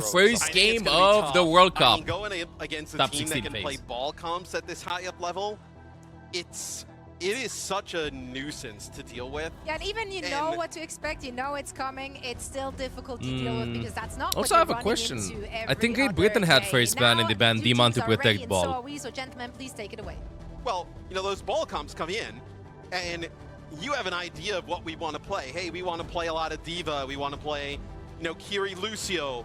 first game of the World Cup. I mean, going against a Top team that 16 can play phase. ball comps at this high up level, it is such a nuisance to deal with. Yeah, and even you know what to expect, you know it's coming, it's still difficult to deal with because that's not Also, what I have you're a running question. into I every think Great other Britain had day. first ban and they Now, banned two Demon to teams are ready, protect and ball. So are we, so gentlemen, please take it away. Well, you know, those ball comps come in, and you have an idea of what we want to play. Hey, we want to play a lot of Diva. We want to play, you know, Kiri Lucio.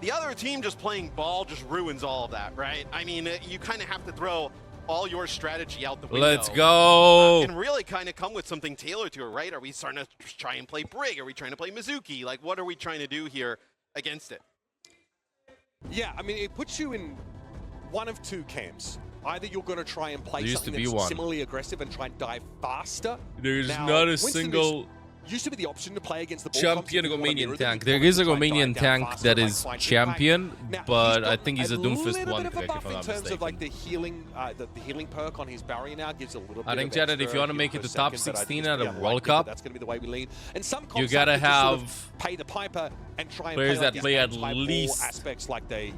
The other team just playing ball just ruins all of that, right? I mean, you kind of have to throw all your strategy out the window. Let's go. And really kind of come with something tailored to it, right? Are we starting to try and play Brig? Are we trying to play Mizuki? Like, what are we trying to do here against it? Yeah, I mean, it puts you in one of two camps. Either you're going to try and play something that's one. similarly aggressive and try and dive faster. There's Now, not a Winston single used to be the option to play against the ball champion comps if you wanna Romanian mirror them. tank. You There wanna is a try and dive Romanian down tank faster that and is find impact. champion, Now, but he's I got think he's a a little Doomfist bit 1 of a pick, buff if I'm in not terms of like mistaken. the healing perk on his barrier now gives a little bit I think, of Jared, if extra you want to make heal it to per top second, but I think 16 it's at a pretty World unlikely that Cup, that's going to be the way we lead. And some you concepts gotta just sort have of pay the piper and try and players play like that play at this anti-ball least aspects like they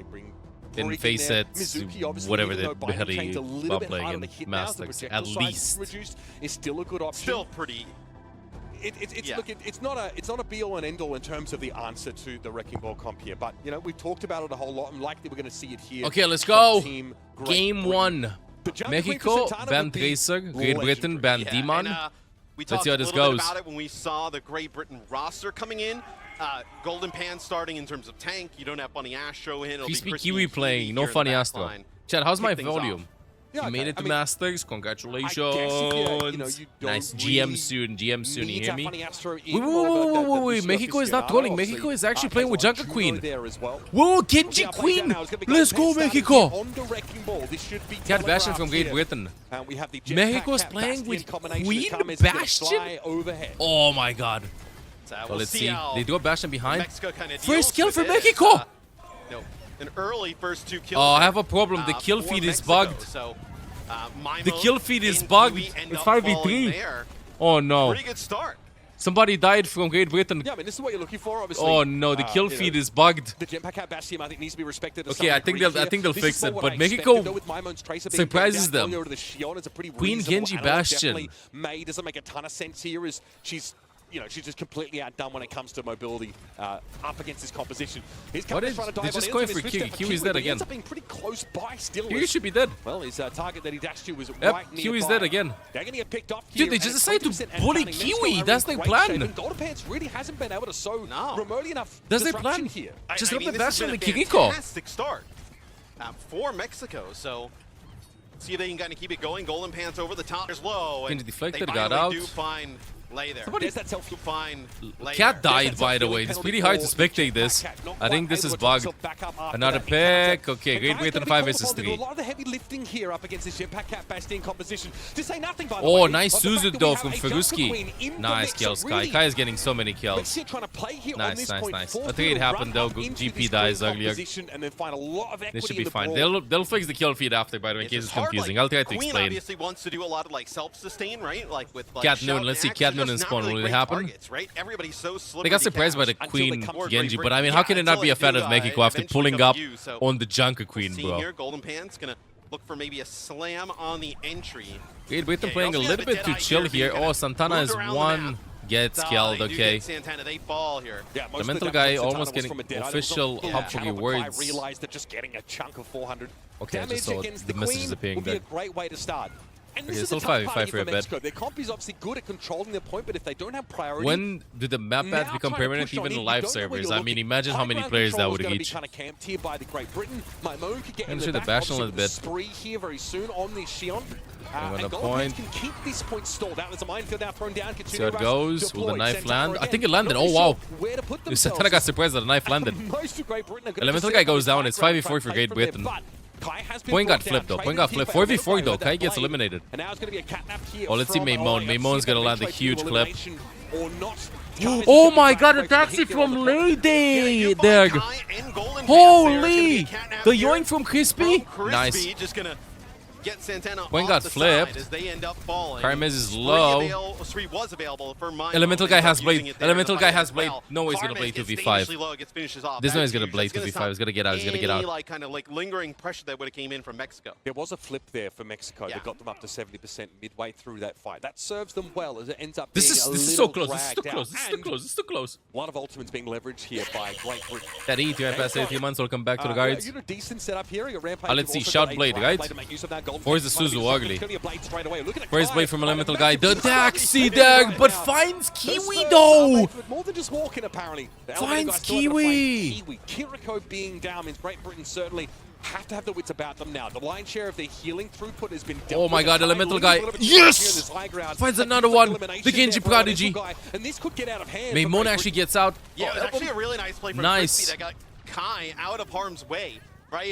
bring in Brig face there. sets, Mizuki, obviously, whatever even the though binding Beheri chain's a little bit playing harder in to hit now, the Masters, projectile at size least. reduced is still a good option. Still pretty. Look, it's not a be all and end all in terms of the answer to the Wrecking Ball comp here, but you know we've talked about it a whole lot, and likely we're going to see it here. Okay, let's go. Team Great Game Britain. 1. The jump Mexico between Santana banned would be Tracer, Great Britain legendary. banned Yeah, Demon. and, we Let's talked see how a this little bit goes. about it when we saw the Great Britain roster coming in. Golden Pan starting in terms of tank. You don't have Funny Astro in. It'll be Crispy Crispy Kiwi and playing, no here in the Funny back Astro. line. Chad, how's my Kick things volume? off. Yeah, You made okay. it to I mean, Masters, congratulations. you don't Nice. really GM soon, GM soon, you need hear to me? have Funny Astro in Wait, more of wait, Mexico is not trolling. Mexico is actually playing with Junker Queen. Whoa, Genji Queen! Let's go, Mexico! Cat Bastion from Great Britain. Mexico's playing with Queen Bastion? Oh my god. So Well, let's see. how They do a Bastion behind. Mexico kind of First deals kill with for it. Mexico! No, an early first 2 kills. Oh, I there, have a problem. The kill for feed is Mexico. bugged. So, The kill feed is and bugged. Kiwi end It's up 5v3. falling there. Oh no. Pretty good start. Somebody died from Great Britain. Yeah, I mean, this is what you're looking for, obviously. Oh no, the kill feed is bugged. The Jetpack Cat Bash team, I think, needs to be respected. To Okay, some I think degree they'll here. fix This is it, what but I Mexico expected, though, with my Moan's Tracer being surprises brought down them. earlier to the Xion. It's a pretty Queen reasonable Genji analog. Bastion. Definitely May doesn't make a ton of sense here, as she's just completely outdone when it comes to mobility up against this composition. He's What coming is- trying to they're dive just on going into for his Kiwi. wrist Kiwi's but dead he again. ends up being pretty close by still. Kiwi should be dead. Well, his target that he dashed to was Yep, right nearby. Kiwi's dead again. They're going to get picked off Dude, here. they just and decided to 20% bully outcounting. Kiwi. Mexico are That's in their great plan. shape, and Golden Pants really hasn't been able to sow remotely enough That's their disruption plan. here. Just I rip mean, the this has Bastion been and a Kikiko. fantastic start for Mexico. So see if they can kind of keep it going. Golden Pants over the top is low. And Genji deflected, they got finally out. do find Lay there. Somebody- There's that self Find Lay Cat there. died, by the way. It's pretty hard to spectate this. I think this is bugged. Another pick. Okay, Great Britain 5 versus 3. A lot of the heavy lifting here up against this Jetpack Cat Bastion composition. To say nothing, by the Oh, way, nice of the fact Suzu that though we from have a Junker Queen Faguski. in the Nice mix, so kills, Kai. really, Kai is getting so many kills. Mexia trying to play here on Nice, this nice, point, nice. force I think it them to happened run though. up into GP this dies green earlier. composition and then find a lot of This equity should in be the fine. brawl. They'll fix the kill feed after, by the way, in case it's hard, confusing. like, I'll try to Queen explain. obviously wants to do a lot of like self-sustain, right? Like with like Cat Shout Noon, and let's see Axe, Cat they're Noon just and Spawn. not really Will it great happen? targets, right? Everybody's so They got surprised by the detached Queen until they come Genji, towards but I mean, Great how Britain. can it not be a until fan they of do, Mexico after eventually pulling come up to you. So on the Junker we'll Queen, see bro? here, Golden Pan's gonna look for maybe a slam on the entry. Great Britain Okay, playing a also little have bit a too Deadeye chill here here. being Oh, kinda Santana is moved around the one. map. Gets They killed, do okay. get Santana, they fall here. Yeah, most The of mental damage guy from Santana almost was getting from a Deadeye. There was official not full hub channel, for but Kai words. realized that just getting a chunk of 400 Okay, I damage just saw against the the messages Queen appearing would be there. a great way to start. And Okay, this is still a tough 5v5 party for a for bit. Mexico. Their comp is obviously good at controlling their point, but if they don't have priority, When do the map now pads become trying to permanent push on even in, in you live don't know where servers? you're I mean, looking. imagine how High many ground players that control would is gonna reach. be kind of camped here by the Great Britain. Maimon could get I'm in sure the the back. Bastion a Obviously little with bit. the spree here very soon on this Xion. on the And Golden point. Pants can keep this point stalled out. There's a minefield now thrown down. See how it goes. Will the knife land? I think it landed. Not Oh, really wow. sure where to put Santana themselves. got surprised that the knife landed. Most of Great Britain are gonna Elemental just guy sit up goes on down. the It's background 5v4 for and Great play from Britain. there, but Kai has been Point got brought down, flipped though. Point traded got here flipped. for 4v4 though. Elemental Kai guy gets that eliminated. And now it's going to be a catnap here. Oh, let's see from Maimon. Oleg. Maimon's See if gonna they land a reach huge to clip. elimination or not. Oh my god, a taxi from Lady! There. Holy! The yoink from Crispy? Nice. Just gonna get Santana Point off got the flipped. side as they end up falling. Karmez is low. Three was available for mine. Elemental guy has blade. Elemental guy has blade. Well. No way he's gonna blade 2v5. There's no way he's gonna blade 2v5. He's gonna get out. He's gonna get out. Like kind of like lingering pressure that would have came in from Mexico. There was a flip there for Mexico that got them up to 70% midway through that fight. That serves them well as it ends up being This is so close. This is too close. This is too close. This is too close. A lot of ultimates being leveraged here by Great Britain. That E, 2 past 18 months will come back to the guards. You know, decent setup here. Rampage Let's see, shot blade, right? Where's the Suzu ugly? Where's blade from Elemental guy? The taxi dag, but finds Kiwi though. More than just walking, apparently. Finds Kiwi. Kiriko being down means Great Britain certainly have to have the wits about them now. The lion's share of their healing throughput has been dealt Oh my with. god, Elemental guy. Yes! Finds another one. The Genji Prodigy. And this could get out of hand. Maimon actually gets out. Yeah, it was actually a really nice play from Nice. Crispy that got Kai out of harm's way. Right,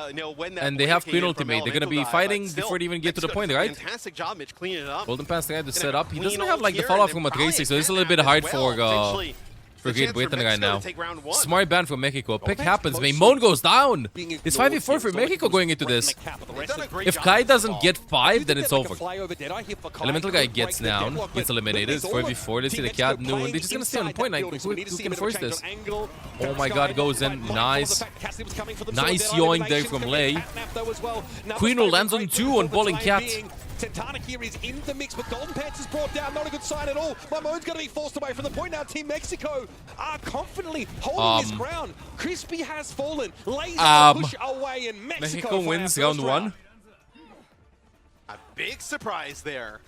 you know, when that And they play have came Queen in from ultimate. They're gonna be Elemental guy, fighting but still, before they even get to the Mexico point, did a right? Fantastic job, Mitch, cleaning it up. Golden Pass guy to set up. He doesn't Clean have like the here, follow up and from then Matrix, so it's a little probably bit hard as for well, potentially. Great The chance Britain for right Mexico now. to take round one. Smart ban from Mexico. Pick Offense happens. mostly Maimon goes down. being It's ignored 5v4 here. for It's Mexico like going into right in this. the cap of the They've rest done a of great If job Kai so doesn't far. get 5, then it's over. Elemental Elemental guy gets down, gets eliminated. 4v4. Let's see the cat new. They're just gonna stay on point. Like, who can force this? Oh my god, goes in. Nice. Nice yoink there from Lei. Queen lands on 2 on Bowling Cat. Titanic here is in the mix, but Golden Pants is brought down. Not a good sign at all. Mamon's going to be forced away from the point now. Team Mexico are confidently holding his ground. Crispy has fallen. Laser push away, and Mexico wins round 1. A big surprise there.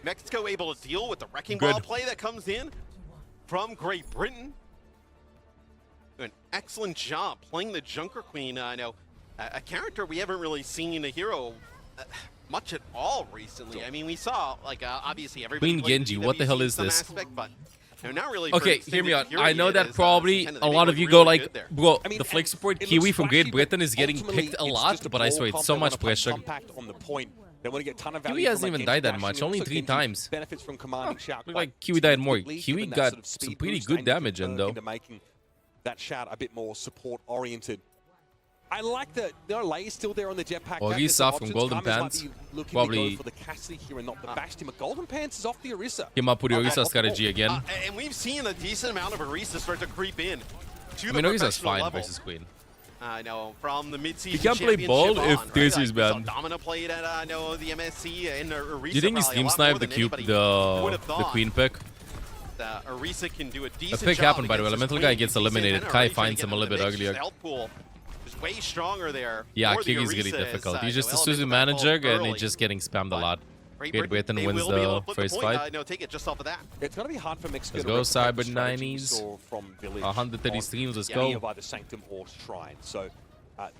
Mexico able to deal with the wrecking Good. ball play that comes in from Great Britain. Do an excellent job playing the Junker Queen. I know a character we haven't really seen a hero much at all recently. I mean, we saw like obviously everybody. Queen Genji, what the hell is this? Aspect, but not really. Okay, hear me out. I know that probably a lot of you go like, bro, the flick support Kiwi from Great Britain is getting picked a lot, but I swear it's so much pressure. Kiwi hasn't even died that much, only 3 times. Benefits from commanding shout. Look like Kiwi died more. Kiwi got some pretty good damage in though. Making that shout a bit more support oriented. I like that. Lei is still there on the jetpack. Orisa from Golden Pants. Probably for the Cassie here and not the Bastion. But Golden Pants is off the Orisa. came up with the Orisa strategy again. And we've seen a decent amount of Orisa start to creep in to I the mean, Orisa's professional fine level. versus Queen. I know from the mid-season. You can't play ball championship if on, this right? is Like, we saw bad. Domino played at the MSC and Orisa. Do you think he probably a stream lot sniped more the than cube, anybody the would have thought. Queen pick? Orisa can do a The decent pick job happened by the way. against this Elemental Queen. guy You gets see eliminated. Santana Kai already trying finds to him get a little bit into the mix. uglier. The health pool is way stronger there. Yeah, for the Kiwi's getting Orisa difficult. side. He's just a Well, Suzu Elemental got manager pulled and early, he's just getting spammed a but lot. Great Great Britain they wins will be able to the put first point, fight. no, take it just off of that. It's going to be hard for Mexico Let's to go, replicate the Cyber strategy we 90s. saw from Village 130 on streams, let's any go. of either Sanctum or Shrine. So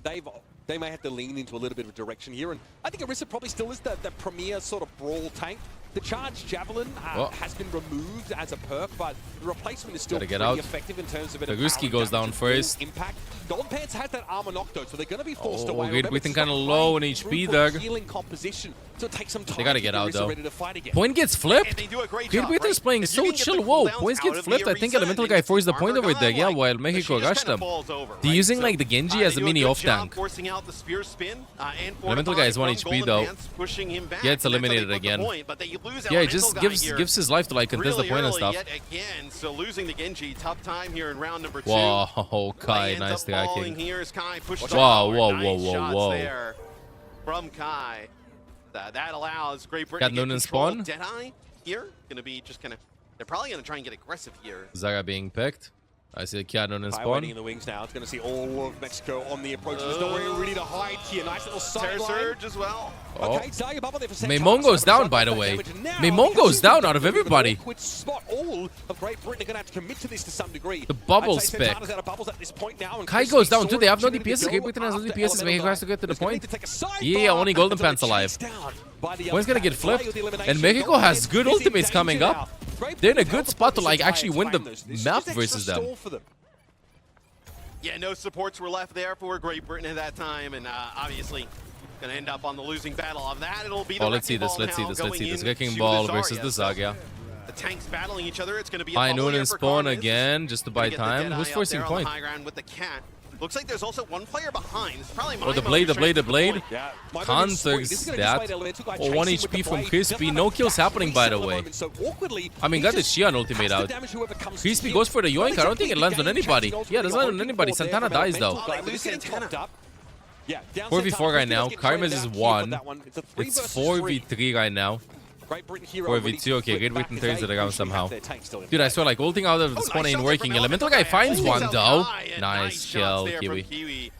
they may have to lean into a little bit of a direction here. And I think Orisa probably still is the premier sort of brawl tank. The Charged Javelin has been removed as a perk, but the replacement is still Gotta get pretty out. effective in terms of it. Taguski goes down first. Impact. Golden Pants has that armor knocked out, so they're going to be forced away. Great Remember, Britain this is a kinda low in high HP throughput there. healing composition, so it takes some time. They gotta to get out Orisa though. ready to fight again. Point gets And flipped. they do a great Great job, Britain's right? playing If you so can get chill. the Whoa, cooldowns points out get of flipped. the I think Orisa Elemental and guy then forced the armor point over guy, there. Yeah, like, while she Mexico just rushed kinda them. falls over, They're right? using So, like the Genji they as a do mini good off job tank. Forcing out the spear spin, and Elemental guy is one from HP Golden though. Pants pushing him back, Yeah, it's and that's how they eliminated put the again. point, but they lose Yeah, he Elemental just guy gives here his life to like contest the really point and early stuff. yet again, so losing the Genji, tough time here in round number 2. Whoa, Kai, Ends nice up guy falling king. here as Kai pushes Whoa, forward. whoa, Nice whoa, whoa, shots whoa. there from Kai. That allows Great Got Britain to Noonan get control spawn. of Deadeye here. Gonna be just kind of, they're probably gonna try and get aggressive here. Zaga being picked. I see a Kiano in Kai waiting spawn. in the wings now. It's going to see all of Mexico on the approach. There's nowhere really to hide here. Nice little Terror sideline. surge as well. Oh. Okay, Zaga bubble there for Santana. Maimon goes down, by the Shot way. damage, and now Maimon the goes Azul down out of with an everybody. awkward spot. All of Great Britain are going to have to commit to this to some degree. The bubble I'd say spec. Santana's out of bubbles at this point now, and Kai Crispy goes down saw too. They have no opportunity DPS. to Great go Britain has no after DPS. Elemental Mexico has to Guy. get to the There's gonna point. need to take a side Yeah, bar, only Golden but they'll be Pants alive. chased down by the One's gonna other get Play flipped, with the and elimination. Mexico Golden has Pants good is in ultimates danger coming up. now. Great They're in a Britain good held the spot to position like to actually win the those. This is map just extra versus them. stall for them. Yeah, no supports were left there for Great Britain at that time, and obviously gonna end up on the losing battle of that. It'll be the Oh, let's see wrecking this. ball Let's see now this. Let's see going this. Wrecking into ball the versus Zarya. the Zaga. The tanks battling each other. It's gonna be a High bubble noon here and for spawn Karmaz. again, just to buy Gonna get the time. Deadeye Who's up forcing there on the point? high ground with the cat. Looks like there's also one player behind. It's probably Oh, the blade. Yeah, Counters that. Oh, 1 HP from Crispy. No kills happening, by the way. I mean, got the Xian ultimate out. Crispy goes for the yoink. I don't think it lands on anybody. Yeah, it doesn't land on anybody. Santana dies, though. 4v4 right now. Karmas is 1. It's 4v3 right now. 4v2. Okay, Great Britain turns it around somehow. Dude, I saw like ulting out of the spawn ain't working. Elemental guy finds one, though. Nice kill, Kiwi.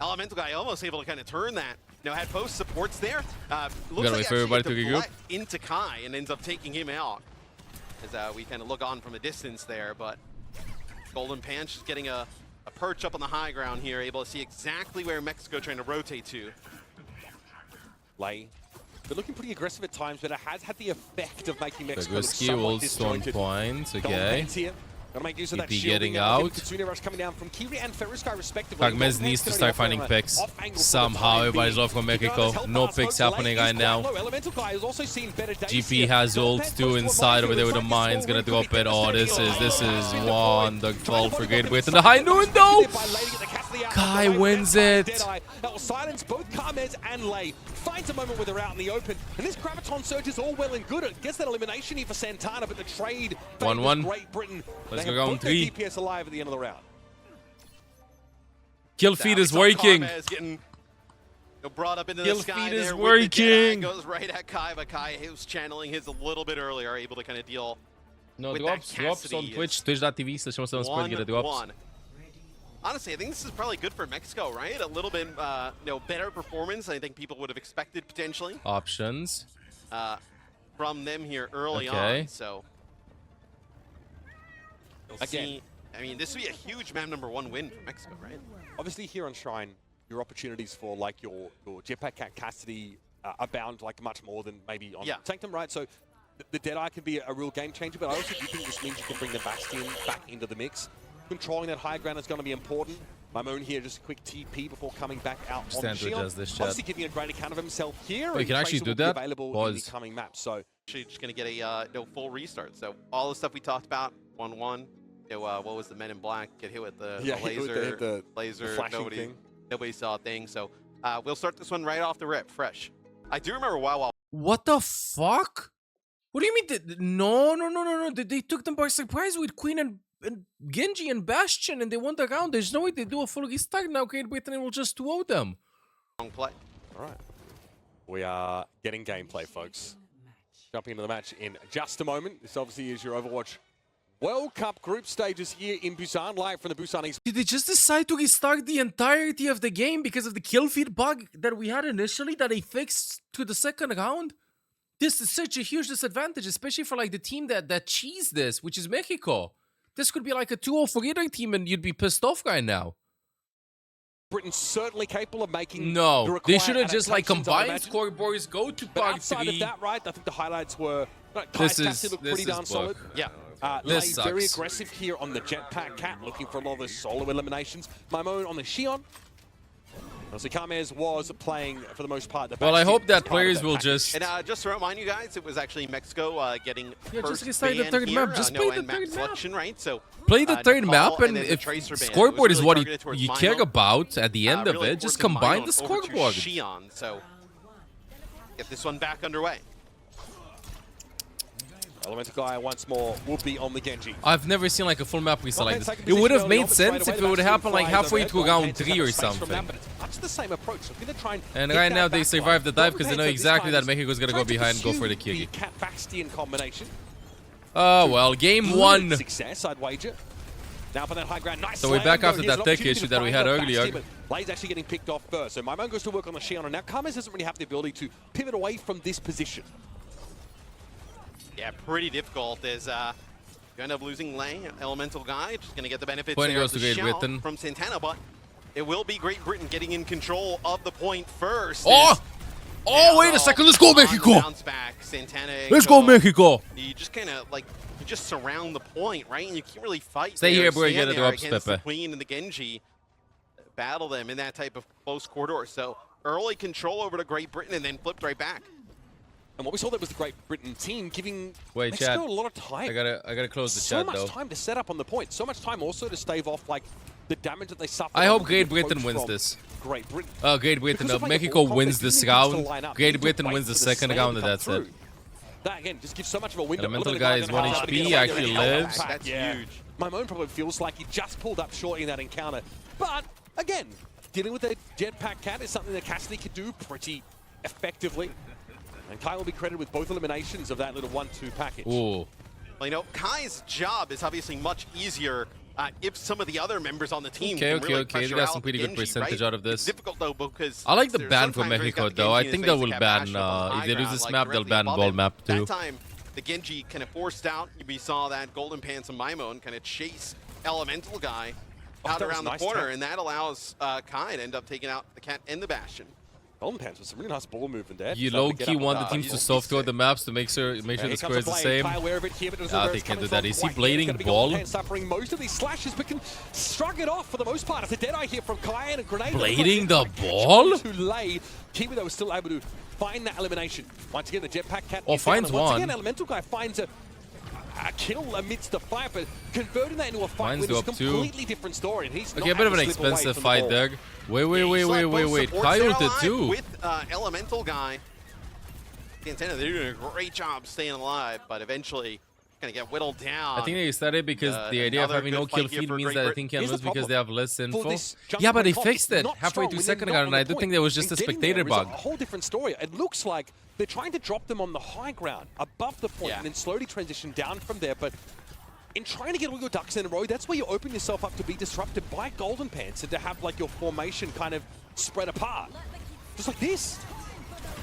Elemental guy almost able to kind of turn that. You know, had both supports there. wait Looks like for everybody to regroup. into Kai and ends up taking him out. As we kind of look on from a distance there, but Golden Panch is getting a perch up on the high ground here, able to see exactly where Mexico trying to rotate to. Lay. They're looking pretty aggressive at times, but it has had the effect of making Mexico look Risky somewhat will stone disjointed. points, okay. Gotta make use of that TP shielding getting out. Kitsune rush coming down from Kiri and Ferrisky respectively. Kagmez needs to start finding picks. Somehow, everybody's off from Mexico. No picks happening right now. GP has ult too inside over there with the mines. Gonna drop it. Oh, this is wonderful for Great Britain. The high noon though! Kai wins it. That will silence both Karmez and Lay. Finds a moment where they're out in the open. And this Graviton surge is all well and good. It gets that elimination here for Santana, but the trade 1-1. Great Britain. Let's They go have round both their 3. DPS alive at the end of the round. Kill feed is working. Getting brought up into Kill the sky feed is there with the Jedi. working. Goes right at Kai, but Kai who's channeling his a little bit earlier, able to kind of deal. No, with drops that on Cassidy Twitch, twitch.tv/1 get the drops. 1-1. Honestly, I think this is probably good for Mexico, right? A little bit, better performance than I think people would have expected potentially Options. from them here early Okay. on. So, we'll Again. see. I mean, this would be a huge map #1 win for Mexico, right? Obviously here on Shrine, your opportunities for like your Jetpack Cat Cassidy abound like much more than maybe on Sanctum, right? So the Deadeye can be a real game changer, but I also do think this means you can bring the Bastion back into the mix. Controlling that high ground is going to be important. Mamone here, just a quick TP before coming back out on the shield. Does this Obviously giving a great account of himself here. Wait, and can actually Tracer do will be that? available in the coming map. So Actually, just going to get a full restart. So all the stuff we talked about, 1-1. What was the Men in Black? Get hit with the laser, the flashing thing. Nobody saw a thing. So we'll start this one right off the rip, fresh. I do remember WoW. What the fuck? What do you mean? No. They took them by surprise with Queen and Genji and Bastion, and they won the round. There's no way they do a full restart now. Great Britain will just 2-0 them. Long play. All right. We are getting gameplay, folks. Jumping into the match in just a moment. This obviously is your Overwatch World Cup group stages here in Busan, live from the Busanese. Did they just decide to restart the entirety of the game because of the kill feed bug that we had initially that they fixed to the second round? This is such a huge disadvantage, especially for like the team that cheesed this, which is Mexico. This could be like a 2-0 for either team and you'd be pissed off right now. Britain's certainly capable of making No, they should have just like combined scoreboards, go to part outside 3. of that, right? I think the highlights were This looked pretty darn solid. Yeah. This Lay very sucks. aggressive here on the Jetpack Cat, looking for a lot of those solo eliminations. Mamone on the Xion. Obviously, Karmez was playing, for the most part, the Well, I Bastion hope that as part of players that will package. just... And just to remind you guys, it was actually Mexico getting just first restart the ban third here, map. Just no play the end map third map. selection, right? So Play the third Nepal, map, and then the if Tracer ban. scoreboard It was is really what targeted towards you Mino, care about at the end of really it, just forcing combine Mino the over to scoreboard. Xion, so get this one back underway. Elemental Guy once more will be on the Genji. I've never seen like a full map reset like this. It would have made sense if it would happen like halfway through round 3 or something. Much the same approach. So we're gonna try And get right that now they back survived the line. dive because they know This exactly time that Mexico's gonna go trying to behind and go for the pursue Kiri. Cat Bastion combination. Oh well, game 1. Success, I'd wager. Now for that high ground, nice. So we're back slam, after though. Here's that an tech opportunity issue to that we find had the earlier. Bastion, but Lay's actually getting picked off first. So Mamone goes to work on the Xion, and now Karmez doesn't really have the ability to pivot away from this position. Yeah, pretty difficult as you end up losing Lay, Elemental Guy, just going to get the benefits Point there goes of to the Great shout Britain. from Santana, but it will be Great Britain getting in control of the point first. Oh! Oh, wait a second, let's go Mexico! Bounce back, Santana. Let's go Mexico! You just kind of like, you just surround the point, right? And you can't really fight. Stay there, here, bro, you stand get it there up, against the Pepe. Queen and the Genji. Battle them in that type of close corridor. So early control over to Great Britain and then flipped right back. And what we saw there was the Great Britain team giving Wait, Mexico chat. a lot of time. I gotta close the so chat much though. time to set up on the point. So much time also to stave off like the damage that they suffer. I hope Great Britain wins this. Great Britain. Great Britain. Because of, like, Mexico the wins this round. lineup, Great Britain wins the second round, and that's it. That again just gives so much of a window. Elemental guy is 1 HP, actually lives. That's huge. Maimone probably feels like he just pulled up short in that encounter. But again, dealing with the jetpack cat is something that Cassidy could do pretty effectively. And Kai will be credited with both eliminations of that little 1-2 package. Ooh. Well, you know, Kai's job is obviously much easier if some of the other members on the team can really Okay. They pressure got out some pretty good Genji, percentage right? out of this. It's difficult though because I like the there's ban for sometimes where he's Mexico got the though. I Genji in think his they face, will the ban Cat Bastion on the if they high lose ground, this like map, they'll directly ban above ball him. map too. That time, the Genji kind of forced out. We saw that Golden Pants and Maimone kind of chase Elemental guy out around the corner, and that allows Kai to end up taking out the Cat and the Bastion. Golden Pants with some really nice ball movement there. You low-key want the teams to soft throw the maps to make sure the score is the same. They can do that. Is he blading ball? Suffering most of these slashes, but can shrug it off for the most part. It's a Deadeye here from Kai and a grenade. Blading the ball? Too late. Kiwi though was still able to find that elimination. Once again, the jetpack cat. Finds one. Once again, Elemental guy finds a kill amidst the fight, but converting that into a fight with is a completely different story. And he's okay, a bit of an expensive fight there. Wait. Kai ulted too. With Elemental guy. Santana, they're doing a great job staying alive, but eventually gonna get whittled down. I think they started because the idea of having no kill feed means that I think can lose because they have less info. Yeah, but they fixed it halfway through second round, and I do think there was just a spectator bug. A whole different story. It looks like they're trying to drop them on the high ground, above the point, and then slowly transition down from there. But in trying to get all your ducks in a row, that's where you open yourself up to be disrupted by Golden Pants and to have like your formation kind of spread apart. Just like this.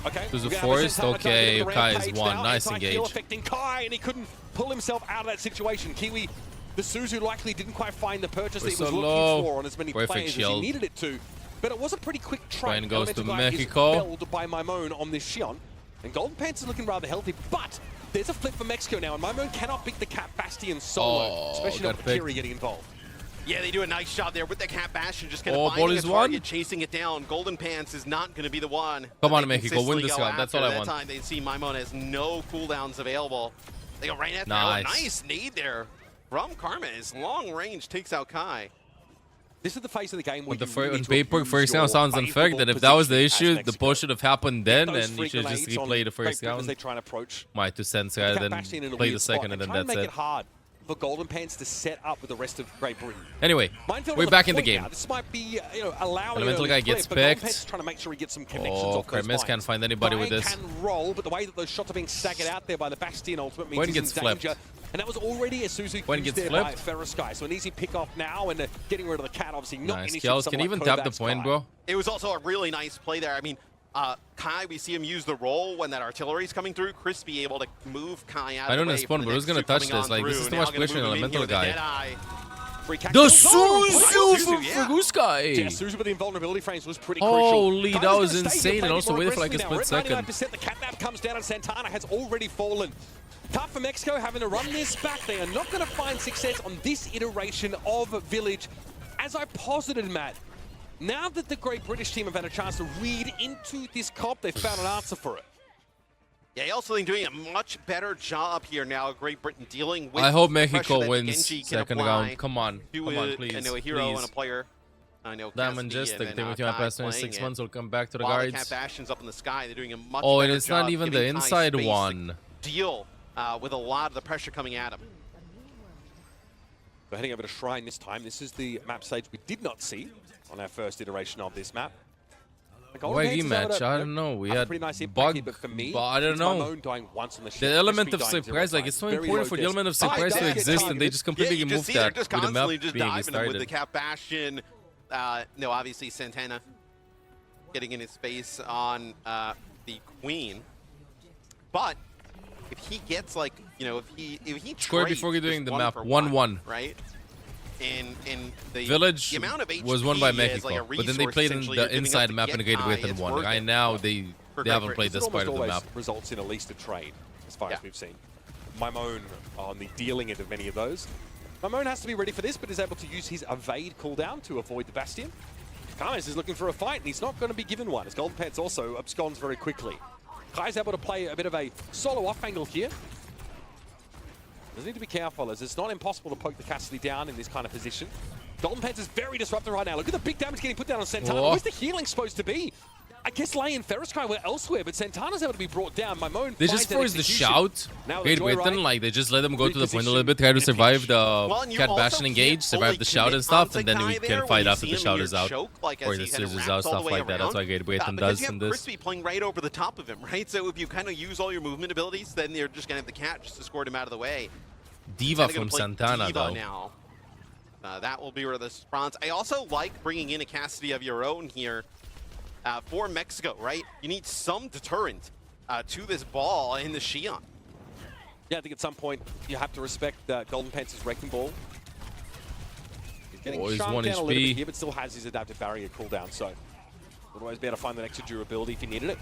Okay. There's a forest. Okay, Kai is one. Nice engage. Affecting Kai, and he couldn't pull himself out of that situation. Kiwi, the Suzu likely didn't quite find the purchase that he was looking for on as many players as he needed it to. But it was a pretty quick try. Train goes to Mexico. Felled by Maimone on this Xion. And Golden Pants is looking rather healthy, but there's a flip for Mexico now, and Maimone cannot beat the Cat Bastion solo, especially not with Kiri getting involved. Yeah, they do a nice job there with the Cat Bastion, just kind of finding a target, chasing it down. Golden Pants is not going to be the one. Come on, Mexico, win this round. That's all I want. That time they see Maimone has no cooldowns available. They go right at nice nade there from Karma. His long range takes out Kai. This is the phase of the game where on paper, first round sounds unfair. That if that was the issue, the pull should have happened then, and you should just replay the first round. They try and approach my 2 cents rather than play the second, and then that's it. Make it hard for Golden Pants to set up with the rest of Great Britain. Anyway, we're back in the game. This might be, allowing Elemental guy gets picked. Trying to make sure he gets some connections off those lines. can't find anybody with this. Can roll, but the way that those shots are being staggered out there by the Bastion ultimate means he's in danger. And that was already a Suzu used there by Ferrosky. So an easy pick off now, and getting rid of the Cat, obviously not nice any kills. Can even tap the point, bro. It was also a really nice play there. I mean, Kai, we see him use the roll when that artillery is coming through. Crispy able to move Kai out. I don't know spawn, but who's gonna touch this? Like, this is too much pressure on Elemental guy. The Suzu for Fergusky! Yeah, Suzu with the invulnerability frames was pretty crucial. Holy, that was insane, and also waited for like a split second. The cat map comes down, and Santana has already fallen. Tough for Mexico having to run this back. They are not going to find success on this iteration of Village. As I posited, Matt, now that the Great British team have had a chance to read into this comp, they've found an answer for it. Yeah, also doing a much better job here now. Great Britain dealing with. I hope Mexico wins second round. Come on, please. I know a hero and a player. I know Diamond just the thing with you. My past 6 months will come back to the guards. guards. Cat Bastion's up in the sky. They're doing a much and better it's not even the inside one. Deal with a lot of the pressure coming at him. We're heading over to Shrine this time. This is the map stage we did not see on our first iteration of this map. Why rematch? I don't know. We had nice bug, but for me, but I don't know. The element of surprise, like it's so important for the element of surprise to exist, and they just completely removed that with the map being started. With the Cat Bastion, no, obviously Santana getting in his space on the Queen, but if he gets like, if he score before we're doing the map 1-1, right? And the Village amount of HP was won by Mexico, like but then they played in the inside map in a Great Britain one. Right now they haven't played this part of the map. Results in at least a trade, as far as we've seen. Maimone on the dealing end of many of those. Maimone has to be ready for this, but is able to use his evade cooldown to avoid the Bastion. Kames is looking for a fight, and he's not going to be given one, as Golden Pants also absconds very quickly. Kai's able to play a bit of a solo off angle here. Does need to be careful, as it's not impossible to poke the Cassidy down in this kind of position. Golden Pants is very disruptive right now. Look at the big damage getting put down on Santana. Where's the healing supposed to be? I guess Lei and Ferrisky were elsewhere, but Santana's able to be brought down. My moan. They just forced the shout. Great Britain, like they just let them go to the point a little bit, try to survive the cat bash and engage, survive the shout and stuff, and then we can fight after the shout is out. Or the scissors is out, stuff like that. That's what Great Britain does in this. Crispy playing right over the top of him, right? So if you kind of use all your movement abilities, then you're just going to have the cat just to escort him out of the way. Diva from Santana, though. Now. That will be where this bronze. I also like bringing in a Cassidy of your own here. For Mexico, right? You need some deterrent to this ball in the Xion. Yeah, I think at some point you have to respect Golden Pants' Wrecking Ball. He's getting he's shunned 1 down a little bit HP here, but still has his adaptive barrier cooldown, so would always be able to find that extra durability if he needed it.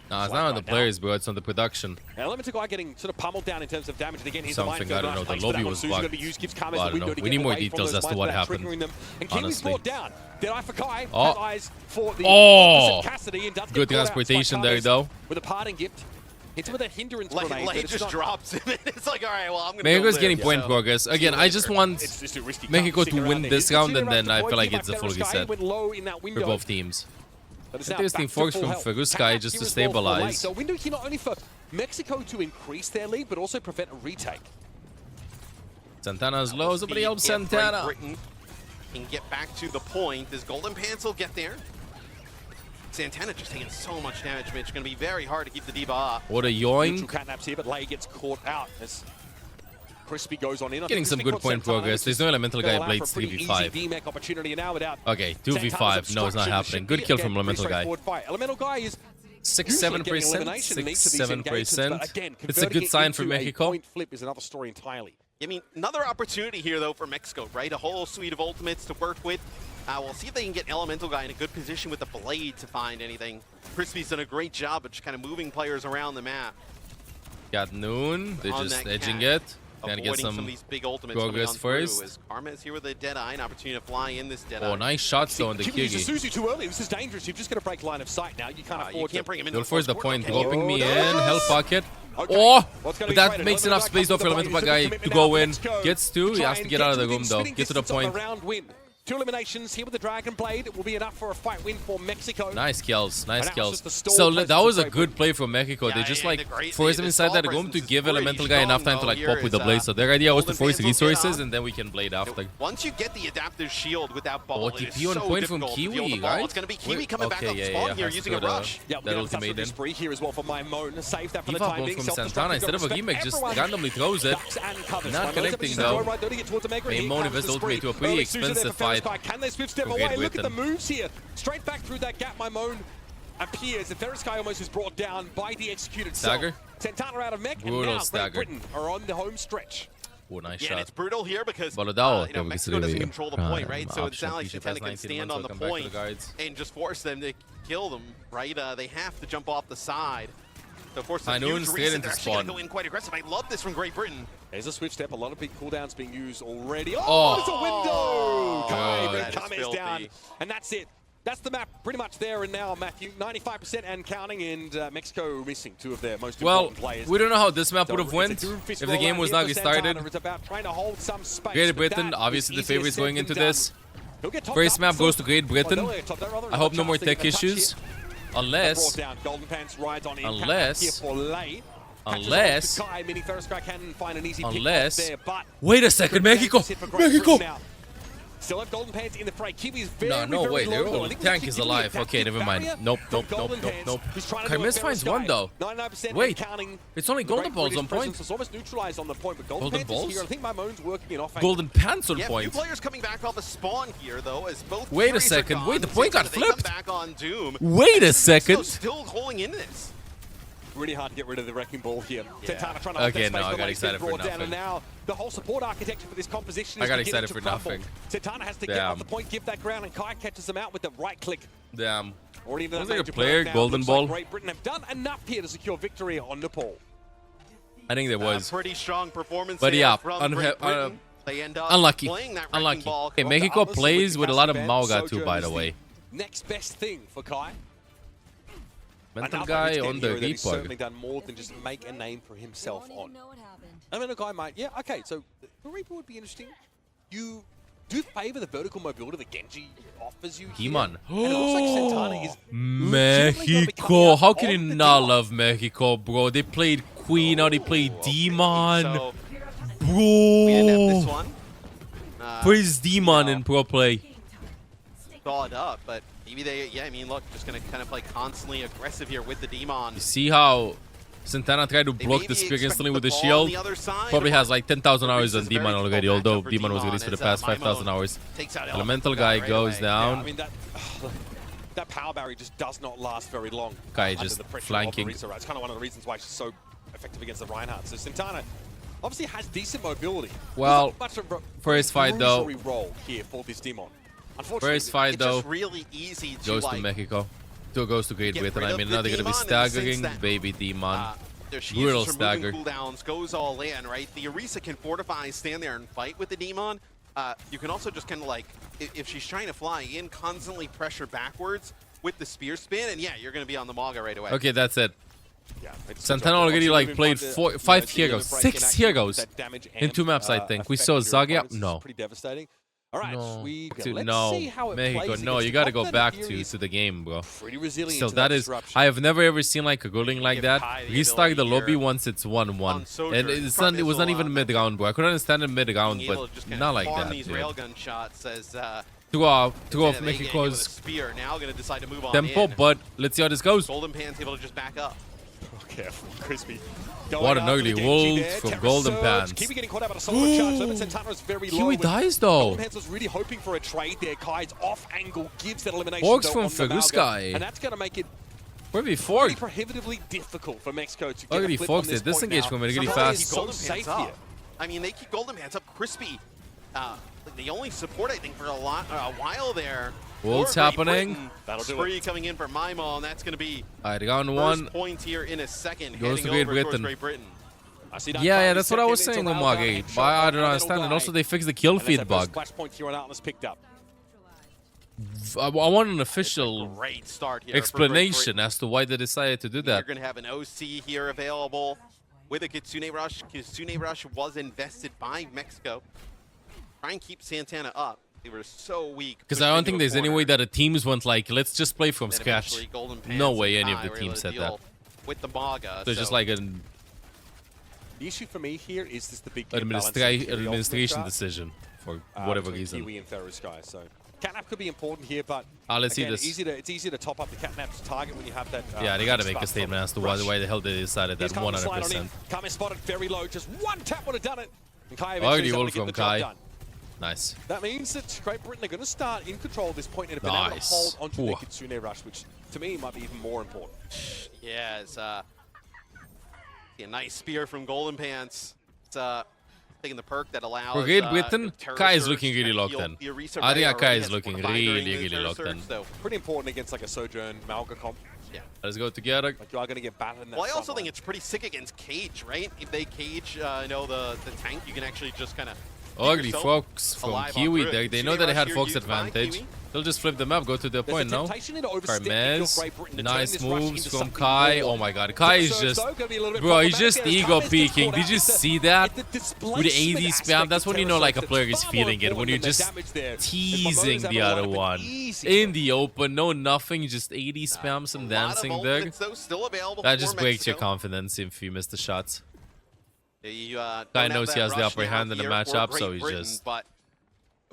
Nah, it's not on the players, bro. It's on the production. Elemental Guy getting sort of pummeled down in terms of damage. And again, he's Something, I don't know. The lobby was blocked. Well, I don't know. We need more details as to what happened, honestly. Down. Dead Eye for Kai. Oh. Eyes for the Cassidy, and does Good transportation there, though. With a parting gift. Hits him with a hindrance grenade. Lei just drops him. It's like, all right, well, I'm going to Mexico's getting point progress. Again, I just want Mexico to win this round, and then I feel like it's a full reset for both teams. Interesting forks from Feruskai just to stabilize. So window here not only for Mexico to increase their lead, but also prevent a retake. Santana's low. Somebody help Santana. Britain can get back to the point. Does Golden Pants will get there? Santana just taking so much damage, Mitch. It's going to be very hard to keep the diva up. What a yoink. Catnaps here, but Lei gets caught out as Crispy goes on in. Getting some good point progress. There's no Elemental Guy Blades 3v5. Okay, 2v5. No, it's not happening. Good kill from Elemental Guy. Elemental Guy is 6-7%. 6-7%. It's a good sign for Mexico. Point flip is another story entirely. I mean, another opportunity here, though, for Mexico, right? A whole suite of ultimates to work with. We'll see if they can get Elemental Guy in a good position with the blade to find anything. Crispy's done a great job of just kind of moving players around the map. Got Noon. They're just edging it. Gotta get some of these big ultimates progress first. As Karma is here with a Deadeye, an opportunity to fly in this Deadeye. Oh, nice shots though on the Kyugi. Suzu too early. This is dangerous. You've just got to break line of sight now. You can't afford to bring him in. They'll force the point, dropping me in. No. Health pocket. Oh, but that makes enough space though for Elemental Guy to go in. Gets two. He has to get out of the room though. Get to the point. 2 eliminations here with the Dragon Blade. It will be enough for a fight win for Mexico. Nice kills, nice kills. So that was a good play from Mexico. They just like forced him inside that room to give Elemental Guy enough time to like pop with the blade. So their idea was to force resources and then we can blade after. Once you get the adaptive shield with that bubble, OTP on point from Kiwi, right? It's going to be Kiwi coming back up spawn here using a rush. Yeah, that ultimate in. Spree here as well for my Moan. Save that for the time being. From Santana instead of a gimmick, just randomly throws it. Not connecting though. May Moan invest ultimate to a pretty expensive fight. Can they step away? Look at the moves here. Straight back through that gap, my Moan appears. And Ferrisky almost is brought down by the executed stagger. Santana out of mech, and now Great Britain are on the home stretch. Oh, nice shot. shot. It's brutal here because Mexico doesn't control the point, right? So it's not like Santana can stand on the point and just force them to kill them, right? They have to jump off the side. So force them to straight into spawn. Go in quite aggressive. I love this from Great Britain. There's a swift step. A lot of big cooldowns being used already. Oh, it's a window! Kai is down. And that's it. That's the map pretty much there and now, Matthew. 95% and counting, and Mexico missing 2 of their most important players. We don't know how this map would have went if the game was not restarted. It's about trying to hold some space. Great Britain, obviously the favorites going into this. First map goes to Great Britain. I hope no more tech issues. Unless wait a second, Mexico! Still have Golden Pants in the fray. Kiwi's very, no way, their old tank is alive. Okay, never mind. Nope. Kaimis finds one though. Wait, it's only Golden Balls on point. It's almost neutralized on the point, but Golden Balls? I think my Moan's working in off. Golden Pants on point. Few players coming back off the spawn here though, as both. Wait a second. Wait, the point got flipped. Back on Doom. Wait a second. Still holding in this. Really hard to get rid of the Wrecking Ball here. Yeah. Okay, no, I got excited for nothing. And now the whole support architecture for this composition is I got excited for nothing. Santana has to get off the point, give that ground, and Kai catches him out with the right click. Damn. Already was there a player, Golden Ball? Great Britain have done enough here to secure victory on Nepal. I think there was. Pretty strong performance. But yeah, they end up unlucky. Ball. Hey, Mexico plays with a lot of Mauga too, by the way. Next best thing for Kai. Mental Guy on the repug. He's certainly repug. done more than just make a name for himself on. I mean, a guy might. Yeah, okay. So the Reaper would be interesting. You do favor the vertical mobility that Genji offers you here. Demon. And it looks like Santana is Mexico. How can you not love Mexico, bro? They played Queen, now they played Demon. So we didn't have this Bro. one. Praise Demon in pro play. Thawed up, but maybe they, yeah, I mean, look, just going to kind of play constantly aggressive here with the Demon. You see how Santana tried to block the spear instantly with the shield? Probably has like 10,000 hours on Demon already, although Demon was released for the past 5,000 hours. Elemental guy goes down. Yeah, I mean, that power barrier just does not last very long. Guy under just the pressure flanking. of Orisa, right? It's kind of one of the reasons why she's so effective against the Reinhardt. So Santana obviously has decent mobility. Well, much of a first fight though. Role here for this Demon. First fight it's though. just really easy to Goes like, to Mexico. Two goes to Great get Britain. rid I of mean, the now they're gonna be Demon in the sense staggering, that, baby Demon. There she Brutal is, just stagger. removing cooldowns, goes all in, right? The Orisa can fortify, stand there and fight with the Demon. You can also just kind of like, if she's trying to fly in, constantly pressure backwards with the spear spin, and yeah, you're going to be on the Maga right away. Okay, that's it. Yeah, Santana already like played 5 heroes, 6 heroes in 2 maps, I think. We saw Zagia. No. Pretty devastating. All right, No, let's no, see how it Mexico. plays No, against you gotta go Confident back Furies. to the game, bro. Pretty resilient. Still, to that is. disruption. I have never ever seen like a ruling like Give that. Kai the Restart the ability lobby here once it's 1-1, on Sojourn. and it's not. It was not even mid round, bro. I could understand it mid round, Being able but to just kind not of like farm that. these Dude. railgun shots as Two off they get hit with a Mexico's spear. Now going to decide to move on tempo, in. but let's see how this goes. Golden Pants able to just back up. Careful, Crispy. What an ugly wolf from Golden Pants. Kiwi getting caught out by a solo charge. So Santana is very low. Kiwi dies though. Golden Pants was really hoping for a trade there. Kai's off angle gives that elimination. Forks though from on the Malga, Fergus. and that's going to make it Where we pretty fork? prohibitively difficult for Mexico to get Already a flip Fox on this did disengage point from now. it really Santana fast. is so Golden safe Pants here. up. I mean, they keep Golden Pants up. Crispy, the only support I think for a while there. World's For Great happening. Britain. That'll do Spree it. coming in for Maimo, and that's going to be Alright, round first 1. point here in a second. Goes heading to Great over towards Britain. Great Britain. I see that Yeah, Kai's that's what I was second saying, into Omar. round But I don't understand. And guy. also, they fixed the kill And that's feed that first bug. Splash point here on Atlas picked up. I want an official Great start here. explanation as to why they decided to do You're that. going to have an OC here available with a Kitsune Rush. Kitsune Rush was invested by Mexico. Try and keep Santana up. They were so weak. Because I don't think there's any way that the teams went like, let's just play from scratch. No way any of the teams said that. With the Maga. So just like an The issue for me here is just the big game balance of Kiwi administration ultimate decision for strat, whatever between reason. Kiwi and Ferrusky. So catnap could be important here, but Let's see again, this. it's easy to top up the catnap's target when you have that. Yeah, they gotta make a start statement from as to Rush. why the hell they decided that Here's Kame slide on 100%. in. Kame spotted very low. Just one tap would have done it. And Kai Ugly eventually is able wolf to get from the job Kai. done. Nice. That means that Great Britain are going to start in control of this point and have been able to Nice. hold onto the Ooh. Kitsune Rush, which to me might be even more important. Yeah, it's a nice spear from Golden Pants. It's taking the perk that allows. For Great Britain, Terror Kai is Surge looking to really kinda locked heal in. the Orisa I think Ray Kai already is has looking fortified during really, the really Terror locked Surge, in. so, Pretty important against like a Sojourn Malga comp. yeah. Let's go together. Like you are going to get battered in that Well, I front also think line. it's pretty sick against Cage, right? If they cage, the tank, you can actually just kind of. Ugly Fox from alive on Kiwi. through it. They know Kitsune that they Rush had here Fox used by advantage. Kiwi. They'll just flip them up, go to the There's point, a no? temptation to overstep if you're Great Britain to turn Nice this rush moves into from something Kai. more. Oh my god, Kai is Surge, just... though, gonna be a little bit Bro, he's problematic just as ego Kame gets peeking. caught Did out. you It's the- see that? it's the With the AD displacement spam, aspect that's of when you know like a Terror player Surge is that's feeling far it. more When you're important just than the damage there. If teasing Mamona's the able to other line up one. an easy In the open, no nothing, just AD spam some A lot of dancing there. ultimates, though, still available That for just breaks your Mexico. confidence if you miss the shots. You, Guy don't knows have he that has the rush upper now hand in the here for matchup, so Great he's Britain, just but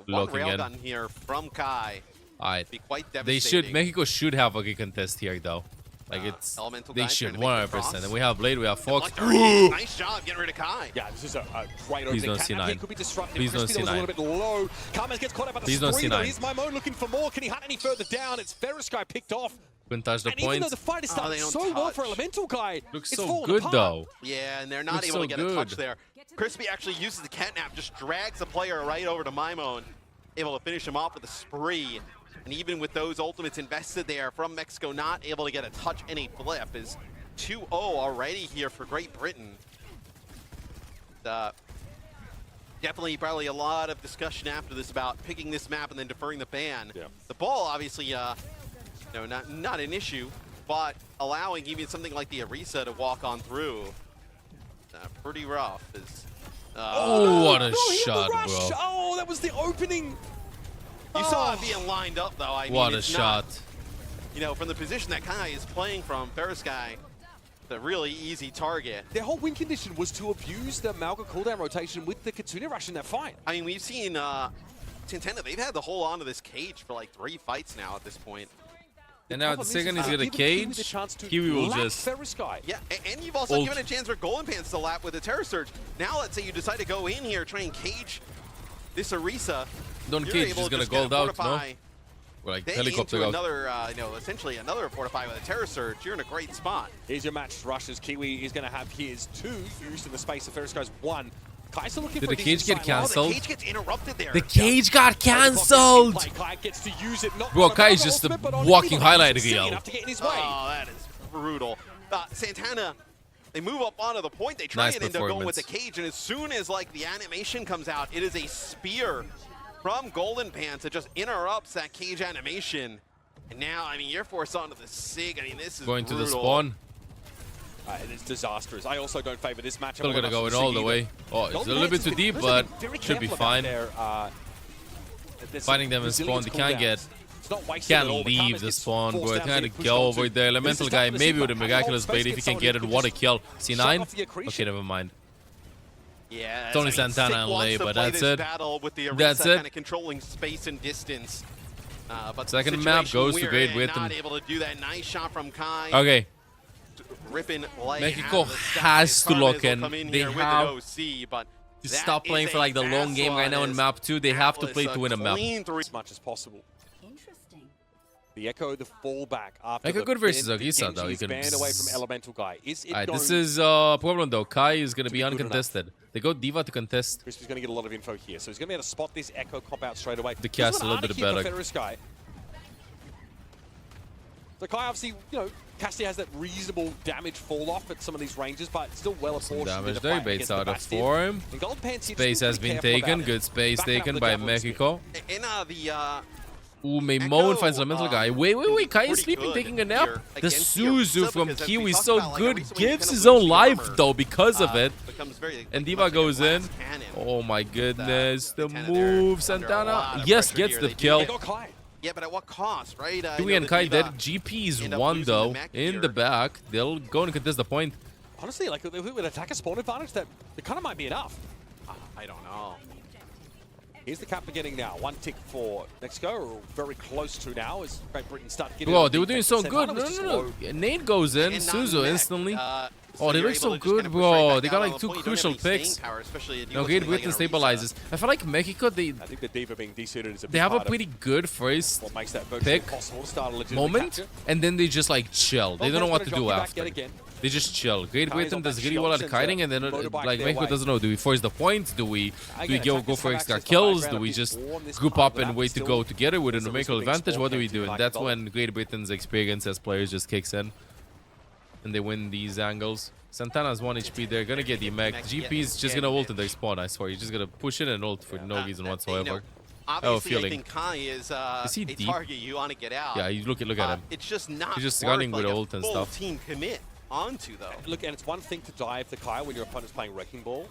looking one in. railgun here from Kai. Alright. Be quite They devastating. should, Mexico should have a good contest here though. Like Elemental they guy should, trying to make the 100%. cross. And we have Blade, we have Fox. Deflector, nice job getting rid of Kai. Yeah, this is a great Please opening. don't Catnap C9. here could be disruptive. Please don't Crispy was a C9. little bit low. Kames gets caught up by the Please don't screen, though. C9. Here's Maimone looking for more. Can he hunt any further down? It's Ferrusky picked off. Couldn't touch the And even though point. the fight is starting they don't so well for touch. Elemental Guy, Looks it's so fallen good apart. though. Yeah, and they're not Looks able so to get a touch good. there. Crispy actually uses the catnap, just drags the player right over to Maimone, able to finish him off with a spree. And even with those ultimates invested there from Mexico, not able to get a touch and a flip is 2-0 already here for Great Britain. Definitely probably a lot of discussion after this about picking this map and then deferring the ban. Yeah. The ball obviously not an issue, but allowing even something like the Orisa to walk on through pretty rough as Oh, what a no, he had the shot, rush. bro. Oh, that was the opening. You saw it being lined up, though. I mean, What a it's shot. not, you know, from the position that Kai is playing from, Perisky, the really easy target. Their whole win condition was to abuse the Malga cooldown rotation with the Kitsune rush in that fight. I mean, we've seen Tintena, they've had to hold on to this cage for like 3 fights now at this point. And now the problem is second he's that gonna given Kiwi the cage, chance to Kiwi will lap just... Perisky. Yeah, and you've also Ult. given a chance for Golden Pants to lap with a Terror Surge. Now let's say you decide to go in here, try and cage this Orisa. Don't You're cage, able just to gonna kinda gold out, no? fortify Or like then helicopter into out. another, you know, essentially another Fortify with a Terror Surge. You're in a great spot. Here's your match rushes. Kiwi is going to have his 2 used in the space of Perisky's 1. Kai's still looking Did for the a cage decent get side line. cancelled? Oh, the cage gets interrupted there. The cage got cancelled! Kai gets to use it, not Bro, on a Kai is Malga just a ultimate, but on walking Kiwi. highlight Silly reel. enough to get in his way. Oh, that is brutal. Santana, they move up onto the point. They try Nice and end up going with the performance. cage, and as soon as like the animation comes out, it is a spear from Golden Pants that just interrupts that cage animation. And now, I mean, you're forced onto the Sig. I mean, this is Going brutal. to the spawn. It is disastrous. I also don't favor this match. Still gonna go in all the way. Oh, it's a little bit too deep, but should be fine. Finding them in spawn, they can't get... Can't leave the spawn, bro. They can't go over there. Elemental guy, maybe with a miraculous bait if he can get it. What a kill. C9? Okay, never mind. Yeah, It's only I mean, Santana Sig and wants Lei, to but play that's this it. battle with the That's Orisa it. kind of controlling space and distance. But Second the map situation goes to we're Great in, Britain. Not able to do that. Nice shot from Kai. Okay, Ripping Lei Mexico out of the sky. has to Carnes lock will in. come in They here with have an OC, but to that stop is playing for a like the long fast game right now one in as map 2. They have to Atlas play a to win a map. clean three. As much as possible. Interesting. The Echo, the fallback after Echo the good versus ban- the Orisa, though. You Genji's can banned away from Elemental Guy. Is it Alright, going... this is a problem though. Kai is gonna be be good enough? uncontested. They go Diva to contest. Crispy's going to get a lot of info here, so he's going to be able to spot this Echo cop out straight away. The cast This is a little bit an better. for Sky. So Kai obviously, you know, Casty has that reasonable damage fall off at some of these ranges, but still well apportioned. Damage there. Baits out of 4 him. Space has been taken. Good space taken by Mexico. In the Ooh, Echo, Maimon finds Elemental guy. Wait. Kai is pretty sleeping, good taking a nap. here The against Suzu Orisa, from because as we Kiwi talked so about, like, good. Orisa, when you Gives kinda his lose own the life armor, though because of it. becomes very, And like, Diva much like a goes in. glass cannon. Oh my goodness. The Santana there move. under a Santana. lot of Yes, pressure gets here. the They do kill. They got Kai. Yeah, but at what cost, right? Kiwi and Kai dead. GP end is up 1 losing though. the mech In here. the back. They'll go and contest the point. Honestly, like with attacker spawn advantage, that it kind of might be enough. I don't know. Here's the cap we're getting now. 1 tick for Mexico, very close to now as Great Britain start getting. Bro, on they were defense. doing so Santana good. was just No. low. Nate goes in. And not Suzu mech. instantly. So Oh, they you're look so able to just good, kinda push right bro. back They got down like on 2 the point. You don't crucial have any picks. staying power, especially if you No, look Great something like Britain an Orisa. stabilizes. I feel like Mexico, they I think the Diva being desuited is a they big have a part of pretty good first what makes that virtually pick impossible to start a legitimate moment, capture. and then they just like chill. They don't know what to do after. Again. They just chill. Great Kai's Britain on does that really shot, well at sends kiting, a and then motorbike like their Mexico way. doesn't know. Do we force the points? Do we Again, go attackers for have extra access to high kills? ground Do at we this just war, this group part up of the and map wait to still go together with a is a numerical risk of being advantage? What do we spawn do? And camped that's like when Great Britain's experience as players just kicks in, and they win these angles. Santana's 1 HP. They're gonna get the mech. GP's just gonna ult in their spawn. I swear, you're just gonna push it and ult for no reason You know, whatsoever. obviously, I feeling. think Kai is he a deep? target you want to get out. Yeah, you look at him. It's just not. He's just worth, running like, with a ult and full stuff. Team commit onto though. Look, and it's one thing to dive the Kai when your opponent's playing Wrecking Ball.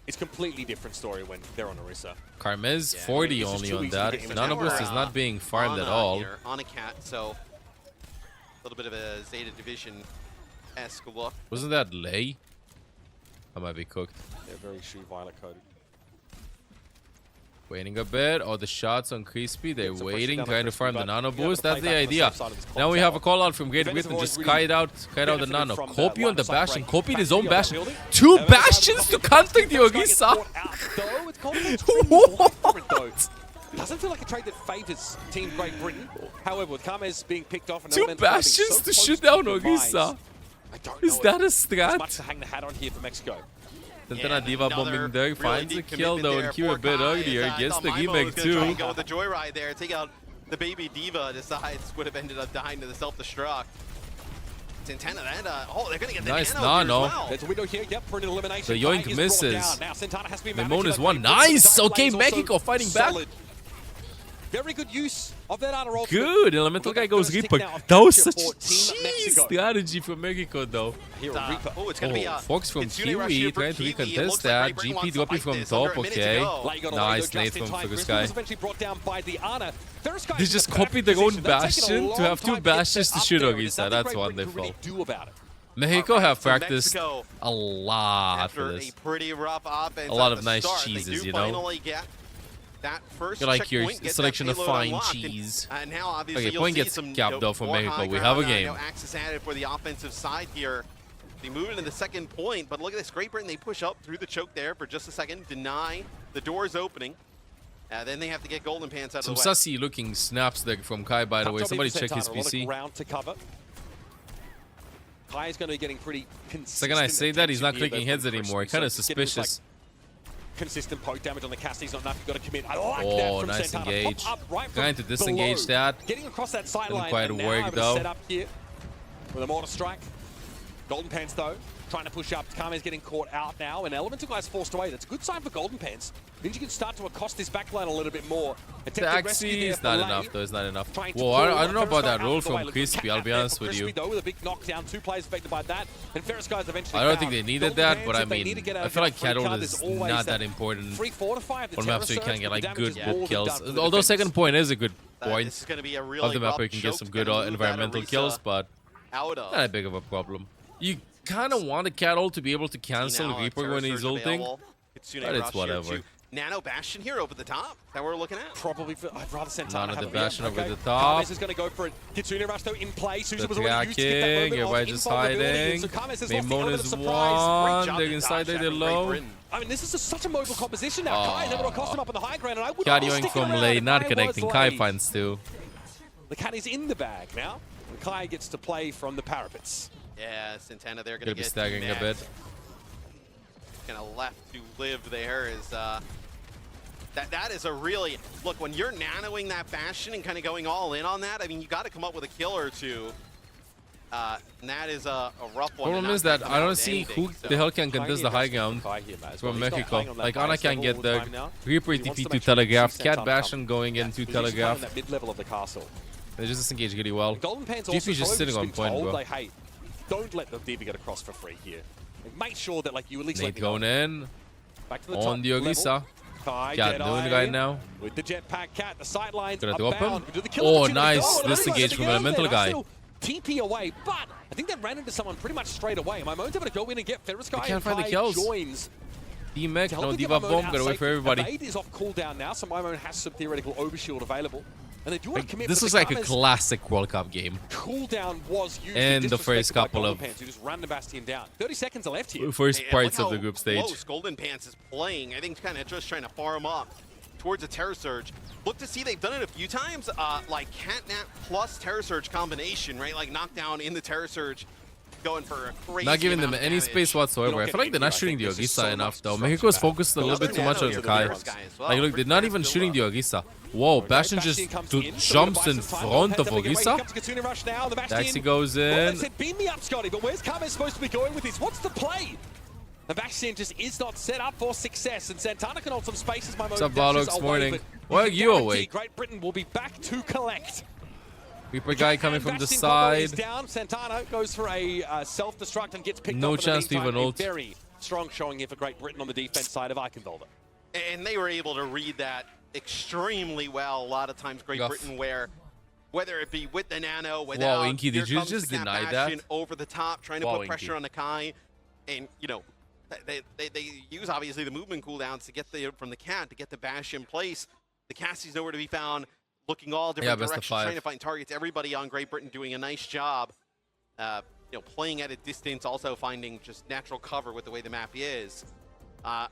It's a completely different story when they're on Orisa. Carmez Yeah, 40 it's just only too on easy to that. get him None of down. us is not being farmed at Ana all. here, on a cat, so a little bit of a Zeta Division-esque look. Wasn't that Lei? I might be cooked. They're very shoe violet coded. Waiting a bit. Oh, the shots on Crispy. They're It's a waiting, pressure down trying to on farm the Crispy, nano but you have boost. to That's play the back on the idea. safe side of this Now we clock have a tower. call out from Great Defenders Britain. have Just always kite out the benefited nano. from the Kopi on the line-of-sight Bastion. break. Kopi his Back own to the Bastion. building. 2 Now, Bastions to counter the This guy gets Orisa. caught out, though. It's called a What? Doesn't feel like a trade that favors Team Great Britain. However, with Kamez being picked off and 2 Elemental being Bastions so to close shoot the down demise, Orisa. I don't Is know that a if there's much strat? to hang the hat on here for Mexico. Santana Diva another bombing there. really Finds a deep kill though commitment and Q there a bit for Kai, earlier. as I Gets thought the Maimo was remake gonna try and too. go with the joyride there, take out the baby Diva. Decides would have ended up dying to the self-destruct. Santana, that oh, they're gonna get the Nice nano here as nano. well. There's a window here, yep, for an elimination. The Kai yoink is brought misses. down. Now Santana has to be Maimon managing is that 1. Great Britain. Nice! The Okay, lane is also Mexico fighting back. solid. Very good use of that outer ultimate. Good. Elemental Look at guy goes first tick Reaper. now of That was capture such for Team Mexico. Strategy from Mexico, though. Here, Reaper. Oh, it's going to be Fox from Kitsune rush Kiwi here for trying to Kiwi. It recontest looks that. like Great Britain GP wants to dropping fight from this. top, Under a minute to okay. go. Like, you got Nice just nade in from time. Focus Grizz Guy. was eventually brought down by the Ana. Ferris Guy They is in just the perfect copied their own position. They're taking a Bastion long to have two time to get Bastions to up shoot there, and there's Ogisa. nothing That's Great Britain can wonderful. really do about it. Mexico have So practiced Mexico, a lot after for a this. pretty rough offense A lot at of the nice start, cheeses, they do you know? finally get that first You like your checkpoint, get selection that of payload fine unlocked, cheese. And now obviously Okay, you'll point see gets some capped off for more Mexico. high We have a ground, game. no access added for the offensive side here. They move into the second point, but look at this. Great Britain, they push up through the choke there for just a second, deny the doors opening. Then they have to get Golden Pants out Some of the way. sussy looking snaps there from Kai, by the way. Somebody check his PC. Ground to cover. Kai is going to be getting pretty consistent. Second I say that, he's not attention clicking here, heads though, anymore. from Kind of Christian. So getting this, suspicious. like, consistent poke damage on the cast. He's not enough. You've got to commit. I like that Oh, from nice Santana. engage. Pop up right from Trying to disengage below. that. Getting across that sideline. Didn't quite and now work, having though. to set up here with a mortar strike. Golden Pants, though, trying to push up. Kame's getting caught out now, and Elemental Guy's forced away. That's a good sign for Golden Pants. Means you can start to accost this backline a little bit more. Taxi is not enough, though. It's not enough. Trying to Whoa, pull I don't know about Ferris Guy that out roll of the way. from Look, Crispy, I'll be catnap honest for with you. Crispy, though, with a big knockdown. 2 players affected by that. And Ferris Guy's eventually I don't think found. they needed Golden that, Pants, but I if they need mean, to get out I of feel like free card, Cattle there's is always not that important free fortify of the on maps where you terror can get surge, like but the good damage is more book than kills. done for the Although defense. second point is a good This point is going to be a of really the map rough where you can get choke some to good kinda move that environmental Orisa kills, but out of. not a big of a problem. You kind of want a Cattle to be able to cancel Now, Reaper Terror when he's Surge ulting. available. Kitsune But it's rush here whatever. to Nano Bastion here over the top that we're looking at. Probably, I'd rather Santana None of have the it. Bastion over Okay. the top. Kames is going to go for it. Kitsune Rush, though, in play. Susan The was already used to get that tracking, moment of everybody just invulnerability, hiding. and so Kames has lost the Maimon element is of surprise. one. job They're to inside dodge there, that they're from Great low. Britain. I mean, this is such a mobile composition now. Kai is able to cost him up on the high ground, and I wouldn't Carrying stick from around lane, if not Kai connecting. was Kai late. finds two. The cat is in the bag now. And Kai gets to play from the parapets. Yeah, Santana, they're going Gonna to be get staggering a bit. Kind of left to live there is that is a really look when you're nanoing that Bastion and kind of going all in on that. I mean, you got to come up with a kill or two. And that is a rough one. Problem is that I don't see who the hell can contest the high ground from Mexico. Like Ana can get the Reaper TP to Telegraph, Cat Bastion going into Telegraph. That mid-level of the castle. They just disengage really well. Golden Pants GP also is just sitting on point, bro. like, hey, don't let the Diva get across for free here. Like, make sure that like you at least Nate let me know. going in Back to the on top the Ogisa. level. Kai, Cat Deadeye doing right now. with the jetpack cat, the sidelines Gonna are drop him. bound. Do the kill Oh, opportunity. nice. Oh, This nice. engage from Get out Elemental there. Guy. Still TP away, but I think they ran into someone pretty much straight away. My moan's able to go in and get Ferris Guy. can't and find the Kai kills. joins. D-Mech, To no help to get Diva Mimone Bomb, out got away safe. for everybody. Evade is off cooldown now, so Mimone has some theoretical overshield available. And they do want to commit. This but was the like a Kame's classic World Cup game. cooldown was used And the first couple of- who just ran the Bastion down. 30 seconds are left here. First And parts look of the how group stage. close Golden Pants is playing. I think kind of just trying to farm up towards a Terror Surge. Look to see they've done it a few times, like Catnap plus Terror Surge combination, right? Like knockdown in the Terror Surge, going for a crazy Not giving them amount of any damage. space whatsoever. I feel like they're not shooting the Ogisa enough though. Mexico's focused a little bit too much on Kai. Like look, they're not even shooting the Ogisa. Whoa, Bastion just jumps in front of Ogisa. Taxi goes in. Said, beam me up, Scotty, but where's Kame supposed to be going with this? What's the play? The Bastion just is not set up for success, and Santana can hold some spaces. My What's up, Valux? Morning. Why are you awake? Great Britain will be back to collect. Reaper guy coming from the Bastion combo is side. down. Santana goes for a self-destruct and gets picked No up. in the chance to meantime. even ult. A very strong showing here for Great Britain on the defense side of Eichenwalder. And they were able to read that extremely well. A lot of times, Great Guff. Britain, whether it be with the nano, without, Inky, did here you comes just the Cat deny Bastion that? over the top, trying to Wow, put pressure Inky. on the Kai, and you know, they use obviously the movement cooldowns to get from the Cat to get the Bash in place. The Cassie's nowhere to be found, looking all different best of directions, 5. trying to find targets. Everybody on Great Britain doing a nice job. You know, playing at a distance, also finding just natural cover with the way the map is. And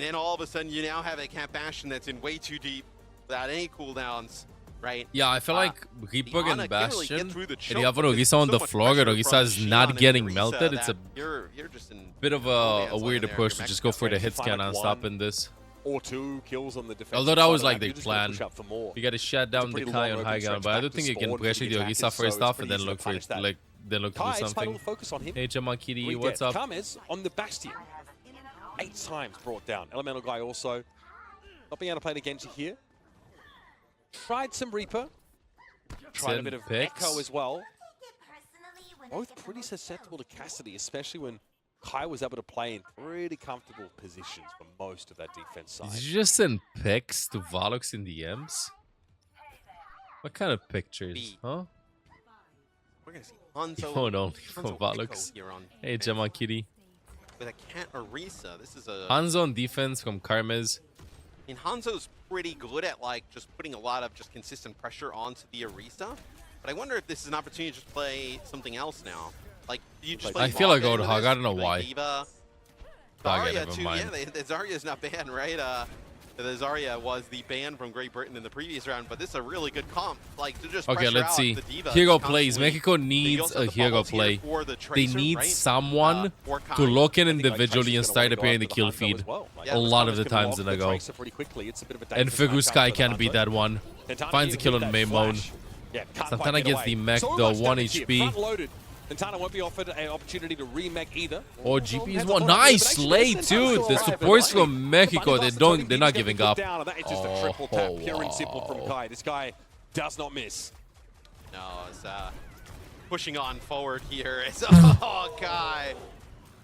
then all of a sudden, you now have a Cat Bastion that's in way too deep without any cooldowns, right? Yeah, I feel like Reaper Ana and can't really get Bastion, through the and choke you have an because Ogisa on so the much floor, and pressure Ogisa from is Shion not and getting Orisa melted. It's a that you're just in bit of Golden's a line weird there approach for to just go for the Mexico. hit scan Find non-stop one. in this. Or 2 kills on the defense. Although that was like the You're just gonna plan. push up for more. You gotta shut down the pretty Kai long on high open ground, stretch but I back don't to think you can spawn pressure for the the Ogisa attackers, first so off it's and pretty then easy look to for punish that. then look to do Kai is title something. focus on him. Hey, Jamal Kitty, We what's get up? Kames on the Bastion. 8 times brought down. Elemental Guy also not being able to play the Genji here. Tried some Reaper. Tried a Send bit of picks. Echo as well. both pretty susceptible to Cassidy, especially when Kai was able to play in pretty comfortable positions for most of that defense side. Did you just send pics to Valux in DMs? What kind of pictures? Huh? We're gonna see Hanzo. Phone only from Hanzo Valux. here on Hey, Gemma Kitty. with a Cat Orisa. This is a. Hanzo on defense from Karmez. I mean, Hanzo's pretty good at like just putting a lot of just consistent pressure onto the Orisa. But I wonder if this is an opportunity to just play something else now. Like, you just play I feel like Morgan Roadhog. with I this, don't know play why. Diva. Dog, Zarya never too, mind. yeah, the Zarya's not banned, right? The Zarya was the ban from Great Britain in the previous round, but this is a really good comp. Like, to just Okay, pressure let's out see. the Diva Hero constantly. plays. Mexico You needs also a have the hero bubbles here play. for the They Tracer, need right? someone Or to Kai. look in I think, like, individually and Tracer's start gonna wanna appearing go the after kill Hanzo feed. as well. Like, Yeah, A lot of the Santana's gonna times lock that I the go. Tracer pretty quickly. It's a bit of a And dangerous Fuguskai matchup for can't beat Hanzo. that one. Santana Finds the here kill with on that main mode. flash. Yeah, can't Santana quite get gets away. the mech So though, much 1 damage here, HP. front-loaded. Santana won't be offered an opportunity to remake either. Oh, GP is Hands one. up, Nice but actually, slay Santana's too. still The alive, supports right? from Mexico, Bunny they're not giving gonna up. be put down, and that is just a triple tap, pure and simple from wow. Kai. This guy does not miss. No, it's pushing on forward here. It's oh Kai.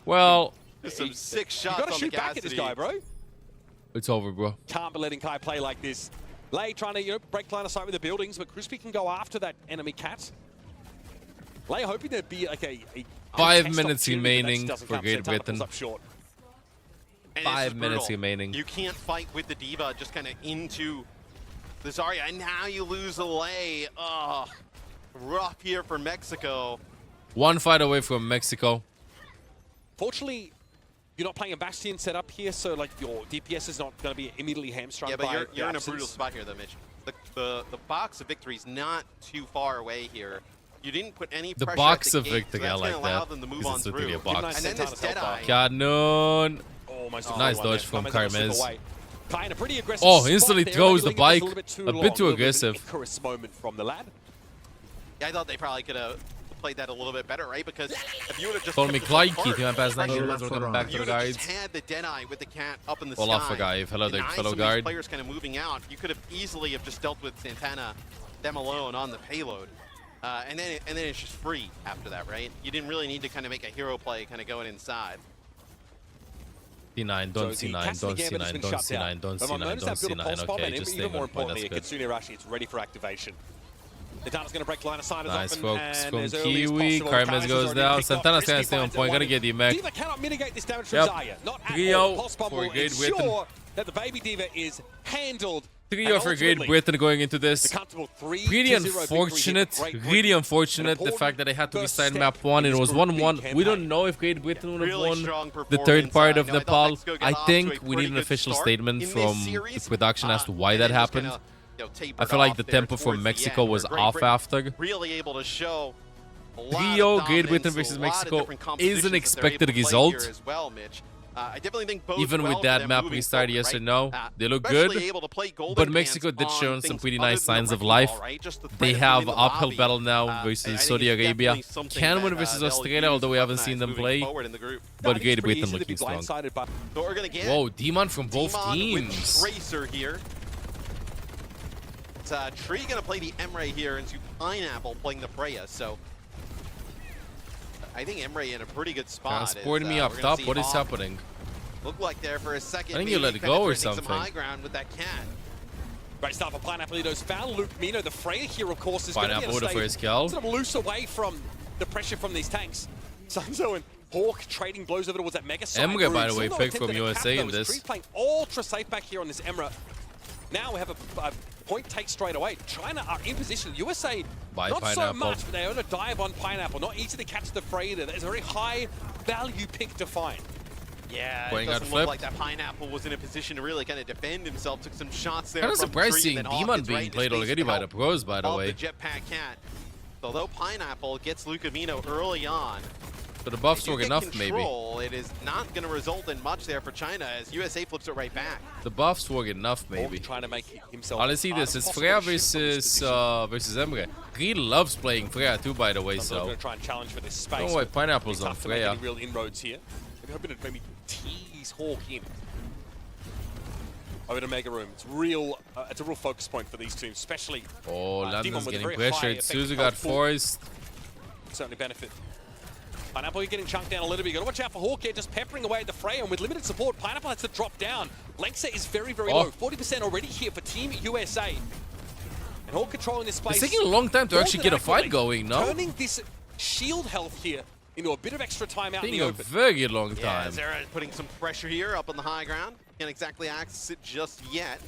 Well, Just some sick You shots gotta on shoot the back at this guy, bro. it's over, bro. Can't be letting Kai play like this. Lei trying to, break line of sight with the buildings, but Crispy can go after that enemy cat. Lei hoping there'd be like a 5 untested minutes opportunity, but that remaining just doesn't for count. Great Santana Britain. pulls up short. And this is 5 minutes brutal. remaining. You can't fight with the Diva just kind of into the Zarya, and now you lose the lay. Oh, rough here for Mexico. 1 fight away from Mexico. Fortunately, you're not playing a Bastion setup here, so like your DPS is not going to be immediately hamstrung Yeah, by but you're in a absence. brutal spot here, though, Mitch. The box of victory is not too far away here. You didn't put any The pressure box at the of gate, victory, so I that's like gonna allow that. them to move Because on it's literally through. a box. And then this Santana's help Deadeye. Canon. Almost Oh, Nice on dodge there. from Karmez able to slip Karmez. away. Kai in a pretty aggressive Oh, spot instantly there, throws maybe the leaving this bike. too A bit long, too little bit of aggressive. an Icarus moment from the lad. Yeah, I thought they probably could have played that a little bit better, right? Because if you would have just Call me kept yourself Clyde, apart, keep my pass 9 right? years, welcome back to You the would have just guides. had the Deadeye with the cat up in the Well, sky. off a guy, hello there, and eyes fellow some of these guard. players kind of moving out. You could have easily have just dealt with Santana, them alone on the payload. And then it's just free after that, right? You didn't really need to kind of make a hero play kind of going inside. C9, don't So the C9, Cassidy don't Gambit has C9, been don't shut C9, down. don't But C9, Mona's don't that build a pulse C9. bomb, Okay, and just stay even more on point, that's importantly, good. Kitsune Arashi is ready for activation. Santana's going to break line of sight as Nice often focus and from as early as Kiwi. possible. Karmez Kaiser's goes already down. picked off. Santana's Crispy gonna stay on finds point. that Gotta one. get the mech. Diva cannot mitigate this damage from Yep. Zarya. Not at 3-0 all. Pulse bomb for will Great Britain. ensure that the baby Diva is handled. 3-0 for Great Britain going into The this. comfortable 3-0 Really victory here unfortunate, for Great really Britain. unfortunate An the fact that they had to first restart step map 1. in It this was Group B 1-1. We don't campaign. know if Great Britain would have Really won strong the third performance. part of I thought Nepal. Mexico got I off to a think we pretty need an good official start statement in this from series. the production as to why And that then just happened. kinda, tapered I feel like off the there tempo towards from the Mexico end, was where Great off Britain after. really able to show a lot 3-0 of Great Britain dominance, versus a lot of Mexico different is compositions an that they're expected able to play result. here as well, Mitch. I definitely think bodes Even well with for that them map moving restart, forward, yes or right? no, they look Especially good. able to play golden But Mexico bands did on show some things pretty other nice than the signs of wrecking life. ball, right? Just the They threat have within the uphill lobby. battle now I versus think Saudi it's Arabia. definitely something Can that, win versus they'll Australia, use although we haven't Buckeyes seen them moving play. forward in the group. But I think Great it's pretty Britain easy to looking be strong. blindsided by- So we're gonna get Whoa, Demon from both Demon with teams. Tracer here. It's Tree gonna play the Emre here into Pineapple playing the Freya. So I think Emre in a pretty good spot. Transporting me we're up gonna top. see What is Hawk happening? Look like there for a second. I think you maybe let it go or penetrating something. Some high ground with that cat. Great start for Pineapple. He found Luke Mino. The Freya here, of course, is going to Pineapple be with the first kill. sort of loose away from the pressure from these tanks. Sunzo and Hawk trading blows over towards that mega side. Emre, by the room. way, Still no picked attempt from at a USA cap, in though, as this. Tree's playing ultra safe back here on this Emra. Now we have a point take straight away. China are in position. USA, By not so Pineapple. much, but they own a dive on Pineapple. Not easy to catch the Freya. That is a very high value pick to find. Yeah, Point it got doesn't flipped. look like that Pineapple was in a position to really kind of defend himself. Took some shots there. Kind of from surprised Tree, seeing then Hawk Demon gets being right in played his face already to by the help pros, by the of way. the Jetpack Cat. Although Pineapple gets Lucavino early on, But the buffs if you were get enough, maybe. control, it is not going to result in much there for China as USA flips it right back. The buffs were enough, maybe. Hawk trying to make himself. Oh, let's see this. It's Freya versus Emre. He loves playing Freya too, by the way. So So going to try and challenge for this space. don't know why Pineapple's on Tough to make Freya. any real inroads here. Maybe hoping to maybe tease Hawk in. Over to Mega Room. It's real. It's a real focus point for these teams, especially. Oh, Demon London's with a getting very high pressured. effective Suzu got health pool. forced. certainly benefit. Pineapple, you're getting chunked down a little bit. You gotta watch out for Hawk here, just peppering away at the fray, and with limited support, Pineapple has to drop down. Lexa is very, very low. 40% already here for Team USA. And Hawk controlling this space. It's taking a long time to actually get a fight going, no? Turning this shield health here into a bit of extra time out in the Taking a open. very long Yeah, time. Zera putting some pressure here up on the high ground. Can't exactly access it just yet.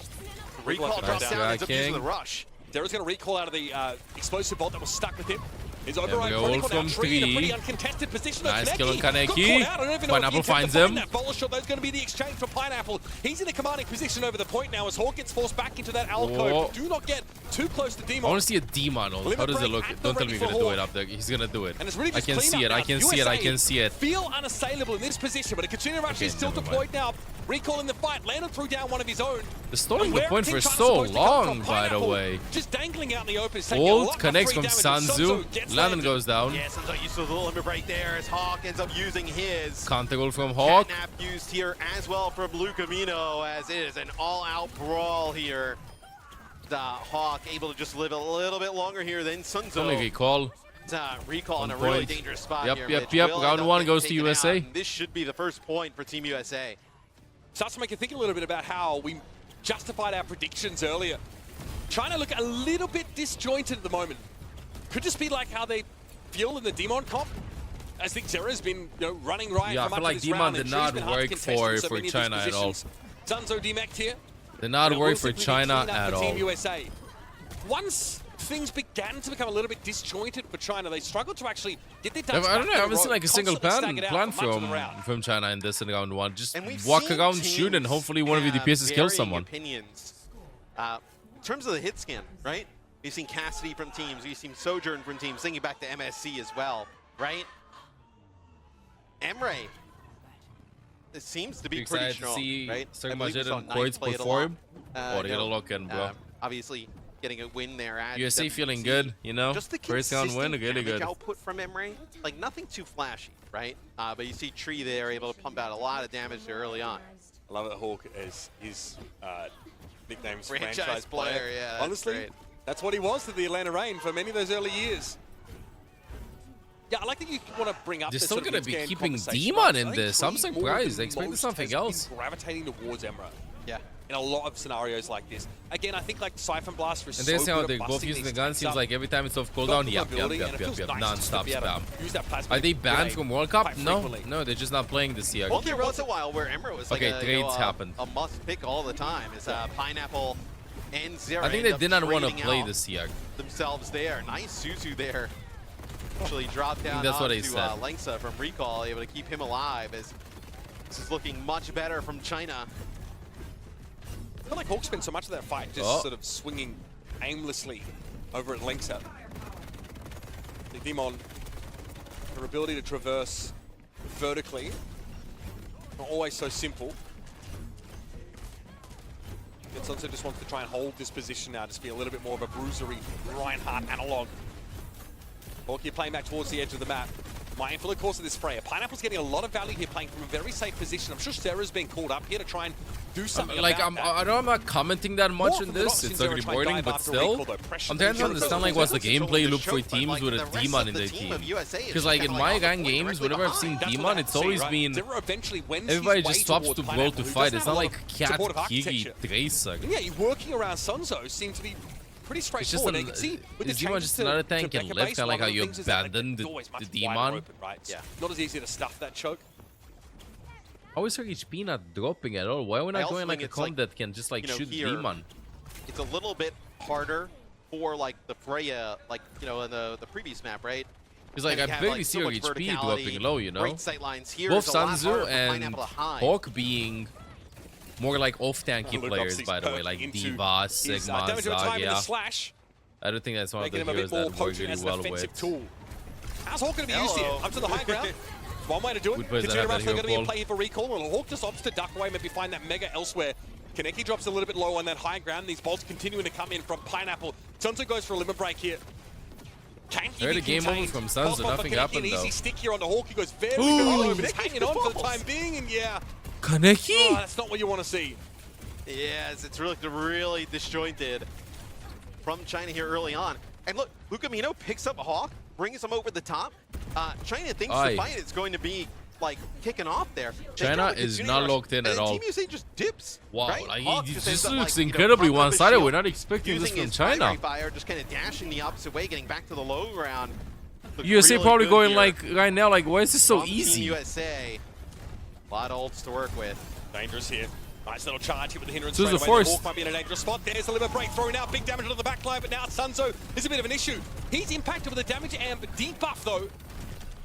Recall Nice drops down, ends up using King. the rush. Zera's going to recall out of the explosive bolt that was stuck with him. His we override go, Chronicle now from Tree in a pretty three. uncontested position. Nice Kaneki kill on got Kaneki. caught out. I don't even know if Pineapple he attempted finds to find him. that bowler shot. That's going to be the exchange for Pineapple. He's in a commanding position over the point now as Hawk gets forced back into that alcove. Whoa. Do not get too close to I Demon. want to see a demon. How does it look? Don't tell me you're gonna do it up there. He's gonna do it. And it's really I just can clean see up it. I now. can see it. I can see it. Feel unassailable in this position, but a Katrina Rush Okay, is still never deployed now. Recalling the fight. Landon threw down one of his own. The stalling And the where point Team for China's so supposed to come long, from, by the Pineapple way. just dangling out in the open. Is taking a Ult lot more connects free from damage, and Sanzu. gets Landon landed. goes down. Yeah, Sanzo used the limit break there as Hawk ends up using his. Counter goal from Hawk. Catnap used here as well from Lucamino, as it is an all-out brawl here. The Hawk able to just live a little bit longer here than Sunzo. Only recall. Recall in On a really point. dangerous spot Yep, here. yep, Mitch yep. will Round end up one getting goes to taken USA. out, and this should be the first point for Team USA. Starts to make you think a little bit about how we justified our predictions earlier. China look a little bit disjointed at the moment. Could just be like how they feel in the Demon comp. I think Zera's been running right Yeah, I for much feel like of this Demon round, did and not Tree's been hard to work contest for in so many of these China at all. positions. Sunzo demeched here. Did not It will work for simply be China clean up at for Team all. USA. Once things began to become a little bit disjointed for China, they struggled to actually get their ducks I don't know. back I in haven't a seen row, like a single constantly plan staggered out for much of the round. from China in this in round one. Just And we've walk seen around, shoot, and teams hopefully one of your have DPSs kills varying someone. Opinions. In terms of the hit scan, right? We've seen Cassidy from teams, we've seen Sojourn from teams, thinking back to MSC as well, right? Emre, it seems to be pretty Excited to strong, see right? Circle I believe we Majid saw and Knight Coits play it a perform. lot. Oh, they get a lock in, bro. Obviously, getting a win there at USA feeling WC. good, you know? Just the First round win, consistent really damage good. output from Emre, like nothing too flashy, right? But you see Tree there able to pump out a lot of damage there early on. I love that Hawk as his nickname's Franchise player, yeah, that's Honestly, great. that's what he was to the Atlanta Reign for many of those early years. Yeah, I like that you want to bring up. They're this still sort of gonna be mid-scan keeping conversation, Demon right? in I think this. I'm Tree, more surprised. than I expected most, something has else. been gravitating towards Emra Yeah. in a lot of scenarios like this. Again, I think like Siphon Blast was And so they see how good they at both busting using the these gun. tanks Seems up. like every time it's off Got cooldown, the yep, mobility, and it feels nice non-stop to be able to spam. use that plasma Are they banned grenade from World Cup? quite No, frequently. no, they're just not playing this year. Well, there was a while where Emra was like Okay, trades happened. a must pick all the time. Is Pineapple and Zera. I think end they up did not want to trading play out this year. themselves there. Nice Suzu there. Actually dropped down that's what onto they said. Lengsa from Recall, able to keep him alive as this is looking much better from China. I feel like Hawk spent so much of that fight just sort of swinging aimlessly over at Lengsa. The Demon, their ability to traverse vertically, not always so simple. Sonso just wants to try and hold this position now, just be a little bit more of a bruisery Reinhardt analog. Hawk here playing back towards the edge of the map. Mindful, of course, of this Freya. Pineapple's getting a lot of value here, playing from a very safe position. I'm sure Sarah's being called up here to try and do something Like, about that. I know I'm not commenting that much More on from the this. Roxy It's Zero already try and boring, dive but after still, recall, though. Pressure I'm trying to from understand like what's the gameplay loop for teams with a demon in their team. Because like in my gang games, whenever I've seen That's what demon, I it's see, always right? been Zero eventually wins everybody his way just stops towards to brawl Pineapple, to who fight. doesn't It's have not a lot like of Cat, supportive Kiki, architecture. Tracer. And yeah, working around Sunzo seemed to be pretty It's just straightforward. You can see with the is demon changes just to another tank Becca and live, base, kind of like one how the you things is that abandoned the door is the much demon. wider open, right? Yeah. Not as easy to stuff that choke. How is her HP not dropping at all? Why are we I not also going like think a it's like, comp that can just like you know, shoot here, demon? It's a little bit harder for like the Freya, like in the previous map, right? Because like And I you have, barely like, see so her much HP verticality, dropping low, you know? Great sight lines here. Both It's a lot harder Sanzu for and Pineapple to hide. Hawk being more like off-tanky Luke players, obviously by the way, like into Diva, his, Sigma, damage over time in the Zarya. slash, I don't think that's one of the making him a heroes bit more that work potent really as an well offensive with. tool. How's Hawk going to be used here? Hello. Up to the high ground. One way to do it. Good person to Katrina have that Rush, they're hero going to be in call. play here for recall, and Hawk just opts to duck away, maybe find that mega elsewhere. Kaneki drops a little bit low on that high ground. These bolts continuing to come in from Pineapple. Sunzo goes for a limit break here. Can't Heard be a game contained. over from Sunzo, Pop off nothing for Kaneki, happened, an easy though. stick here on the Hawk. He goes very Ooh. low, but he's Kaneki hanging on for the falls. time being, and yeah. Kaneki? Oh, that's not what you want to see. Yes, it's really disjointed from China here early on. And look, Lucamino picks up a Hawk brings them over the top. China thinks the fight is going to be like kicking off there. China is not locked in at all. Team USA just dips. Wow, right? like, Hawk it just just ends up, looks like, incredibly front of his one-sided. shield, We're not expecting this using from his China. primary fire, just kind of dashing the opposite way, getting back to the low ground. Looked USA really probably good going here like right now, like, why is this so from easy? Team USA. A lot of ults to work with. Dangerous here. Nice little charge here with the hindrance. So the straight away. force. Hawk might be in a dangerous spot. There's a little breakthrough now. Big damage on the back line, but now Sunzo is a bit of an issue. He's impacted with the damage and debuff though.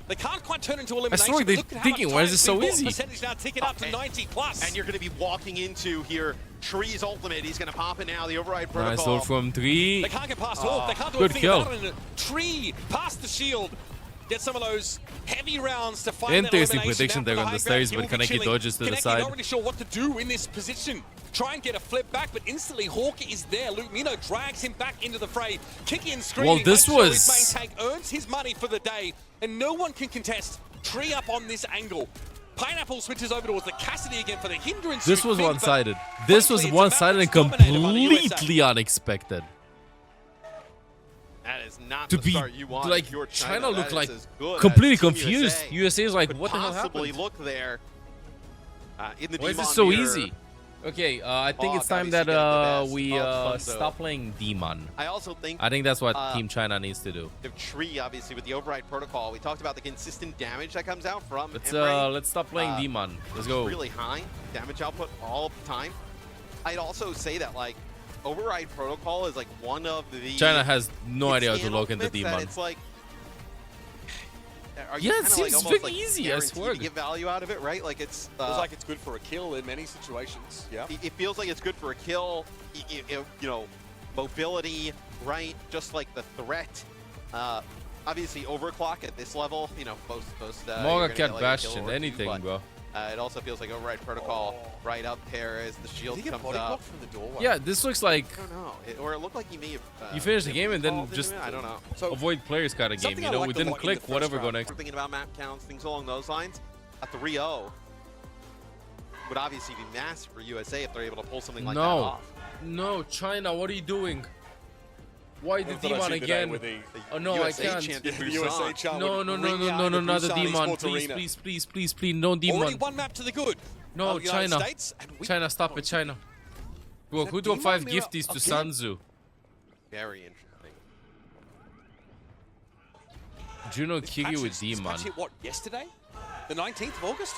They can't quite turn into elimination. I swear they're thinking, why is this so easy? Percentage now ticking up to 90 plus. And you're going to be walking into here Tree's ultimate. He's going to pop it now. The override protocol. Nice ult from 3. They can't get past Hawk. They can't do Good a thing kill. about it. Tree past the shield. Get some of those heavy rounds to find Interesting that elimination. prediction there Now on for the high ground, stairs, he but will be Kaneki chilling. dodges to the Kaneki side. not really sure what to do in this position. Try and get a flip back, but instantly Hawk is there. Luke Mino drags him back into the fray. Kicking and screaming. Well, this makes sure was- his main tank earns his money for the day, and no one can contest. Tree up on this angle. Pineapple switches over towards the Cassidy again for the hindrance. This was Big, but one-sided. This was frankly, it's one-sided and about what's dominated by the USA. completely unexpected. That is not To the be start you want. like if you're China That looked is like as good completely as Team confused. USA USA is like, could what the hell possibly happened? look there. In the Why is Demon this so mirror, easy? Okay, I think it's Hawk time obviously that getting the best we of Sunzo. stop playing Demon. I also think I think that's what Team China needs to do. the Tree, obviously, with the override protocol, we talked about the consistent damage that comes out from Let's stop playing Demon. Let's go. Really high damage output all the time. I'd also say that like override protocol is like one of the China has no idea how to it's lock into ultimates that Demon. It's like, are Yeah, you it kinda, seems almost, very like, easy, I guaranteed swear. to get value out of it, right? Like it's Feels like it's good for a kill in many situations. Yeah. it feels like it's good for a kill. You know, mobility, right? Just like the threat. Obviously, overclock at this level, you know, most Mora Cat Bastion, anything, bro. It also feels like override protocol right up there as the shield Did he get comes body up. blocked from the doorway? Yeah, this looks like I don't know, or it looked like he may have. you finish the game and then evolved into just it. I don't know. So avoid players kind of game. something You I know, liked we a didn't lot in click, the first whatever, go round. next. We're thinking about map counts, things along those lines. A 3-0 would obviously be massive for USA if they're able to pull something like that No, off. no, China, what are you doing? Why the That's what I Demon see today again? with the Oh no, I USA can't. champ. Yeah, the USA chant No, would no, no, ring no, out no, in no, the not the Busan Demon. Esports Please, Arena. please, please, please, please, no Demon. Already one map to the good. No, of the United China. States, and we- China, stop it, China. Bro, who that dropped Demon 5 mirror gifties to again? Sanzu? Very interesting. Juno Kiri with This Demon. patch hit, what, yesterday? The 19th of August?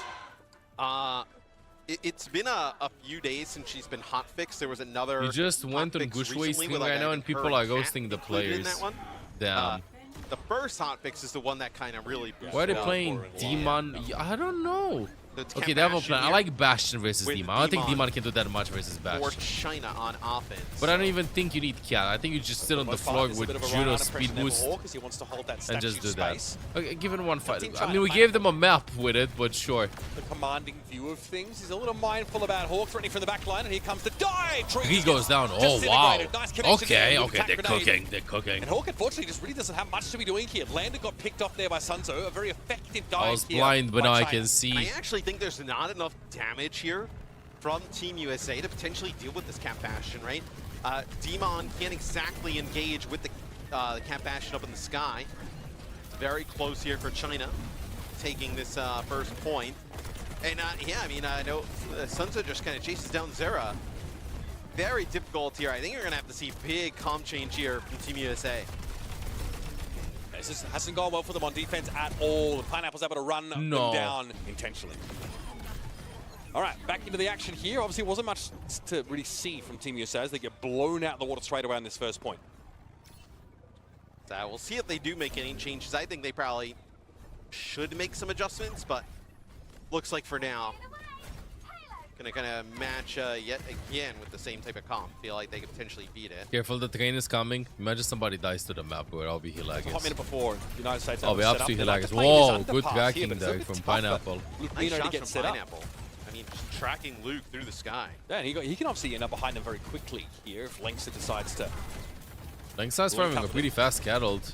It's been a few days since she's been hotfixed. There was another. You just went on hotfix Gushway's recently thing with, like, right I now think and her people are and Kat ghosting the included in players. that one. Damn. The first hotfix is the one that kind of really boosted Why are they up playing for it. Demon? Yeah, I don't know. It's Okay, they have a Bastion plan. I here like Bastion versus with Demon. I don't think Demon Demon can do that much versus for Bastion. China on offense. But I don't even think you need Cat. I think you just sit on the Most floor part, there's a with bit of a run Juno out of pressure speed there for boost Hawk as he wants to hold that and just statue do that. space. Okay, give it one fight. Team I China mean, we might gave have them a map with it, but sure. The commanding view of things. He's a little mindful about Hawk threatening from the back line, and here comes the dive. He goes down. Oh, wow. Disintegrated. Nice connection Okay, there with okay, the they're attack grenade. cooking. They're cooking. And Hawk, unfortunately, just really doesn't have much to be doing here. Lander got picked off there by Sunzo. A very effective dive I was here blind, but by now I China. can And I see. actually think there's not enough damage here from Team USA to potentially deal with this Cat Bastion, right? Demon can't exactly engage with the Cat Bastion up in the sky. It's very close here for China, taking this first point. And yeah, I mean, I know Sunzo just kind of chases down Zera. Very difficult here. I think you're going to have to see big comm change here from Team USA. This hasn't gone well for them on defense at all. The Pineapple's able to run them down intentionally. All right, back into the action here. Obviously, wasn't much to really see from Team USA as they get blown out of the water straight away on this first point. So we'll see if they do make any changes. I think they probably should make some adjustments, but looks like for now, gonna kind of match yet again with the same type of comp. Feel like they could potentially beat it. Careful, the train is coming. Imagine somebody dies to the map where I'll be A hot hilarious. minute before, the United States. I'll be able to set absolutely up. They like hilarious. to play Whoa, this good underpass tracking here, but it's a there bit from tougher. Pineapple. Luke Nice Mino to shots get from set up. Pineapple. I mean, just tracking Luke through the sky. Yeah, and he can obviously end up behind them very quickly here if Langston decides to. Langston's farming a pretty fast cat ult.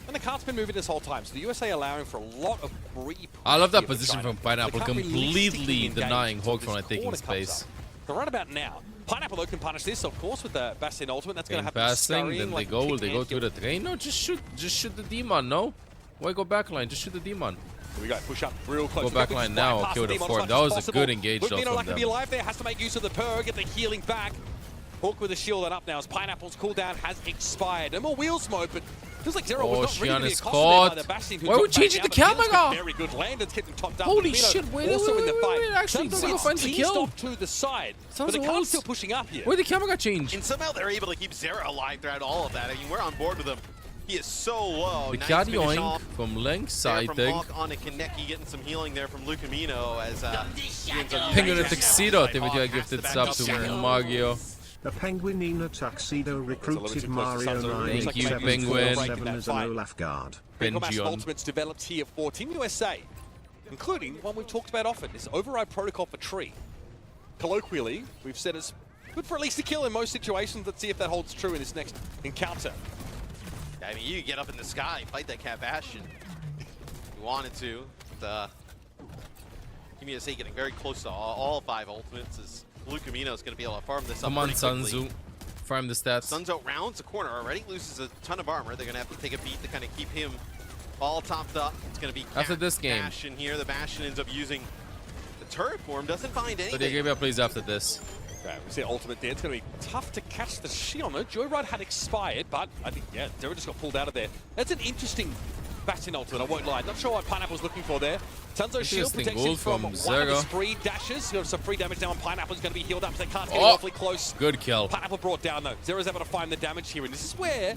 And the cart's been moving this whole time, so the USA allowing for a lot of brief. I love that here for position China. from Pineapple, They can't completely realistically engage denying until Hawk from this taking quarter comes space. up. So right about now, Pineapple though can punish this, of course, with the Bastion ultimate. That's going to have passing, them then like they go through the train. No, just shoot the demon. No, why go backline? Just shoot the demon. Here we go, push up real close. Go backline now, kill the form. That was a good engage though from like to be them. alive there, has to make use of the purr, get the healing back. Hawk with a shield and up now as Pineapple's cooldown has expired. No more wheels mode, but feels like Zero was not really accosted by the Bastion. Why are we changing the camera? Very good Landon's getting topped up. Holy shit, wait, actually, Zero finds the kill. Off to the side, Sounds but the car's old. still pushing up here. Where the camera got changed? And somehow they're able to keep Zera alive throughout all of that. I mean, we're on board with him. He is so low. The Nice cat finish yoink off from Lynx, there I from think. Hawk on a Kaneki, getting some healing there from Lucamino as Penguin Tuxedo, I think we got gifted sub to Mario. A penguin in a tuxedo recruited Mario 9 Thank you, Penguin. 7 as an Olaf guard. Benjion. Ultimates developed here for Team USA, including one we've talked about often, this override protocol for Tree. Colloquially, we've said it's good for at least a kill in most situations. Let's see if that holds true in this next encounter. I mean, you could get up in the sky, fight that Cat Bastion. You wanted to. Team USA getting very close to all 5 ultimates as Lucamino is going to be able to farm this up. Come on, pretty quickly. Sunzu. Farm the stats. Sunzo rounds the corner already, loses a ton of armor. They're going to have to take a beat to kind of keep him all topped up. It's going to be After this game. Bastion here. The Bastion ends up using the turret form, doesn't find anything. So they gave up plays after this. Okay, we see ultimate there. It's going to be tough to catch the Shion. Joyride had expired, but I think, yeah, Zero just got pulled out of there. That's an interesting Bastion ultimate, I won't lie. Not sure what Pineapple's looking for there. Sunzo's shield protects him from one of the spree dashes. You have some free damage now, and Pineapple's going to be healed up, so they can't get awfully close. Good kill. Pineapple brought down, though. Zero's able to find the damage here, and this is where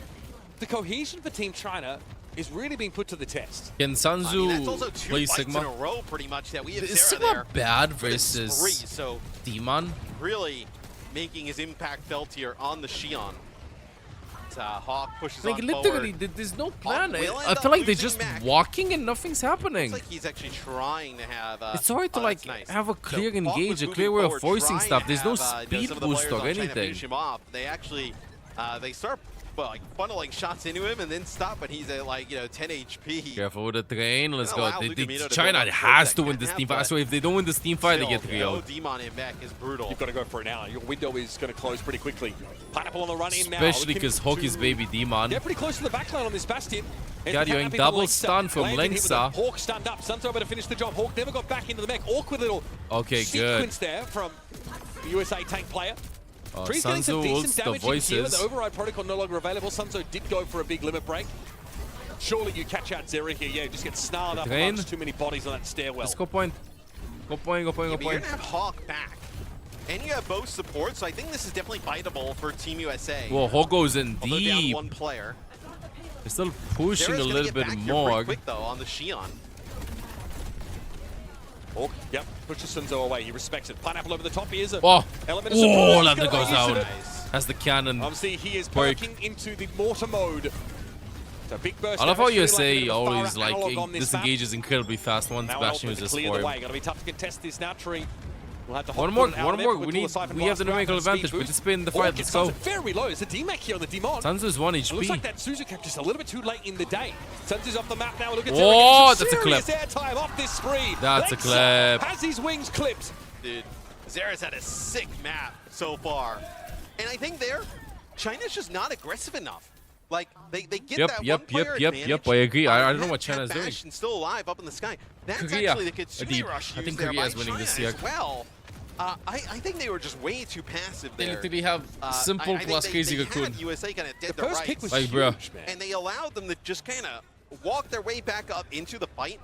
the cohesion for Team China is really being put to the test. Can Sunzu that's also 2 play fights Sigma? in a row, pretty much, that we have Is Zera Sigma there. bad But it's versus 3, so Demon? really making his impact felt here on the Shion. Hawk pushes Like on literally, forward. there's no plan. will end I up feel like they're losing just Mac. walking and nothing's happening. Looks like he's actually trying to have. It's hard to like nice. have a clear So Hawk engage, was a clear moving way of forward, forcing trying stuff. to There's no have, speed some of the boost players or on trying to anything. finish him off. They actually, they start like funneling shots into him and then stop when he's at like 10 HP. Careful with the train. Let's go. Allow Lucamino to China go has towards to that win this cat team nap, fight. So if they don't win this team fight, they get No 3-0. Demon in back is brutal. You've got to go for it now. Your window is going to close pretty quickly. Pineapple on the run in now. Especially because Hoki's baby Demon. They're pretty close to the backline on this Bastion. Carrying double stun from Lengsa. Hawk stunned up. Sunzo able to finish the job. Hawk never got back into the mech. Awkward little sequence there from the USA tank player. Tree's getting some Sunzu decent ults the damage in here. The voices. override protocol no longer available. Sunzo did go for a big limit break. Surely you catch out Zera here. Yeah, just get snarled up amongst too many bodies on that stairwell. Let's go point. Go point, go point, go But you're point. gonna have Hawk back. And you have both support, so I think this is definitely fightable for Team USA. Well, Hogo's in Although down deep. one player. They're still pushing Zera's a gonna little get bit back here more. pretty quick though on the Shion. Hawk, yep, pushes Sunzo away. He respects it. Pineapple over the top. He is a Oh, element of support. Lambda goes down. Nice. Has the cannon. Obviously, he is Work. perking into the mortar mode. So big burst. I love how damage, USA really like a bit of a always fire analog on this disengages map. incredibly fast once Now Bastion ultimately uses clear for the him. way. Going to be tough to contest this now. Tree. We'll have to One more. We have the numerical advantage. Participate in the fight. Let's go. Very low. It's a DMAC here on the Demon. Sunzu's 1 It looks like HP. that Suzuki just a little bit too late in the day. Sunzu's off the map now. Look at Oh, Zera. that's a clip. Airtime off this spree. That's a Lengsa clip. Has his wings clipped. Dude, Zera's had a sick map so far. And I think China's just not aggressive enough. Like, they get that one player advantage. I agree. I don't know That what China's Cat doing. Bastion's still alive up in the sky. That's Korea. actually the Kitsune Deep. rush I think used there Korea by is winning China this as year. well. I think they were just way too passive They there. literally have simple I think plus crazy they Cocoon. had USA kind of dead The to first rights. pick was Like, huge, bro. man. And they allowed them to just kind of walk their way back up into the fight.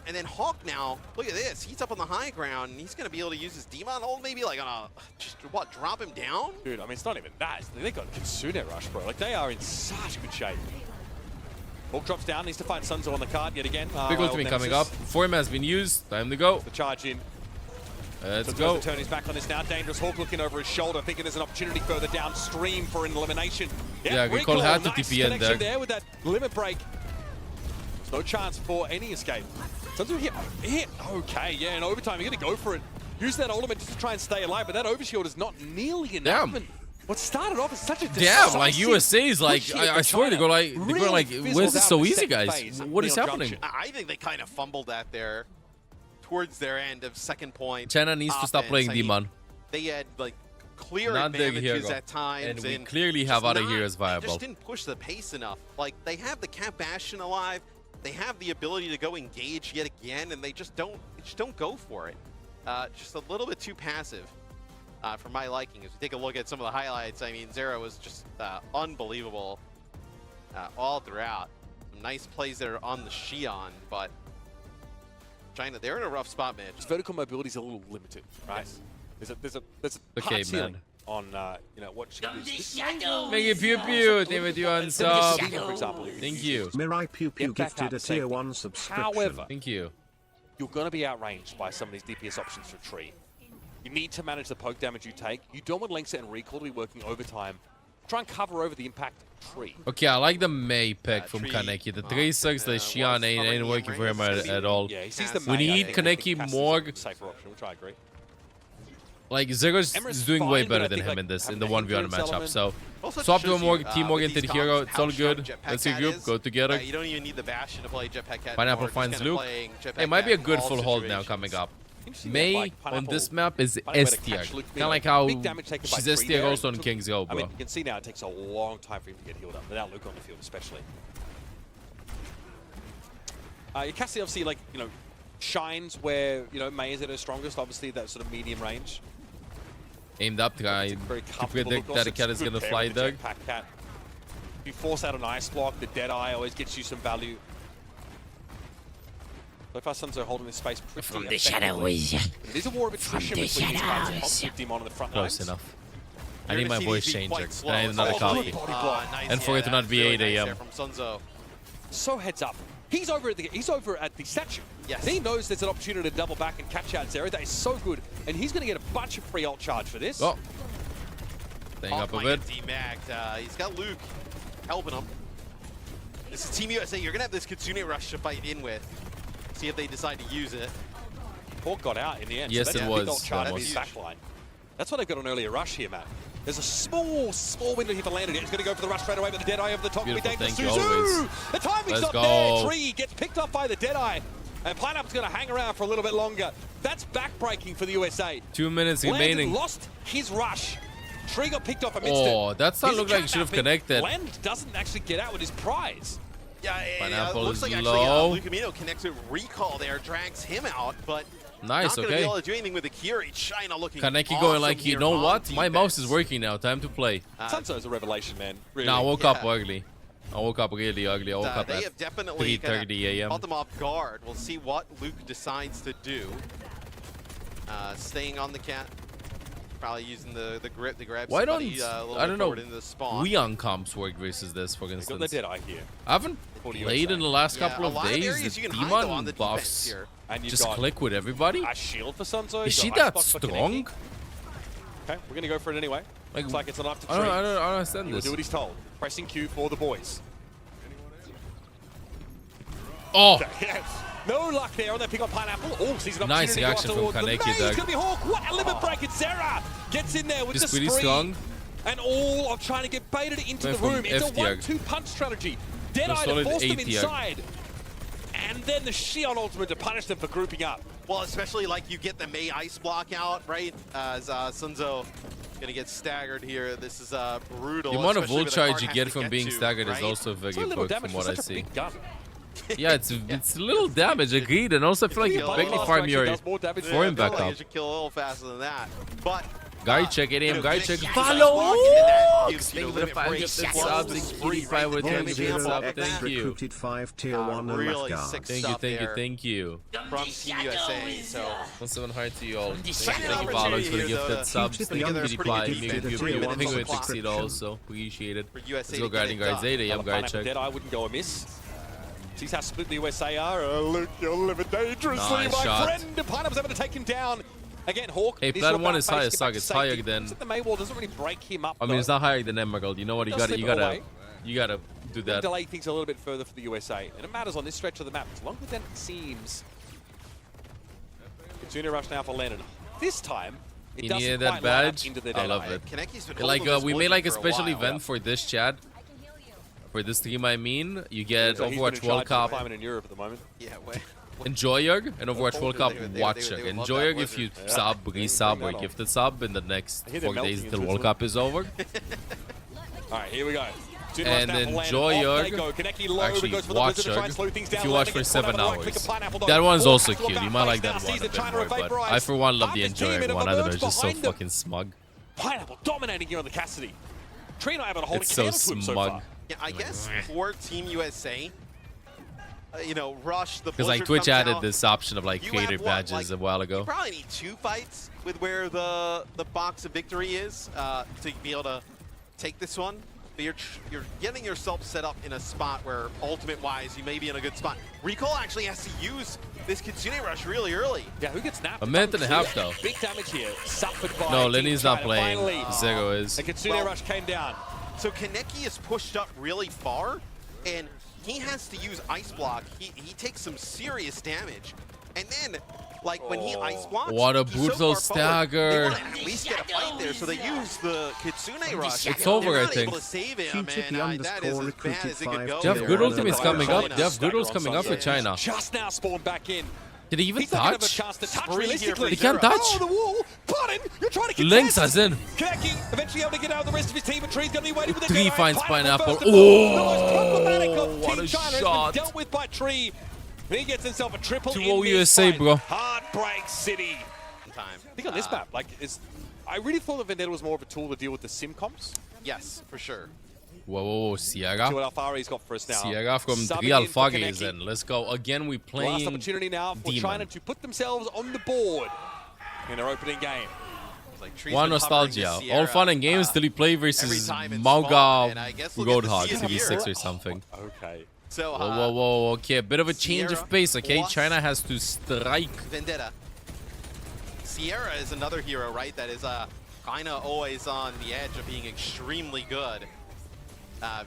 And then Hawk now, look at this. He's up on the high ground, and he's going to be able to use his Demon ult maybe like on a, just what, drop him down? Dude, I mean, it's not even that. They got a Kitsune rush, bro. Like, they are in such good shape. Hawk drops down, needs to find Sunzo on the card yet again. Big ultimate coming up. Form has been used. Time to go. The charge in. Let's Sunzo go. to turn his back on this now. Dangerous Hawk looking over his shoulder, thinking there's an opportunity further downstream for an elimination. Yeah, good recall, call. Had to nice TP in connection there. with that limit break. There's no chance for any escape. Sunzo hit. Okay, yeah, in overtime, you're going to go for it. Use that ultimate just to try and stay alive, but that overshield is not nearly enough. Damn. What started off as such a Damn, like decisive USA is like, push here I for swear they China. go like, Really where's this fizzled so out in the easy, second guys? phase What is Neil happening? Junction. I think they kind of fumbled that there towards their end of second point. China needs to stop offense. playing I mean, Demon. They had like clear Not the advantages hero. at times. And we clearly have other heroes They viable. just didn't push the pace enough. Like, they have the Cat Bastion alive. They have the ability to go engage yet again, and they just don't go for it. Just a little bit too passive for my liking. As we take a look at some of the highlights, I mean, Zero was just unbelievable all throughout. Some nice plays there on the Xion, but China, they're in a rough spot, man. His vertical mobility is a little limited, right? Yes. There's a Okay, hard ceiling man. on you know what she can do. Make it pew pew. Damn it, you on sub. For example, Thank you. Mirai Pew Pew Get back gifted up a safely. tier 1 subscription. However, Thank you. you're going to be outranged by some of these DPS options for Tree. You need to manage the poke damage you take. You don't want Linkset and Recall to be working overtime. Try and cover over the impact of Tree. Okay, I like the Mei pick from Tree. Kaneki. The 3-6, the Xion ain't working for him at all. Yeah, he sees the We Mei, I need think. Kaneki Cass is more. a safer option, which I agree. Like, Zero's Emira's is doing way fine, but better I than think, him like, in this, in having the the 1v1 influence matchup. So, Also swap to a shows more you, team-oriented with these hero. comps, It's all how strong good. Jetpack Let's Cat regroup, is. go together. You don't even need the Bastion to play Jetpack Cat. Pineapple anymore, just finds kinda Luke. playing Jetpack It might be a Cat in good all full hold now situations. coming up. Interesting that, Mei like, on Pineapple this map is find a way S to tier. catch Luke Kind of like Miller. how Big damage taken by she's S Tree tier there. also on Took- King's Go, I mean, bro. you can see now it takes a long time for him to get healed up, without Luke on the field especially. Cassie obviously, like, you know, shines where, you know, Mei is at her strongest, obviously that sort of medium range. Aimed up guy Very to comfortable. predict Look, that a also cat is good gonna pair fly, with the Doug. Jetpack Cat. If you force out an ice block, the Deadeye always gets you some value. So far, Sunzo holding this space pretty From the effectively. shadows. It is a war of attrition the between these guys. shadows. Pop Demon on the front Close lines. enough. I You're need gonna my see voice these be changer. quite slow. And I need another Oh, coffee. good body. Nice. And for it to not be really 8 nice AM. there from Sunzo. So heads up. He's over at the statue. Yes. He knows there's an opportunity to double back and catch out Zero. That is so good. And he's going to get a bunch of free ult charge for this. Oh. Staying up a Hawk bit. might get demagged. He's got Luke helping him. This is Team USA. You're going to have this Kitsune rush to fight in with. See if they decide to use it. Hawk got out in the end. Yes, so that's it a big was. ult charge That on was. his backline. That's why they've got an earlier rush here, Matt. There's a small window here for Landon. He's going to go for the rush straight away, but the Deadeye over the top will be Beautiful, dangerous. thank you, Suzu! always. The timing's Let's not go. there. Tree gets picked up by the Deadeye. And Pineapple's going to hang around for a little bit longer. That's backbreaking for the USA. 2 minutes Landon remaining. lost his rush. Tree got picked off amidst Oh, it. that stun He's looked like he should have trapping. connected. Landon doesn't actually get out with his prize. Yeah, it Pineapple looks is like low. actually Lucamino connects with Recall there, drags him out, but Nice, not going to okay. be able to do anything with the Kiri. China looking Kaneki awesome going like, you here know on what? My mouse is defense. working now. Time to play. Sanso's a revelation, man. Really. Nah, I woke up yeah. ugly. I woke up really ugly. I woke up They at have definitely 3:30 AM. caught them off guard. We'll see what Luke decides to do. Staying on the cat. Probably using the grip to grab Why don't, somebody a little I bit don't know, forward into the spawn. Weon comps work versus this, for They got the instance? Deadeye here. I haven't For the played USA. in the last Yeah, couple a of lot days. areas The you can hide, though, on demon the defense buffs here. And you've just got click with everybody. a shield for Sunzo. Is you've she got that Icebox for strong? Kaneki. Okay, we're going to go for it anyway. Like, Looks like it's not up to I Tree. don't understand He will this. do what he's told. Pressing Q for the boys. Oh, Yes. No luck there on that pick on Pineapple. Oh, sees an Nice opportunity to go reaction up from towards the Kaneki, maze. Doug. It's going to be Hawk. What a limit break. It's Zera. Gets in there with just the pretty spree. strong. And all of trying to get baited into Went the from room. It's a F tier. 1-2 punch strategy. Deadeye to solid force them A tier. inside. And then the Xion ultimate to punish them for grouping up. Well, especially like you get the Mei ice block out, right? As Sunzo gonna get staggered here. This is brutal. The amount of especially volt with the charge card you has get to from get being to, staggered is right? also very So little good damage from what for I such a see. big gun. Yeah, it's a little damage, agreed, and also I feel like you Kill barely off farm your does more damage for him I feel back like up. it should kill a little faster than that. But Guy check, you ADM, know, guy getting check. ice Follow! block into that gives, Thank you for the limit 5 break gifted plus subs the and spree, 85 with right? 10 Damage gifted on subs. top of Thank that. you. Recruited 5 tier 1 really Left sick guard. Thank you, stuff thank you, there thank you. from Team USA. So 17 heart to you all. the Thank you, shadows. Volley, for the Here, though, gifted to subs. keep Thank you, together a PewDiePie. pretty Me, good me, tier me. I one think we went subscription. 60 also. Appreciate it. for USA Let's go, to get guiding it guys. done. 8 AM, guy Pineapple check. Deadeye wouldn't go amiss. Sees how split the USA are. Luke, you're living dangerously, Nice my shot. friend. Pineapple's able to take him down. Again, Hawk. Hey, needs plan to one about is high face, as get suck. back to It's safety. higher than. Looks like the Maywall doesn't really break him up. I mean, it's not higher than Emerald. You know what? You Does gotta slip away. do that. Delay things a little bit further for the USA. And it matters on this stretch of the map. It's longer than it seems. Kitsune rush now for Lennon. This time, it You doesn't needed quite that line up badge? into the I love Deadeye. it. Kaneki's been Like holding this we made position like a for special while. event for this chat. For this team, I mean, you get So he's been Overwatch in charge World of Cup. climate in Europe at the moment. Yeah, wait. Enjoyerg and Overwatch World Cup watcher. Enjoyerg if you sub, resub, or gift a sub in the next 4 days until World Cup is over. Alright, here we go. And Enjoyerg, actually Watcherg, if you watch for 7 hours. That one's also cute. You might like that one a bit more, but I for one love the Enjoyerg one. I don't know, it's just so fucking smug. Pineapple dominating here on the Cassidy. Tree not able to hold It's a so candle to him so far. smug. Yeah, I guess for Team USA, you know, Rush, the Because like Blizzard Twitch comes added out, this option of like you creator have what, badges like, a while You ago. probably need 2 fights with where the box of victory is to be able to take this one. But you're getting yourself set up in a spot where ultimate-wise you may be in a good spot. Recall actually has to use this Kitsune Rush really early. Yeah, who gets snapped? A minute and a half though. Big damage here. Suffered by No, Team Lenny's not China. playing. Finally, Zero is. the Kitsune Rush came down. So Kaneki is pushed up really far, and he has to use Ice Block. He takes some serious damage. And then, like, when he Ice Blocks, What a he's brutal so far forward, stagger. they want to at least get a fight there, so they use the Kitsune Rush. It's over, They're I not think. able to save him, Future and that is as bad as it could go. They have there. good ultimates coming up. China. They have good ultimates coming up for China. Just now spawned back in. Did he even He's not going to have a touch? chance to touch Spree here for realistically. He can't Zero. touch. Oh, the wall. Button, you're trying to get Lynx as in. Kaneki eventually able to get out the rest of his team, but Tree's going to be waiting with the Tree gun. finds Pineapple. first of all. The most Oh, problematic of what Team a China has shot. been dealt with by Tree. And he gets himself a triple 2-0 in this USA, fight. bro. Heartbreak City. Time. I think on this map, like, I really thought that Vendetta was more of a tool to deal with the sim comps. Yes, for sure. Whoa, whoa, whoa, See Sierra. what Alfari's got for us now. Sierra from Subbing 3 in for Alfages Kaneki. in. Let's go. Again, we Last playing opportunity now for Demon. China to put themselves on the board in their opening game. It's like Tree's One been hovering nostalgia. this All Sierra, fun and games till you play every versus time in spawn, Mauga and I guess we'll get to Roadhog see it here. TV6 or something. Okay. So, Whoa, whoa, whoa, okay, a bit of a change Sierra of pace, okay? plus China has to strike. Vendetta. Sierra is another hero, right? That is kind of always on the edge of being extremely good.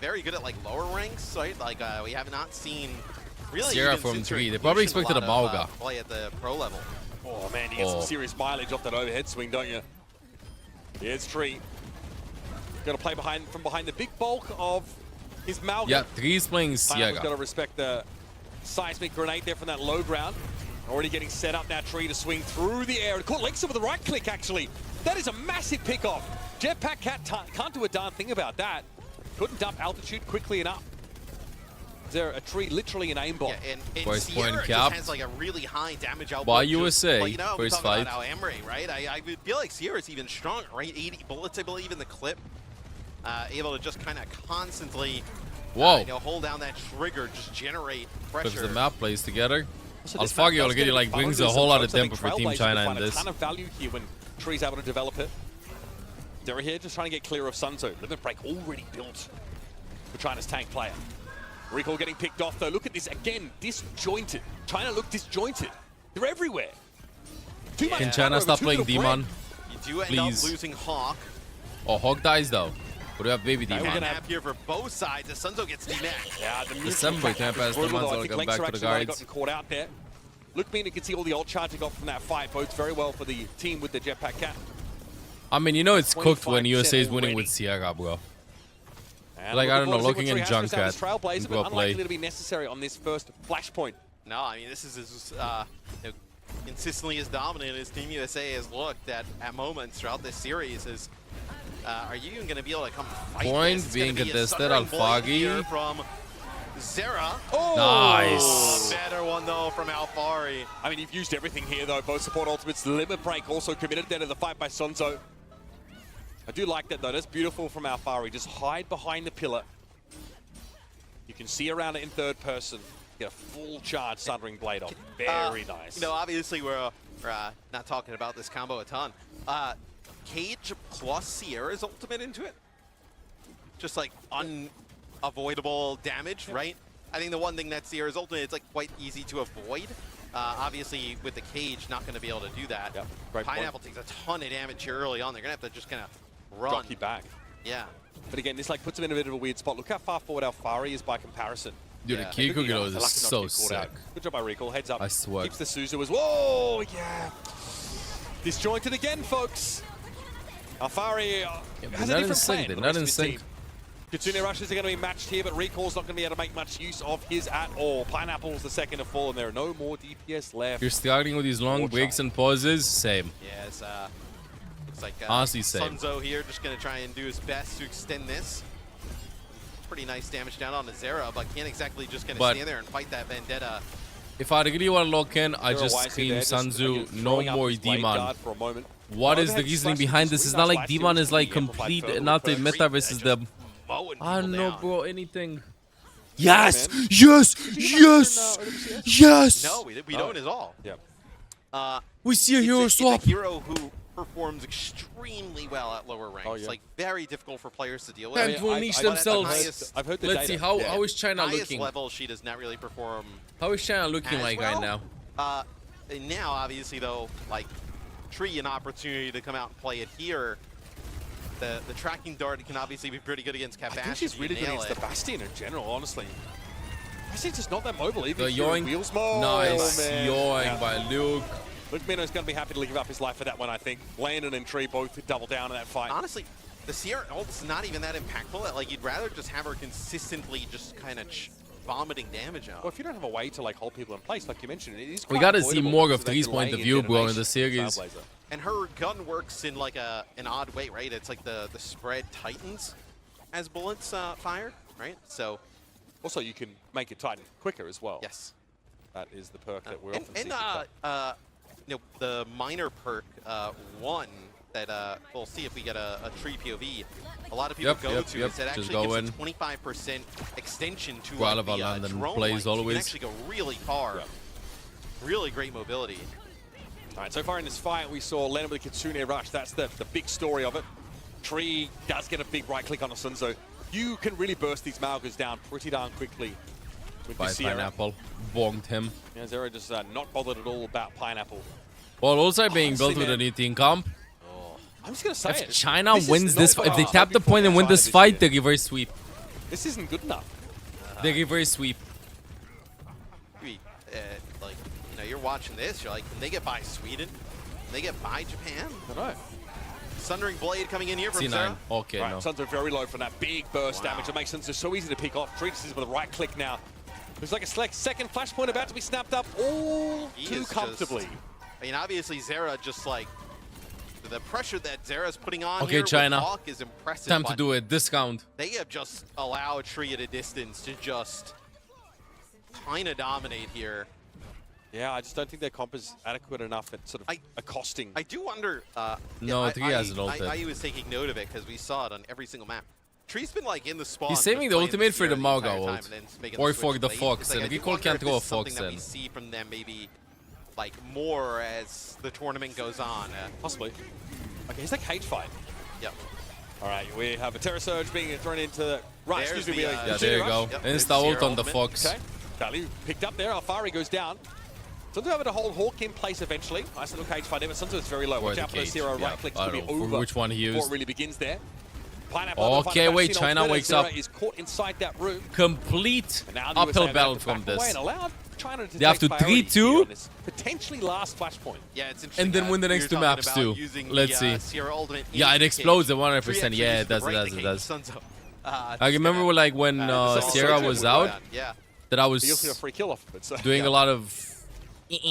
Very good at like lower ranks, right? Like we have not seen really Sierra even from since her 3. They probably inclusion, expected a lot of, Mauga. play at the pro level. Oh man, you get some Oh. serious mileage off that overhead swing, don't you? Here's Tree. Got to play from behind the big bulk of his Malga. Yeah, 3 is playing Pineapple's got Sierra. to respect the seismic grenade there from that low ground. Already getting set up now, Tree to swing through the air. Caught Lexer with the right click, actually. That is a massive pick-off. Jetpack Cat can't do a darn thing about that. Couldn't dump altitude quickly enough. There a Tree literally an aimbot. Yeah, and First point Sierra just capped. has like a really high damage output. By just- USA, well, you know, we first talk fight. about Al Emery, right? I would feel like Sierra's even stronger, right? 80 bullets, I believe, in the clip. Able to just kind of constantly Whoa. you know, hold down that trigger, just generate Because pressure. the map plays together. So this map Alfagi does already get like fun. brings There's a whole some lot of folks, I think tempo for Team Trailblazers China will in find a this. ton of value here when Tree's able to develop it. They're here just trying to get clear of Sunzo. Limit break already built for China's tank player. Recall getting picked off though. Look at this again, disjointed. China look disjointed. They're everywhere. Too much Can power China over stop too playing little Demon? You do end Please. up losing Hawk. Oh, Hog dies though. But we have Baby We're Demon. gonna have here for both sides. The Sunzo gets DMAC. Yeah, the December can't pass the brutal, months, though. I I'll think come Lexer back to the actually might have guards. gotten caught out there. Look, you can see all the old charge he got from that fight. Bodes very well for the team with the Jetpack Cat. I mean, you know it's cooked when 25% USA is winning already. with Sierra, bro. And Like, I don't know, forward to see looking what in Tree has for us out of this Junkrat, Trailblazer, go but play. unlikely to be necessary on this first flashpoint. No, I mean, this is as you know, consistently as dominant as Team USA has looked at moments throughout this series. Is are you even going to be able to come fight Point this? It's being gonna be a contested, suffering blade Alfagi. here from Zera. Oh! Nice. A better one though from Alfari. I mean, you've used everything here, though. Both support ultimates. Limit break also committed there to the fight by Sonzo. I do like that, though. That's beautiful from Alfari. Just hide behind the pillar. You can see around it in third person. Get a full charge Sundering Blade off. Very nice. You know, obviously we're not talking about this combo a ton. Cage plus Sierra's ultimate into it. Just like unavoidable damage, right? I think the one thing that Sierra's ultimate, it's like quite easy to avoid. Obviously with the Cage, not going to be able to do that. Yep, great point. Pineapple takes a ton of damage here early on. They're going to have to just kind of run. Jockey back. Yeah. But again, this like puts him in a bit of a weird spot. Look how far forward Alfari is by comparison. Dude, Yeah. the Kiko Good Giro enough. is Lucky not to so be caught sick. out. Good job by Recall. Heads up. I swear. Keeps the Suzu as whoa, yeah. Disjointed again, folks. Alfari Yeah, has they're a not in different sync. plan. They're for the not rest in of his sync. team. Kitsune rushes are going to be matched here, but Recall's not going to be able to make much use of his at all. Pineapple's the second to fall, and there are no more DPS left. You're starting with these long breaks and pauses. Same. Yeah, it's looks like Honestly, same. Sunzo here just going to try and do his best to extend this. Pretty nice damage down on the Zera, but can't exactly just going to stand there and fight that Vendetta. If I really want to lock in, I just scream Sanzu, no more Demon. What is the reasoning behind this? It's not like Demon is like complete and not the meta versus them. I don't know, bro, anything. Yes! Yes! Yes! Yes! No, we don't at all. Yeah. We see a hero swap. It's a hero who performs extremely well at lower ranks. Like, very difficult for players to deal with. And to unleash themselves. I've heard the Let's see, how is China looking? Level, she does not really perform. How is China looking like right now? And now, obviously, though, like, Tree an opportunity to come out and play it here. The tracking dart can obviously be pretty good against Cat Bash. I think she's really good against the Bastion in general, honestly. Bastion's just not that mobile, even The yoink. wheels mode. Nice yoink by Luke. Luke Minno's going to be happy to give up his life for that one, I think. Landon and Tree both double down in that fight. Honestly, the Sierra ult's not even that impactful. Like, you'd rather just have her consistently just kind of vomiting damage out. Well, if you don't have a way to like hold people in place, like you mentioned, it is We got to see more of Tree's point of view, bro, in the series. And her gun works in like an odd way, right? It's like the spread tightens as bullets fire, right? So also you can make it tighten quicker as well. Yes, that is the perk that we're often seeing. You know, the minor perk one that we'll see if we get a Tree POV. A lot of people go to is that actually gives a 25% extension to the drone plays length. always. You can actually go really far. Really great mobility. All right, so far in this fight, we saw Leonard with the Kitsune Rush. That's the big story of it. Tree does get a big right click on the Sunzo. You can really burst these Malgas down pretty darn quickly with By this Sierra. Pineapple. Bonked him. Yeah, Zero just not bothered at all about Pineapple. Well, also being built with an 18 comp. I'm just going to say If China wins this, if they tap the point and win this fight, they reverse sweep. This isn't good enough. They reverse sweep. Like, you know, you're watching this, you're like, can they get by Sweden? Can they get by Japan? I don't know. Sundering Blade coming in here from C9. Zera. Okay, right, no. Sunzo very low from that big burst damage. It makes Sunzo so easy to pick off. Tree is with a right click now. There's like a second flashpoint about to be snapped up all too comfortably. I mean, obviously, Zera just like, the pressure that Zera's putting on Okay, here China. with Hawk is impressive. Time to do it. Discount. They have just allowed Tree at a distance to just kind of dominate here. Yeah, I just don't think their comp is adequate enough at sort of accosting. I do wonder. No, Tree has an ultimate. I was taking note of it because we saw it on every single map. Tree's been like in the spawn. He's saving the ultimate for the Mauga ult. Or for the Fox. Like, And Recall can't throw a Fox something that in. we see from them maybe like more as the tournament goes on. Possibly. Okay, here's a cage fight. Yep. All right, we have a Terror Surge being thrown into the... Right, There's excuse me. Yeah, there you go. Yep, Insta there's ult Sierra on the ultimate. Fox. Okay. Dali picked up there. Alfari goes down. Sunzo having to hold Hawk in place eventually. Nice little cage fight there, but Sunzo is very low. Watch out for the Zero right clicks to be over which one he before used. it really begins there. Pineapple Okay, wait, China wakes up. Is caught inside that room. Complete uphill battle from this. China to They have to 3-2. Potentially last flashpoint. Yeah, it's interesting. And then win the next two maps too. Let's see. Ultimate Yeah, it explodes at 100%. Tree Yeah, it actually does, it uses does, the it right does. Sunzo, I remember like when Sierra was out, that I He also got a was free kill off of it. So. doing a lot of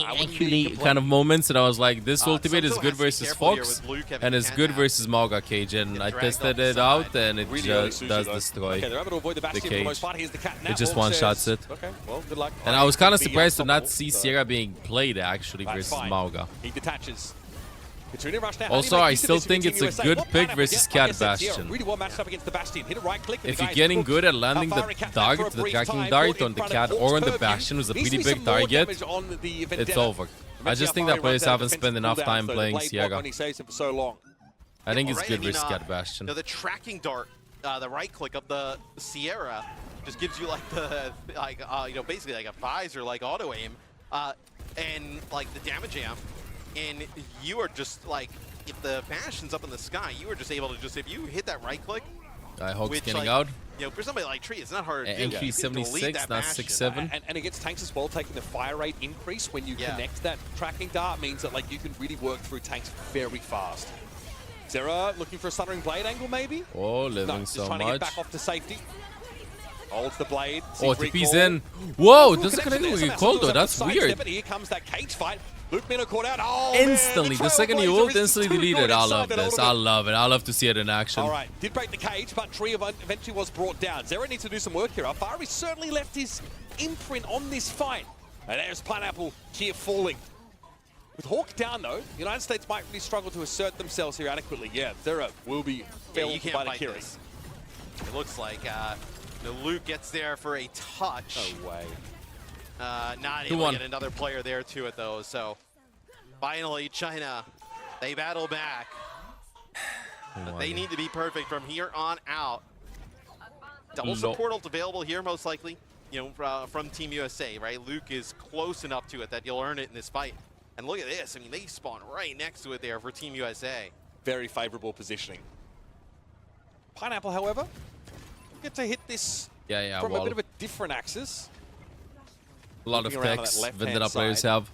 actually kind of moments, and I I was like, this ultimate is good versus Fox, and it's good versus Mauga Cage, and I tested it out, and it just does destroy Okay, they're able to avoid the Bastion for the cage. most part. Here's the cat now. It just Orc one-shots says, it. Okay, well, good luck. And I was kind of Be surprised to not unstoppable, see so Sierra being played actually that's versus fine. Mauga. He detaches. Kitsune Rush now. Also, I still think it's a good pick versus Cat Bastion. Really well matched up against the Bastion. Hit a right click. If you're getting good at landing the target, the tracking dart on the Cat or on the Bastion with a pretty big target, it's over. I just think that players haven't spent enough time playing Sierra. I think it's good versus Cat Bastion. The tracking dart, the right click of the Sierra, just gives you like the you know, basically like a visor, like auto aim, and like the damage amp. And you are just like, if the Bastion's up in the sky, you are just able to just, if you hit that right click, Hawk's getting like, out. You know, for somebody like Tree, it's not hard to do. Entry 76, not 6-7. And it gets tanks as well, taking the fire rate increase when you connect that tracking dart means that like you can really work through tanks very fast. Zera looking for a Thundering Blade angle, maybe? Oh, living No, just so trying to much. get back off to safety. Holds the blade. Oh, sees TP's recall. in. Whoa, Ooh, doesn't connection connect there. with Somehow Cold though. Santos That's able to sidestep weird. it. Here comes that cage fight. Luke Mino caught out. Oh, Instantly, man, the second he Trailblazer ult, is instantly too deleted. good I inside love that this. ultimate. I love it. I love to see it in action. All right, did break the cage, but Tree eventually was brought down. Zera needs to do some work here. Alfari certainly left his imprint on this fight. And there's Pineapple here falling. With Hawk down, though, the United States might really struggle to assert themselves here adequately. Yeah, Zera will be felled you can't by the fight Kiri. this. It looks like Luke gets there for a touch. No way. Not able to get another player there to it, though. So finally, China, they battle back. But they need to be perfect from here on out. Double support ult available here, most likely. You know, from Team USA, right? Luke is close enough to it that you'll earn it in this fight. And look at this. I mean, they spawn right next to it there for Team USA. Very favorable positioning. Pineapple, however, get to hit this from a bit of a different axis. A lot of techs Vendetta players have.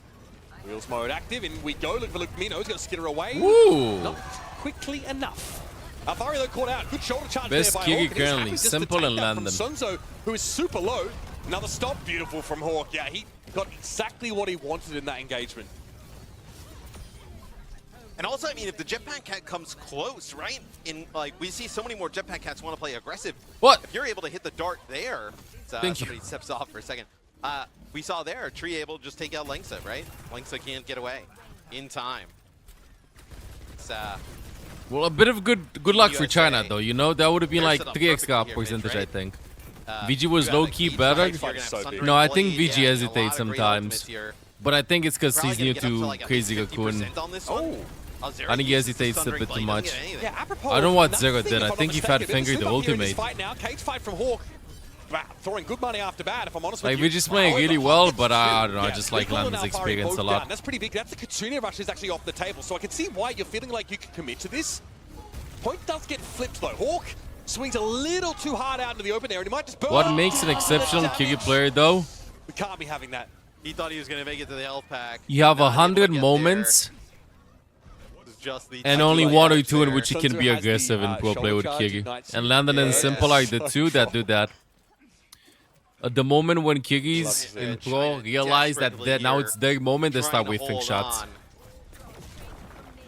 Wheels mode active, and we go. Look for Luke Mino. He's going to skitter away. Woo! Not quickly enough. Alfari, though, caught out. Good shoulder charge Best there by Kiri Hawk. And he's currently, happy just to simple take and that from Landon. Sunzo, who is super low. Another stop. Beautiful from Hawk. Yeah, he got exactly what he wanted in that engagement. And also, I mean, if the Jetpack Cat comes close, right? In like, we see so many more Jetpack Cats want to play aggressive. What? If you're able to hit the dart there, somebody steps off for a second. We saw there, Tree able to just take out Lengsa, right? Lengsa can't get away in time. It's, well, a bit of good luck for USA. China, though. You know, that would have been They're like set up 3 extra perfectly here, percentage, right? I think. VG was you got low-key the better. Key fight, you're gonna have No, I think Blade, VG yeah, hesitates a lot of great sometimes. ultimates here. But I think it's because Probably he's new gonna get up to like a Crazy 50% Raccoon. on this one. I think he hesitates a bit too much. Yeah, apropos I don't know what of Zero nothing, did. if I I'm think not he fat mistaken. fingered There's the a slip up here in this ultimate. fight now. Cage fight from Hawk. Throwing good money after bad, if I'm honest with Like, you. VG's playing really well, but I don't know. I Yeah, just like Recall and Landon's Alfari experience both a lot. down. That's pretty big. That's the Kitsune rush is actually off the table, so I can see why you're feeling like you can commit to this. Point does get flipped, though. Hawk swings a little too hard out into the open area, and he might just burn. What makes an exceptional Kiri player, though? We can't be having that. He thought he was going to make it to the health pack. You have Not able to 100 get moments, just the and time only delay 1 or right 2 in there. which you can be Sunzo has aggressive the, in pro play shoulder with charge, Kiri. ignites And you. Landon and Yes. Simple are the two that do that. At the moment when Kiri's Love in it. pro China realize that desperately now here it's their moment, they trying start to wasting hold shots. on.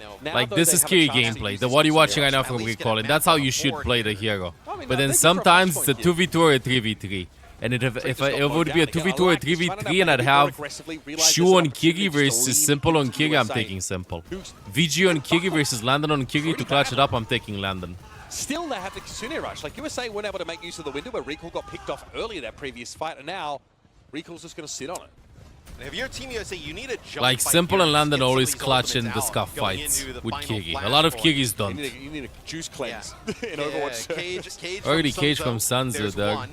No. Now, Like, though, this they is have a Kiri chance to gameplay. use The this what you're as watching well. right now At from least get Recall, a and that's how map you on should board play the here. hero. I mean, But then thank you for a sometimes punch it's a point here. 2v2 or a 3v3. And if Just it got would bogged be a down again. 2v2 or I like this. Trying to 3v3 and I'd play more have aggressively, realize Shu there's an on Kiri opportunity to versus lean Simple on into Kiri, I'm USA. taking Simple. Who's VG on Kiri versus Landon on Kiri to clutch it up, I'm taking Landon. Still, they have the Kitsune rush. Like, USA weren't able to make use of the window where Recall got picked off earlier that previous fight, and now Recall's just going to sit on it. And if you're Team USA, you need a jump Like, fight Simple here and to Landon get some of always these clutch in ultimates the out scuff going fights into the with final Kiri. A flash lot of point. Kiri's You don't. need a juice cleanse in Yeah, Overwatch. Cage Already from Cage Sunzo. from Sunzo, There's dog. one.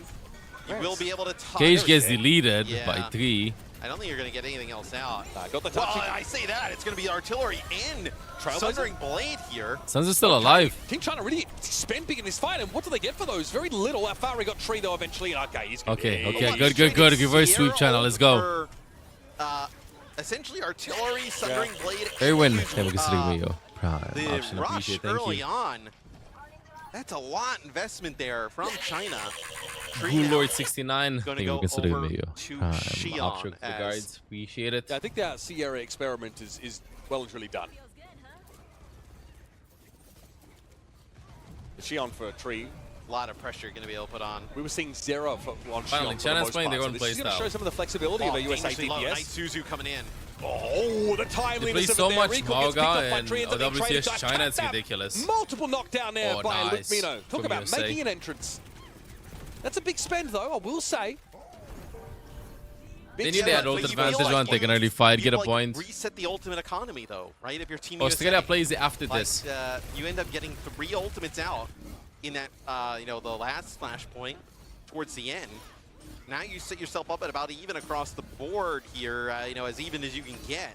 You will be able to touch. Cage gets it. deleted Yeah. by 3. I don't think you're going to get anything else out. Got the Well, touch. I say that. It's going to be artillery and Trailblazer? Sundering Blade here. Sun's still alive. Team China really spend big in this fight, and what do they get for those? Very little. Alfari got Tree, though, eventually. Okay, he's going to Okay, be... okay, good. Reverse sweep channel, let's go. Essentially, artillery, Sundering Blade. Hey, win. and, Tengo que seguir meio. Prime the option rush appreciate, thank early you. on. That's a lot investment there from China. Blue Lord 69. Gonna Tengo go que seguir over meio. to Prime Xion option as- regards, appreciate it. Yeah, I think that Sierra experiment is well and truly done. Xion for Tree. A lot of pressure going to be able to put on. We were seeing Zero on Finally, Xion for the China's most playing part, their so own this is going to playstyle. show some of the flexibility of a USA dangerously low. Nice DPS. Suzu coming in. Oh, the They timeliness play of so it there. much Recall gets picked up Mauga by and Tree and then OWCS traded dice. China, it's Tap, ridiculous. Multiple knockdown there Oh, by Luke nice. Mino. Talk From about USA. making an entrance. That's a big spend, though, I will say. They Big need spend, that but ult you feel advantage like on, they can early you fight, get a like point. Reset the ultimate economy, though, right? If your team Australia plays after like, this. you end up getting 3 ultimates out in that, the last flashpoint towards the end. Now you set yourself up at about even across the board here, as even as you can get.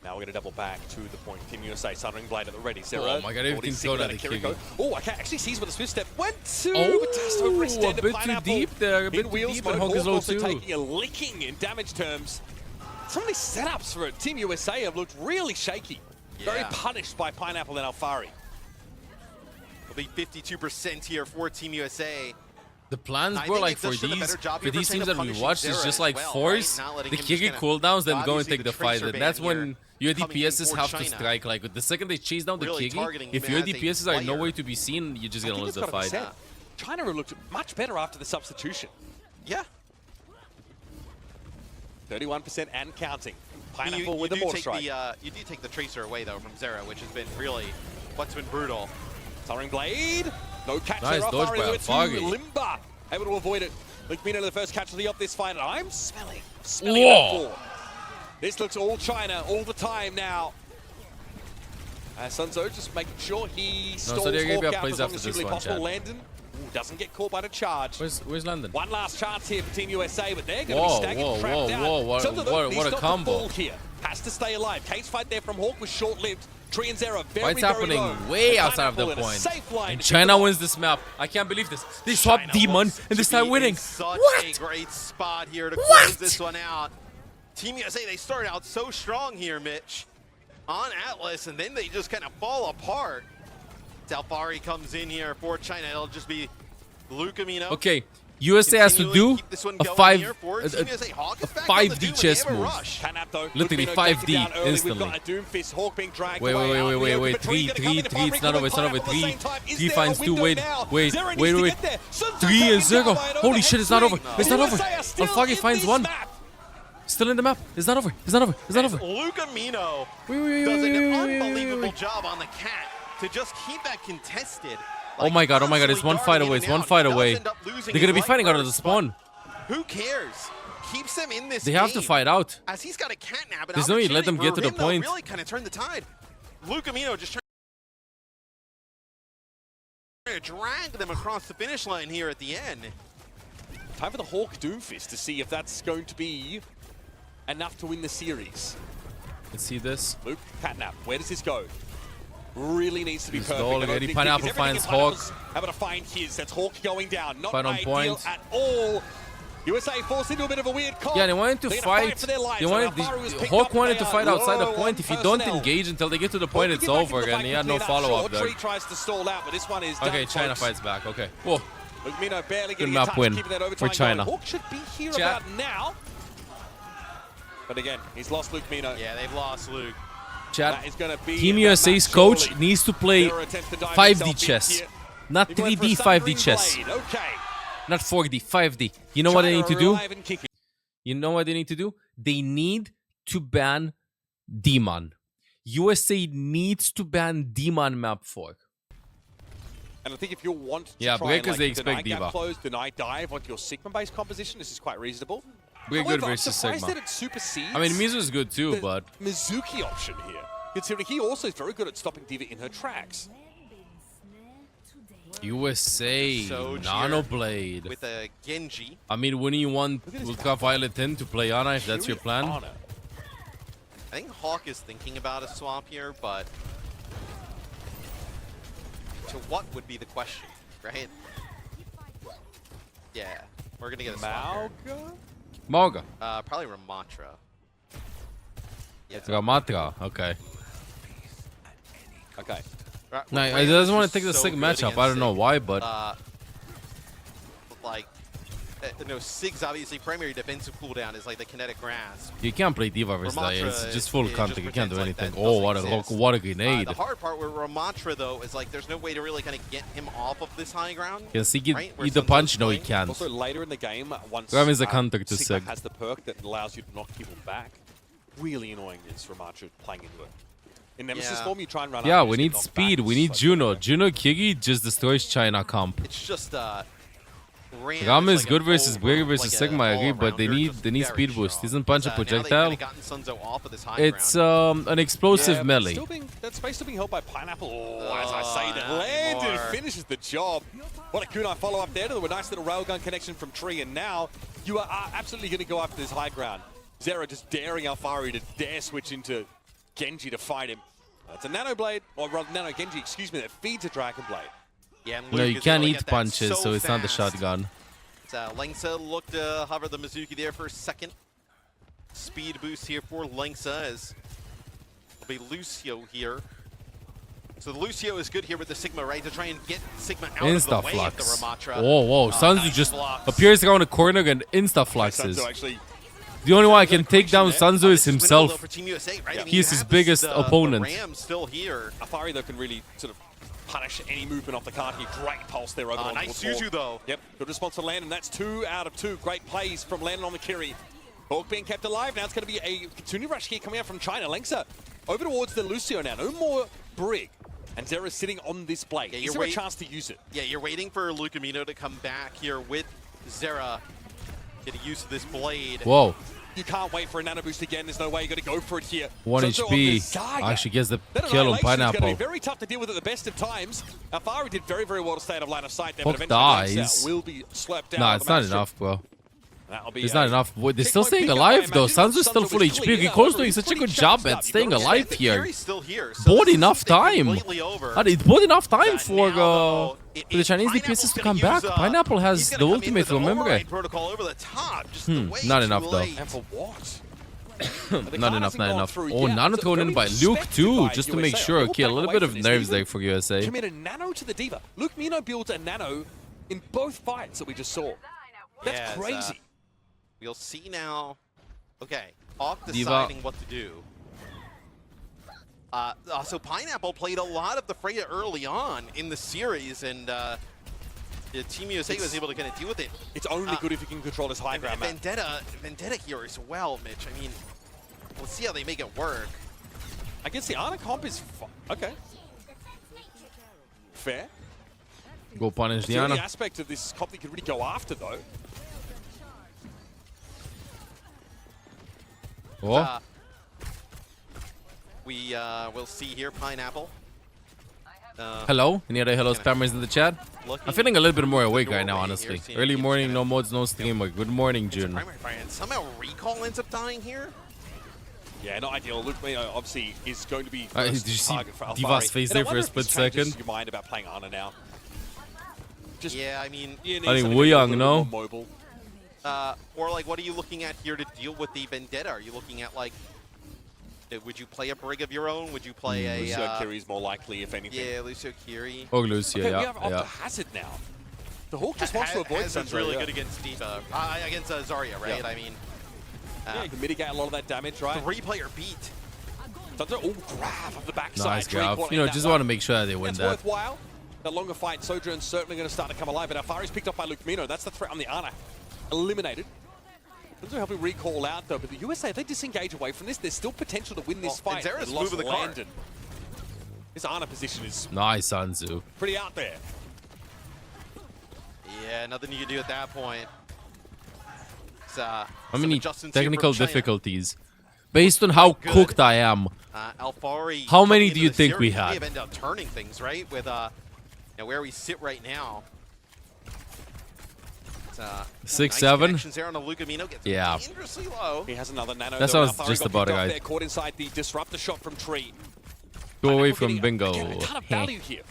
Now we're going to double back to the point. Team USA, Sundering Blade at the ready. Zero. Oh my god, everything's going at the Kiriko. Oh, I actually sees where the Swift step went to. Oh, but just overextended a bit too Pineapple. deep there, a bit In too wheels deep, mode, and Hawk is Hawk low also too. taking a licking in damage terms. Some of these setups for Team USA have looked really shaky. Very punished by Pineapple and Alfari. It'll be 52% here for Team USA. The plans were like for these teams that we watched is just like force the Kiki cooldowns, then go and take the fight. And that's when your DPSs have to strike. Like the second they chase down the Kiki, if your DPSs are nowhere to be seen, you're just gonna lose the fight. China looked much better after the substitution. Yeah. 31% and counting. I mean, Pineapple with the more strike. You do take the Tracer away though from Zera, which has been really what's been brutal. Soaring Blade. No catch nice there. dodge by Alfari. Limba. Able to avoid it. Lumino the first casualty of this fight. And I'm smelling Whoa. This looks all China all the time now. Sunzo just making sure he stalls Saudi Arabia Hawk out plays as long after as this humanly one, possible. Chad. Landon doesn't get caught by the charge. Where's London? One last chance here for Team USA, but they're going to be staggered, trapped out. What a combo. Here. Has to stay alive. Case fight there from Hawk was short-lived. Tree and Zera very, What's happening low. way outside of the point. And China wins this map. I can't believe this. They swap Demon and they start winning. Such a great spot here to What? close this one out. Team USA, they started out so strong here, Mitch, on Atlas, and then they just kind of fall apart. Alfari comes in here for China. It'll just be Lucamino. Okay, USA has to do a 5D chess move. Literally 5D instantly. Wait. 3. It's not over. It's not over. 3 finds 2. Wait. 3 and 0. Holy shit, it's not over. It's not over. Alfari finds 1. Still in the map. It's not over. It's not over. It's not over. Lucamino does an unbelievable job on the cat to just keep that contested. Oh my god, it's 1 fight away. It's 1 fight away. They're gonna be fighting out of the spawn. Who cares? Keeps them in this They have to fight out. As he's got a catnap. There's no need to let them get to the point. Really kind of turn the tide. Lucamino just trying to drag them across the finish line here at the end. Time for the Hawk Doomfist to see if that's going to be enough to win the series. Let's see this. Luke, catnap. Where does this go? Really needs to be perfect. Eddie Pineapple finds Hawk. Able to find his. That's Hawk going down. Not Fight on ideal point. at all. USA forced into a bit of a weird call. Yeah, they wanted to fight. Hawk wanted to fight outside the point. If you don't engage until they get to the point, it's over. And he had no follow-up there. Tries to stall out, but this one is okay, China fights back. Okay. Whoa. Good map win for China. Hawk should be here about now. But again, he's lost Luke Mino. Yeah, they've lost Luke. Chat, Team USA's coach needs to play 5D chess. Not 3D, 5D chess. Not 4D, 5D. You know what they need to do? You know what they need to do? They need to ban Demon. USA needs to ban Demon map 4. And I think if you want to yeah, try because and, they expect deny Diva. Gap close, deny dive onto your Sigma-based composition, this is quite reasonable. We're good versus Sigma. That it supersedes I mean, Mizu's good too, but Mizuki option here, considering he also is very good at stopping Diva in her tracks. USA Nano Blade with a Genji. I mean, wouldn't you want Ultraviolet 10 to play Ana if that's your plan? I think Hawk is thinking about a swap here, but to what would be the question, right? Yeah, we're gonna get a swap here. Mauga? Probably Ramatra. Yeah. Ramatra, okay. Okay. No, he doesn't want to take the Sig matchup. I don't know why, but like, no, Sig's obviously primary defensive cooldown is like the kinetic grasp. You can't play Diva versus that. It's just full counter. You can't do anything. Like oh, what a grenade! The hard part with Ramatra though is like there's no way to really kind of get him off of this high ground. Can Sig eat the punch? No, he can't. Also later in the game, once Ram is the counter to Sigma Sig. has the perk that allows you to knock people back. Really annoying is Ramatra playing into it. In Nemesis form, you try and run yeah, up, we need speed. We need Juno. Juno Kigi just destroys China comp. It's just Ram is good versus Brig versus Sigma, I agree, but they need speed boost. Isn't punch a projectile? It's an explosive melee. That space still being held by Pineapple. Oh, as I say, that Landon finishes the job. What a kunai follow-up there to a nice little railgun connection from Tree, and now you are absolutely going to go after this high ground. Zera just daring Alfari to dare switch into Genji to fight him. It's a Nano Blade, or rather Nano Genji, excuse me, that feeds a Dragon Blade. Yeah, no, you can't eat punches, so it's not the shotgun. Lengsa looked to hover the Mizuki there for a second. Speed boost here for Lengsa as be Lucio here. So Lucio is good here with the Sigma, right? To try and get Sigma out of the way of the Ramatra. Whoa, whoa. Sunzu nice just blocks. appears around the corner and insta-fluxes. Sunzu actually, The only one I can take down Sunzu is This is winnable, though, himself. for Team USA, right? I mean, He you is his have biggest the opponent. Ram still here. Afari, though, can really sort of punish any movement off the card here. Great pulse there over on Nice towards Suzu, Hawk. though. Yep, good response to Landon. That's 2 out of 2. Great plays from Landon on the Kiri. Hawk being kept alive. Now it's going to be a Tuni rush here coming out from China. Lengsa over towards the Lucio now. No more Brig. And Zera's sitting on this blade. Is there a chance to use it? Yeah, you're waiting for Lucamino to come back here with Zera. Getting used to this blade. Whoa. You can't wait for a nano boost again. There's no way. You got to go for it here. 1 HP. Actually gets the kill on Pineapple. It's going to be very tough to deal with at the best of times. Afari did very, very well to stay out of line of sight there, Hawk but eventually dies. will be slurped down. Nah, it's not enough, bro. That'll be It's not enough. They're still staying alive, though. Sunzu's still full HP. Riko's doing such a good job at staying alive here. Bought enough time. It bought enough time for the Chinese DPSs to come back. Pineapple has the ultimate, remember? Not enough, though. And for what? Not enough, not enough. Oh, Nano thrown in by Luke, too, just to make sure. Okay, a little bit of nerves there for USA. Committed Nano to the Diva. Luke Mino builds a Nano in both fights that we just saw. That's crazy. We'll see now. Okay, Hawk deciding what to do. So Pineapple played a lot of the Freya early on in the series, and Team USA was able to kind of deal with it. It's only good if you can control this high ground map. Vendetta here as well, Mitch. I mean, we'll see how they make it work. I guess the Ana comp is okay. Fair. Go punish The only Diana. aspect of this comp that could really go after, though. Oh. We will see here Pineapple. Hello? Any other hello spammers in the chat? I'm feeling a little bit more awake right now, honestly. Early morning, no mods, no streamer. Good morning, June. Somehow Recall ends up dying here? Yeah, not ideal. Luke Mino obviously is going to be Did you see Diva's face there for a split second? Your mind about playing Ana now. Just, yeah, I mean, I think Wu Yang, no? Mobile. Or like, what are you looking at here to deal with the Vendetta? Are you looking at like, would you play a Brig of your own? Would you play a Lucio Kiri's more likely, if anything. Yeah, Lucio Kiri. Oh, Lucio, okay, yeah. We have Opta Hazard now. The Hawk just wants to avoid Hazard's really good against Diva. Against Zarya, right? Yeah. I mean, yeah, you can mitigate a lot of that damage, right? 3-player beat. Oh, grab of the backside. Nice grab. You know, just want to make sure that they win that. It's worthwhile. The longer fight, Sojourn's certainly going to start to come alive, but Afari's picked up by Luke Mino. That's the threat on the Ana. Eliminated. Doesn't help him recall out, though, but the USA, if they disengage away from this, there's still potential to win this fight. Zera's moving the card. His Ana position is Nice, Sunzu. pretty out there. Yeah, nothing you can do at that point. How many technical difficulties? Based on how cooked I am, Alfari, how many do you think we had? We end up turning things, right? With where we sit right now. 6, nice 7. There on Yeah. dangerously low. He has another nano. That's though, what I was Alfari just got about, picked off guys. there, caught inside the disruptor shot from Tree. Go away Pineapple from getting, Bingo. again, a ton of value here.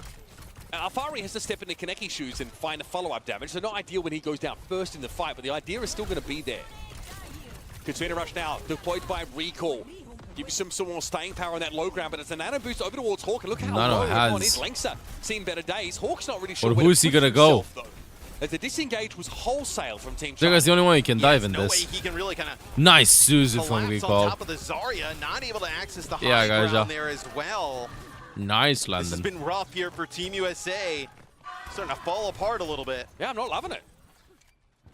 Alfari has to step into Kaneki shoes and find a follow-up damage, so not ideal when he goes down first in the fight, but the idea is still going to be there. Katrina Rush now, deployed by Recall. Give you some more staying power on that low ground, but it's a nano boost over towards Hawk, and look how Nano low has. on his Lengsa. Seen better days. Hawk's not really sure Well, where who's to he put gonna go? himself, though. As the disengage was wholesale from Team That China. guy's the only one who can dive in no way this. he can really kind of Nice Suzu from collapse on Recall. top of the Zarya, not able to access the Yeah, high guys, ground there as well. Nice, This has Landon. been rough here for Team USA. Starting to fall apart a little bit. Yeah, I'm not loving it.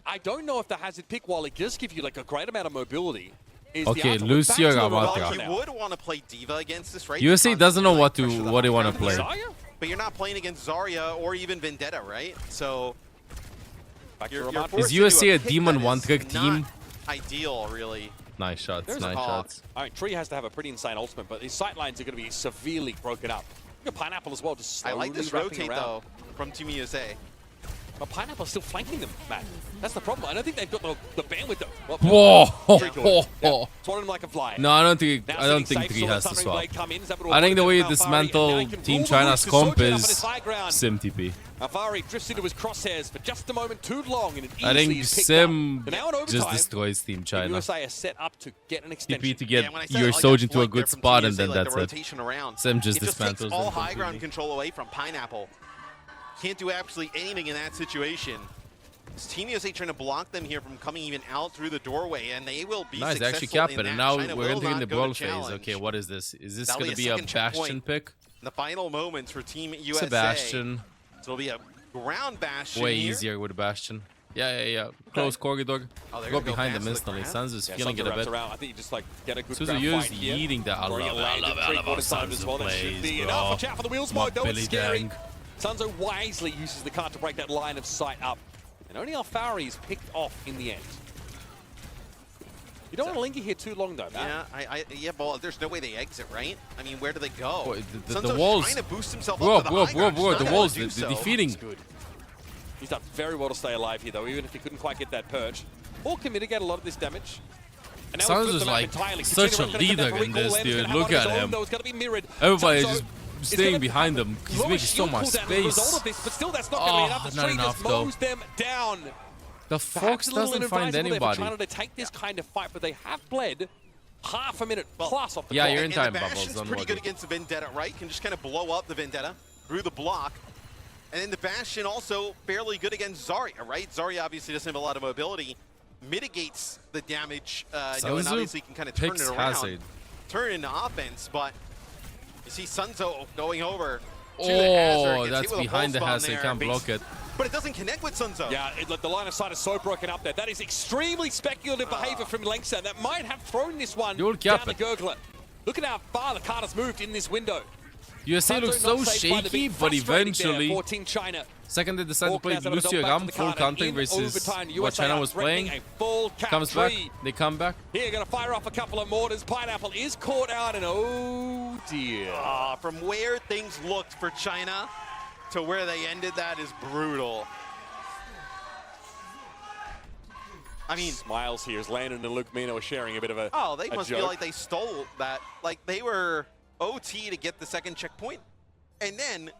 I don't know if the hazard pick, while it does give you like a great amount of mobility, is Okay, the Lucio got Ramatra. You would want to play Diva against this, right? USA doesn't know what Pressure the they high want to ground. play. But you're not playing against Zarya or even Vendetta, right? So you're Is forced USA into a pick demon that is one-trick team? not ideal, really. Nice shots, There's nice a shots. All right, Tree has to have a pretty insane ultimate, but his sight lines are going to be severely broken up. Pineapple as well, just I slowly like this wrapping rotate, around. though, from Team USA. But Pineapple's still flanking them, Matt. That's the problem. I don't think they've got the bandwidth. Whoa! Swatted him like a fly. No, I don't think 3 has to swap. I think the way you dismantle Team China's comp is Sim TP. Alfari drifts into his crosshairs for just a moment too long, and it I think easily is picked Sim up. Now in just overtime, destroys Team China. USA is set up to get an extension. TP to get when I said your like Sojin that to a flank good there from spot, Team and then USA, like that's the it. rotation around. Sim just It just takes dismantles all them high ground completely. control away from Pineapple. Can't do absolutely anything in that situation. Team USA trying to block them here from coming even out through the doorway, and they will be Nice, successful actually cap in it, that. and now China we're will entering not the go to brawl phase. challenge. Okay, what is this? Is this That'll going to be be a a second Bastion checkpoint. pick? In the final moments for Team USA. Sebastian. So it'll be a ground Bastion Way here. easier with a Bastion. Yeah. Close corridor. Oh, they're Go gonna go behind fast them to the instantly. ground? Sanzu's Yeah, feeling it Sanzu a wraps bit. around. I think you just like get a good Suzu ground used fight here. eating that. I love it. I love how Sanzu Sanzu well. That should be plays, enough. bro. Watch out for the wheels My mode, though. Billy It's scary. Dang. Sanzu wisely uses the card to break that line of sight up. And only Alfari is picked off in the end. You don't want to linger here too long, though, Matt. Yeah, well, there's no way they exit, right? I mean, where do they go? Boy, the Sunzo's walls. trying to boost himself Bro, up to the high ground. He's the not walls. able to do The so. defeating. That's good. He's done very well to stay alive here, though, even if he couldn't quite get that perch. Or can mitigate a lot of this damage. And now Sanzu's we've flipped the map like entirely. such Considering a what's gonna leader happen in for this, Recall, dude. Lamb's Look gonna at have one of his him. own, though. It's gonna be mirrored. Everybody Sanzo just is staying gonna behind have them. a He's lot of making so shield much cooldown as a result space. of this, but still, that's not gonna be enough. The not tree enough, just though. mows them down. The Perhaps Fox a little doesn't find inadvisable there for anybody. China to take this kind of fight, but they have bled half a minute plus off the Yeah, clock. you're in And time the bubbles. Bastion's Don't pretty good worry. against the Vendetta, right? Can just kind of blow up the Vendetta through the block. And then the Bastion also fairly good against Zarya, right? Zarya obviously doesn't have a lot of mobility. Mitigates the damage, and Sanzu obviously can kind of turn it picks around. Hazard. Turn it into offense, but you see Sunzo going over to the Hazard. Oh, Gets that's hit with a behind the pulse bomb Hazard. there. Can't block it. But it doesn't connect with Sunzo. Yeah, the line of sight is so broken up there. That is extremely speculative behavior from Lengsa. That might have thrown this one You'll down cap the it. gurgler. Look at how far the card has moved in this window. USA Sanzo looks not so saved by the shaky, beat. but Frustrating there eventually, for Team China. second they decide to Walk play now, Sanzo Lucio back Ram to the full card, and counting in versus overtime, what USA China are was threatening playing. a full cap Comes back, three. they come back. Here, gonna fire off a couple of mortars. Pineapple is caught out, and oh dear. From where things looked for China to where they ended, that is brutal. I mean, Smiles here as Landon and Luke Mino are sharing a bit of a they must feel like they stole that. Like they were OT to get the second checkpoint, and then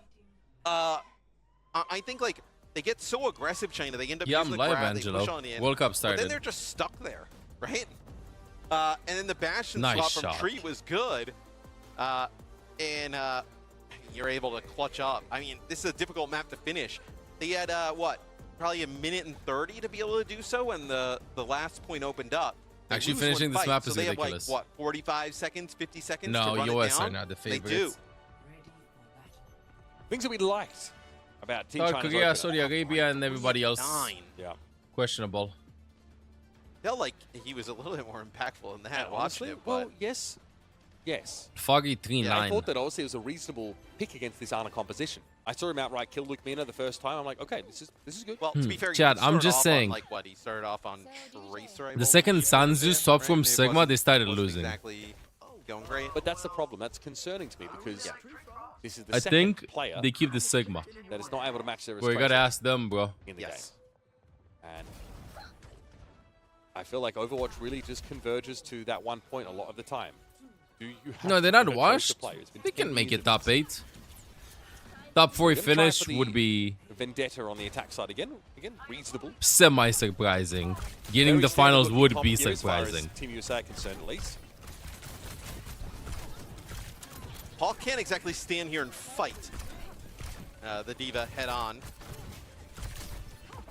I think like they get so aggressive, China. They end up Yeah, using I'm the live, grab, they push Angelo. on the end, World Cup but started. then they're just stuck there, right? And then the Bastion Nice swap from shot. Tree was good, and you're able to clutch up. I mean, this is a difficult map to finish. They had what? Probably a minute and 30 to be able to do so when the last point opened up. They Actually, lose finishing one this fight, map so is they ridiculous. Have like, what, 45 seconds, 50 seconds to No, run US it down? are not the They do. favorites. things that we liked about Team South China's Korea, opener. Saudi Arabia, and everybody else 9. Yeah. questionable. Felt like he was a little bit more impactful in that, watching Honestly, it. well, But yes. Yes. Foggy 3-9. I thought that obviously it was a reasonable pick against this Ana composition. I saw him outright kill Luke Mina the first time. I'm like, okay, this is good. well, to be fair, Chad, he I'm started just off saying. On, like what he started off on Tracer. I The believe, second or Sanzu something, stopped from right? It Sigma, wasn't- they started wasn't losing. Exactly going great. But that's the problem. That's concerning to me because this is the I second think player they keep the Sigma. that is not able to match their Bro, you gotta restraints ask them, bro. in the Yes. game. And I feel like Overwatch really just converges to that one point a lot of the time. Do you have No, to they're not put a choice washed. to play? It's been They 10 can make years it of top 8. Top 4 Gonna try finish for the would be Vendetta on the attack side again. Again, reasonable. semi-surprising. Getting Very the finals standard would looking be comp here as far as surprising. Team USA are concerned, at least. Paul can't exactly stand here and fight the Diva head on.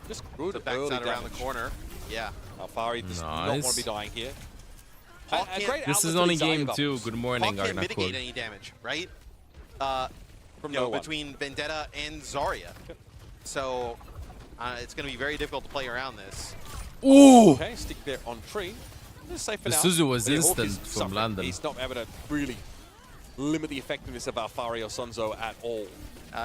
Just good The early backside around the damage. corner. Yeah. Alfari does not want Nice. to be dying here. Paul A can't- great This outlet is for only these Zarya game 2. bubbles. Good Paul morning, can't Arnak mitigate Code. any damage, right? From You know, no one. between Vendetta and Zarya. So it's going to be very difficult to play around this. Ooh! Okay, stick there on tree. Just safe for The now. Suzu was But yeah, Hawk is instant from suffering. London. He's not able to really limit the effectiveness of Alfari or Sunzo at all.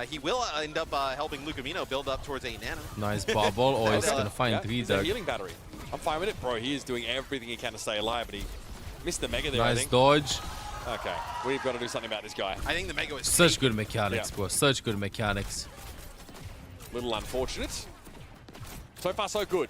He will end up helping Lucamino build up towards a nano. Nice bubble. Oh, he's gonna find Yeah, 3 he's a Doug. healing battery. I'm fine with it, bro. He is doing everything he can to stay alive, but he missed the mega there, I Nice think. dodge. Okay, we've got to do something about this guy. I think the Mega was Such safe. good mechanics, Yeah. bro. Such good mechanics. Little unfortunate. So far, so good.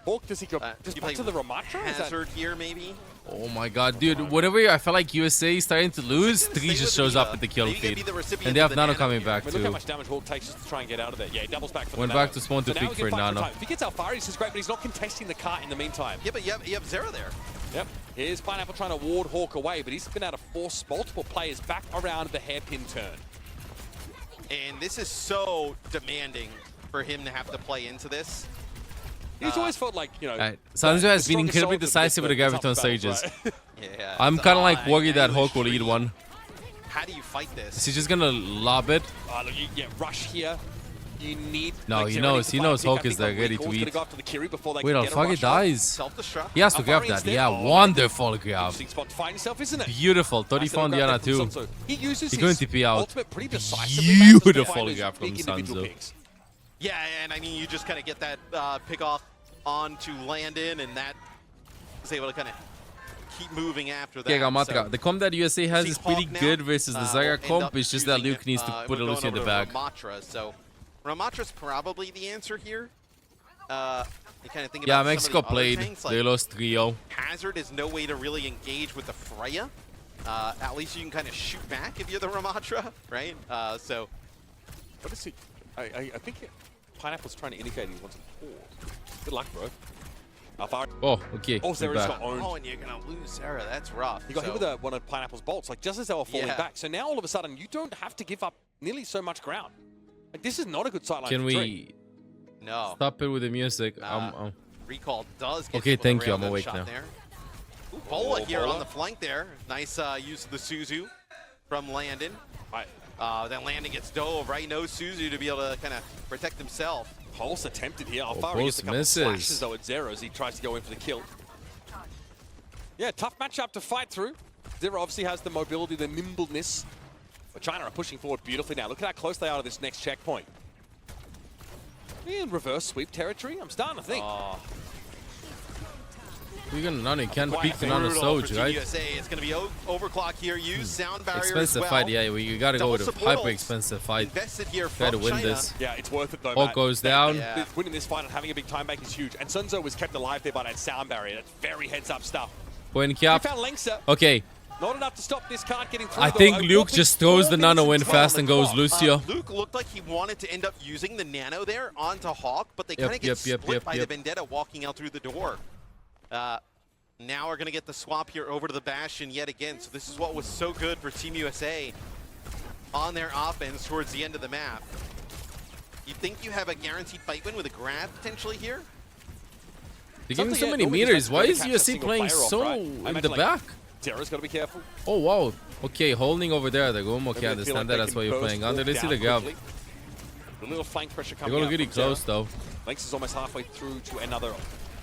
Hawk, does he go just back to the Ramatra? Hazard here, maybe? Oh my god, dude. Whatever I felt like USA is starting to lose, 3 just shows up at the kill feed. And they have Nano coming back Look how too. much damage Hawk takes just to try and get out of there. Yeah, he doubles back for Went the Nano. back to spawn to So pick for Nano. If he gets Alfari, this is great, but he's not contesting the cart in the meantime. Yeah, but you have Zera there. Yep. Here's Pineapple trying to ward Hawk away, but he's been able to force multiple players back around the hairpin turn. And this is so demanding for him to have to play into this. He's always felt like, you know... Sanzu has been incredibly decisive with the Graviton stages. Right? Yeah. I'm kind of like worried that Hawk will lead one. How do you fight this? Is he just gonna lob it? Look, you get rush here. You need... No, like, he Zera knows to Hawk fight. is there, I think ready to Recall's gonna eat. go after the Kiri before they Wait, can get a Alfari rush dies. Self-destruct. He has to grab Alfari that. instead. Yeah, Oh, wonderful grab. Interesting spot to find himself, isn't it? Beautiful. Thought he Nice little found grab Diana there from too. Sanzu. He uses He couldn't his TP out. ultimate pretty decisively. Man, just to Beautiful find his grab from big individual Sanzu. picks. Yeah, and I mean, you just kind of get that pick off onto Landon, and that is able to kind of keep moving after that. Okay, Gamatra. So, The comp that USA has is pretty Hawk now, good versus the Zarya will end comp. up It's just that choosing, Luke needs to put a we're Lucy in the going over bag. to Ramatra, so Ramatra's probably the answer here. You kind of think Yeah, about Mexico some of the other played. tanks, They like lost 3-0. Hazard is no way to really engage with the Freya. At least you can kind of shoot back if you're the Ramatra, right? So What is he? I think Pineapple's trying to indicate he wants a pause. Good luck, bro. Alfari. Oh, okay. Oh, we're Zera's back. got owned. and you're gonna lose Sarah. That's rough. He got hit with one of Pineapple's bolts, like just as they were falling Yeah. back. So now all of a sudden, you don't have to give up nearly so much ground. Like, this is not a good sideline. Can for we Drake. No. stop it with the music? Recall does get Okay, hit with a thank you, rail I'm gun awake shot now. There. Ooh, Bola here Bola. on the flank there. Nice use of the Suzu from Landon. Right. Then Landon gets dove, right? No Suzu to be able to kind of protect himself. Pulse attempted here. Pulse Alfari gets a couple misses. flashes though at Zero as he tries to go in for the kill. Yeah, tough matchup to fight through. Zero obviously has the mobility, the nimbleness. But China are pushing forward beautifully now. Look at how close they are to this next checkpoint. In reverse sweep territory, I'm starting to think. We're gonna Nano. You can't Quite peek the Nano brutal Soji, for right? USA. It's going to be overclock here. Use sound barrier Expensive as well. fight, yeah. You gotta go Double with a support hyper expensive fight. Invested here Try from to win China. this. Yeah, it's worth it though, Hawk Matt. goes down. Yeah. Winning this fight and having a big time back is huge. And Sunzo was kept alive there by that sound barrier. That's very heads-up stuff. Point He cap. found Lengsa. Okay, Not enough to stop this card getting through. I though. think A Luke whopping just throws 4 the Nano minutes in and 12 fast on and the goes clock. Lucio. Luke looked like he wanted to end up using the Nano there onto Hawk, but they kind of get yep, split by the yep. Vendetta walking out through the door. Now we're going to get the swap here over to the Bastion yet again. So this is what was so good for Team USA on their offense towards the end of the map. You think you have a guaranteed fight win with a grab potentially here? They're giving Something, so yeah, many nobody meters. just Why has to is catch a USA single playing player off, so right? I in imagine, the like, back? Zera's got to be careful. Oh wow. Okay, holding over there the room. Okay, I Maybe they feel understand like that. they That's can why you're burst playing under. Hawk They see down the grab. quickly. A little flank pressure They're coming going out really from close Zera. though. Lynx is almost halfway through to another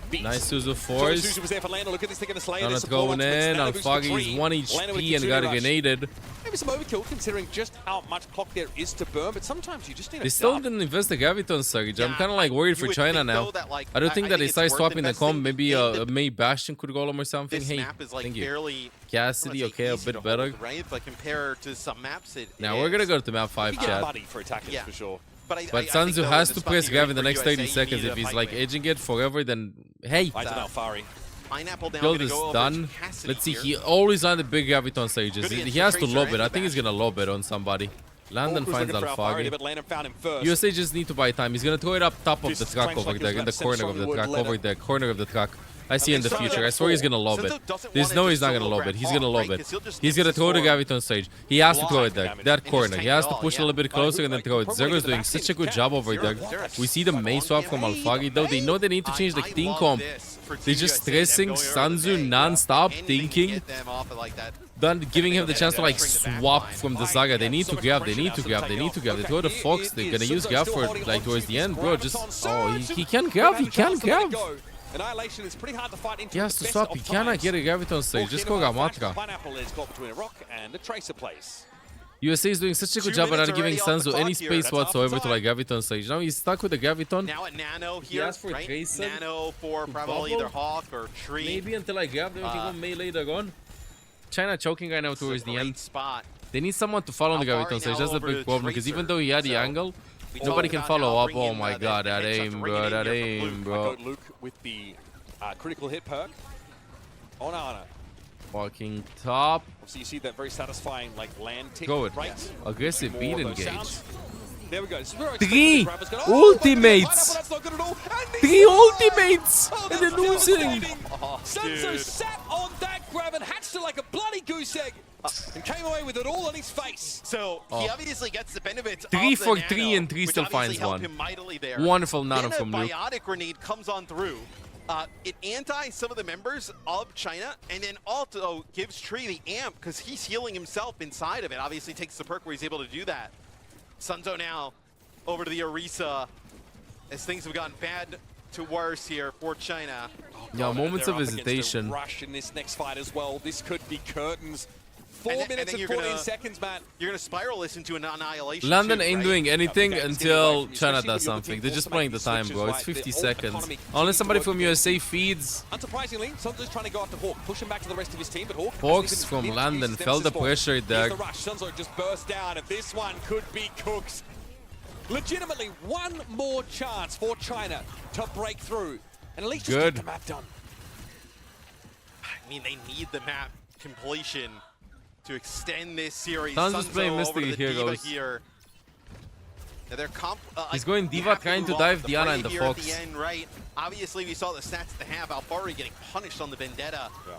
beat. Nice Suzu So force. Suzu was there for Lando. Look at this thing in the Slayer. Not There's support going ultimates. in. Nano boost for Alfagi is 3. 1 Lando with HP and Kitsune got rush. grenaded. Maybe some overkill considering just how much clock there is to burn, but sometimes you just need a They still dub. didn't invest the Graviton surge. I'm Yeah, kind of like worried you for would China think, now. though, that, like, I don't think that they it's start worth swapping the comp. investing Maybe in a May Bastion could golem or something. This Hey, map is like thank you. fairly Cassidy, okay, a easy bit to better. hold, right? But compared to some maps, it Now it we're gonna is. go to map 5 You get chat. muddy for attackers Yeah. for sure. But I But think, Sanzu though, has this to must press be grab ready in the for next USA. 30 You seconds. need If a he's fight like win. edging it forever, then hey, Finds an Alfari. Pineapple down build gonna is go over done. to Cassidy Let's see. here. He always landed big Graviton stages. Good He has to against lob Tracer it. I and think he's the gonna lob it on somebody. Landon Hawk was finds looking for Alfari, Alfagi. but Landon found him first. USA just need to buy time. He's gonna throw it up top of This the track clanks over like there, he was in the about to corner send of the some track, word over letter. there, corner of the track. I see in the Sanzo future. I swear he's gonna lob Sanzo it. doesn't There's wanna no just he's not gonna solo lob grab it. He's Hawk, gonna lob right? it. 'Cause he'll just He's miss gonna the throw the score. Graviton stage. He has to throw it there. Damage. That He just corner. He tanked has it to all, push a yeah. little bit closer and then throw it. Probably Zero's the doing back such end. a good job over there. Zero. We see the main swap from Alfagi though. They know they need to change the I team love comp. this for They're Team just USA, them stressing going over the Sanzu bay. non-stop, Anything to thinking, get them off of like that. then giving him the Yeah, chance to like bring the back swap line. from the Zaga. They need to grab. They need to grab. They need to grab. They throw the Fox. They're gonna use grab for like towards the end, bro. Just he can grab. He can grab. Annihilation is pretty hard to fight into. He has to swap. He cannot get a Graviton stage. Just go Gamatra. Pineapple is caught between a rock and a tracer place. USA is doing such a good 2 job at minutes not giving already off the Sanzu any clock here. space That's whatsoever half to the like Graviton stage. Now he's stuck with the Graviton. Now at Nano here, asked for right? Tracer Nano for probably bubble. either Hawk or Tree. Maybe until I grab them, we can go melee later on. China choking right now This is towards a the great end. spot. They need someone to follow on the Alfari Graviton stage. now That's the over to big problem because Tracer. even though he had the So, angle, Nobody can follow up. Oh my god, that aim, bro. That aim, bro. Luke with the critical hit perk on Ana. Walking top. Obviously, you see that very satisfying like land tick. Go it. Right. Aggressive beat engage. There we go. This is where I Three expected the grab was gonna- ultimates. That's not good at all. And Three ultimates. Oh, And they're that's losing. devastating. Sunzo sat on that grab and hatched it like a bloody goose egg and came away with it all on his face. So he obviously gets the benefits. 3 of the for nano, 3 and 3 which still obviously finds helped one. him mightily there. Wonderful nano Then from a Luke. biotic grenade comes on through. It anti some of the members of China, and then also gives Tree the amp because he's healing himself inside of it. Obviously takes the perk where he's able to do that. Sunzo now over to the Orisa as things have gotten bad to worse here for China. Yeah, moments They're of up against a hesitation. rush in this next fight as well. This could be curtains. 4 And then minutes and you're 14 gonna- seconds, man. You're going to spiral this into an annihilation. London too, ain't right? doing anything the game's until getting away from you, China especially does when you're something. looking They're for just to playing make the time, these bro. It's switches, right? 50 The seconds. economy Unless somebody continues from to work. USA feeds. Unsurprisingly, Sunzo's trying to go after Hawk, push him back to the rest of his team, but Hawk Hawks hasn't even from been London used felt the nemesis for. pressure Here's there. the rush. Sunzo just burst down, and this one could be Cooks. Legitimately, one more chance for China to break through and at least just Good. get the map done. I mean, they need the map completion to extend this series. Sunzo's just playing Sunzo over Mystery to the Diva Heroes. here. Now they're He's going we Diva, have trying to move on dive the Diana Brave and the here at Fox. the end, right? Obviously, we saw the stats at the half. Alfari getting punished on the Vendetta. Yeah.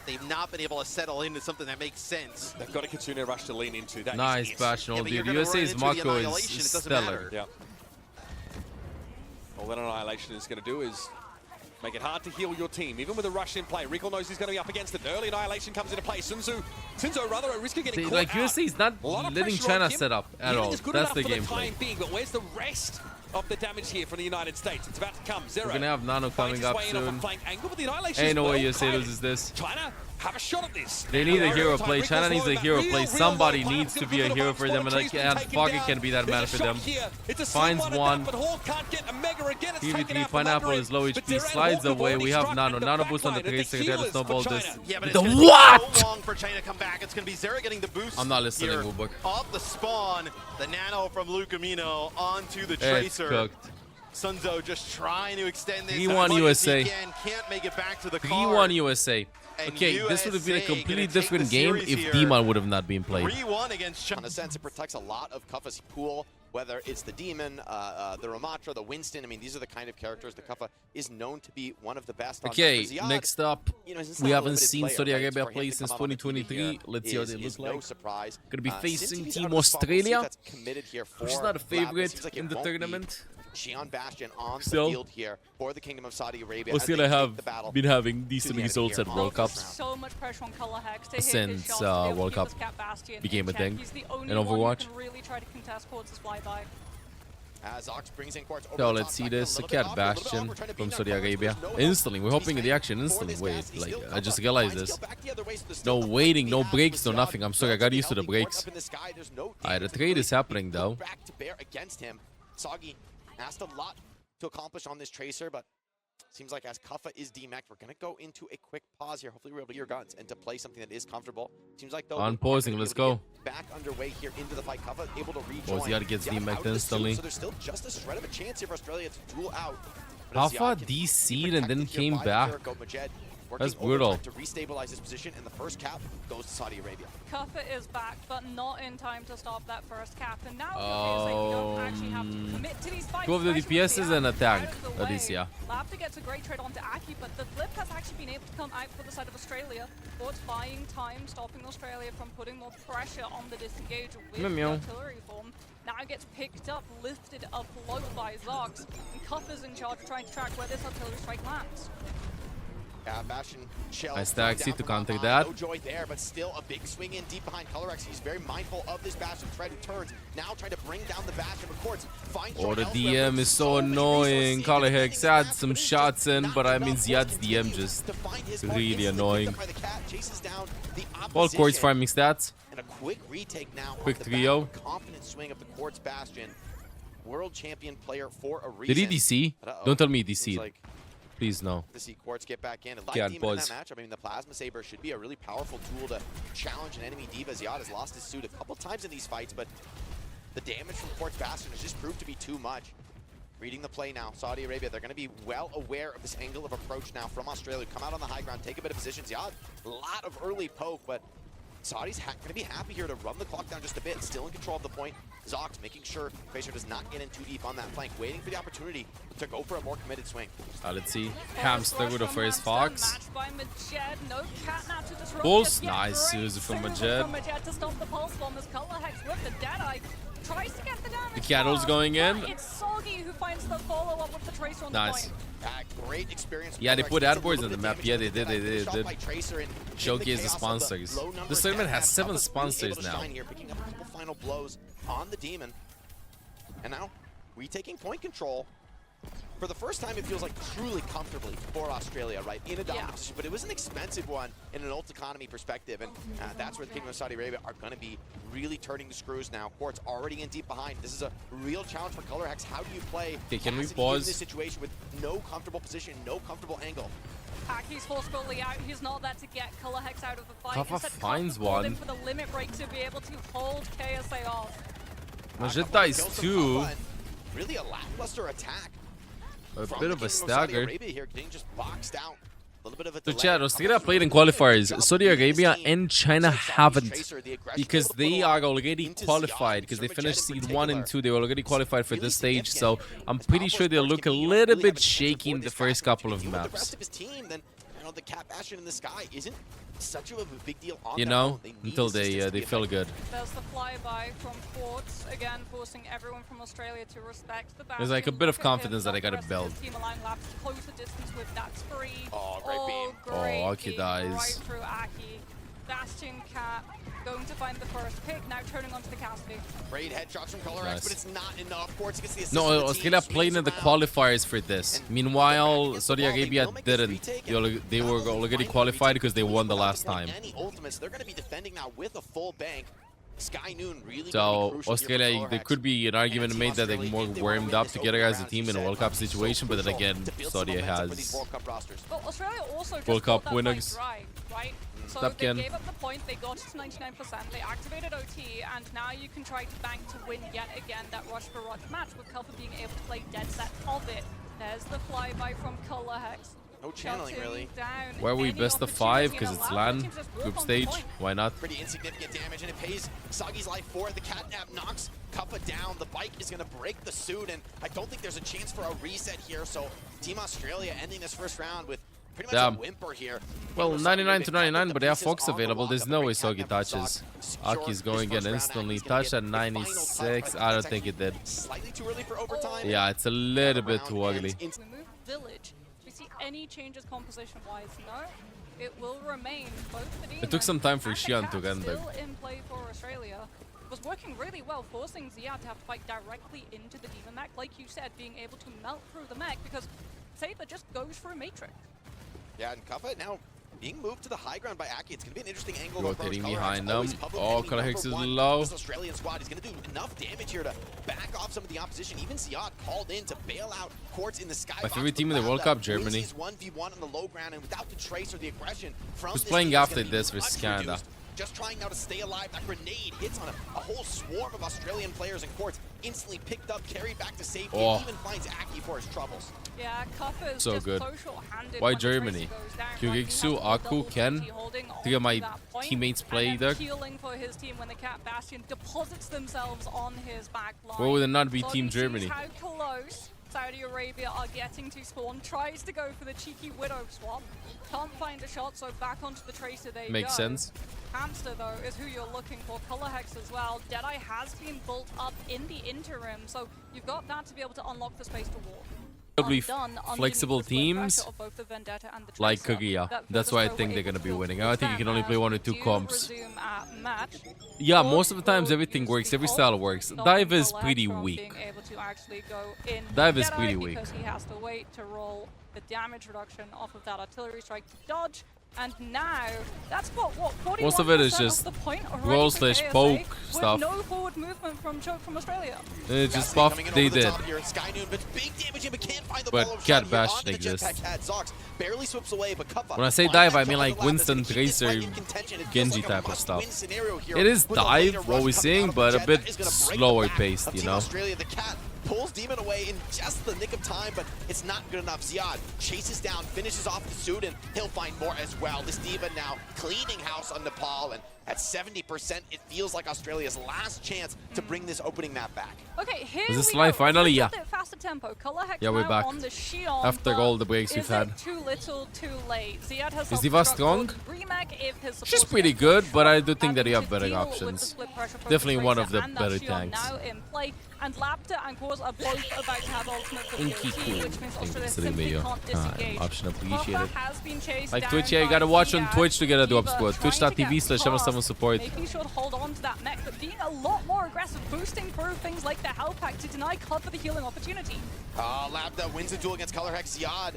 They've not been able to settle into something that makes sense. They've got a Kitsune rush to lean into. That Nice is it. passional, Yeah, but you're dude. gonna run USA's into the Mako Annihilation, is it doesn't stellar. matter. Yeah. All that Annihilation is going to do is make it hard to heal your team, even with a rush in play. Recall knows he's going to be up against it. Early Annihilation comes into play. Sinzo rather at risk of getting caught Like, out. USA is not A lot of letting pressure on China him. set up at Healing all. is good That's enough the for gameplay. time being, but where's the rest of the damage here from the United States? It's about to come. Zero. We're gonna have Nano Finds coming his up way in off a soon. flank angle, but the Annihilation Ain't is no way well USA played. loses this. China have a shot at this. They need a hero Time. play. China needs a Recall's hero low, play. real Somebody low. needs to Pineapple's be a gonna hero put for him them, on and Tree's been and taken Foggy down. can be that man There's a for them. shot here. It's a Finds slim one. But Hawk can't get a mega again. It's taken PvP out from Pineapple under is him. low But HP, Durant slides Hawk have away. already We have struck Nano. in the Nano boost on the backline, and Tracer. They healers gotta snowball for this. China. Yeah, but The it's gonna what? take so long for China to come back. It's going to be Zera getting the boost. I'm not listening, here. Ubuk. Off the spawn, the nano from Lucamino onto the It's Tracer. cooked. Sunzo just trying to extend this. 3-1 as much as he USA. can't make it back to the car. 3-1 USA. And Okay, this would have been a USA completely gonna take different the game series if here. Demon would have not been played. 3-1 against China. In a sense, it protects a lot of Kuffa's pool, whether it's the Demon, the Ramatra, the Winston. I mean, these are the kind of characters that Kuffa is known to be one of the best on. Okay, For Ziad, next up, you know, he's we not a haven't limited seen player, Saudi right? Arabia For him play to since come up on the TV 2023. here Let's see how they is look no like. surprise. Gonna be Since facing he's Team out of the spot, we'll see if Australia, that's committed here which is for not a Lab. It favorite seems like in it the won't be. tournament. Xi'an Bastion on Still. the field here for the Kingdom of Saudi Arabia. But as still, they I take have the battle been having to decent the end results here at on World this Cups. round. So much pressure on Color Hex to hit Since, his shots to be able to World keep Cup this Cat Bastion became in a check. thing He's the only in one who Overwatch. can really try to contest Quartz' flyby. As Ox brings in Quartz over So the let's top, see back this. a A little bit Cat off, a little bit Bastion over, trying to from beat Saudi that Quartz, Arabia. there's no help. Instantly. We're hoping in the action For instantly. this Wait, gas, he's like, still I just Kuffa realized finds this. skill back the other way, so there's No still a waiting, fight no we have breaks, with no nothing. Ziad. I'm sorry, I got used to the Relatively healthy. breaks. Quartz up in the sky, there's no Alright, the damage to trade really is happening go though. back to bear against him. Soggy asked a lot to accomplish on this Tracer, but seems like as Kuffa is DMAX, we're going to go into a quick pause here. Hopefully we're able to hear guns and to play something that is comfortable. Seems like though On we're pausing, gonna be let's able to go. get back underway here into the fight. Kuffa able to rejoin. Ziad gets Ziad DMAC'd out of the instantly. suit, so there's still just a shred of a chance here for Australia to duel out. But How as far Ziad can DC'd be and then protected here came by back? Jericho Majed, working That's brutal. overtime to restabilize his position, and the first cap goes to Saudi Arabia. Kuffa is back, but not in time to stop that first cap. And now it feels like you don't actually have to commit to these fights. 2 of the especially with DPSs the and a out tank, of the at least, way. yeah. Labda gets a great trade onto Aki, but the flip has actually been able to come out for the side of Australia. Quartz buying time, stopping Australia from putting more pressure on the disengage with the Meow. artillery form. Now it gets picked up, lifted afloat by Zox, and Kuffa's in charge trying to track where this artillery strike lands. Bastion shell. Nice thrown taxi down to from counter behind. that. No joy there, but still a big swing in deep behind Colorex. He's very mindful of this Bastion threat who turns. Now trying to bring down the Bastion, but Quartz finds Oh, the Jorel DM elsewhere. is so many annoying. resources. Color Even Hex defending had the some map, but it's shots just in, not but I enough. mean, Quartz Ziad's DM continues just to find his mark. really Instantly picked annoying. up by the Cat, chases down the Well, Quartz opposition. farming stats. And a quick retake now. Quick off the 3-0. back. Confident swing of the Quartz Bastion. World champion player for a reason. Did he DC? But uh-oh. Don't tell me he Seems DC'd. like Please, no. to see Quartz get back in. Yeah, Demon in pause. that matchup. I mean, the Plasma Saber should be a really powerful tool to challenge an enemy Diva. Ziad has lost his suit a couple times in these fights, but the damage from Quartz Bastion has just proved to be too much. Reading the play now, Saudi Arabia, they're going to be well aware of this angle of approach now from Australia. Come out on the high ground, take a bit of positions. Yeah, a lot of early poke, but Saudi's going to be happy here to run the clock down just a bit. Still in control of the point. Zox making sure Tracer does not get in too deep on that flank, waiting for the opportunity to go for a more committed swing. Let's see. Hamster with the first Fox. Pulse, Pulse, nice use from Majed. To stop the pulse bomb as Colorhex with the Deadeye tries to get the damage. The Cattle's going in. It's Soggy who finds the follow-up with the Tracer on Nice. the point. Great experience. Yeah, they put adboards on the map. Yeah, they did. Showcase the sponsors. This tournament has 7 sponsors now. Picking up a couple final blows on the Demon. And now, retaking point control. For the first time, it feels like truly comfortably for Australia, right? In a dominant position, but it was an expensive one in an ult economy perspective, and that's where the Kingdom of Saudi Arabia are going to be really turning the screws now. Quartz already in deep behind. This is a real challenge for Colorhex. How do you play can we in pause this situation with no comfortable position, no comfortable angle? Aki's forcefully out. He's not there to get Colorhex out of the fight. Kafa Instead, finds Kafa called in one. for the limit break to be able to hold KSA off. Majed dies too. Really a lackluster attack. A bit of a stagger. So Chad, Australia played in qualifiers. Saudi Arabia and China haven't, because they are already qualified, because they finished seed 1 and 2. They were already qualified for this stage, so I'm pretty sure they'll look a little bit shaky in the first couple of maps. The Cat Bastion in the sky isn't such a big deal on You know, until they feel good. There's the flyby from Quartz, again forcing everyone from Australia to respect the Bastion. There's like a bit of confidence that I gotta Rest of build. the team allowing Labs to close the distance with that spree. Oh, great beam. Great Oh, Aki beam dies. right through Aki. Bastion Cat going to find the first pick, now turning onto the Cassidy. Great headshots from Colorhex, Nice. but it's not enough. Quartz gets the assist No, from the Australia team, played in the swings around. qualifiers for this. Meanwhile, Saudi Arabia didn't. They were already qualified because they won the last time. Any ultimates, they're going to be defending now with a full bank. Sky Noon really So Australia, there could be an argument made that they're more warmed up together as a team in a World Cup situation, but then again, Saudi has Well, Australia also just World got Cup that winners. fight dry, right? So Stop they again. gave up the point, they got it to 99%, they activated OT, and now you can try to bank to win yet again that rush for rush match with Kalfa being able to play dead set of it. There's the flyby from Colorhex. No channeling, really. Where we best of 5 because it's LAN group stage. Why not? Pretty insignificant damage, and it pays Soggy's life for it. The catnap knocks Kappa down. The bike is going to break the suit, and I don't think there's a chance for a reset here. So Team Australia ending this first round with pretty much a whimper here. Well, 99 to 99, but they have Fox available. There's no way Soggy touches. Aki's going in instantly. Touch at 96. I don't think it did. Slightly too early for overtime. Yeah, it's a little bit too ugly. We move Village. Do we see any changes composition-wise? No. It will remain both the Demon It took some time for and the Xian Cat to render. still in play for Australia. Was working really well, forcing Zia to have to fight directly into the Demon mech. Like you said, being able to melt through the mech because Saber just goes through Matrix. Yeah, and Kappa now being moved to the high ground by Aki. It's going to be an interesting angle. Rotating behind them. Oh, Colorhex is low. This Australian squad is going to do enough damage here to back off some of the opposition. Even Ziad called in to bail out Quartz in the sky. My favorite team in the World Cup, Germany. 1v1 on the low ground, and without the trace or the aggression from Who's this playing team, it's after gonna be this versus much Canada? reduced. Just trying now to stay alive. That grenade hits on a whole swarm of Australian players, and Quartz instantly picked up, carried back to safety, and even finds Aki for his troubles. Yeah, Kappa is So just good. so short-handed. Why when the Tracer Germany? goes down, right? Kyuriksu, He has the Aku, double Ken. ulti holding on Three of my to that point, teammates play and there. then healing for his team when the Cat Bastion deposits themselves on his back line. Why would it not be So Team he sees Germany? how close Saudi Arabia are getting to spawn, tries to go for the cheeky Widow swap, can't find a shot, so back onto the Tracer they Makes go. sense. Hamster, though, is who you're looking for. Colorhex as well. Deadeye has been built up in the interim, so you've got that to be able to unlock the space to walk. Probably Undone underneath flexible the split teams pressure of both the Vendetta and the like Tracer. Kaguya. That That's why I Vivisco think were they're able gonna to be build winning. I think you can only play 1 or 2 do comps. resume at match. Yeah, Or most of the times will everything use works. the Every ult, style works. stopping Dive is Colette pretty from weak. being able to actually go in Dive is Deadeye pretty weak. because he has to wait to roll the damage reduction off of that artillery strike to dodge And now, that's what Most of it is 41% just the point already roll for slash KSA, poke with stuff. no forward movement from Choke from Australia. Just buff, they did. But Cat Bash exists. Barely swips away, but Kuffa When I say dive, I mean like Winston, Tracer, Genji type of stuff. It is dive, what we're seeing, but a bit slower paced, you know? Australia, the Cat pulls Demon away in just the nick of time, but it's not good enough. Ziad chases down, finishes off the suit, and he'll find more as well. This D.Va now cleaning house on Nepal, and at 70%, it feels like Australia's last chance to bring this opening map back. Okay, here Is this we live go. finally? A Yeah. bit faster tempo. Color Hex Yeah, we're now back. on the Shion, After but all the breaks we've is had. it too little, too late? Ziad has Is D.Va strong? She's pretty good, but I do think that you have better options. Definitely one of the better tanks. Now in play, and Lapta and Kors are both about to have ultimate for Inky POT, cool. which means Thank Australia you, simply Mayo. can't disengage. Option appreciated. Kuffa has been chased Like down Twitch, yeah, you by gotta watch on Ziad. Twitch to get a drop D.Va squad. trying to get Twitch.tv/7 past, support. making sure to hold on to that mech, but being a lot more aggressive, boosting through things like the health pack to deny Kuffa the healing opportunity. Labda wins the duel against Color Hex. Ziad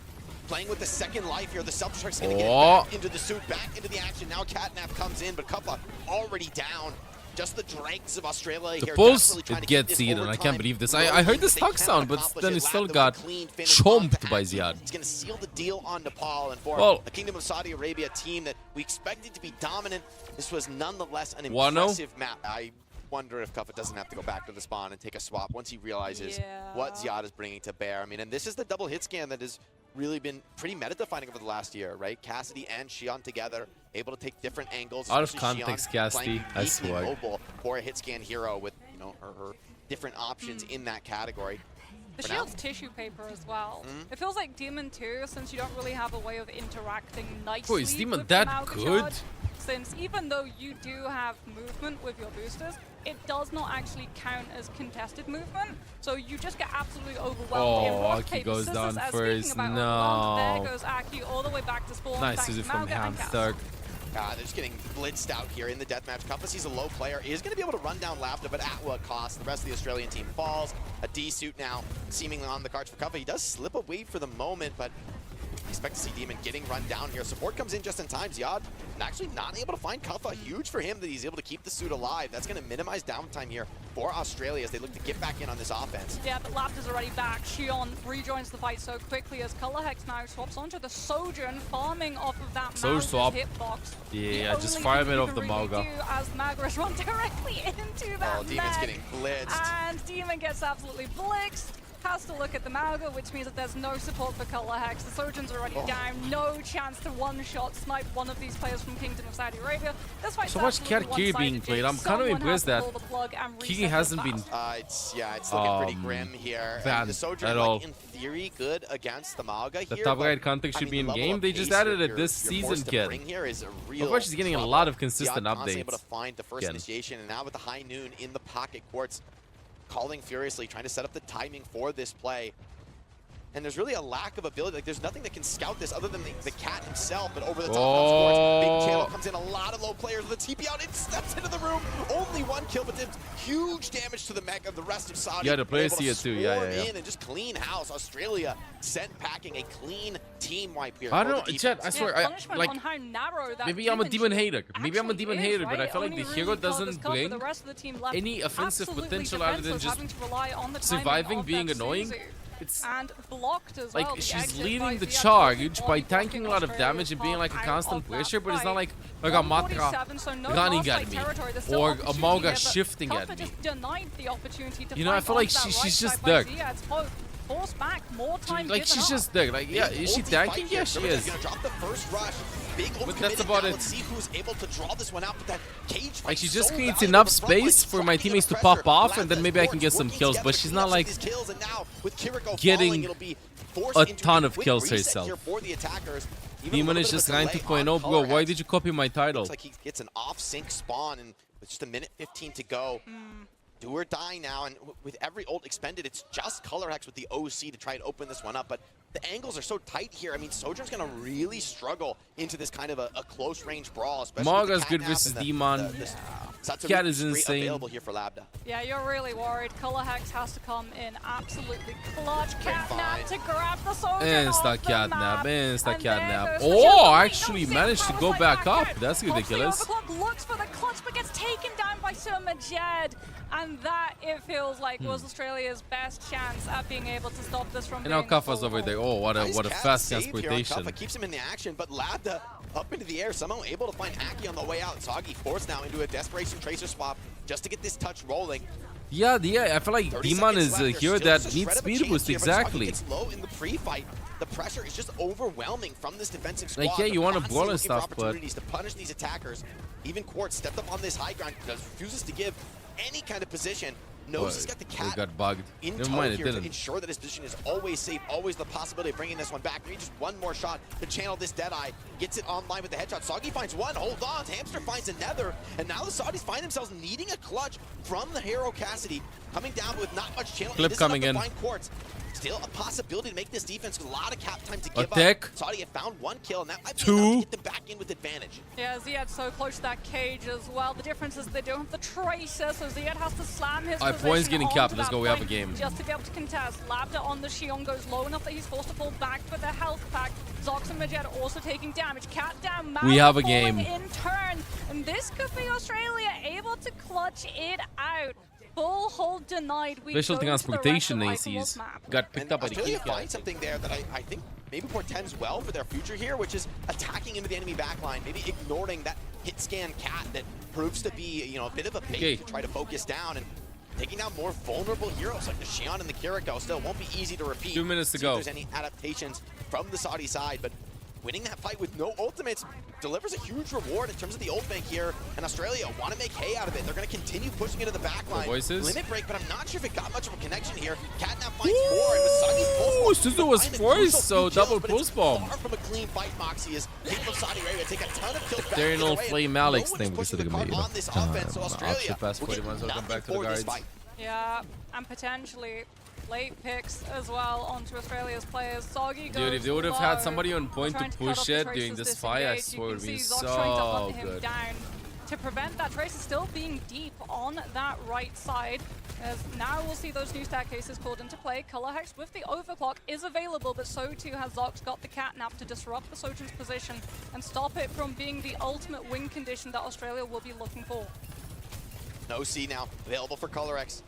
playing with the second life here. The Self-Destruct's gonna get it back into the suit, back into the action. Now Catnap comes in, but Kuffa already down. Just the dregs of Australia The here. pulse, it gets Ziad, and I can't believe this. I heard the stock sound, but then it still got chomped by Ziad. He's going to seal the deal on Nepal, and for Well, the Kingdom of Saudi Arabia team that we expected to be dominant, this was nonetheless an Wano? impressive map. I wonder if Kuffa doesn't have to go back to the spawn and take a swap once he realizes what Ziad is bringing to bear. I mean, and this is the double hit scan that has really been pretty meta-defining over the last year, right? Cassidy and Shion together, able to take different angles. Out of especially context, Shion Cassidy, playing I uniquely swear. mobile for a hit scan hero with, you know, her different options in that category. The For now. shield's tissue paper as well. It feels like Demon 2, since you don't really have a way of interacting nicely is Demon with that the Mauga good? charge, since even though you do have movement with your boosters, it does not actually count as contested movement, so you just get absolutely overwhelmed in rock, Aki paper, goes scissors. down As first. speaking about No. overwhelmed, there goes Aki all the way back to spawn. Nice thanks Suzu to from Mauga and Cass. Hamstark. They're just getting blitzed out here in the deathmatch. Kuffa sees a low player, is going to be able to run down Labda, but at what cost? The rest of the Australian team falls. A D-suit now seemingly on the cards for Kuffa. He does slip away for the moment, but expect to see Demon getting run down here. Support comes in just in time. Ziad actually not able to find Kuffa. Huge for him that he's able to keep the suit alive. That's going to minimize downtime here for Australia as they look to get back in on this offense. Yeah, but Lapta's already back. Shion rejoins the fight so quickly as Color Hex now swaps onto the Sojourn, farming off of that Sojourn Mauga's swap. hitbox. Yeah, The just only farm thing it you off can the really Mauga. do as the Magrish run directly into that Oh, Demon's mech. getting blitzed. And Demon gets absolutely blitzed. Has to look at the Mauga, which means that there's no support for Color Hex. The Sojourn's already down. No chance to one-shot snipe one of these players from Kingdom of Saudi Arabia. This fight's So much absolutely Kiri being one-sided. played. I'm kind of Someone impressed has that to pull the plug and Kiri reset hasn't the been battle. It's looking pretty grim here. bad And the Sojourn, at like, all. in theory, good against the Mauga The here. top but, right context I should mean, be in the level game. of They just pace added you're- it this you're season, forced to kid. bring here is a real Overwatch is getting a trouble. lot of consistent Ziad constantly updates. able to find the first Again. initiation, and now with the high noon in the pocket courts, calling furiously, trying to set up the timing for this play. And there's really a lack of ability. Like, there's nothing that can scout this other than the Cat himself. But over the top of sports, big channel comes in. A lot of low players. The TP out, it steps into the room. Only one kill, but did huge damage to the mech of the rest of Saudi. Yeah, the players Able to see it too. Yeah, swarm yeah. in and just clean house. Australia sent packing a clean team wipe here. I for don't the know, Chet, I defense. swear, punishment like, on how narrow that maybe I'm a demon hater. Maybe I'm a actually demon is, hater, but I right? feel like Only the really hero covers doesn't cover, bring the rest of the team left any offensive absolutely potential other than defensive, just having to rely on the timing surviving, of being that annoying. Suzu. It's And blocked as like well. The she's exit by leading the Ziad charge on by blocking tanking a lot of Australia's damage and being like a path constant out of that pressure, but it's not fight. like a Matra 147, so no running lost at by me territory. There's still or a opportunity Mauga here, but shifting Kuffa at me. just denied the opportunity to You know, I fight feel like onto that she's right just side by there. Ziad's poke. Force back, more time Like given she's up. just there. Like yeah, is she tanking? Yeah, she is. Gonna drop the first rush. Big But that's about now. it. Let's see who's able to draw this one out. But that cage fight Like she is just so creates valuable enough in the front line, space for my dropping teammates to the pop pressure. off, and then maybe I can Labda get some working kills. together But to she's clean not up like these kills, and now with Kiriko getting falling, it'll be forced a into ton of quick kills reset herself. here for the attackers. Even a Demon little is bit of just a delay 9.2.0, on bro. Color Why Hex. did you copy my title? Looks like he gets an off-sync spawn, and with just a minute 15 to go. Do or die now, and with every ult expended, it's just Color Hex with the OC to try and open this one up. But the angles are so tight here. I mean, Sojourn's going to really struggle into this kind of a close-range brawl, especially with the Mauga's good Catnap versus and Demon. the Cat is insane. Available here for Labda. Yeah, you're really worried. Color Hex has to come in absolutely clutch. Catnap to grab the soldier. Insta catnap, insta catnap. Oh, actually managed to go back up. That's ridiculous. Looks for the clutch, but gets taken down by Sir Majed. And that, it feels like, was Australia's best chance at being able to stop this from and now Kaffa's over there. Oh, what a fast transportation. Kaffa keeps him in the action, but Labda up into the air, somehow able to find Aki on the way out. Soggy forced now into a desperation tracer swap just to get this touch rolling. Yeah, I feel like Demon is a hero that needs speed boost, exactly. It's low in the pre-fight. The pressure is just overwhelming from this defensive squad. Like, yeah, you want to brawl and stuff, but opportunities to punish these attackers. Even Quartz stepped up on this high ground, refuses to give any kind of position. Knows he's got the cat got bugged. in Never tow mind, here it to didn't. ensure that his position is always safe, always the possibility of bringing this one back. Maybe just one more shot to channel this Deadeye. Gets it online with the headshot. Soggy finds one, hold on. Hamster finds another. And now the Saudis find themselves needing a clutch from the hero Cassidy. Coming down with not much channel. Clip coming in. Quartz. Still a possibility to make this defense. A lot of cap time to give Attack. up. Saudi have found one kill, and that might be Two. enough to get them back in with advantage. Yeah, Ziad so close to that cage as well. The difference is they don't have the tracer, so Ziad has to slam his Alright, points getting onto capped. Let's that go. We have a point game. just to be able to contest. Labda on the Shion goes low enough that he's forced to pull back for the health pack. Zox and Majed also taking damage. Cat down. We have a falling game. in turn, and this could be Australia able to clutch it out. Full hold denied. We Special go to the rest transportation of ACs. Icewolf map. Got picked up by the Australia Keith guy. finds something there that I think maybe portends well for their future here, which is attacking into the enemy backline, maybe ignoring that hit scan cat that proves to be, you know, a bit of a bait to try to focus down, and taking out more vulnerable heroes like the Xion and the Kiriko. Still won't be easy to repeat. 2 minutes to See if go. there's any adaptations from the Saudi side, but winning that fight with no ultimates delivers a huge reward in terms of the ult bank here, and Australia want to make hay out of it. They're going to continue pushing into the backline. Limit break, but I'm not sure if it got much of a connection here. Catnap finds more, and Wasagi's pulse bomb. Suzu was forced, so double pulse bomb. Far from a clean fight, Moxie is capable of Saudi Arabia take a ton of kills back. Eternal Flame Alex No thing one's because pushing of the the cart on this offense, so Australia past will 40 get months, I'll come nothing back to the for this guards. fight. Yeah, and potentially late picks as well onto Australia's players. Soggy goes Dude, if they would have had low, somebody on point to trying cut push off the it Tracer's during this fight, I disengage. swear it would You be can see Zox trying to so hunt him good. down to prevent that Tracer still being deep on that right side. As now we'll see those new staircases called into play. Color Hex with the overclock is available, but so too has Zox got the catnap to disrupt the Sojourn's position and stop it from being the ultimate win condition that Australia will be looking for. No C now available for Color X.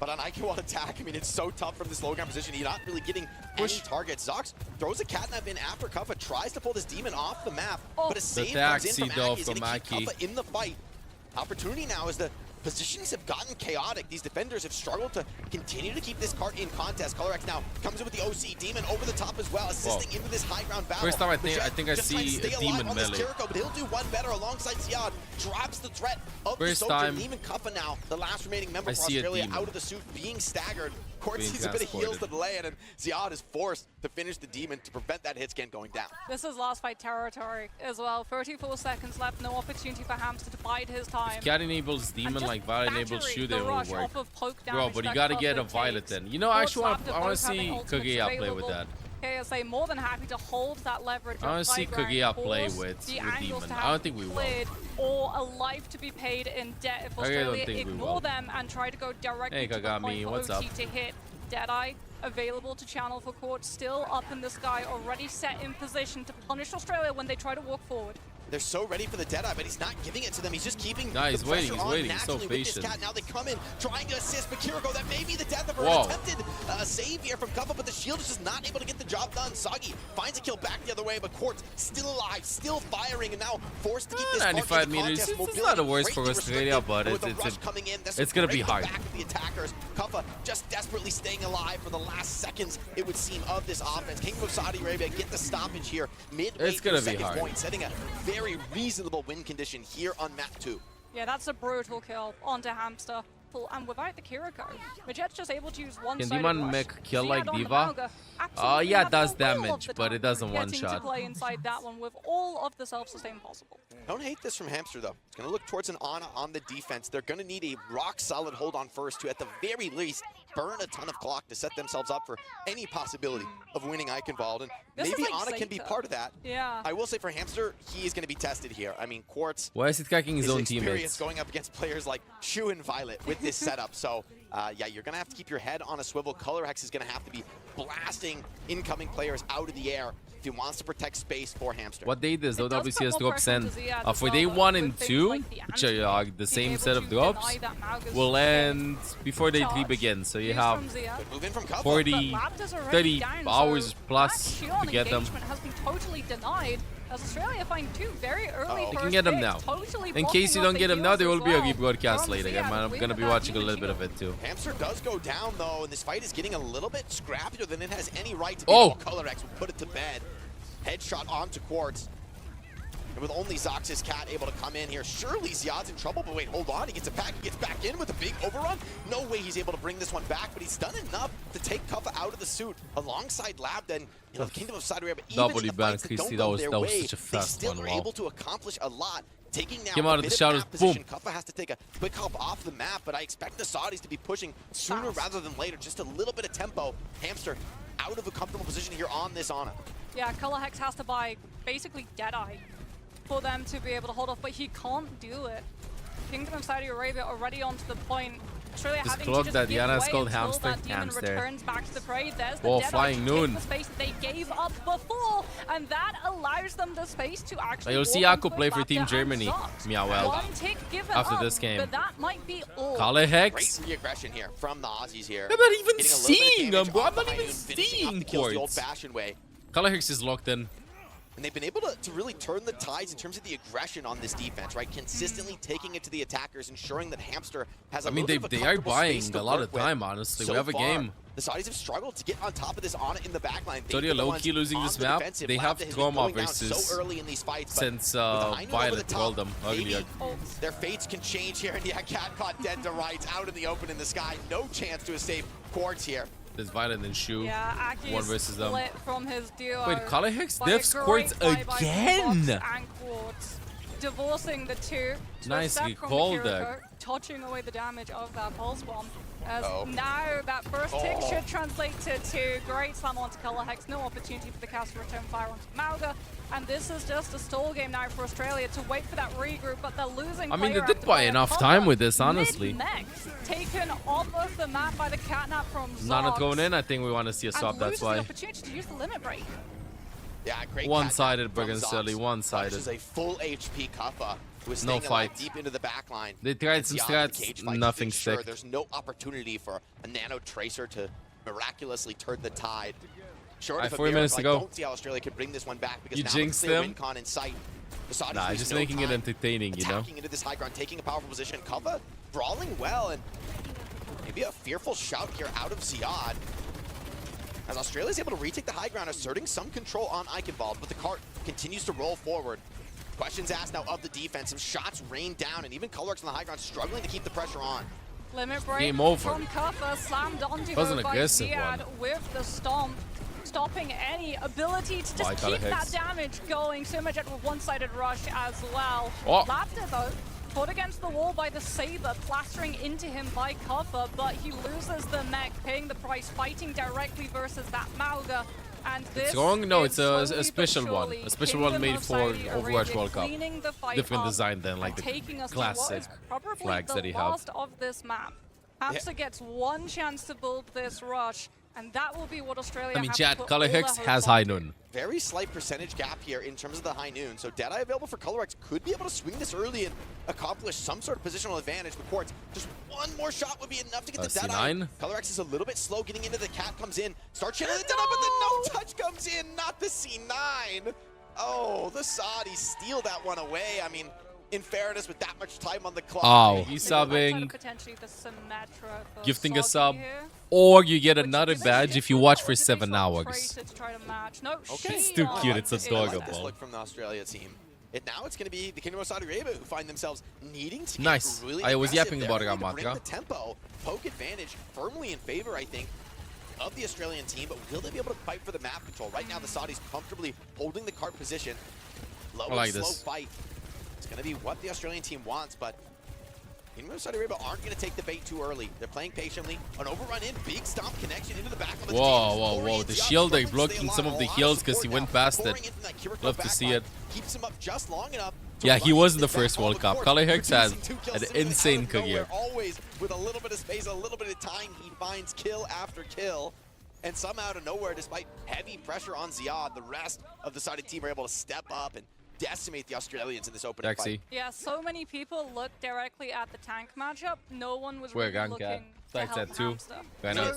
But on IQ attack, I mean, it's so tough from this low ground position. You're not really getting any targets. Zox throws a catnap in after Kuffa, tries to pull this demon off the map, but a save comes in from Aki. He's going to keep Kuffa in the fight. Opportunity now is the positions have gotten chaotic. These defenders have struggled to continue to keep this cart in contest. Color X now comes in with the OC. Demon over the top as well, assisting into this high ground battle. First time I think I just see trying to stay a demon alive on this melee. Kiriko, but he'll do one better alongside Ziad. Drops the threat of the First soldier. time Demon Kuffa now, the last remaining member I for see a Australia, demon out of the suit, being staggered. Quartz being sees a bit of heals to transported. delay it, and Ziad is forced to finish the demon to prevent that hit scan going down. This is last fight territory as well. 34 seconds left, no opportunity for Hamster to bide his time. Cat enables demon like Violet enables shoot, it will work. Bro, but you gotta get a Violet then. You know, actually, I want to see Kaguya play with that. KSA more than happy to hold that leverage. I want to see Kaguya play with demon. I don't think we will. Or a life to be paid in debt if I don't Australia think we ignore will. them and try to go directly Hey, to the Kagami, point for what's OT up? to hit. Deadeye available to channel for Quartz, still up in the sky, already set in position to punish Australia when they try to walk forward. They're so ready for the Deadeye, but he's not giving it to them. He's just keeping Nah, he's the waiting, pressure he's on waiting, he's so naturally with this patient. cat. Now they come in, trying to assist, but Kiriko, that may be the death of her. Whoa. An attempted save here from Kuffa, but the shield is just not able to get the job done. Soggy finds a kill back the other way, but Quartz still alive, still firing, and now forced to keep this 95 in the meters, contest. it's not the worst for Mobility Australia, greatly but restricted, with it's the rush coming in, this it's will gonna be break the hard. back of the attackers. Kuffa just desperately staying alive for the last seconds, it would seem, of this offense. Kingdom of Saudi Arabia get the stoppage here midway It's gonna through be second hard. point, setting a very reasonable win condition here on map 2. Yeah, that's a brutal kill onto Hamster. And without the Kiriko, Majet's just able to use one Can side Demon rush. make kill Ziad like on the Diva? Mauga absolutely Yeah, it have does the will of damage, the but it time doesn't getting one-shot. to play inside that one with all of the self-sustain possible. Don't hate this from Hamster, though. It's going to look towards an Ana on the defense. They're going to need a rock-solid hold on first to, at the very least, burn a ton of clock to set themselves up for any possibility of winning Eichenwald, and This is maybe like Ana can be Zeta. part of that. Yeah. I will say for Hamster, he is going to be tested here. I mean, Quartz, Why is it cacking his his own experience teammates? going up against players like Shu and Violet with this setup. So, yeah, you're going to have to keep your head on a swivel. Color Hex is going to have to be blasting incoming players out of the air if he wants to protect space for Hamster. What day does It does obviously has put more drops pressure end onto Ziad as for day well, 1 with and things 2, like the which are the being same able set of to drops, deny that Mauga's will full end before day 3 charge. begins. So you Use have from Ziad. Good move in from Kuffa. 40, But Lapta's already 30 down, hours so plus that to Shion get them. engagement has been totally denied. As Australia find 2 very early You can first get them picks, now. totally In case you blocking don't off get the them now, there heals will be a as well. rebroadcast From later. Ziad I'm with gonna be that watching a human little bit shield. of it too. Hamster does go down, though, and this fight is getting a little bit scrappier than it has any right to be. Oh! Color X will put it to bed. Headshot onto Quartz. And with only Zox's cat able to come in here, surely Ziad's in trouble, but wait, hold on, he gets it back, he gets back in with a big overrun. No way he's able to bring this one back, but he's done enough to take Kuffa out of the suit alongside Labda, and you know, the Kingdom of Saudi Arabia, even Double in the ban, fights that Christy, don't that go was their such way, a they fast still one, are wow. able to accomplish a lot. Taking now Came a out of the bit shadows, map position. boom. Kuffa has to take a quick hop off the map, but I expect the Saudis to be pushing sooner Fast. rather than later. Just a little bit of tempo. Hamster out of a comfortable position here on this Ana. Yeah, Color Hex has to buy basically Deadeye for them to be able to hold off, but he can't do it. Kingdom of Saudi Arabia already onto the point. Australia This having clock to just that give Diana is way called until Hamster. that demon Hamster. returns back to the prey. There's the Whoa, Deadeye flying to noon. take the space that they gave up before, and that allows them the space to actually. You'll see walk Akko onto play for Lapta Team and Germany. Zox. Meow. One tick given After up, this game. but that might be all. Color Great Hex. re-aggression here from the Aussies here. I'm not even Getting a little bit of seeing damage them, bro. off I'm not the even High Noon, finishing off seeing the kills the Quartz. old-fashioned way. Color Hex is locked in. And they've been able to really turn the tides in terms of the aggression on this defense, right? Consistently taking it to the attackers, ensuring that Hamster has a I mean, little bit of a they are comfortable buying space to a lot work of with. time, honestly. So We have a far, game. The Saudis have struggled to get on top of this Ana in the backline. So they're low-key losing this map. They have trauma versus so early in these fights, since Violet Violet trolled them maybe earlier. their fates can change here. And yeah, Cat caught dead to rights, out in the open in the sky. No chance to escape Quartz here. There's Violet and Shu. Yeah, Aki One is versus them. split from his duo. Wait, Color Hex by a diffs great Quartz fight by again? Zox and Quartz, divorcing the two. To a Nice step from call the there. Kiriko, touching away the damage of that pulse bomb. As Uh-oh. now that first tick should translate to 2. Great slam onto Color Hex. No opportunity for the cast to return fire onto Mauga. And this is just a stall game now for Australia to wait for that regroup, but they're losing. I mean, they player did after buy player. enough Color time with this, honestly. mid-mech, taken off of the map by the catnap from Zox. Nana going in. I think we want to see a swap. And That's loses the why. opportunity to use the limit break. Yeah, great. One-sided, Bergen Bergen Sully, one-sided. This is a full HP Kuffa who is No staying alive fight. deep into the back line. They tried And some Ziad in the strats, cage fight to nothing ensure stick. There's no opportunity for a Nano Tracer to miraculously turn the tide. Short of a 40 miracle, minutes to I go. don't see how Australia could bring this one back because You now jinxed it's a them. win con in sight. The Saudis Nah, lose just no making it time entertaining, you know? attacking into this high ground, taking a powerful position. Kuffa brawling well, and maybe a fearful shout here out of Ziad. As Australia is able to retake the high ground, asserting some control on Eichenwald, but the cart continues to roll forward. Questions asked now of the defense. Some shots rain down, and even Colorx on the high ground struggling to keep the pressure on. Limit break Game over. from Kuffa, slammed onto Was an her by aggressive Ziad one. with the stomp, stopping any ability to By just Color keep that Hex. damage going. Sumaj at a one-sided rush as well. Oh. Lapta though, put against the wall by the Saber, plastering into him by Kuffa, but he loses the mech, paying the price, fighting directly versus that Mauga. And this It's wrong? No, is it's a slowly special but one. surely A special one Kingdom made of for Saudi Overwatch Arabia World Cup. cleaning the fight Different up design than like and the taking us classic to what is probably flags the that he have. last of this map. Hamster gets one chance to build this rush, and that will be what Australia I mean, have chat, to put Color all their Hex hopes has on. High Noon. Very slight percentage gap here in terms of the high noon. So Deadeye available for Colorx could be able to swing this early and accomplish some sort of positional advantage. But Quartz, just one more shot would be enough to get the Deadeye. C9? Colorx is a little bit slow getting into the cat, comes in, starts channeling the Deadeye, but the no touch comes in, not the C9. Oh, the Saudis steal that one away. I mean, in fairness, with that much time on the clock. Oh, he- he's Outside of subbing, potentially the Symmetra for gifting a Soggy sub, here, or you get which another is badge if you different. watch Or for did they 7 swap hours. Tracer to try to match? No, Okay. It's too cute, it's I adorable. like this look from the Australia team. And now it's going to be the Kingdom of Saudi Arabia who find themselves needing to Nice. get really I was aggressive. yapping They're about going to Ramatra. bring the tempo, poke advantage firmly in favor, I think, of the Australian team. But will they be able to fight for the map control? Right now, the Saudis comfortably holding the cart position. Low I like and slow this. fight. It's going to be what the Australian team wants, but Kingdom of Saudi Arabia aren't going to take the bait too early. They're playing patiently. An overrun in, big stomp connection into the back of the Whoa. The shield, they're blocking some of the heals because he went past it. Love to see it. Keeps him up just long enough. Yeah, he was in the first World Cup. Colorhex has an insane career. Always with a little bit of space, a little bit of time, he finds kill after kill. And somehow out of nowhere, despite heavy pressure on Ziad, the rest of the Saudi team are able to step up and decimate the Australians in this opening fight. Yeah, so many people looked directly at the tank matchup. No one was really looking to help Hamster. So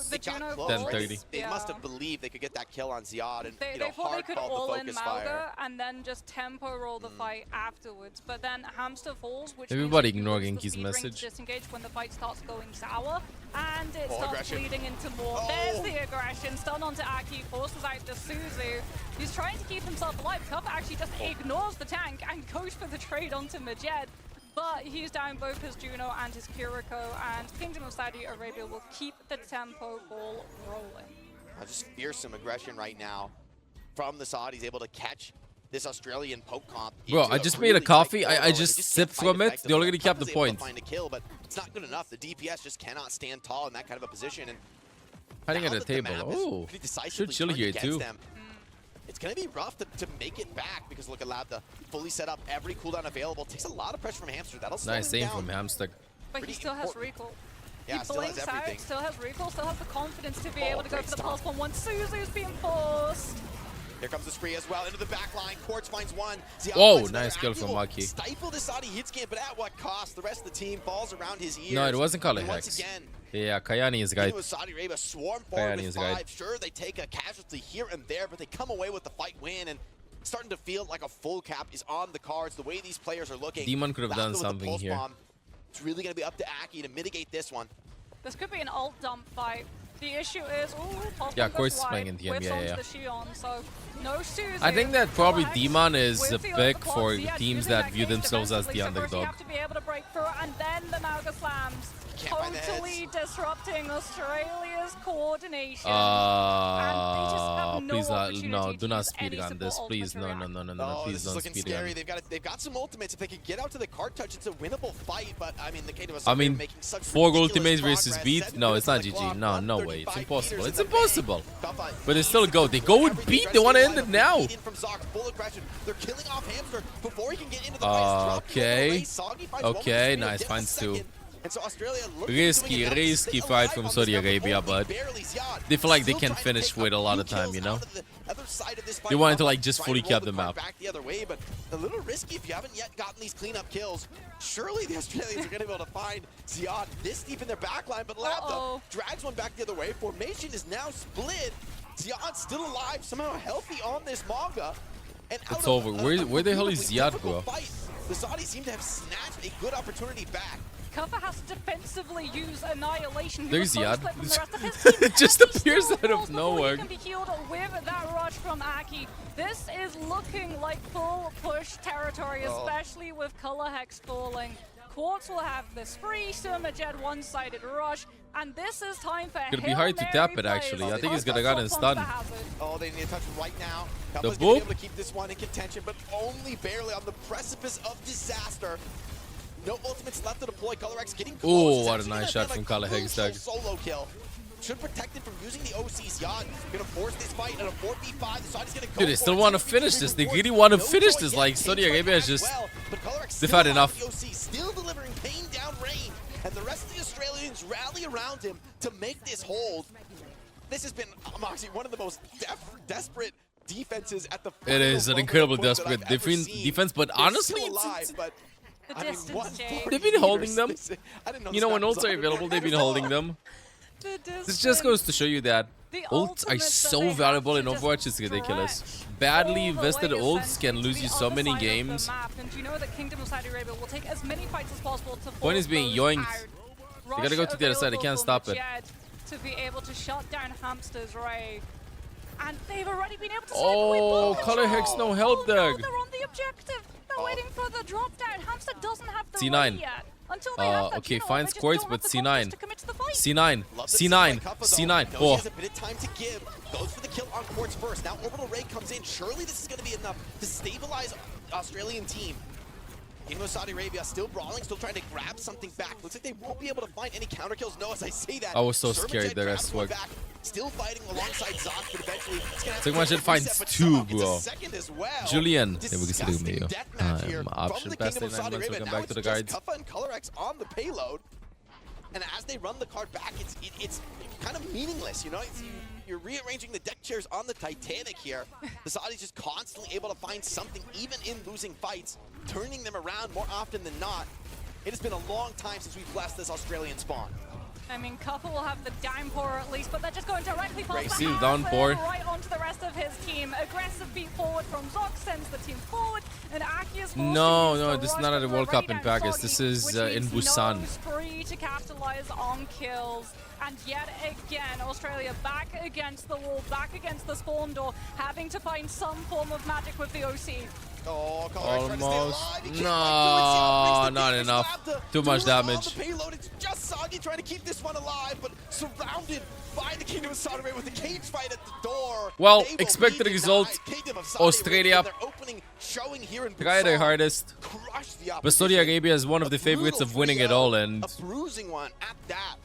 the Juno 10:30. They must have believed they could get that kill on Ziad and they thought they could all in Mauga and then just tempo roll the fight afterwards. But then Hamster falls, which everybody means ignoring his message. Disengage when the fight starts going sour, and it starts leading into more. There's the aggression. Stun onto Aki, forces out to Suzu. He's trying to keep himself alive. Cup actually just ignores the tank and goes for the trade onto Majed. But he's down both his Juno and his Kiriko, and Kingdom of Saudi Arabia will keep the tempo ball rolling. Just fearsome aggression right now from the Saudis, able to catch this Australian poke comp. Bro, I just made a coffee. I just sipped from it. They already kept the point. Find a kill, but it's not good enough. The DPS just cannot stand tall in that kind of a position. And hiding at the table. Oh, should chill here too. It's going to be rough to make it back because look at Labda fully set up, every cooldown available. Takes a lot of pressure from Hamster. That'll slow nice aim from Hamster. But he still has recall. Yeah, he blinks out, still has recall, still has the confidence to be able to go for the pulse bomb once Suzu's being forced. Here comes the spree as well into the back line. Quartz finds one. Whoa, nice kill from Maki. Stifle the Saudi hit scan, but at what cost? The rest of the team falls around his ears. No, it wasn't Colorhex. Yeah, Kayani is right. Saudi Arabia swarm forward with 5. Sure, they take a casualty here and there, but they come away with the fight win, and starting to feel like a full cap is on the cards. The way these players are looking, Demon could have done something here. It's really going to be up to Aki to mitigate this one. This could be an ult dump fight. The issue is, yeah, of course, playing in TM. Yeah. So no Suzu, I think that probably Demon is a pick for teams that view themselves as the underdog. Have to be able to break through, and then the Mauga slams, totally disrupting Australia's coordination. Please no, do not speedrun this, please. No, please don't speedrun. They've got some ultimates. If they could get out to the card touch, it's a winnable fight. But I mean, the Kingdom of Saudi making such 4 ultimates versus beat? No, it's not GG. No way. It's impossible. It's impossible. But they still go. They go with beat. They want to end it now. They're killing off Hamster before he can get into the okay, nice. Finds 2. And so Australia risky fight from Saudi Arabia, but they feel like they can finish with a lot of time, you know? They wanted to like just fully cap the map. Back the other way, but a little risky if you haven't yet gotten these cleanup kills. Surely the Australians are going to be able to find Ziad this deep in their backline, but Labda drags one back the other way. Formation is now split. Ziad's still alive, somehow healthy on this manga. And it's over. Where the hell is Ziad, bro? The Saudis seem to have snatched a good opportunity back. Cover has to defensively use Annihilation. There's Ziad. It just appears out of nowhere. Can be healed with that rush from Aki. This is looking like full push territory, especially with Color Hex falling. Quartz will have the spree, Majed one-sided rush, and this is time for It's gonna be hard to tap it actually. I think he's gonna get stun. Oh, they need to touch right now. The boop. Be able to keep this one in contention, but only barely on the precipice of disaster. No ultimates left to deploy. Colorx getting close. Oh, what a nice shot from Colorhex. Solo kill. Should protect it from using the OC's Ziad. Gonna force this fight at a 4v5. The Saudi's gonna go. Dude, they still want to finish this. They really want to finish this. Like Saudi Arabia is just. They've had enough. The OC still delivering pain down range, and the rest of the Australians rally around him to make this hold. This has been Moxie, one of the most desperate defenses at the. It is an incredibly desperate defense, but honestly, they've been holding them. You know, when ults are available, they've been holding them. This just goes to show you that ults are so valuable in Overwatch, it's ridiculous. Badly invested ults can lose you so many games. Point is being yoinked. They gotta go to the other side, they can't stop it. To be able to shut down Hamster's Ray. And they've already been able to Color Hex, no help there. They're on the objective. They're waiting for the drop down. Hamster doesn't have the C9 yet. Until they have that, okay, finds Quartz, but C9. C9. Oh. Has a bit of time to give. Goes for the kill on Quartz first. Now Orbital Ray comes in. Surely this is going to be enough to stabilize Australian team. Kingdom of Saudi Arabia still brawling, still trying to grab something back. Looks like they won't be able to find any counter kills. No, as I say that, I was so Servant scared Jet the grabs rest one worked. back, still fighting alongside Zoc, but eventually it's gonna have Sigma to Jet take finds one step, but two, somehow gets a bro. second as well. Julian, Disgusting deathmatch here from option the past Kingdom of 9 Saudi months, Arabia. we'll come Now back to it's the just guides. Kuffa and ColorX on the payload. And as they run the card back, it's kind of meaningless, you know? You're rearranging the deck chairs on the Titanic here. The Saudis just constantly able to find something, even in losing fights, turning them around more often than not. It has been a long time since we've blessed this Australian spawn. I mean, Kuffa will have the downpour at least, but they're just going directly past See the the downpour. right onto the rest of his team. Aggressive beat forward from Zoc sends the team forward, and Aki is forced No, to use no, the this is rush, not at the but World we're Cup already in down Paris. Soggy, This is which in means Busan. no spree to capitalize on kills. And yet again, Australia back against the wall, back against the spawn door, having to find some form of magic with the OC. Oh, ColorX trying to stay Almost. alive. He can't No, quite do it. not See how enough. Briggs the Too much do it on damage. the payload. It's just Soggy trying to keep this one alive, but surrounded by the Kingdom of Saudi Arabia with the cage fight at the door. Well, They will expected be result. denied. Kingdom of Saudi Australia Arabia, their opening showing here in try their Busan, hardest. crushed the But Saudi opposition. Arabia is one of the A favorites brutal of winning it 3-0, all, and a bruising one at that.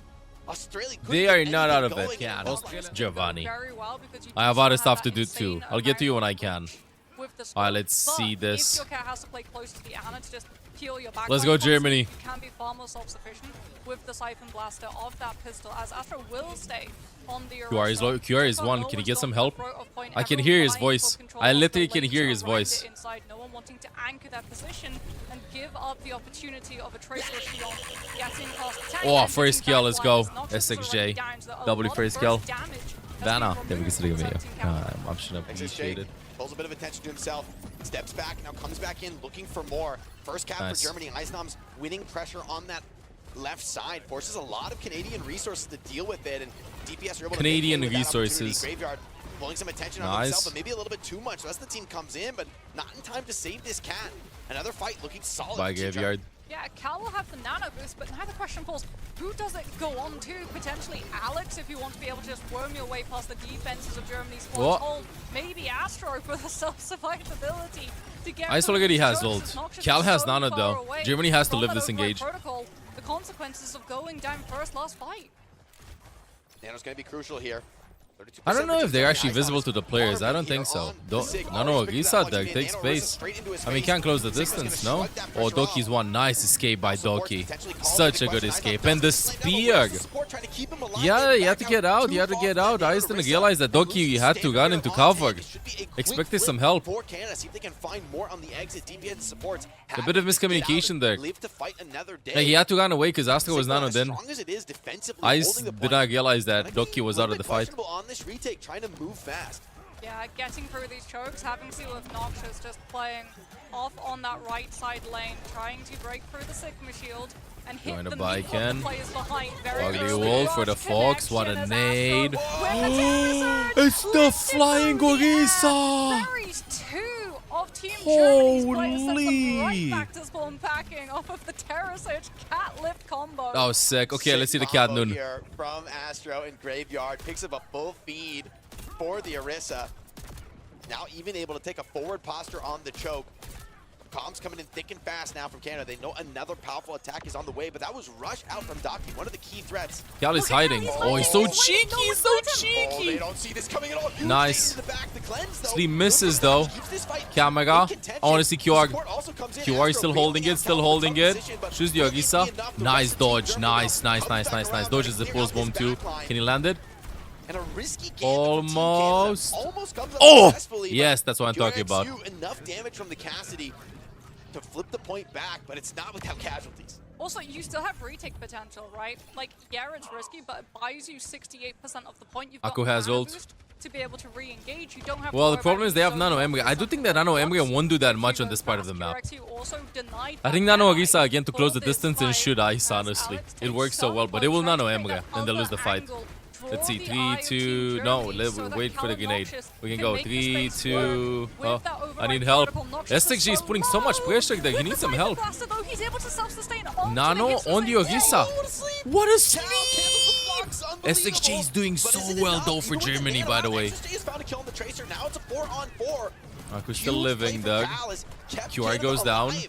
Australia couldn't they get are not out of anything it. going Yeah, in the Australia. bottom. Giovanni. Very well because you I have do other still stuff to that do too. insane I'll get to you when I amount can. with the Alright, squad. let's But see this. If your cat has to play close to the Ana to just peel your back. Let's go Germany. You can be far more self-sufficient with the Siphon Blaster of that pistol, as Astro will stay on the QR is low. QR is one. Can you get some help? I can hear his voice. I literally can hear his voice. Inside, no one wanting to anchor that position and give up the opportunity of a Tracer Shield getting past the tank. Oh, And first taking kill, back let's go. lines. Noxus is already SXJ. down, so a Double lot of first burst kill. damage has Vanna. been Det removed vil from ikke the skrive counter. I'm option appreciated. Pulls a bit of attention to himself, steps back, now comes back in looking for more. First cap Nice. for Germany. Eisnom's winning pressure on that left side, forces a lot of Canadian resources to deal with it, and DPS are able Canadian to make hay with that resources. opportunity. Graveyard pulling some attention on Nice. himself, but maybe a little bit too much. The rest of the team comes in, but not in time to save this cat. Another fight looking solid. By for Team Graveyard. Yeah, Cal will have the nano boost, but now the question falls, who does it go on to? Potentially Alex, if you want to be able to just worm your way past the defenses of Germany's What? hold. Maybe Astro for the self-survivability to get Ice through already these has chokes ult. as Noxious Cal is has so nano far though. away Germany has to from live that this override engage. protocol. The consequences of going down first last fight. Nano's going to be crucial here. I don't know if they're actually visible to the players. I don't think so. Nano Orisa there takes space. I mean, can't close the distance, no? Oh, Doki's one. Nice escape by Doki. Such a good escape. And the spear. Yeah, you had to get out. You had to get out. I just didn't realize that Doki had to run into cover. Expected some help. For Canada, see if they can find more on the exit. DPS supports. A bit of miscommunication there. Live to fight another day. Yeah, he had to run away because Astro was Sigma, nano as then. strong as it is defensively, I holding the did point, not realize that kinda getting Doki was a out little of the bit fight. questionable on this retake, trying to move fast. Yeah, getting through these chokes, having to with Noxious just playing off on that right side lane, trying to break through the Sigma shield and hit Going to the buy meat of Ken. the players behind. Very Ugly early wall for the rush Fox. What a connection as nade. Astro with the terror surge It's the lifts it flying through the air. Orisa. Buries two of Team Germany's players, sends them Holy. right back to spawn packing off of the terror surge cat lift combo. That was sick. Okay, let's see the Sick cat combo noon. here from Astro and Graveyard. Picks up a full feed for the Orisa. Now even able to take a forward posture on the choke. Comms coming in thick and fast now from Canada. They know another powerful attack is on the way, but that was rush out from Doki, one of the key threats. Cal is hiding. Oh, he's so cheeky. He's so Oh, they cheeky. don't see this coming at all. Huge Nice. nade in the back. The cleanse, though. Sleep misses, though. Keeps this fight Camera. in contention. I want to see QR. Support also comes in. QR is Astro still holding bailing it, out still Cal holding from it. position, but Choose the will it be Orisa. enough? The Nice rest of Team dodge. Germany Nice, now nice, comes nice, back nice, nice. around Dodges the to pulse clear out bomb this too. backline. Can he land it? And a risky game Almost. almost comes up Oh! successfully, Yes, but that's what I'm talking about. QRXU enough damage from the Cassidy to flip the point back, but it's not without casualties. Also, you still have retake potential, right? Like, yeah, it's risky, but it buys you 68% of the point. You've got Akku has mana ult. boost to be able to re-engage. You don't have. Well, to the worry problem about is they have going Nano for Emre. I do something think that Nano like Emre Fox. won't do that If much you on go this part of the fast, map. QRXU also denied I think that Nano ally Orisa again to for close the this distance and fight, shoot Ice, as honestly. Alex It takes works so some well, but it will time to Nano take Emre that and they'll lose other the fight. angle, draw Let's see, the 3, eye of 2, Team no, Germany so that wait for the Cal grenade. Noxious We can can go, make the 3, space 2, work with oh, that I override need help. protocol. Noxious SXG is so putting so much low. pressure that he With needs the some Siphon help. Blaster, though, he's able to self-sustain onto the Nano hits on the as they Orisa. go. What a Cal sleep! cancels the blocks, unbelievable. SXG is doing But so is it well enough? though for Even with the Germany, nano by the on, way. SXG is found to kill on the Tracer. Now it's a 4-on-4. Akku's still Huge living, play from Doug. Cal has kept QR Canada goes down. alive.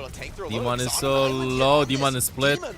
able to tank through a Demon little. is so low. Demon is split. Demon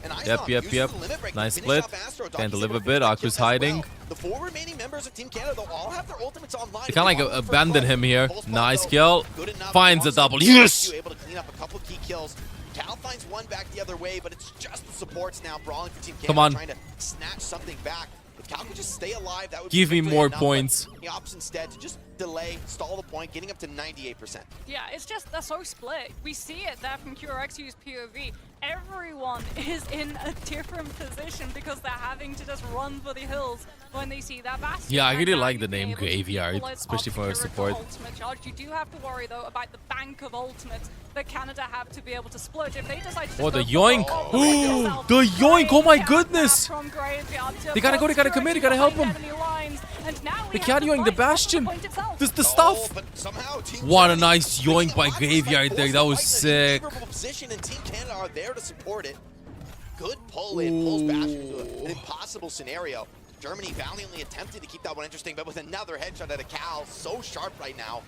And Yep. uses the limit break to Nice finish split. off Astro. Can't Donkey's live able a to bit. finish that Aku's kill as hiding. well. The 4 remaining members of Team Canada, they'll all have their ultimates online. They kind of like abandon him here. Full spot, Nice though. kill. Good enough. Finds a Alongside double. Q, Yes! able to clean up a couple key kills. Cal finds one back the other way, but it's just the supports now brawling for Team Canada. Come on. Trying to snatch something back. If Cal could just stay alive, that would Give be me victory more enough, points. but he opts instead to just delay, stall the point, getting up to 98%. Yeah, it's just they're so split. We see it there from QRXU's POV. Everyone is in a different position because they're having to just run for the hills when they see that bastion. Yeah, I really And now like the you've been name able to Graveyard, equalize especially up for our Kira to support. ultimate charge. You do have to worry though about the bank of ultimates that Canada have to be able to splurge. If they decide to just Oh, the go for yoink. the Ooh, themselves, the yoink. Oh my great goodness. from Graveyard to They gotta go, they gotta force commit, they Kira gotta help behind him. enemy lines. And now we They have can't to yoink the fight off of bastion. point itself. This is the stuff. But somehow Team What a Canada nice is bringing yoink by a lot of Graveyard fight, there. That forcing was the fight in a sick. favorable position, and Team Canada are there to support it. Good pull in, pulls Bastion into an impossible scenario. Germany valiantly attempted to keep that one interesting, but with another headshot at a Cal, so sharp right now.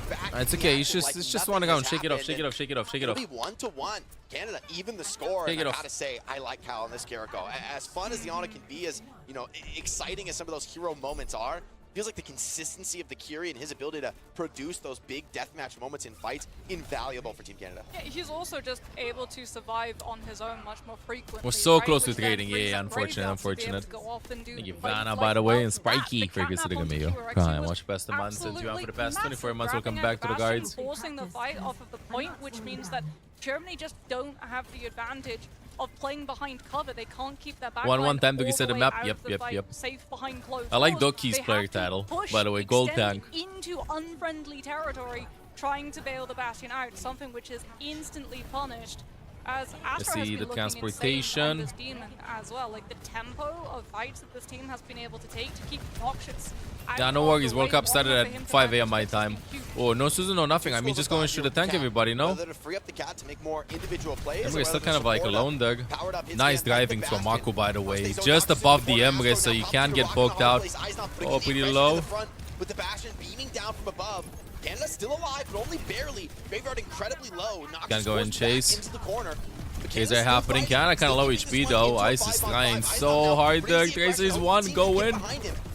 Back It's in okay. the It's action just, like it's just nothing one to go has and shake it off, happened, shake it and off, shake it off, shake it it'll off. be 1-1. Canada even the score, Take and it I off. gotta say, I like Cal in this Jericho. As fun as the honor can be, as you know, exciting as some of those hero moments are, feels like the consistency of the Kiri and his ability to produce those big deathmatch moments in fights invaluable for Team Canada. Yeah, he's also just able to survive on his own much more frequently. We're so right? close Which to then trading. frees Yeah, up unfortunate, Graveyard to be able unfortunate. to go off and do Thank you, fight Vanna, like by the way, well and for that. Spiky The for catnap considering onto me. QRX Crying, was watch best of months since you went for the past 24 months. We'll come massive, back to the grabbing guards. at Bastion, forcing the fight off of the point, which means that Germany just don't have the advantage of playing behind cover. They can't keep their back 1-1 time to all reset the way map. out Yep, of the yep, fight, yep. safe behind closed I like doors. Doki's They player have to title, push, by the way, gold extend tank. into unfriendly territory, trying to bail the Bastion out, something which is instantly punished. As Astro has see been the looking transportation. insane on this demon as well. Like the tempo of fights that this team has been able to take to keep Noxious out Yeah, no of worries. the World way. Cup started One for at him to 5 manage a.m. my this time. is huge. Oh, no Susan, no nothing. I mean, just going straight to tank everybody, no? Whether to free up the cat to make more individual plays. Emre or is still whether to kind of like support alone up, there. powered up his Nice game like the driving from Bastion. Mako, by the way. Stays on Just Noxious above in the corner. Emre, Astro so you now up can't to get rock in the poked hard out. place. Eisner putting Oh, the pretty aggression low. to the front with the Bastion beaming down from above. Canada's still alive, but only barely. Graveyard incredibly low. Noxious Gonna go and forced back chase. into the corner. Is that happening? Canada kind of low HP though. Ice is trying so hard there. Tracer is one. Go in.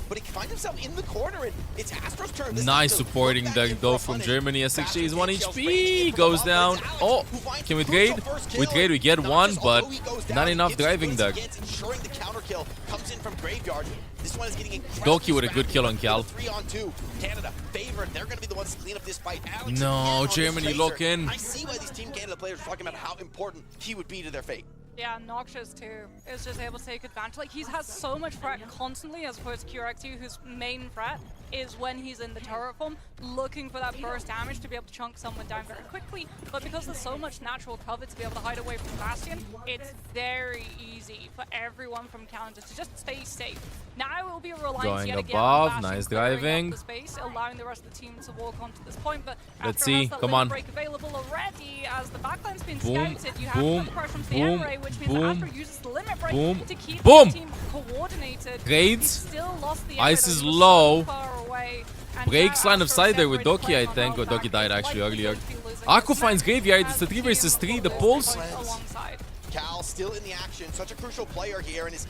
But he can find himself in the corner, and it's Astro's turn. This Nice time to supporting look the back in go front from of Germany. Bastion SXG is 1 takes shells HP. ranging from Goes above, down. but it's Alex Oh, who finds can we the trade? crucial first We kill. trade. We get Noxious, one, but although he goes not down, enough gets the driving wins there. against ensuring the counter kill comes in from Graveyard. This one is getting Doki with a good kill on Cal. 3-on-2. Canada favored. They're going to be the ones to clean up this fight. Alex No, again on this Germany Tracer. lock in. I see why these Team Canada players are talking about how important he would be to their fate. Yeah, Noxious too is just able to take advantage. Like he has so much threat constantly, as opposed to QRX2, whose main threat is when he's in the turret form, looking for that burst damage to be able to chunk someone down very quickly. But because there's so much natural cover to be able to hide away from Bastion, it's very easy for everyone from Canada to just stay safe. Now it will be a reliance Going yet again above, on Bastion nice clearing up driving. the space, allowing the rest of the team to walk onto this point. But Let's Astro see, has that come limit on. break available already, as the backline's been Boom, scouted. You have boom, the pressure from the boom, Emre, which means boom, that Astro uses the limit break boom, to keep boom. the team coordinated. Trades. He still lost the Ice Emre, is though. He was low. so far away. And Breaks now line of Astro sight there with separated, Doki, I playing on think. Or health Doki back. died It's actually likely earlier. going to be losing Aku this finds match Graveyard. as It's the 3 team versus 3. The will pulse. lose alongside. Cal still in the action. Such a crucial player here, and is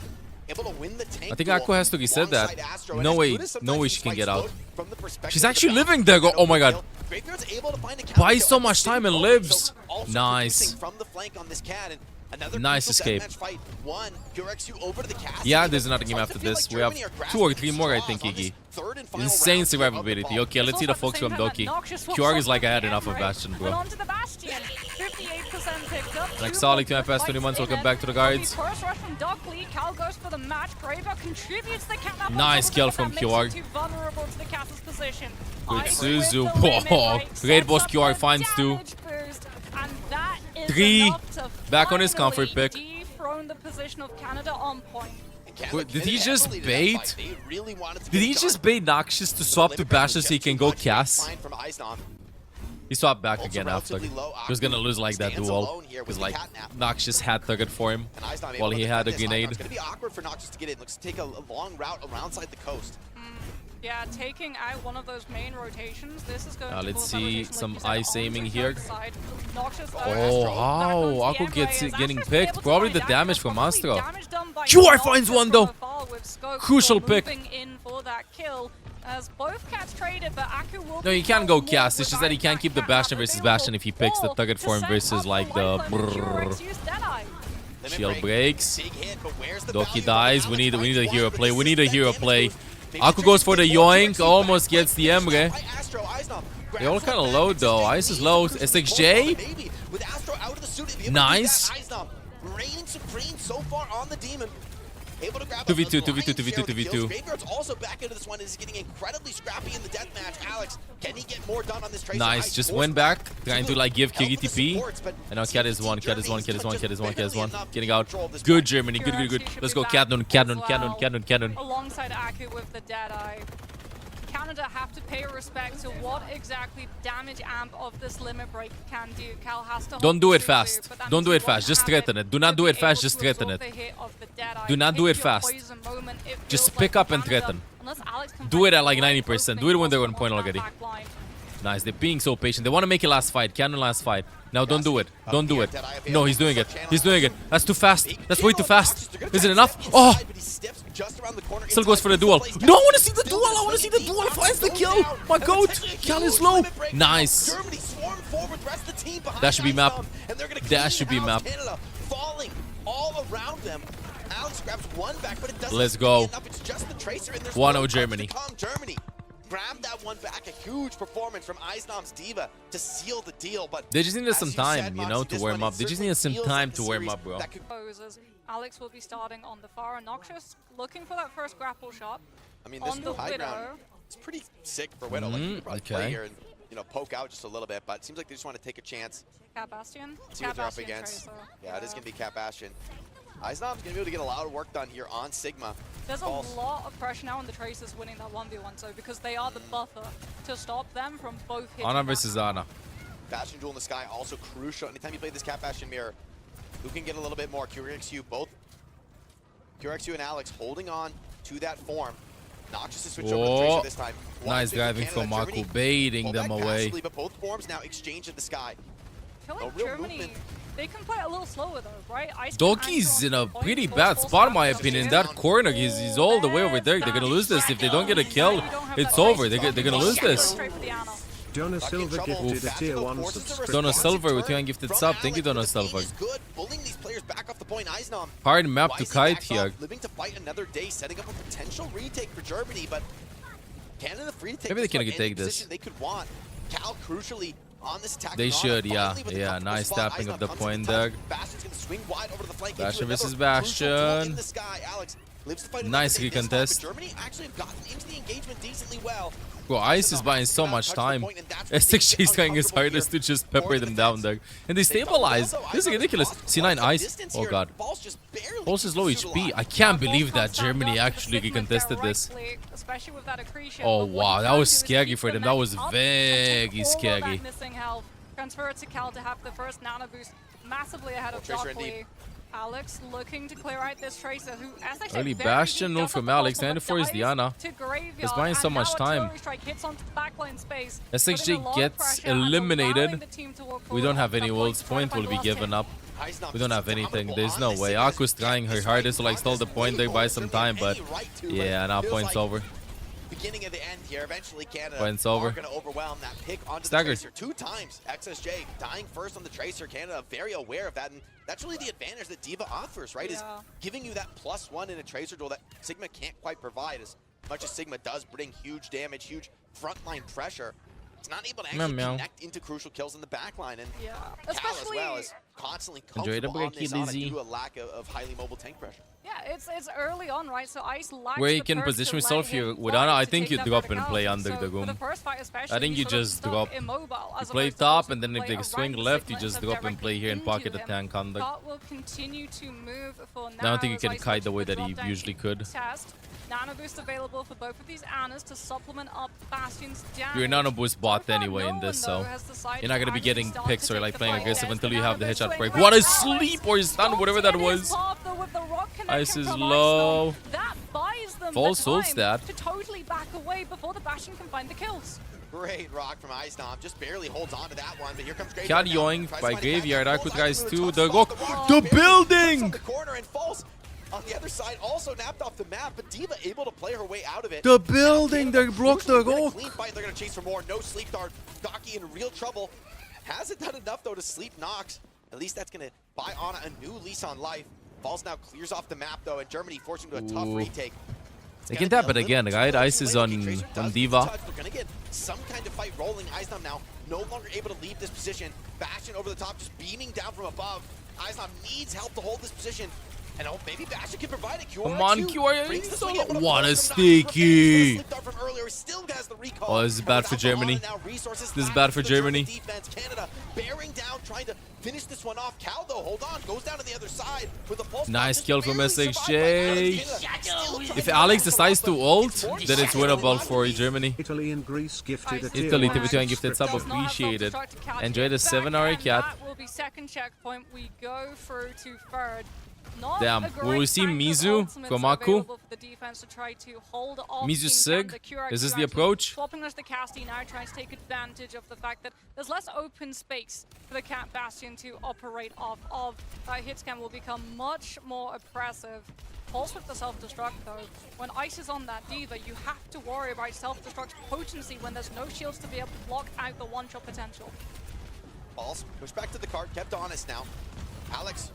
able to win the tank. I think duel Aku has to reset that. alongside Astro. And No as way, good as no sometimes way these she can fights get out. look from the perspective She's of the actually Bastion, living there. Oh my god. Graveyard's able to find a Buys counter so kill much at the time same and moment, lives. so also Nice. producing from the flank on this cat, and another Nice crucial escape. deathmatch fight. One, QRX2 over to the cast. Yeah, there's another game Starts after to feel this. like We have Germany are 2 or grasping 3 more, I straws think, on this Iggy. third and final Insane round here of the survivability. ball. Okay, let's see the focus from Doki. QR is like ahead enough of Bastion, Went bro. on to the Bastion. 58% picked up. Like 2 solid points 2 FS, for 20 months. fights Welcome in back it. to the There'll be guards. First rush from Dockley. Cal goes for the match. Graveyard contributes the catnap. Nice kill from QR. Too vulnerable to the Castle's position. Good Ice with Suzu. the limit Whoa. break Great sets boss up QR the finds 2. damage boost, and that is 3. enough to Back on his comfort finally pick. dethrone the position of Canada on point. Canada Wait, did he committed just heavily to that bait? fight. They really wanted to Did get he it just done. bait Noxious to swap to Bastion so he can go Cass? From Eisner. He swapped back Also again after. relatively low. He was gonna lose like that Stands duel. alone here with Because the like catnap. Noxious had target for him And Eisner able while to he had a defend this. grenade. It's going to be awkward for Noxious to get in. Looks to take a long route around side the coast. Yeah, taking out one of those main rotations. This is going to let's cause that see rotation, some like you said, ice on the aiming Junker here. side. Noxious Oh, how? back onto Aku the gets end it getting players. picked. Astro's Probably able the to damage find from Astro. Astro. Damage done by QR finds Noxious one from though. afar with Scope Crucial still pick. moving in for that kill. As both cats traded, but Aku will No, be you can't go more cast. It's just that he can't without keep the that Bastion cat versus available Bastion if he picks the or target to form send versus up like the lifeline and brrrr. QRX use Deadeye. Shield breaks. Big hit, but where's the Doki value? dies. We need a hero play. We need a hero play. Maybe Aku goes for the yoink. Almost gets the Emre. By Astro, Eisnov They all grabs kind of one low back, though. SXJ Ice is needs low. to push the SXJ. ball, maybe. With Astro out of the suit, if you Nice. Eisnov reigning supreme so far on the demon. Able to grab 2v2, a 2v2, lion's 2v2, share of the 2v2. kills. Graveyard's also back into this one. Is getting incredibly scrappy in the deathmatch. Alex, can he get more done on this Tracer? Nice. Just went back. Trying to like give Kigi TP. And now Cat is one. Cat is one. Cat is one. Cat is one. Cat is one. Getting out. Good Germany. Good, good, good. Let's go. Cannon, cannon, cannon, cannon, cannon. Alongside Aku with the Deadeye. Canada have to pay respect to what exactly damage amp of this limit break can do. Cal has to Don't do it hold fast. Suzu, but that Don't means do he it fast. won't Just have threaten it. Do not to do be it fast. able Just to threaten absorb it. the hit of the Deadeye. Do not do Hit it your fast. poison moment, it Just feels pick like up and Canada, threaten. unless Alex can Do it find at like the right 90%. opening Do it when they're on also point that already. back line. Nice. They're being so patient. They want to make it last fight. Cannon last fight. Now don't do it. Don't do it. No, he's doing it. He's doing it. That's too fast. That's way too fast. Is it enough? Oh! Still goes for the duel. No, I want to see the duel. I want to see the duel. Finds the kill. My goat. Cal is low. Nice. That should be map. That should be map. Falling all around them. Alex grabs one back, but it doesn't Let's go. enough. It's just the Tracer, and there's 1-0 Germany. Germany. Grab that one back. A huge performance from Eisnom's Diva to seal the deal. But They just needed as some you time, said, you Moxie, know, to this warm one, up. it They just certainly needed some feels time like to a warm series up, bro. that could As Alex will be starting on the far, and Noxious looking for that first grapple shot. I mean, this on new the high Widow. ground, it's pretty sick for Widow. Like, you could probably play okay. here and, you know, poke out just a little bit, but it seems like they just want to take a chance. Cat Bastion. See Cat what they're up Bastion against. Tracer. Yeah, it is going to be Cat Bastion. Eisnom's going to be able to get a lot of work done here on Sigma. There's a False. lot of pressure now on the Tracers winning that 1v1, so because they are the buffer to stop them from both hitting. Ana that versus hammer. Ana. Bastion Duel in the Sky also crucial. Anytime you play this Cat Bastion mirror, who can get a little bit more? QRXU, both QRXU and Alex holding on to that form. Noxious to switch over to Tracer this time. Nice 150 driving Canada, from Aku, Germany. baiting Pull them back away. passively, but both forms now exchange in the sky. I feel No like real Germany, movement. they can play a little slower though, right? Ice Doki's can in a answer on pretty point, bad full spot, in my stop, opinion. In down. that corner, he's all the way over there. They're gonna lose this. If they don't get a kill, it's over. They're gonna lose this. Straight for the Ana. Donna Stuck in Silva trouble. gifted a Fast tier enough 1 forces a subscription. Donna responsive Silva with turn 2 gifted from sub. Thank you, Alex, Donna but the Silva. game is good. Pulling these players back off the point. Eisnom Hard map to wisely kite backs here. off, living to fight another day, setting up a potential retake for Germany, but Canada free to take Maybe they this one can any take this. position they could want. Cal crucially on this attack. They Nana should, yeah. finally with a Yeah, comfortable nice spot. tapping of Eisnom the comes to point touch. there. Bastion's gonna swing wide over to the flank. Bastion into versus another crucial duel Bastion. in the sky. Alex lives to fight Nice another day this time, recontest. but Germany actually have gotten into the engagement decently well. Bro, Ice is buying so much time. SXG is trying his hardest to just pepper them down there. And they stabilize. This is ridiculous. C9 Ice. Oh god. Pulse is low HP. I can't believe that Germany actually recontested this. Especially with that accretion. Oh But what wow, you that can was do is scary keep for them. the That was match up and very take all of that scary. missing health. Transfer it to Cal to have the first nano boost massively ahead of Tracer in Darkly. Alex looking to clear out this Tracer, who, as I said, Early very Bastion, deep, no just from off the Alex, bottom, 94 is dives Diana. to Graveyard, He's buying so and much now time. artillery strike hits onto the backline space, SXG putting a lot of gets pressure and eliminated. allowing the team to walk We forward. don't have At any some world's trying point to will find be the last given hit. up. We don't have anything. There's no way. Aku's trying her hardest to like stall the point there, buy some time, but yeah, now point's over. Beginning of the end here. Eventually, Canada Points over. are going to overwhelm that pick onto Staggered. the Tracer 2 times. XSJ dying first on the Tracer. Canada very aware of that, and that's really the advantage that Diva offers, right? Is Yeah. giving you that +1 in a Tracer duel that Sigma can't quite provide. As much as Sigma does bring huge damage, huge frontline pressure, it's not able to actually Meow. connect into crucial kills in the backline. And Yeah, Cal as especially well is constantly Enjoy the comfortable on breaky, this Ana Lizzie. due to a lack of highly mobile tank pressure. yeah, it's early on, right? So Ice lacks Where the you can perks position to yourself let here him with fly Ana, I to think take you that drop and verticality. play under So the for room. first fight especially, I think you sort of just stuck drop. immobile, as Play opposed to top, also and then if play they swing around left, you Sigma just instead drop of and play here and directly pocket the into him. tank under. Thought will continue to move for now. I don't think you as can Ice kite the way looks that to he drop down usually could. Test. Nano boost available for both of these Anas to supplement up Bastion's damage. You're a nano boost bot So far, anyway no in this, one, though, so has decided you're not gonna be to getting start picks to or take like the playing fight. aggressive There's until you the have the nano headshot boost break. swing What a right. sleep or stun, whatever that Got was. in his path, though, with the rock Ice connection is from low. Ice. That buys them False the holds time that. to totally back away before the Bastion can find the kills. Great rock from Icenom, just barely holds on to that one, but here comes Cat Graveyard. yoink by Graveyard. Aku tries to the rock. rock. The building! The corner and falls on the other side, also napped off the map, but D.Va able to play her way out of it. The building, they broke the rock. Clean fight, they're gonna chase for more. No sleep dart. Docky in real trouble. Hasn't done enough though to sleep Nox. At least that's gonna buy Ana a new lease on life. Falls now clears off the map though, and Germany forcing to a tough retake. They can tap it again, right? Ice is on D.Va. We're gonna get some kind of fight rolling. Icenom now no longer able to leave this position. Bastion over the top, just beaming down from above. Icenom needs help to hold this position. And oh, maybe Bastion can provide it. Come on, QRA. What a sticky. Oh, this is bad for Germany. This is bad for Germany. Canada bearing down, trying to finish this one off. Cal, though, hold on, goes down to the other side with a pulse. Nice kill from SXJ. If Alex decides to ult, then it's winnable for Germany. Italy and Greece gifted a tier Italy, one TV2 gifted sub, appreciated. Enjoy the 7-hour cat. That will be second checkpoint. We go through to third. Not Damn, a great will we see bank of Mizu ultimates from Aku? available for the defense to try to hold off Mizu Team Sig? Canada. QRX Is this the actually approach? Swapping us the Casty now, trying to take advantage of the fact that there's less open space for the Cat Bastion to operate off of. Hit scan will become much more oppressive. Pulse with the self-destruct though. When Ice is on that D.Va, you have to worry about self-destruct potency when there's no shields to be able to block out the one-shot potential. Balls, push back to the cart, kept honest now. Alex.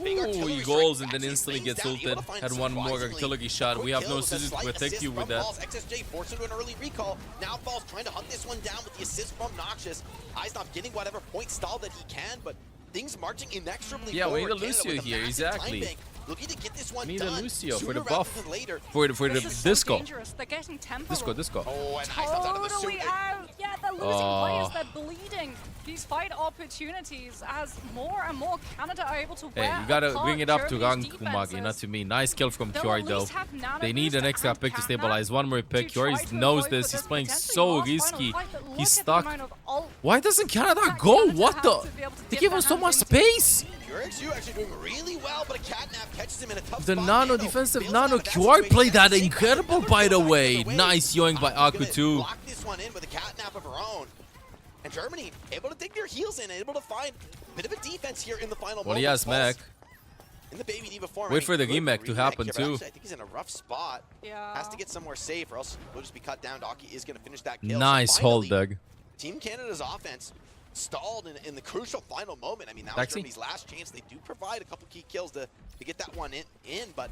Ooh, he goals and then instantly gets ulted. Had one more artillery shot. We have no scissors to protect you with that. XSJ forced into an early recall. Now Falls trying to hunt this one down with the assist from Noxious. Icenom getting whatever point stall that he can, but things marching inexorably yeah, forward. we need a Lucio here, exactly. Looking to get this one We need done. a Lucio for the Sooner buff. rather than later. For the This is so disco. dangerous. They're getting tempo. Disco. Oh, and Icenom's out of the Totally suit. out. Yeah, they're losing players. They're bleeding. These fight opportunities as more and more Canada are able to wear Hey, you gotta apart bring it up to Germany's Rang Kumagi, not to me. Nice kill from They'll QI at though. least have nano They need boost an extra and pick to Catnap stabilize. One more pick. to try QI to knows avoid this. what He's is playing potentially so lost final risky. fight, but look He's at the stuck. amount of ult Why doesn't Canada that go? Canada What have the? to be able to They dip give their us so hands much into. space. QRXU actually doing really well, but a Catnap catches him in a tough The spot. nano defensive nano QR played that incredible, by the way. Nice yoink by Aku too. Lock this one in with a Catnap of her own. And Germany able to dig their heels in, able to find a bit of a defense here in the final Well, he has mech. In the Baby D.Va form. Wait for the good remake to remake happen here, but too. actually, I think he's in a rough spot. Yeah. Has to get somewhere safe or else we'll just be cut down. Docky is going to finish that kill. Nice So hold, finally, Doug. Team Canada's offense stalled in the crucial final moment. I mean, that was Taxi? Germany's last chance. They do provide a couple key kills to get that one in, but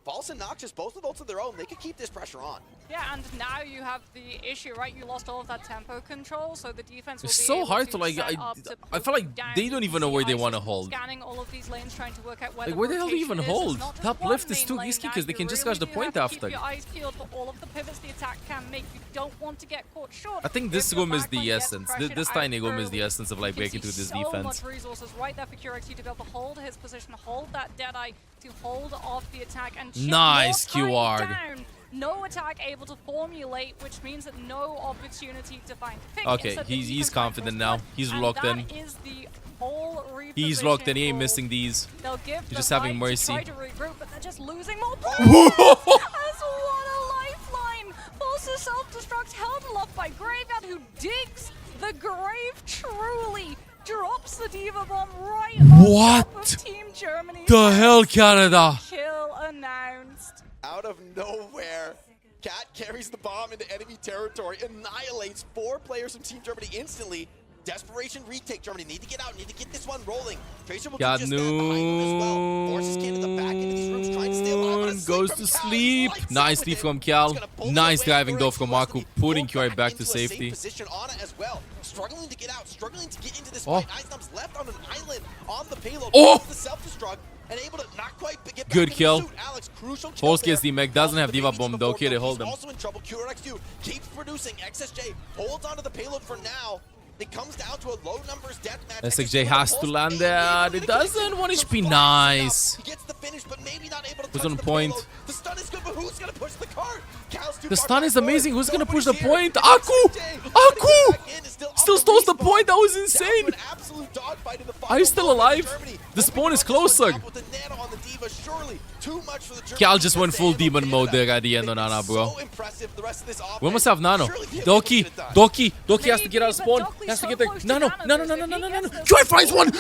False and Noxious, both with ults of their own, they could keep this pressure on. Yeah, and now you have the issue, right? You lost all of that tempo control, so the defense will It's be so able hard to to like. set up to I feel like put down they don't even know where they want to ISIS, hold. Scanning all of these lanes, trying to work out where Like the where the hell do you rotation even is. hold? It's not just Top one left is main too lane risky now. because they You can just really catch the do point have to after. keep your eyes peeled for all of the pivots the attack can make. You don't want to get caught short. I think If this your room is backline the gets essence. pressured This out tiny room is the early, essence of like you can breaking through this see defense. so much resources right there for QRXU to be able to hold his position, hold that Deadeye, to hold off the attack and chip Nice more QR. time down. No attack able to formulate, which means that no opportunity to find pick. Okay, Instead, the he's defense confident might now. go He's and locked in. That is the whole He's locked in. He ain't reposition missing these. call. They'll give He's the just having fight to mercy. try to regroup, but they're just losing more Whoa! As what a lifeline! Forces self-destruct held aloft by Graveyard, who digs the grave truly. Drops the D.Va bomb right What on top of Team Germany. The hell, Canada? Kill announced. Out of nowhere, Cat carries the bomb into enemy territory, annihilates 4 players from Team Germany instantly. Desperation retake. Germany need to get out, need to get this one rolling. Tracer will do just that behind him as well. Forces Canada back into these rooms, trying to stay alive. Goes to sleep. Nicely from Cal. Nice driving though from Aku, putting QI back to safety. Position Ana as well. Struggling to get out, struggling to get into this Oh. fight. Icenom's left on an island on the payload. Oh! The self-destruct and able to not quite get back Good into kill. the suit. Alex, crucial kill Force gets there. the mech, doesn't have Also, D.Va the bomb baby though. before Okay, they he's hold him. also in trouble. QRXU keeps producing. XSJ holds onto the payload for now. It comes down to a low numbers deathmatch. SXJ has to land there. It doesn't. 1 HP, nice. He gets the finish, but maybe not able to Who's touch on the point? payload. The stun is good, but who's gonna push the cart? Cal's too The far stun back is forward. amazing. Who's gonna push the Nobody's point? here. Aku! XSJ trying to Aku! get back in, is still Still up stole the respawn. point. That was Down to insane. an absolute dogfight in the Are you final still moment. alive? Germany The spawn is hoping to run this one closer. down with the nano on the D.Va, surely Too much for the Cal just went full demon mode there at the end on Nana, bro. So impressive. The rest of this We almost offense, have Nano. surely they'll be able to get it done. Doki has to get out of spawn. Maybe, but Has to Dockley's get there. so close to Nano. Nano. Joy finds one.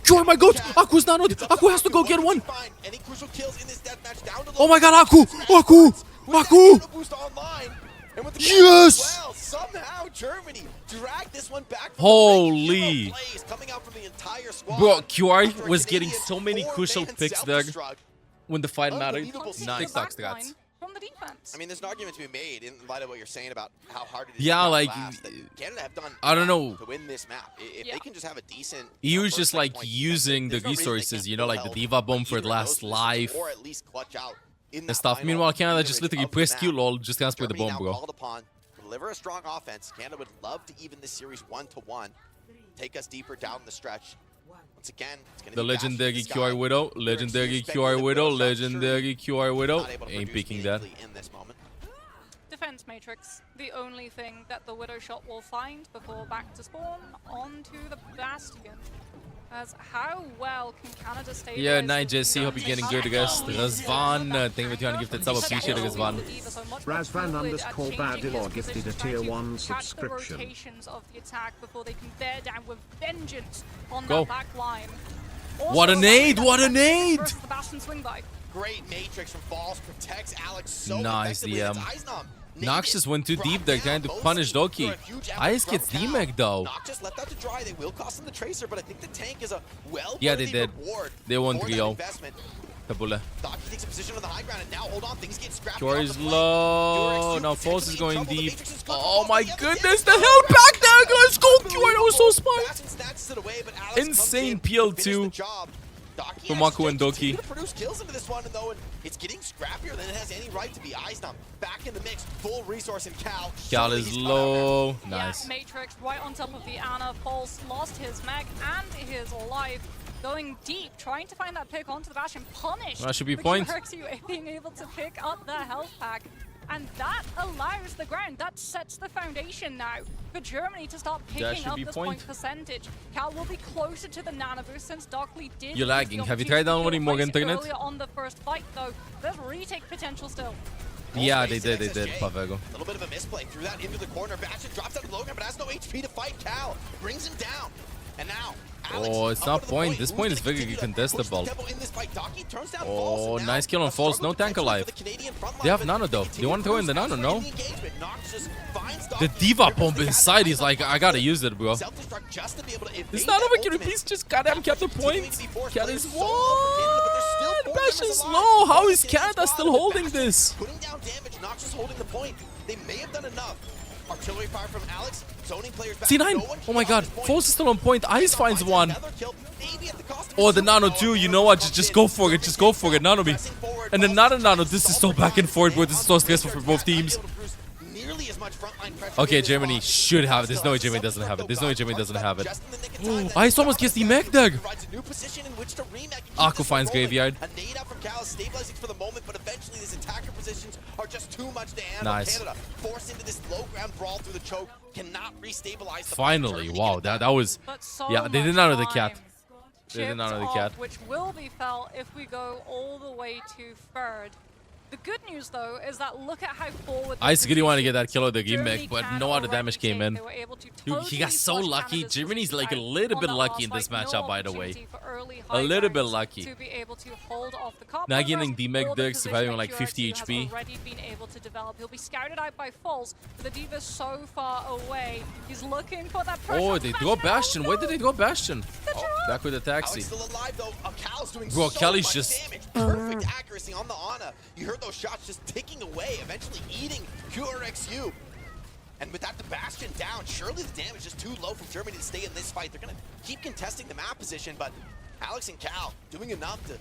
Joy, my god. Aku's nanoed. Aku has to go get one. Fine. Any crucial kills in this deathmatch down to Oh my god, Aku! Aku. Boost online. And with the Yes! well, somehow Germany dragged this one back. Holy. Coming out from the entire squad. Bro, QI After a was getting Canadian so many crucial four-man picks there self-destruct. when the fight mattered. Unbelievable Constantly Nice the talks, backline guys. from the defense. I mean, there's an argument to be made in light of what you're saying about how hard it is. Yeah, to like, last, that Canada have done I don't know. to win this map. If they can just have a decent, He was first just like point using the defense, there's no reason they resources, can't you know, pull like the help Diva bomb for either the of last those life positions, or at least clutch out in and that stuff. final Meanwhile, Canada just iteration literally of the press map. Q lol, just transfer the Germany bomb, now bro. called upon to deliver a strong offense. Canada would love to even this series 1-1, take us deeper down the stretch. Once again, it's gonna The be legendary Bastion in the QI sky. Widow, legendary QI Widow, legendary QI Widow. Not able to Ain't produce picking that. meaningfully in this moment. Defense matrix, the only thing that the Widow shot will find before back to spawn onto the Bastion. As how well can Canada stay? Yeah, night Jesse, hope you're getting good, guys. Razvan, thank you for trying to gift that sub, appreciate it, Razvan. Razvan_Badilor gifted a tier 1 Catch the subscription. rotations of the attack before they can bear down with vengeance on Go. that back line. What a nade, what a nade! Versus the Bastion swing by. Great matrix from Falls protects Alex so Nice effectively. DM. It's Eisnom. Nox just went too deep there, trying to punish Doki. Ice gets D-Mag though. Nox just left out to dry. They will cost him the tracer, but I think the tank is a well. Yeah, they did. They won 3-0. Tabula. Doki takes a position on the high ground, and now hold on, things get scrappy. QI is on the flank. low. Durex Now potentially False is in going trouble. The deep. Matrix is good. Oh my The other goodness, team the is hell going back there! Let's go, QI, that was so smart. Bastion snatches it away, but Alex comes Insane in to PL2 finish the job. Doki from has Mako and to Doki. continue to produce kills into this one, though, and it's getting scrappier than it has any right to be. Eisnom back in the mix, full resource, and Cal. Cal surely is he's caught out now. low. Nice. Yeah, Matrix right on top of the Ana. False lost his mech and his life. Going deep, trying to find that pick onto the Bastion. Punished. That should be the point. QRXU being able to pick up the health pack. And that allows the ground, that sets the foundation now for Germany to start picking should up be this point. point percentage. Cal will be closer to the nano boost since Dockley did. You're lose the lagging. Have you opportunity tried to downloading kill more Face internet? earlier on the first fight though. There's retake potential still. Yeah, Space they in did, XSJ. Pavego. A little bit of a misplay. Threw that into the corner. Bastion drops out of the low ground, but has no HP to fight Cal. Brings him down. And now, Alex Oh, it's up not onto the point. This Who's point is gonna very continue to push the contestable. tempo in this fight? Doki turns down Oh, False, and now nice kill on a False. struggle No tank potentially alive. for the Canadian front They have line, Nano but though. they Do you want to throw in the Nano? continue to No. push elsewhere in the engagement. Nox just finds The Doki, Diva ripples bomb the inside. Captain He's like, Eisnom I gotta forward. use it, bro. Self-destruct just to be able to evade It's not that over, can you ultimate. please just goddamn kept the Continuing point? to be forced Cat players is so well for Canada, but there's still what? four Bastion's members alive. low. How Both is Canadian Canada squad still with holding Bastion this? Putting down damage, Nox just holding the point. They may have done enough. Artillery fire from Alex, zoning players back. C9. No one Oh my can god. on this point. False is still on point. Ice finds Finds one. another kill, maybe at the cost of Or his the team. Nano too. You know what? Just go for it. Just go for it. Nano me. Pressing forward, And then False not a Nano. tries to This is stall so for back and time. forth, bro. Man This is on so the stressful for Wizards, both not teams. able to produce nearly as much frontline pressure Okay, in this Germany spot. should have it. There's no way Germany doesn't have it. There's no way Germany doesn't have it. Ice almost gets the mech there. Aqua finds Graveyard. A nade out from Cal is stabilizing for the moment, but eventually these attacker positions are just too much to handle. Nice. Canada forced into this low ground brawl through the choke, cannot restabilize the Finally, Germany wow, get it that done. was. But so Yeah, they did much not know the time cat. They did chipped not know the off, cat. which will be felt if we go all the way to third. The good news, though, is that look at how forward. Ice really wanted to get that kill of the Germany gimmick, but can no other already damage came take. in. They were able to He got totally so flush lucky. Canada's Germany's like a positions little out bit on lucky that in last this fight. matchup, by the way. opportunity for early A high little bit ground lucky. to be able to hold off the cop Now progress, getting D-Meg or the Dirk surviving position like that 50 QRXU HP. has already been able to develop. He'll be scouted out by Falls, but the Diva's so far away. He's looking for that pressure. Oh, they throw Bastion. Where did they throw Bastion? Oh, Back with the taxi. Alex still alive though. Cal's doing Bro, so Kelly's much just- damage. Perfect accuracy on the Ana. You heard those shots just ticking away, eventually eating QRXU. And with that, the Bastion down. Surely the damage is too low from Germany to stay in this fight. They're gonna keep contesting the map position, but Alex and Cal doing enough to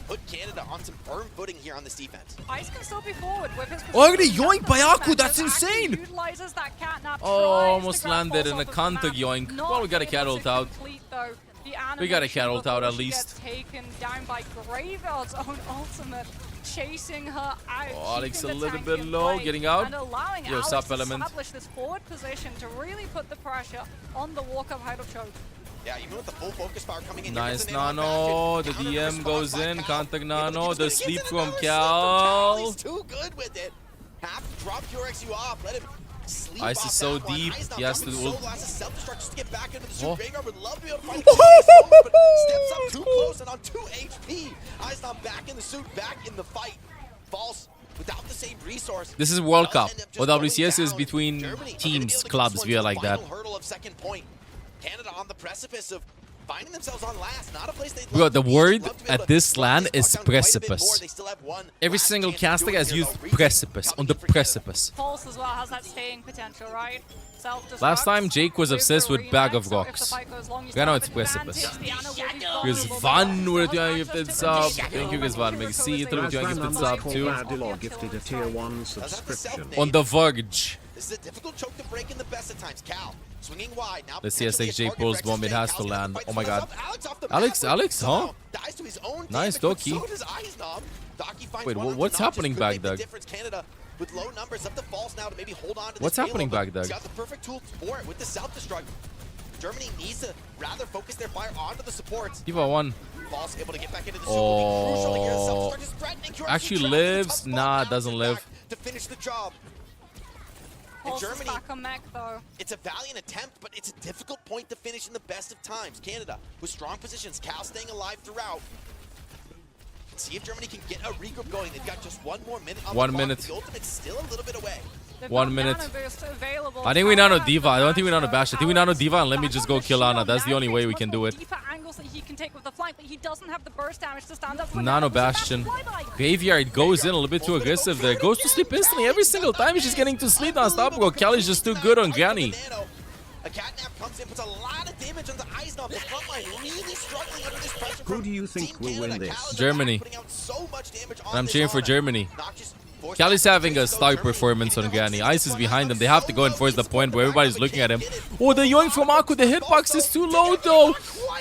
put Canada on some firm footing here on this defense. Ice can still be forward with his Already position. yoinked by Aku, that's Just actually insane. utilizes that catnap, Oh, tries to almost grab landed Falls in a off of the counter map. yoink. Not Well, we got a able cat to ult out. complete, though, the We got a animation cat ult out at before she least. gets taken down by Graveyard's own ultimate, chasing her out. Oh, Alex keeping a the little tank bit in low, play, getting out. And allowing Yo, Alex sup, to Element. establish this forward position to really put the pressure on the walk-up out of choke. Yeah, even with the full focus power coming in. Nice Nano. The DM goes in. Contact Nano. The sleep from Cal. He's too good with it. Have to drop QRXU off. Let him sleep. Ice is so deep. He has to ult. Self-destruct just to get back into the suit. Graveyard would love to be able to find the but steps up too close and on 2 HP. Icenom back in the suit, back in the fight. False without the same resource. This is World Cup. Or WCS is between teams, clubs, we are like that. Hurdle of second point. Canada on the precipice of finding themselves on last. Not a place they'd Bro, love the to be. word They'd love to be at able to this LAN is lock down quite a bit more. precipice. They still have one Every last single chance to caster do it has here, used though. Retake precipice, on the for Canada. precipice. Pulse as well has that staying potential, right? Self-destruct. Last time Jake was obsessed with bag of so if the rocks. fight goes long, you I know still it's have precipice. advantage. The Ana will be Because vulnerable, Van but with still has the access gifted to sub. the Thank you guys, Van. Merci, tell me with your gifted Razvan sub underscore too. Badilor gifted a tier 1 subscription. On the verge. This is a difficult choke to break in the best of times. Cal swinging wide. Now Let's see potentially a SXJ target pulls for bomb. It Extra has State. to Cal's gonna land. fight Oh my for god. himself. Alex off the Alex, map, Alex, huh? dies to his own Nice, damage, but Doki. so does Eisnom. Doki finds Wait, one onto what's Notch. happening Could back make the there? difference. Canada with low numbers up to false now to maybe hold on to this What's happening payload, back but there? he's got the perfect tool for it with the self-destruct. Germany needs to rather focus their fire onto the supports. Diva 1. False able to get back into the suit will be crucial here. The self-destruct is threatening. QRXU Actually trapped in the lives? tough spot. Nah, Now doesn't it's live. back to finish the job. In Pulse is Germany, back on mech though. it's a valiant attempt, but it's a difficult point to finish in the best of times. Canada with strong positions, Cal staying alive throughout. Let's see if Germany can get a regroup going. They've got just 1 more minute on 1 the clock. minute. The ultimate's still a little bit away. They've 1 got minute. Nano boost available. I think we nano Cal Diva. has I don't think we the nano Bash. I think we nano Diva and let me Back just on go the kill Ana. shield. That's the Now only he way takes we much can do more it. deeper angles that he can take with the flank, but he doesn't have the burst damage to stand up for Nano Which is a Bastion. bad flyby. Graveyard goes in a little bit too aggressive there. Goes to sleep instantly every single time. He's just getting to sleep non-stop. Bro, Cali's just too good on Granny. A catnap comes in, puts a lot of damage on the Eisnom. The front line really struggling under this pressure. Who from do you think Team will win Canada. this? Cal is Germany. putting out so much damage on And I'm this cheering for Ana. Germany. Noxious forced Cali's back having to a go. star Germany performance on getting the Granny. whole Ice is team behind them. They so have to go and low. force the He's point where put everybody's back, looking but at him. can't get it. Oh, the yoink from Aku. The hitbox is too low though.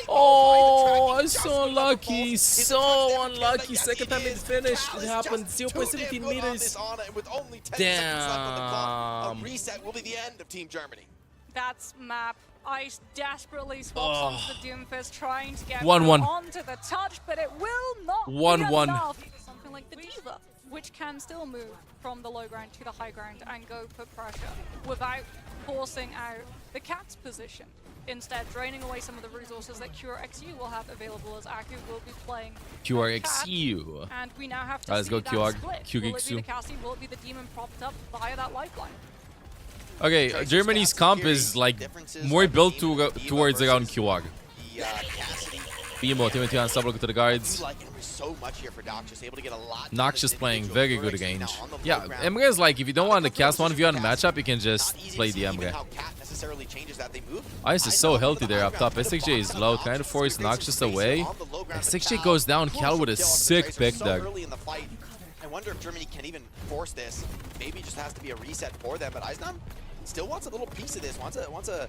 Oh, so unlucky. So unlucky. Second time it finished. It happened. 0.17 meters. Damn. A reset will be the end of Team Germany. That's map. Ice desperately swaps onto the Doomfist, trying to get 1-1. onto the touch, but it will not 1-1. be enough. Something like the Diva, which can still move from the low ground to the high ground and go put pressure without forcing out the Cat's position. Instead, draining away some of the resources that QRXU will have available as Aku will be playing QRXU. Cat, and we now have to Let's see go that QR split. Will it be QXU. the Cassie? Will it be the Demon propped up via that lifeline? Okay, Germany's comp is like more built towards around QR. The Cassidy. Bimo, Timothy on sub to the guards. You like Emre so much here for Noxious, able to get a lot. Noxious playing very good against. Now on the low Yeah, ground. Emre is like, if you don't want to cast 1v1 on a matchup, you can just Not easy play to the see even Emre. how Cat necessarily changes that they move. Ice is so healthy there up top. SXJ is low, trying to force Noxious away. SXJ goes down, Cal with a sick pick there. Early in the fight. I wonder if Germany can even force this. Maybe it just has to be a reset for them, but Eisnom still wants a little piece of this, wants a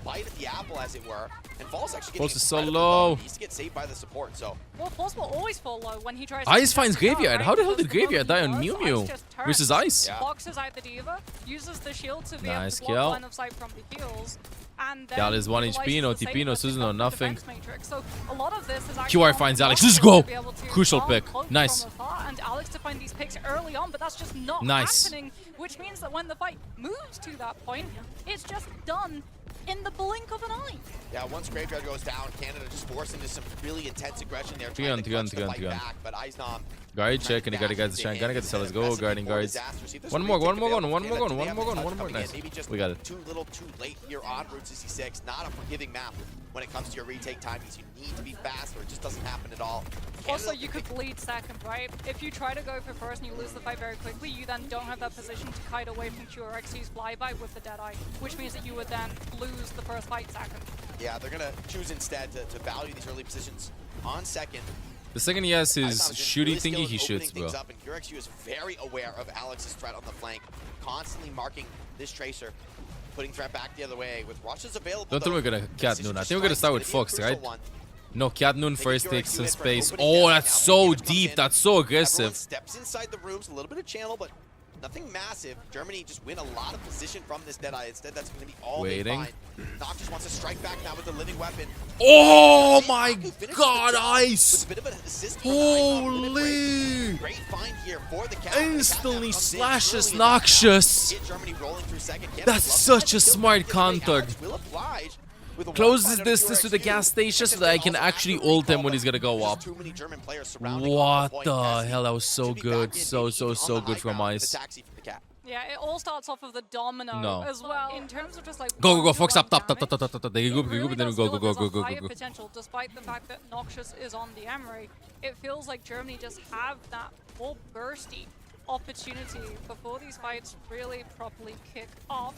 bite at the apple, as it were. And Falls actually getting Pulse is so incredibly low. He needs to get saved by the support, so Well, Pulse will always fall low when he tries to Ice finds contest the Graveyard. right? How the hell Because did Graveyard the die moment on he Mew does, Mew Ice just turns, versus Ice? Yeah. boxes out the Diva, uses the shield to be Nice able to block kill. line of sight from the heals, and then Cal is 1 HP, utilizes no the TP, same no to Susan, pick no up the nothing. defense matrix. So a lot of this is actually QR on finds the Alex. Noxious Let's go. to be able to Crucial farm pick. close Nice. from afar, and Alex to find these picks early on, but that's just not Nice. happening, which means that when the fight moves to that point, it's just done in the blink of an eye. yeah, once Graveyard goes down, Canada just forced into some really intense aggression there, Three trying on, to three on, clutch three the on, fight three on. back, but Eisnom Guard check, and you gotta get the shine. Gotta get the cell. Let's go, guarding guards. One more, one more, one more, one more. Nice. We got it. Too little, too late here on Route 66. Not a forgiving map when it comes to your retake timings. You need to be fast, or it just doesn't happen at all. Also, Canada- you could bleed second, right? If you try to go for first and you lose the fight very quickly, you then don't have that position to kite away from QRXU's flyby with the Deadeye, which means that you would then lose the first fight second. Yeah, they're gonna choose instead to value these early positions on second. The second he has his Eisnom's just shooty really thingy, skilled he at shoots, opening bro. things up, and QRXU is very aware of Alex's threat on the flank, constantly marking this tracer, putting threat back the other way. With rushes available, Don't think we're gonna Cat Noon. I think we're gonna start with Fox, right? No, Cat Noon Maybe first QRXU takes some is for an space. opening Oh, down. that's Now so David comes deep. in. That's so Everyone aggressive. steps inside the rooms, a little bit of channel, but Nothing massive. Germany just win a lot of position from this Deadeye. Instead, that's going to be all Waiting. they find. Nox just wants to strike back now with the living weapon. Oh my god, ice! With a bit of an assist from Holy! Great find here for the Cat. Instantly slashes Noxious. Get Germany rolling through second. That's such a smart counter. Will oblige with a Close this one-fight distance to the gas station so that I can actually ult him when he's gonna go up. Too many German players surrounding What on the point. hell? That was so Should be good. back in, So maybe even so on the good high from ground with ice. the taxi from the Cat. Yeah, it all starts off of the domino No. as well. In terms of just like Go, Fox up, one-to-one top. damage, They it group, really and then does go, feel go, like go, there's go, a go, higher go. potential, despite the fact that Noxious is on the Emery. It feels like Germany just have that more bursty opportunity before these fights really properly kick off.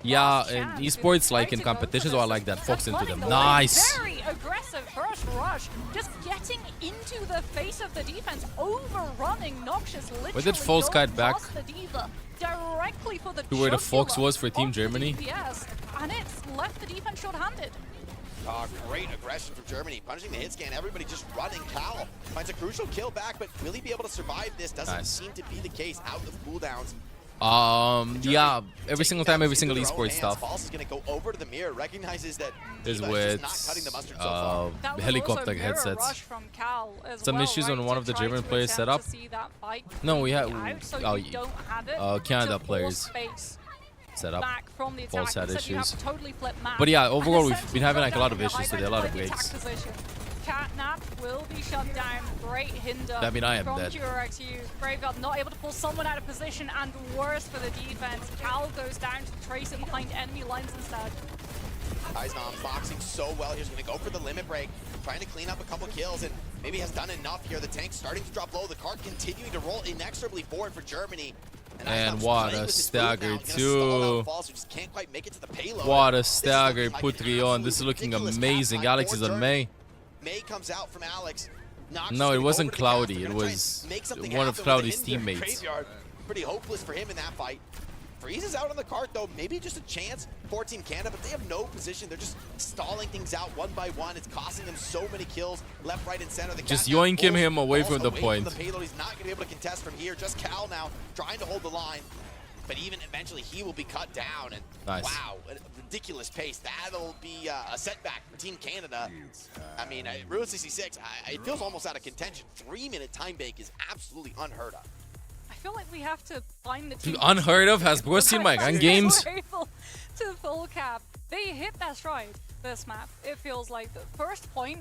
Yeah, in esports, like in competitions, I like that. Fox into them. Nice. Very aggressive first rush, just getting into the face of the defense, overrunning Noxious. Where did Fox kite back? The diva directly for the To where the Fox jugular was for Team of the Germany? DPS, and it's left the defense short-handed. Great aggression from Germany, punishing the hit scan. Everybody just running. Cal finds a crucial kill back, but will he be able to survive this? Doesn't seem to be the case. Out of cooldowns. Yeah, every single time, every single esports stuff False is going to go over to the mirror, recognizes that is Diva with just not cutting the mustard so far. That was helicopter also mirror headsets. rush from Cal as Some well, issues right, on one to of the try German to players attempt set up. to see that fight No, we had out, so oh, you don't have it Canada to force players space set up. back from the False attack. had Instead, you have issues. to totally flip map. But yeah, And overall, we've essentially been having go like a lot down of in the issues high today, a lot of ground breaks. attack position. Catnap will be shut down. Great hinder I mean, I am from dead. Durex. Graveyard not able to pull someone out of position, and worse for the defense. Cal goes down to trace it behind enemy lines instead. Eisnom boxing so well. He's going to go for the limit break, trying to clean up a couple kills, and maybe has done enough here. The tank's starting to drop low. The cart continuing to roll inexorably forward for Germany. And Eisnom's what playing a with his food stagger now. He's gonna too. stall out False, who just can't quite make it to the payload. What a This is stagger, looking put like 3 an on. This is absolute looking ridiculous amazing. halftime Alex for is on Germany. May. May comes out from Alex. Nox No, is it gonna wasn't go over to the gas. Cloudy. They're It gonna try and was make something one of happen with Cloudy's the Hinder. teammates. Graveyard, pretty hopeless for him in that fight. Freezes out on the cart though, maybe just a chance for Team Canada, but they have no position. They're just stalling things out one by one. It's costing them so many kills, left, right, and center. The Just Cat now yoinking him pulls away from the away point. the payload. He's not going to be able to contest from here. Just Cal now trying to hold the line, but even eventually he will be cut down. And Nice. wow, a ridiculous pace. That'll be a setback for Team Canada. I mean, Route 66, it feels almost out of contention. 3-minute time bank is absolutely unheard of. I feel like we have to find the team. Unheard of? Has bro seen my gun games? Able to full cap. They hit their stride this map. It feels like the first point,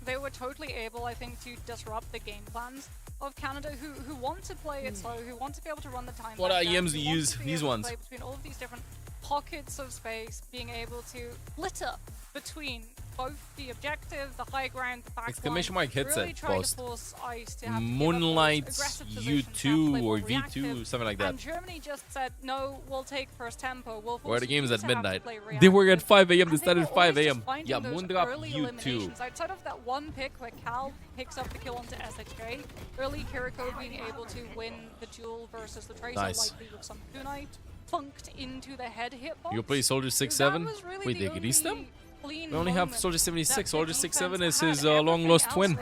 they were totally able, I think, to disrupt the game plans of Canada, who want to play it slow, who want to be able to run the time. What back down, IEMs do who you want use? to be These able to ones. play between all of these different pockets of space, being able to litter between both the objective, the high ground, the back Exclamation line, mark headset really trying post. to force Ice to have to give up those Moonlight aggressive positions, have to play U2 more or V2, reactive. something like that. And Germany just said, no, we'll take first tempo. We'll Where the force game is you at to have to midnight. play They were at reactive. 5 a.m. They And started were at 5 always a.m. just finding Yeah, those Moondrop early U2. eliminations. Outside of that one pick where Cal picks up the kill onto SHJ, early Kiriko being able to win the duel versus the Tracer, Nice. likely with some kunite, plunked into the head hitbox. You play Soldier 6-7? Wait, they released them? We only have Soldier 76. Soldier 6-7 is his long lost twin.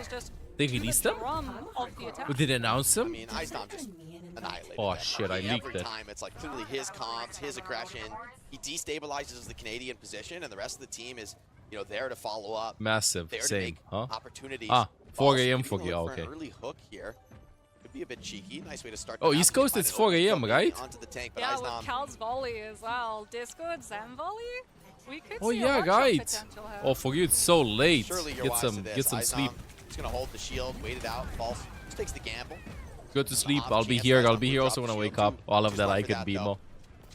They released them? But did they announce I them? mean, Eisnom just annihilated Oh them. shit, I mean, leaked every it. time it's like clearly his comps, his aggression. He destabilizes the Canadian position, and the rest of the team is, you know, there to follow up. Massive. There to Same. make Huh? opportunities. 4 False, a.m. maybe for look you. for Okay. an early hook here. Could be a bit cheeky. Nice way to start. Oh, the East half. Coast, Find it's an 4 open a.m., field, right? Onto the tank, but Yeah, Eisnom- with Cal's volley as well. Discord, Zen volley? We could Oh see a yeah, one-shot right. potential here. Oh, for you it's so late. Surely you're Get wise some, to this. get some Eisnom sleep. Just gonna hold the shield, wait it out. False. Just takes the gamble. Go to sleep. Odd I'll be chance here. Eisnom I'll be here would also drop when I the wake shield up. too. All of Just that love I for can that, be though. more.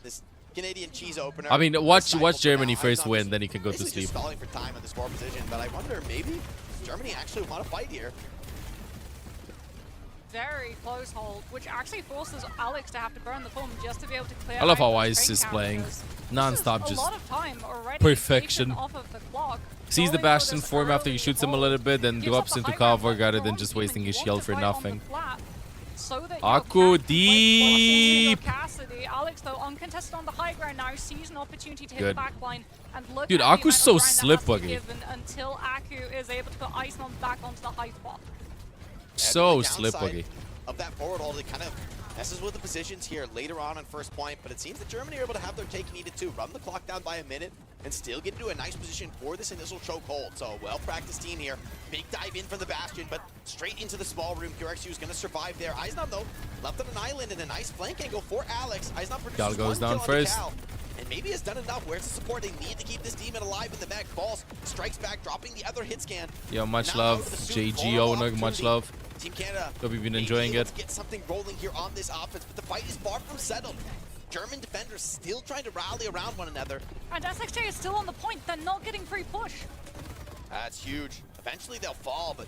This Canadian cheese opener. I mean, watch disciple for Germany now. first Eisnom win, just then you can go to basically sleep. just stalling for time in the score position, but I wonder maybe Germany actually want to fight here. Very close hold, which actually forces Alex to have to burn the bomb just to be able to clear I love out how those Ice train is playing. counters. Non-stop, This is just a lot of time already perfection. taken off of the clock. sees the Going for Bastion this form after he early shoots him a hold. little bit, then Gives drops up the into high ground, cover but rather for than one just team, wasting and his you shield want for to fight on the nothing. flat so that Aku you can play deep. Cassidy. Alex, though, uncontested on the high ground now, sees an opportunity to hit Good. the back line. And look Dude, at the Aku's amount so of ground that has to be slippery. given until Aku is able to put Iceman back onto the high spot. So The downside slippery. Of that forward hold, it kind of Messes with the positions here later on first point, but it seems that Germany are able to have their take needed to run the clock down by a minute and still get into a nice position for this initial chokehold. So well-practiced team here. Big dive in from the Bastion, but straight into the small room. QRXU is going to survive there. Eisnab, though, left on an island and a nice flank angle for Alex. Eisnab produces Gal goes one down kill first. on the Cal, and maybe has done enough. Where's the support? They need to keep this demon alive in the mech. Falls, strikes back, dropping the other hit scan. Yo, much Now love. out of the suit, JG vulnerable owner, much opportunity. love. Team Canada. Hope you've been maybe enjoying able it. to get something rolling here on this offense, but the fight is far from settled. German defenders still trying to rally around one another. And SXJ is still on the point. They're not getting free push. That's huge. Eventually they'll fall, but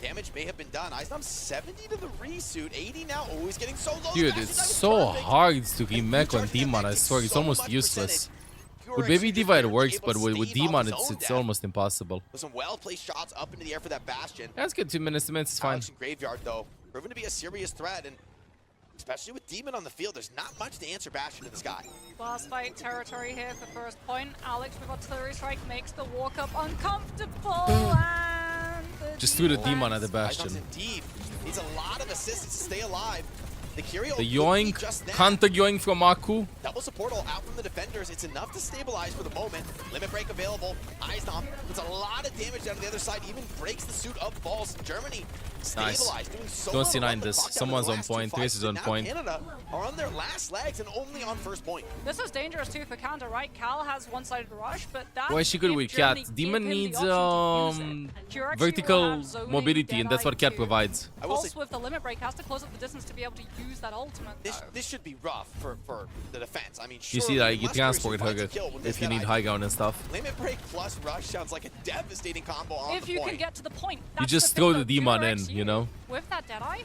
damage may have been done. Eisnam 70 to the resuit, 80 now. Oh, he's getting so low. Dude, it's so hard to remake on Demon. I swear, it's almost useless. With Baby Diva it works, but with Demon it's almost impossible. With some well-placed shots up into the air for that Bastion. That's good. 2 minutes, it's fine. Alex in Graveyard, though, proven to be a serious threat, and especially with Demon on the field, there's not much to answer Bastion in the sky. Last fight territory here for first point. Alex with artillery strike makes the walk up uncomfortable. And Just threw the Demon at the Bastion. Eisnam's in deep. Needs a lot of assistance to stay alive. The Curio The yoink, counter yoink from Aku. double support all out from the defenders. It's enough to stabilize for the moment. Limit break available. Eisnam puts a lot of damage down to the other side. Even breaks the suit up. Falls. Germany stabilized. Doing so Don't well to C9 run the this. clock down in Someone's the on last point. two Trace fights, is on but now point. Canada are on their last legs and only on first point. this is dangerous too for Canada, right? Cal has one-sided rush, but that Why is she good with Cat? Demon needs vertical mobility, and that's what Cat provides. I will say Pulse with the limit break has to close up the distance to be able to use that ultimate. this should be rough for the defense. I mean, You see surely that, you must transport find her a kill when if this you guy- need high ground and stuff. Limit break plus rush sounds like a devastating combo on If the you point. can get to the point, You that's just the throw thing, the though. Demon in, QRXU, you know? With that Deadeye,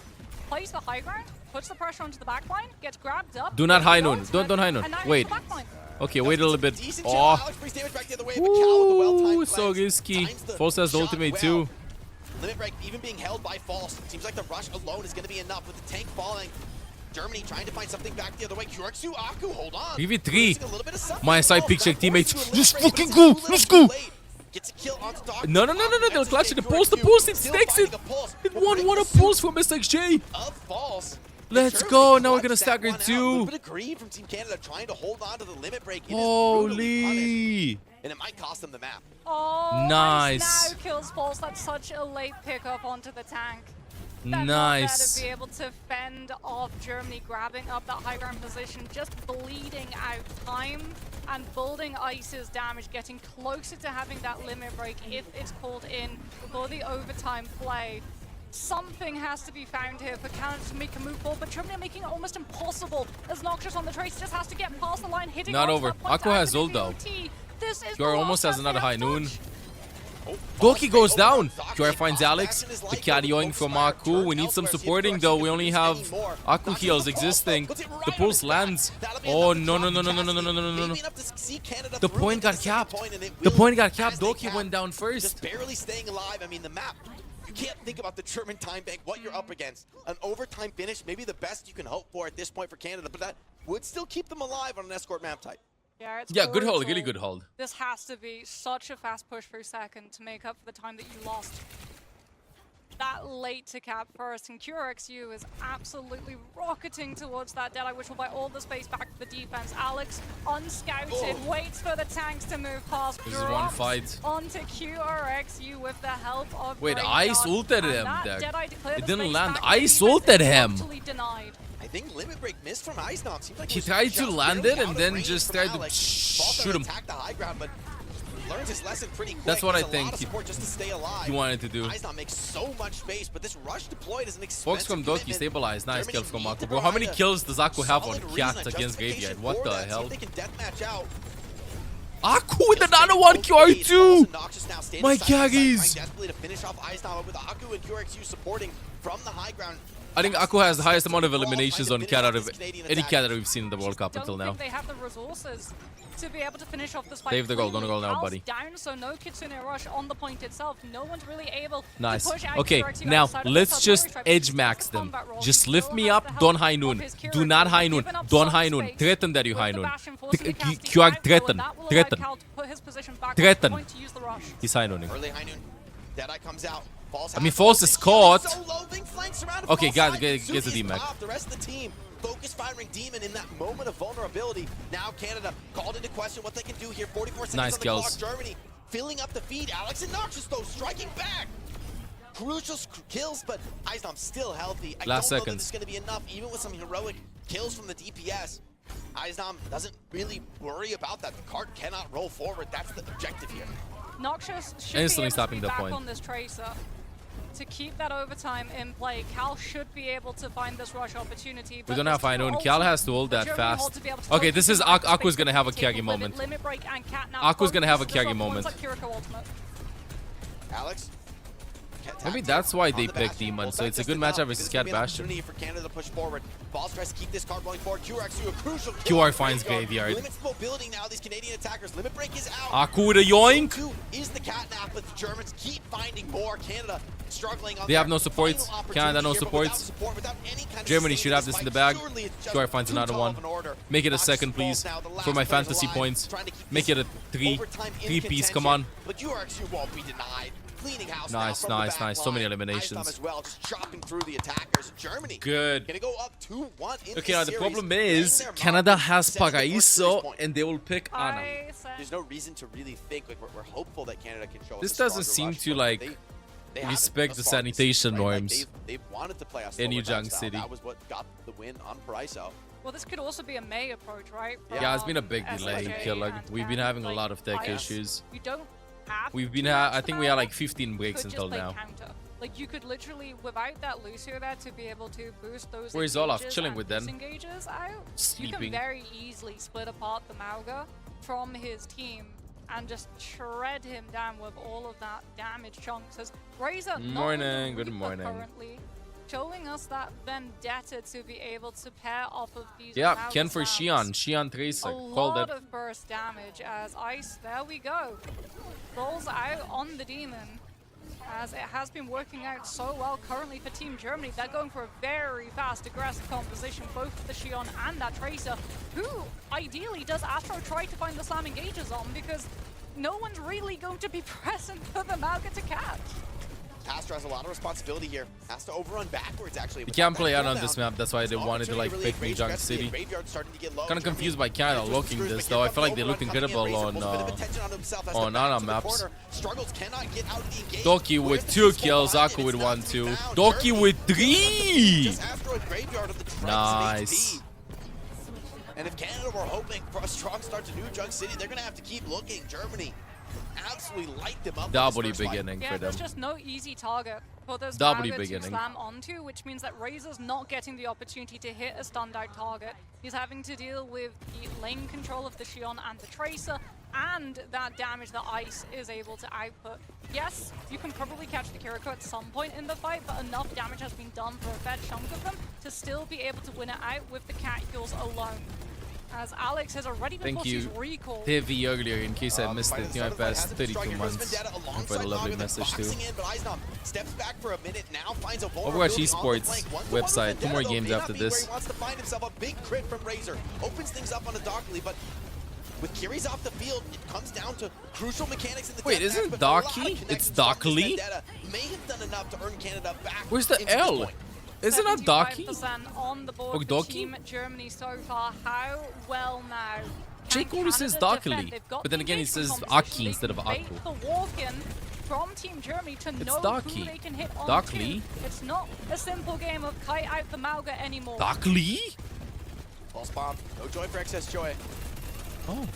plays the high ground, puts the pressure onto the backline, gets grabbed up. Do not gets high the noon. ultimate, Don't high noon. and now Wait. it's the backline. Okay, wait a little bit. Decent chill. Oh, Alex brings damage back the other way, but Cal with the well-timed ooh, so cleanse risky. times the False has the shot ultimate well. too. Limit break even being held by False. Seems like the rush alone is going to be enough with the tank falling. Germany trying to find something back the other way. QRXU, Aku, hold on. Give it 3. Losing a little bit of something. My side False picture back teammates. forward to a Let's limit break, fucking but go. it's too Let's little go. too late. Gets a kill onto Doc. No. They'll clutch it. The pulse. Still It sticks it. finding a pulse. It Will break won the a suit pulse from SXJ. of False. Let's Germany go. Now we're clutched gonna that stagger one out. A 2. little bit of greed from Team Canada trying to hold on to the limit break. It is brutally punished, Holy. and it might cost them the map. Oh, Nice. Now kills Pulse. That's such a late pickup onto the tank. They're not Nice. there to be able to fend off Germany grabbing up that high ground position, just bleeding out time and building Ice's damage, getting closer to having that limit break if it's called in for the overtime play. Something has to be found here for Canada to make a move forward, but Germany are making it almost impossible as Noxious on the trace just has to get past the line, hitting Not onto over. that point Aqua to has ult, activate though. the OT. This is QR the almost last has another chance high they have noon. touched. Doki goes down. QR finds Alex. The carrying from Aku. We need some supporting though. We only have Aku heals existing. The pulse lands. Oh no. The point got capped. The point got capped. Doki went down Just first. barely staying alive. I mean, the map, you can't think about the German time bank, what you're up against. An overtime finish, maybe the best you can hope for at this point for Canada, but that would still keep them alive on an escort map type. Yeah, it's Yeah, good hold. brutal. Really good hold. This has to be such a fast push through second to make up for the time that you lost. That late to cap first, and QRXU is absolutely rocketing towards that Deadeye, which will buy all the space back for the defense. Alex, unscouted, waits for the tanks to move past. This is one drops fight. onto QRXU with the help of Wait, Graveyard, Ice ulted and him that there. Deadeye to clear It the didn't space land. back, Ice the defense ulted is him. totally denied. I think limit break missed from Eisnab. Seems like He was tried to just land barely it and out of then range just from tried to Alex. False shoot him. attacked the high ground, but learns his lesson pretty quick. That's what There's I a think lot of support just to stay alive. He wanted to do. Eisnab makes so much space, but this rush deployed is an expensive Fox from Doki commitment. stabilized. Nice Germany kill from need Aku. to Bro, how many provide a kills does Aku have on solid reason, Cat a against justification Graveyard? What for the that. See hell? if they can deathmatch out. Aku with another one QR2. My Trying carries. desperately to finish off Eisnab with Aku and QRXU supporting from the high ground. I think Aku has the highest amount of eliminations on Cat out of any Cat that we've seen in the World Cup until Don't now. think they have the resources to be able to finish off this fight. Save the goal, don't cleanly. go now, Cal's buddy. Down, so no Kitsune rush on the point itself. No one's really able Nice. to push out Okay, QRXU now outside of let's this just artillery strike. edge He's max just a them. combat role. Just He lift still me has up, the help don't high of noon. his Do not Kira. high noon. Given up Don't some high noon. space Threaten that you with high the noon. Bastion forcing the casting QR back, though, threaten. and that will allow Threaten. Cal to put his position back on Threaten. point to use the rush. He's high nooning. Early high noon. Deadeye comes out. False I mean, half False ult, is Xion caught. So low, being flanked, surrounded. Okay, False got side, gets the Suki's DMAC. popped. The rest of the team focus firing Demon in that moment of vulnerability. Now Canada called into question what they can do here. 44 seconds Nice on the kills. clock. Germany filling up the feed. Alex and Noxious though striking back. Crucial kills, but Eisnam still healthy. I Last don't know that seconds. this is going to be enough, even with some heroic kills from the DPS. Eisnam doesn't really worry about that. The cart cannot roll forward. That's the objective here. Noxious should Instantly be able stopping to be the back point. on this Tracer to keep that overtime in play. Cal should be able to find this rush opportunity. We but don't have this Fine. ulti Cal has to hold for that Germany fast. hold to be able to Okay, focus this is on that Aqua's space gonna have a table Kyage limit, moment. Limit break and Cat now Aqua's gonna have a focus this Kyage up, moment. almost like Kiriko ultimate. Alex? Maybe that's why they picked Demon, so it's a good matchup versus Cat Bastion. For Canada to push forward. Balls tries to keep this card rolling forward. QRX do a crucial kill. QR finds Graveyard. Limits mobility now. These Canadian attackers. Limit break is out. Aqua with a yoink. Two is the catnap, but the Germans keep finding more. Canada struggling on They have their no supports. final Canada no opportunity here, but without supports. support, without any kind of Germany sustain should have this in the bag. surely it's just QR finds too another tall one. of an order. Make it a Noxious second, falls please, now, the last for my players fantasy alive, points. trying to keep Make this it a three overtime in piece. Come contention. on. But QRX won't be denied. Cleaning house Nice, now from nice, the nice. back So many line. eliminations. Eisnam as well, just chopping through the attackers. Germany Good. gonna go up 2-1 in Okay, this now the series, problem laying is their mark, Canada has setting the first series Paraiso point. and they will pick Ana. I said There's no reason to really think like we're hopeful that Canada can show us This a stronger doesn't seem rush, to, but like, they haven't respect thus the far this season, sanitation right? Like, norms they've wanted to play us in slower New Junk style. City. That was what got the win on Paraiso. well, this could also be a May approach, right? Yeah, it's been a From big delay, SLJ Killer. and We've been Cat. having a Like, lot of tech IS, issues. You don't have We've been to match I the think we had like Malga. 15 breaks Could just until play now. counter. Like you could literally, without that Lucio there, to be able to boost those. Where's Olaf? engages Chilling and with them. disengages out. You Sleeping. can very easily split apart the Malga from his team and just shred him down with all of that damage chunks. As Razor, Morning, not in the good Reaper morning. currently, showing us that vendetta to be able to pair off of these. Yeah, Malga Ken for slams. Xian Tracer. A Called lot it. of burst damage as Ice, there we go, rolls out on the Demon, as it has been working out so well currently for Team Germany. They're going for a very fast, aggressive composition, both for the Xion and that Tracer, who ideally does Astro try to find the slam engages on, because no one's really going to be present for the Malga to catch. Astro has a lot of responsibility here. Has to overrun backwards, actually. You can't play out on this map, that's why they wanted to like pick New Junk City. Kind of confused by Canada looking this though. I feel like they look incredible on Ana maps. Doki with 2 kills, Aku with 1, 2. Doki with 3! Nice. And if Canada were hoping for a strong start to New Junk City, they're going to have to keep looking. Germany absolutely light them up. W in this first fight. beginning Yeah, for them. there's just no easy target for this W Malga to beginning. slam onto, which means that Razor's not getting the opportunity to hit a stunned out target. He's having to deal with the lane control of the Xion and the Tracer, and that damage that Ice is able to output. Yes, you can probably catch the Kiriko at some point in the fight, but enough damage has been done for a fair chunk of them to still be able to win it out with the cat heals alone. As Alex has already been Thank you, recalled. Heavy earlier, in case I missed it. You know, past 32 months. And for the lovely message too. Overwatch Esports website. 2 more games after this. Wants to find himself a big crit from Razor. Opens things up on a Darkly, but with Kiri's off the field, it comes down to crucial mechanics in the Wait, deathmatch, isn't but a lot of Darky? connections It's from this Darkly? vendetta may have done enough to earn Canada back. Where's the into this L? point. Isn't that Doki? 75% on the board Or for Doki? Team Germany so far. How well now? Jake can only says Canada Darkly, defend? They've got but then the again he engagement says composition. Aki They instead of can bait Aku. the walk-in from Team Germany to know Darky. who they can hit on Darkly? to. It's not a simple game of kite out the Malga anymore. Darkly? False bomb. No joy for excess joy. Oh.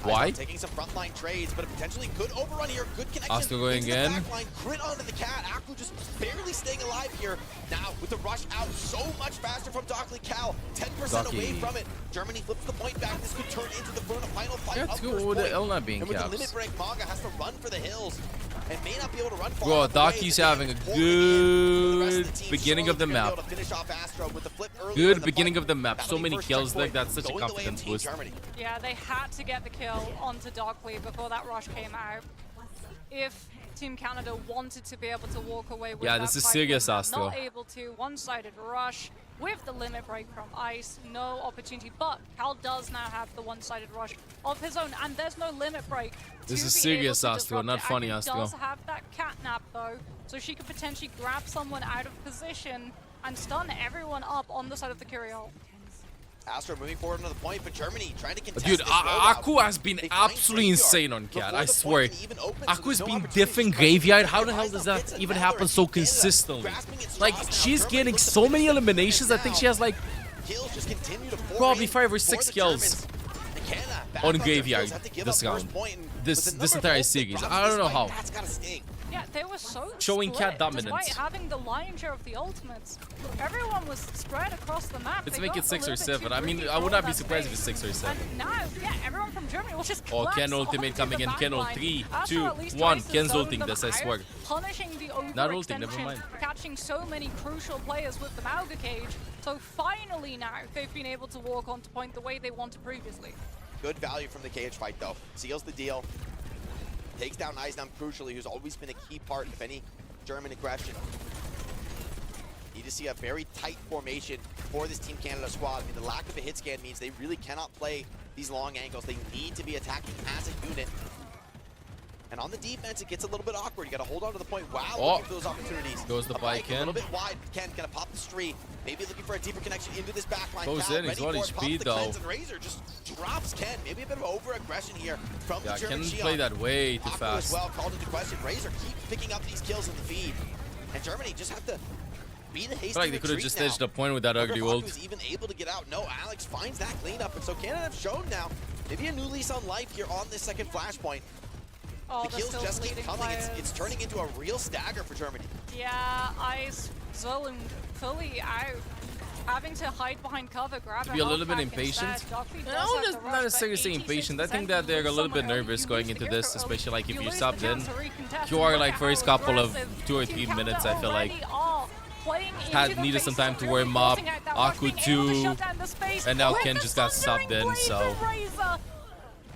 Why? Taking some frontline trades, but a potentially good overrun here. Good connection. Oscar going into the in. backline, crit onto the cat. Aku just barely staying alive here. Now with the rush out so much faster from Dockley Cal. 10% away Docky. from it. Germany flips the point back. This could turn into the final fight. Yeah, up too, first with the point. L not being And with the caps. limit break, Maga has to run for the hills. And may not be able to run far Bro, enough away. Docky's The damage having a pouring in. The rest good of the team beginning showing of the they're gonna be map. able to finish off Astro with the flip earlier Good in the beginning fight. of the map. So Battling many first kills, like checkpoint, that's such a going the way of confidence Team boost. Germany. Yeah, they had to get the kill onto Dockley before that rush came out. If Team Canada wanted to be able to walk away with Yeah, that this is fight, serious, they're Astro. not able to. One-sided rush. With the limit break from Ice, no opportunity, but Cal does now have the one-sided rush of his own, and there's no limit break. This is serious, Astro, not funny, Astro. Does have that catnap though, so she could potentially grab someone out of position and stun everyone up on the side of the Curiel. Astro moving forward another point, but Germany trying to contest Dude, this rollout. Aku has been absolutely insane on Cat, I swear. Aku's so been there's no diffing opportunity. Graveyard. How the hell does that even happen so consistently? Like, she's getting so many eliminations. I think she has like Kills just continue to pour probably in 5 or for 6 the kills Germans. McKenna back on their Graveyard kills, have to give this up round. first point, and This with the number of entire ults they series. dropped I in don't know this fight, how. That's gotta sting. Yeah, they were so Showing split, Cat dominance. despite having the lion's share of the ultimates. Everyone was spread across the map. Let's They make got it 6 a or little bit 7. too I mean, greedy I would for not be that surprised if it's space. 6 or 7. And now, yeah, everyone from Germany will just Oh, collapse Ken ultimate onto coming the in. Ken ult backline. 3, Astro 2, at least 1. tries to Ken's zone ulting them this, I out, swear. punishing the Not ulting, never overextension, mind. catching so many crucial players with the Mauga cage. So finally now, they've been able to walk onto point the way they wanted previously. Good value from the cage fight though. Seals the deal. Takes down Eisnam crucially, who's always been a key part of any German aggression. Need to see a very tight formation for this Team Canada squad. I mean, the lack of a hit scan means they really cannot play these long angles. They need to be attacking as a unit. And on the defense, it gets a little bit awkward. You got to hold on to the point. Wow, looking for those opportunities. Goes the A bike, A Ken. little bit wide. Ken gonna pop the street. Maybe looking for a deeper connection into this backline. Goes Cal in, he's ready on for it, pops speed, the though. cleanse, and Razor just drops Ken. Maybe a bit of over-aggression here from Yeah, the German Ken Shion. play that way too Aku fast. as well called into question. Razor keeps picking up these kills in the feed. And Germany just have to be the hasty I feel like they could have retreat just now. edged a point with that Wonder ugly if ult. Aku's even able to get out. No, Alex finds that cleanup. And so Canada have shown now maybe a new lease on life here on this second flashpoint. Oh, The they're kills still just keep bleeding coming. players. It's turning into a real stagger for Germany. Yeah, Ice zoned fully out. Having to hide behind cover, grab To be a little bit impatient. No, not necessarily say impatient. I think that they're a little bit nervous going into this, especially like if you subbed in. You are like first couple of 2 or 3 minutes, I feel like. Needed some time to warm up. Aku too. And now Ken just got subbed in, so.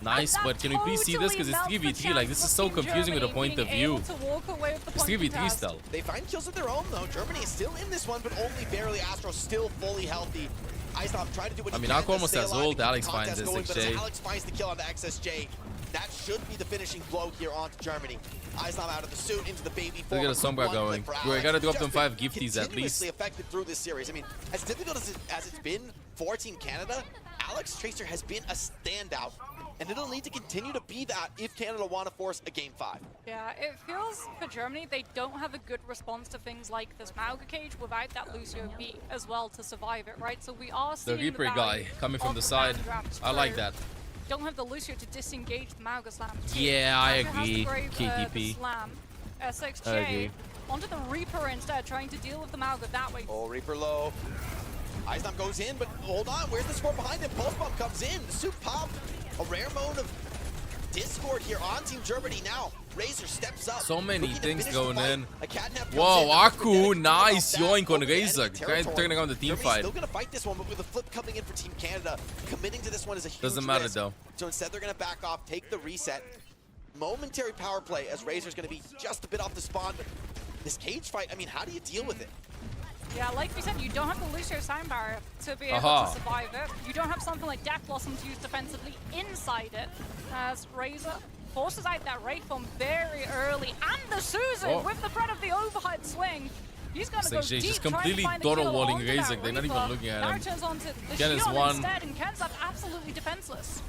Nice, but can we please see this? Because it's 3v3. Like, this is so confusing with a point of view. It's 3v3 still. They find kills of their own, though. Germany is still in this one, but only barely. Astro still fully healthy. Eisnam tried to do what he can. Aku to almost stay has alive ult. to keep Alex the finds contest going, but as SXJ. Alex finds the kill onto XSJ. That should be the finishing blow here onto Germany. Eisnam out of the suit into the baby form. Look at the Sombra going. We gotta drop them 5 gifties at least. Continuously affected through this series. I mean, as difficult as it's been for Team Canada, Alex Tracer has been a standout. And it'll need to continue to be that if Canada want to force a Game 5. Yeah, it feels for Germany they don't have a good response to things like this Mauga cage without that Lucio beat as well to survive it, right? So we are seeing The Reaper value guy coming from of the side. downdrafts I like through. that. Don't have the Lucio to disengage the Mauga slam. too. Yeah, I Mauga has the agree. brave, KDP. the slam. SXJ I agree. onto the Reaper instead, trying to deal with the Mauga that way. Oh, Reaper low. Eisnam goes in, but hold on. Where's the support behind him? Pulse Bomb comes in. The suit pop. A rare moment of discord here on Team Germany now. Razor steps up. So many looking to things finish the going fight. in. A catnap comes Whoa, in. Aku, Pathetic nice off that yoink on over the Razor. enemy Guy territory. turning on the team Germany's fight. still gonna fight this one, but with a flip coming in for Team Canada, committing to this one is a huge Doesn't matter risk. though. So instead they're gonna back off, take the reset. Momentary power play as Razor's gonna be just a bit off the spawn, but this cage fight, I mean, how do you deal with it? Yeah, like we said, you don't have the Lucio sound barrier to be able Aha. to survive it. You don't have something like Death Blossom to use defensively inside it. As Razor forces out that Wraith Bomb very early. And the Susan Oh. with the threat of the overhead swing. He's gonna go SXJ deep, just trying to completely find the kill auto-walling onto Razor. that They're not even Reaper. looking at Now him. it turns onto the Ken is Shion one. instead, and Ken's up absolutely defenseless.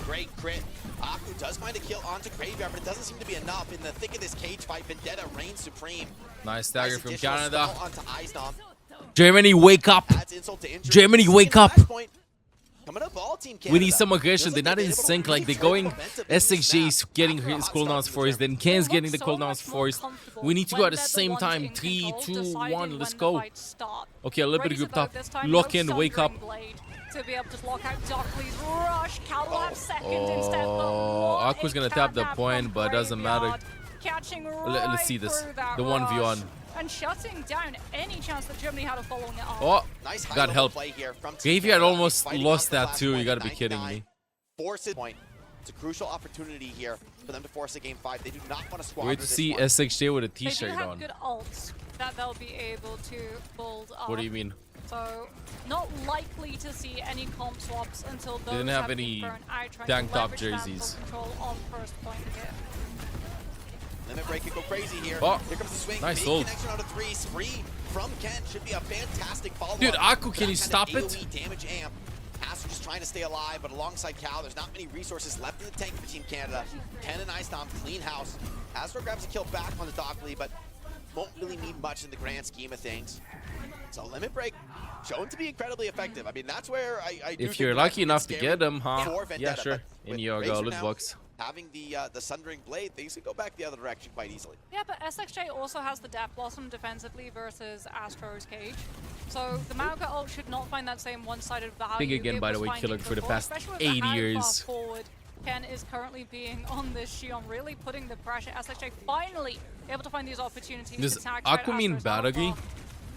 Great crit. Aku does find a kill onto Graveyard, but it doesn't seem to be enough. In the thick of this cage fight, Vendetta reigns supreme. Nice stagger Nice from additional Canada. stall onto Eisnam. Germany, wake up. Adds insult to injury. Germany, wake up. Second match point coming up, all Team Canada. We need some aggression. Feels They're not they've in been able to sync. Like, really they're going. turn momentum in this SXJ is map getting after a his hot cooldowns start to first, the then Germans. Ken's They getting the look so cooldowns much more first. comfortable We need to when go at the they're same ones time. in 3, control, 2, deciding 1. Let's when the go. fights start. Okay, a little bit of Razor, group though, up. this time, Lock no in, wake up. Sundering Blade to be able to lock out Dockley's rush. Cal will have second instead. But Oh, what Aku's a gonna tap the catnap point, from but it doesn't matter. Graveyard, catching Let's see this. through that The 1v1. rush And shutting down any chance that Germany had of following it up. Oh, Nice got high-level help. play here from Team Graveyard Canada. almost Fighting lost out the that last too. You point gotta at be kidding 99. me. Forces point. It's a crucial opportunity here for them to force a Game 5. They do not want to squander Wait to this see one. SXJ with a They do t-shirt have on. good ults that they'll be able to build up. What do you mean? So not likely to see any comp swaps until those didn't have have any been out, trying tank to top leverage that jerseys. full control of first point here. Limit break could go crazy here. Oh, Here comes the swing. nice Big ult. connection on a 3. Spree from Ken should be a fantastic follow-up. Dude, Aku, can you That stop kind of it? AoE damage amp. Astro just trying to stay alive, but alongside Cal, there's not many resources left in the tank for Team Canada. Ken and Icedom clean house. Astro grabs a kill back on the Dockley, but won't really mean much in the grand scheme of things. So Limit Break shown to be incredibly effective. I mean, that's where I do If think you're the lucky match enough is to scary get them, huh? for Yeah, Vendetta, sure. but In with your Razor loot now box. having the Sundering Blade, things could go back the other direction quite easily. Yeah, but SXJ also has the Death Blossom defensively versus Astro's Cage. So the Mauga ult should not find that same one-sided value. Big again, it by the was way, Killer, finding for the before, past especially with 80 how years. far forward Ken is currently being on this Shion, really putting the pressure. SXJ finally able to find these opportunities. Does to tag Aku out mean Astro's health battery? bar.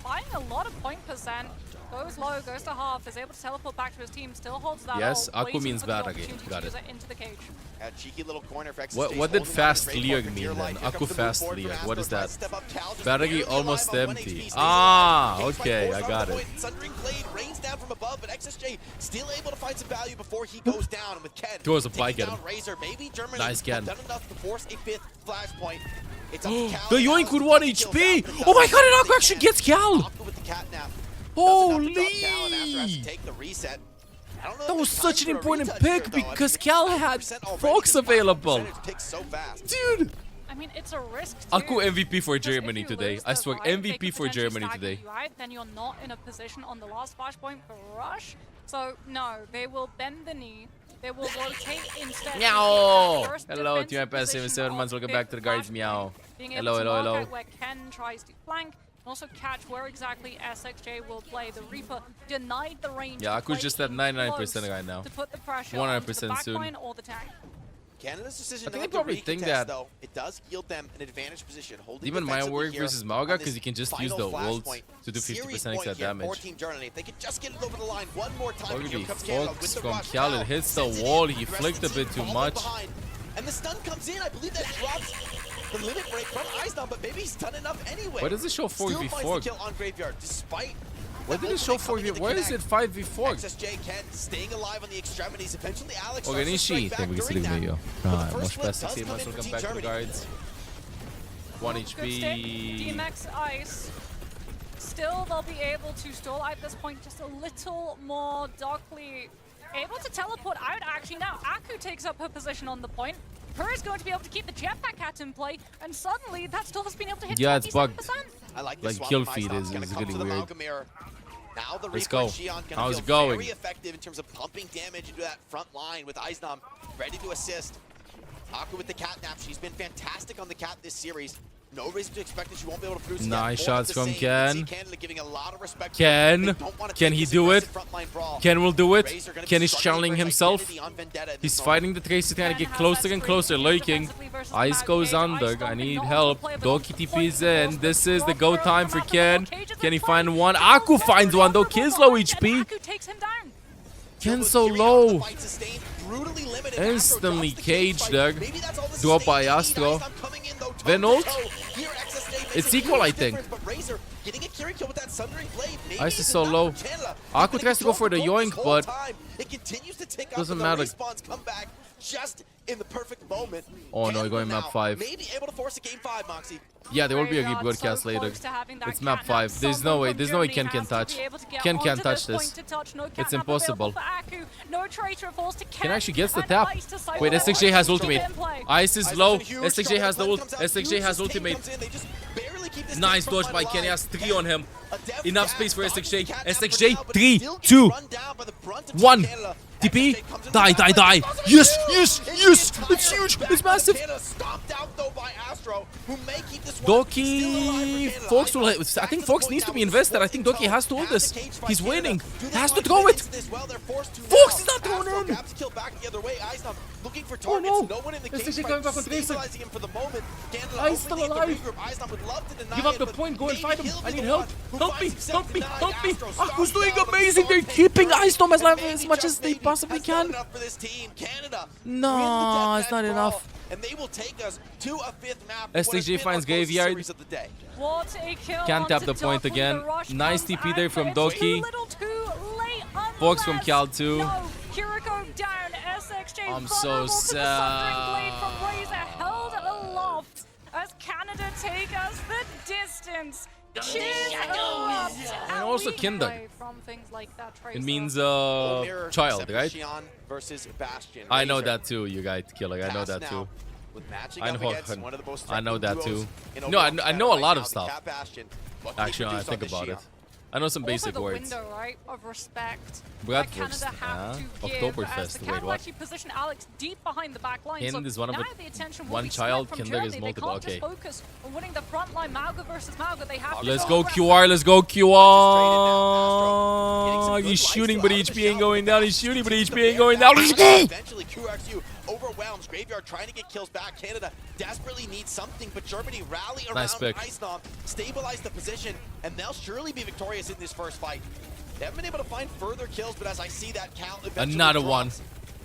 Finding a lot of point percent. Goes low, goes to half, is able to teleport back to his team, still holds that Yes, ult, Aku waiting means for the battery. opportunity to Got use it. Into the cage. A cheeky little corner for What did fast Leog mean then? Aku fast Leog. What is that? Battery almost empty. Ah, okay, I got it. Sundering Blade rains down from above, but XSJ still able to find some value before he goes down. And with Ken Throws a bike taking at down him. Razor, maybe Germany Nice Ken. have done enough to force a 5th flashpoint. It's up to Cal. The Yoink with 1 HP! Oh my god, and Aku actually gets Cal! Aku with the catnap. Holy! That was such an important pick because Cal had Fox available. Dude! I mean, it's a risk too. Aku MVP for Because if Germany you today. lose I the swear, fight, they MVP could for potentially Germany stagger today. you out, then you're not in a position on the last flashpoint for rush. So no, they will bend the knee. They will rotate instead. Meow! First Hello, defensive TMPS 77 position months. of Welcome big back to the guards. flashpoint, Meow. being Hello, able to hello, mark hello. out where Ken tries to flank, and also catch where exactly SXJ will play. The Reaper denied the range. Yeah, to Aku's play just at in 99% close right now. To put the pressure 100% onto the soon. backline or the tank. Canada's decision I think not they probably to think recontest, that though, it does yield them an advantage position. Holding Even my defensively work here versus on Mauga, this because you can just use final the ult flashpoint. to do 50% Series extra point here for damage. Team Germany. If they could just get it over the line one more time, Look at here the comes Canada Fox with the from rush. Cal. Cal It hits the sends it wall. in. He The rest flicked of a the bit team too following much. behind. And the stun comes in. I believe that drops the limit break from Icedom, but maybe he's done enough anyway. Why does it show Still 4v4? finds the kill on Graveyard, despite Why did it show 4v4? Why is it 5v4? XSJ Ken staying alive on the extremities. Eventually, Alex Okay, starts to strike Nishi. back Thank you for during the that. video. But the Ah, first much flip best does 16 come months. in for Welcome Team back to the Germany. guards. 1 Good stick. HP. D-Max Ice. Still, they'll be able to stall at this point just a little more. Dockley able to teleport out. Actually, now Aku takes up her position on the point. Her is going to be able to keep the jetpack at in play, and suddenly that stall has been able to hit Yeah, it's 27%. bugged. I like Like, this kill swap from feed Icedom. is Gonna come really to the weird. Malgamir. Now the Let's Reaper go. and Shion gonna How's feel it going? very effective in terms of pumping damage into that front line with Icedom ready to assist. Aku with the catnap. She's been fantastic on the cat this series. No reason to expect that she won't be able to produce Nice that. shots More of from the same. You can Ken. see Canada giving a lot of respect. Ken. They don't wanna Can take he this do it? aggressive frontline brawl. Ken will do it. Razor gonna be Ken is struggling channeling for his himself. identity on Vendetta at He's this fighting the Tracer, trying to get Ken has closer that and screen closer, lurking. defensively versus Ice Mauga. goes Cage. under. Ice I Dom need not help. playable. Doki TP's Point in. force, This is the drop go throw time from for up the Ken. middle. Cage is Can in he play. find one? Kills Aku very finds one though. vulnerable Kills low behind Ken. HP. Aku takes him down. Ken so low. Brutally limited. Instantly Astro drops the cage caged, fight. Dog. Maybe that's all the Drop by sustain they need. Astro. Icedom coming in, though, Then toe to ult. toe. Here, XSJ makes It's a equal, huge I think. difference, but Razor getting a carry kill with that Sundering Blade. Maybe Ice is it's so enough low. for Canada. Aku They tries to go for the control yoink, this whole but time. It continues to tick up, doesn't but the matter. respawns come back just in the perfect moment. Oh, no, Canada going map now 5. Maybe able to force a game 5, Moxie. Yeah, there will be a Graveyard broadcast so later. close to having that It's map catnap. 5. There's no Someone way. from There's no way Germany Ken can has to touch. be able to get Ken can't onto touch point this. to touch. No It's catnap impossible. available for Aku. No traitor falls to Ken actually gets the and tap. Ice to cycle Wait, forward. SXJ has Keep it ultimate. in play. Ice is Ice low. is a huge SXJ shot. has the Flame ult. comes out. SXJ Huge has sustain ultimate. comes in. They just barely keep this Nice team dodge from by line Ken. He has 3 on him. A dev Enough gas space for dodges SXJ. the catnap SXJ, for now, but 3, still gets 2, run down by the brunt of 1. Canada. TP. SXJ comes into Die, the die, back die. line. Yes, It's yes, the yes. entire It's huge. back It's line. massive. Canada stomped out though by Astro, who may keep this one still alive Doki. for Canada. Fox will. Icedom I back think to Fox the needs point to now be with invested. I think 14 Doki has to hold has this. the cage fight. He's Canada, winning. do they Has to want throw get it. into this? Well, they're forced to Fox now. is not throwing Astro in. grabs kill back the other way. Icedom looking for Oh, targets. no. No one in the SXJ cage coming fight, back on Tracer. stabilizing him for the moment. Canada Ice still hoping they alive. can regroup. Icedom would love to deny Give up it, the but point. Go and maybe fight him. he'll be I need the help. one who Help me. finds Help me. himself Help me. denied. Astro Aku's doing stops down, but the amazing. They're storm keeping takes Ice Dom as and much maybe, as they just possibly can. Enough for this team. Canada. No, it's not enough. And they will take us to a 5th map. STG finds Graveyard. Of the day. What a kill. Can't tap the point again. Nice TP there from Doki. Fox from Cal too. No, Kiriko down. SXJ I'm so sad. Held aloft as Canada take us the distance. And also Kinder. It means child, right? Versus Bastion. I know that too, you guys, Killer. I know that too. I know that too. No, I know a lot of stuff. Actually, when I think about it. I know some basic words. Window, right, of respect. Bradford, Oktoberfest. Wait, what? Actually position Alex deep behind the back line. Kind is one of now the the attention will one be child. from Kinder is Germany. multiple. They can't Okay. just focus on winning the front line. Mauga versus Mauga. They have Let's to go QR. Let's go QR. He's shooting, but HP ain't going down. He's shooting, but HP ain't going down. Let's go. Eventually, QRXU overwhelms Graveyard, trying to get kills back. Canada desperately needs something, but Germany rally around Ice Nom, stabilize the position, and they'll surely be victorious in this first fight. They haven't been able to find further kills, but as I see that count eventually Another drops, one.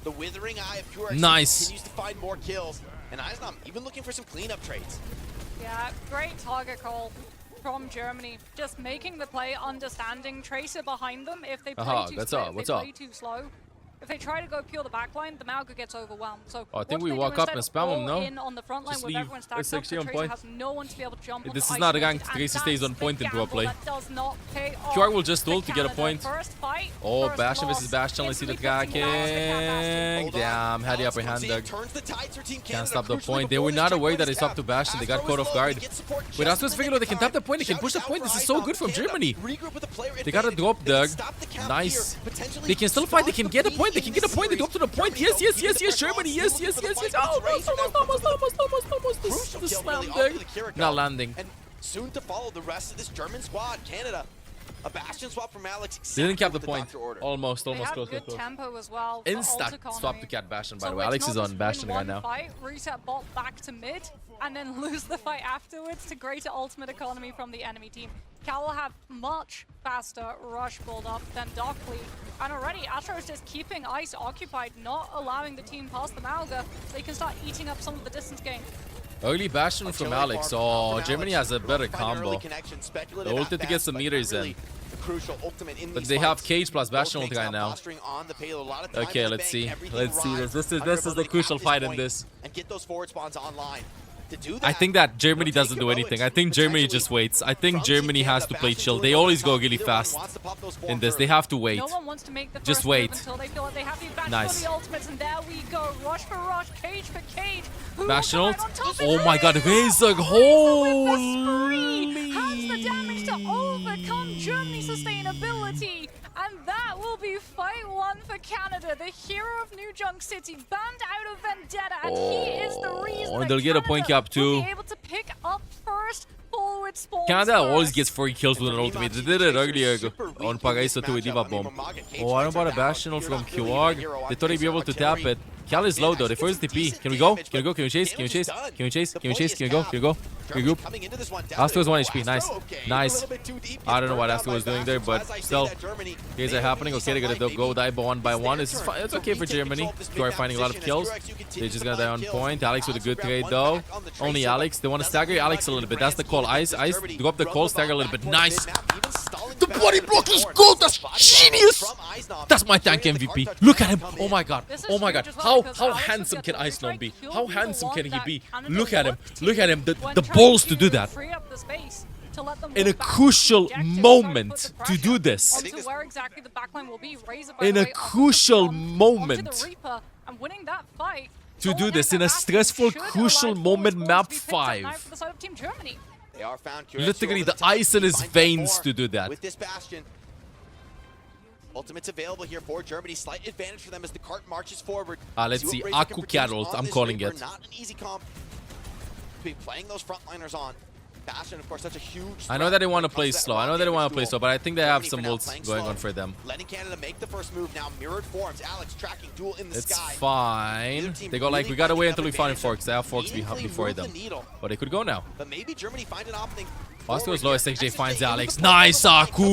The withering eye of QRXU Nice. continues to find more kills, and Ice Nom even looking for some cleanup trades. Yeah, great target call from Germany. Just making the play, understanding Tracer behind them. If they play too split, if they play too slow, if they try to go pure the backline, the Mauga gets overwhelmed. So I think we walk up and spam them, no? In on the front line Just with leave everyone stacked up. SXG on point. Has no one to be able to jump This on is not a isolated, gank. and Tracer stays on that's point the in pro play. gamble that does not pay off QR will just ult for to get a Canada. point. First fight, Oh, first Bastion loss. versus Bastion. Let's see the Instantly putting down the tracking. Damn, had the upper hand, Doug. Can't stop the point. They were not aware that it's up to Bastion. They got caught off guard. Wait, Astro's figuring out they can tap the point. They can push the point. This is so good from Germany. They got a drop, Doug. Nice. They can still fight. They can get a point. They can get a point. They drop to the point. Yes, yes, yes, yes, Germany. Yes, yes, yes, yes. Oh, almost. The slam, Doug. Not landing. And soon to follow the rest of this German squad. Canada, a Bastion swap from Alex. They didn't cap the with point. doctor order. Almost They have close. good tempo as well. Insta swap to cat Bastion, by the way. Alex is on Bastion right now. Fight, reset bot back to mid, and then lose the fight afterwards to greater ultimate economy from the enemy team. Cal will have much faster rush build up than Dockley. And already, Astro is just keeping Ice occupied, not allowing the team past the Mauga, so they can start eating up some of the distance gain. Early Bastion from Alex. Oh, Germany has a better combo. They ulted to get some meters in. But they have Cage plus Bastion ult right now. Okay, let's see. Let's see this. This is the crucial fight in this. And get those forward spawns online. I think that Germany doesn't do anything. I think Germany just waits. I think Germany has to play chill. They always go really fast in this. They have to wait. No one wants to make the Just first wait. move until they feel like they have the advantage Nice. for the ultimates, and there we go. Rush for rush, cage for cage. Who Bastion will ult. come out on top? Oh It's my god, Razor, holy! Has the damage to overcome Germany's sustainability. And that will be fight one for Canada. The hero of New Junk City, banned out of Vendetta, and he is the reason and that they'll get a Canada point cap will too. be able to pick up first forward spawns Canada always first. gets 4 kills with an ultimate. They did it earlier on Paraiso 2 with Diva Bomb. Oh, I don't know about a Bastion ult from QR. They thought he'd be able to tap it. Cal is low though. They first TP. Can we go? Can we go? Can we chase? Can we chase? Can we chase? Can we chase? Can we go? Can we go? Can we group? Astro is 1 HP. Nice. Nice. I don't know what Astro was doing there, but still. Things are happening. Okay, they're gonna go die one by one. It's okay for Germany. They are finding a lot of kills. They're just gonna die on point. Alex with a good trade though. Only Alex. They want to stagger Alex a little bit. That's the call. Ice. Drop the call. Stagger a little bit. Nice. The body block is good. That's genius. That's my tank MVP. Look at him. Oh my god. Oh my god. How handsome can Ice Gnome be? How handsome can he be? Look at him. Look at him. The balls to do that. In a crucial moment to do this. In a crucial moment to do this. In a stressful, crucial moment, map 5. Literally the ice in his veins to do that. With this Bastion, ultimates available here for Germany. Slight advantage for them as the cart marches forward. Let's see. Aku Carol, I'm calling it. Not an easy comp to be playing those frontliners on. Bastion, of course, such a huge. I know that they want to play slow. I know that they want to play slow, but I think they have some ults going on for them. Letting Canada make the first move now. Mirrored forms. Alex tracking duel in the sky. It's fine. They go like, we gotta wait until we find forks. They have forks before them. But they could go now. But maybe Germany find an opening Fast goes low, SXJ finds Alex. Nice, Aku!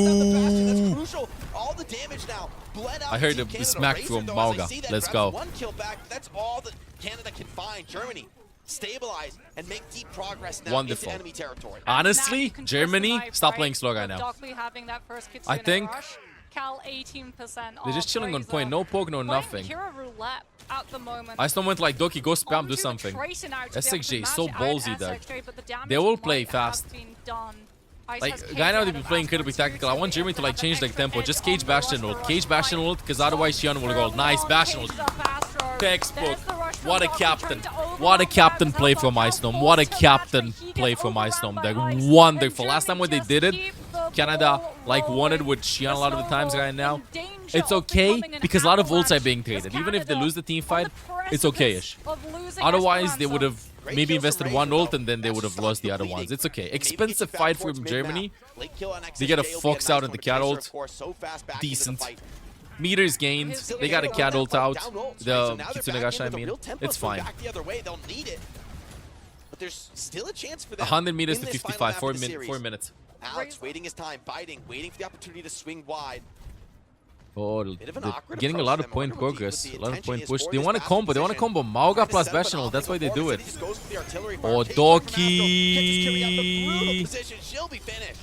All the damage now bled out I heard Team a Canada. smack Razor, from though, as I Mauga. see that, Let's grabs go. one kill back. That's all that Canada can find. Germany stabilize and make deep progress now Wonderful. into enemy territory. Honestly, Now you can Germany, twist the knife, stop right? playing slow right With now. Dockley having that first I Kitsune think rush. Cal 18%. They're just chilling on point. No poke, no nothing. Kira roulette at the moment. I still went like, Doki, go spam, do Onto something. Tracer now to be able to SXJ is so match out ballsy, Doug. SXJ, but the damage They will play might have fast. been done. Ice Like, has right now KJ they've been playing incredibly Astro tactical. I want Germany to like have change an their extra tempo. edge Just on cage the Bastion rush ult. for Cage Bastion ult, because otherwise Xion will go. Nice Bastion ult. Textbook. What a captain. What a captain play from Icenom. What a captain play from Icenom. They're wonderful. Last time when they did it, Canada like wanted with Xion a lot of the times right now. It's okay because a lot of ults are being traded. Even if they lose the team fight, it's okay-ish. Otherwise, they would have maybe invested one ult and then they would have lost the other ones. It's okay. Expensive fight from Germany. They get a Fox out and the Cat ult. Decent. Meters gained. They got a Cat ult out. The Kitsune Gacha, I mean. It's fine. But there's still a chance for them 100 meters in to this final 55. half 4 of the series. minutes. Alex waiting his time, biting, waiting for the opportunity to swing wide. Oh, Bit of an they're awkward getting a approach lot to of them. I point wonder what progress. the A lot of intention point is push. for They this want to fast combo. They want to position. combo Mauga Trying to plus set up an Bastion ult. That's why they optimal do it. performance, and he just goes for the artillery fire. Oh, Takes one from Astro, catches Curie out the brutal Doki. position. She'll be finished.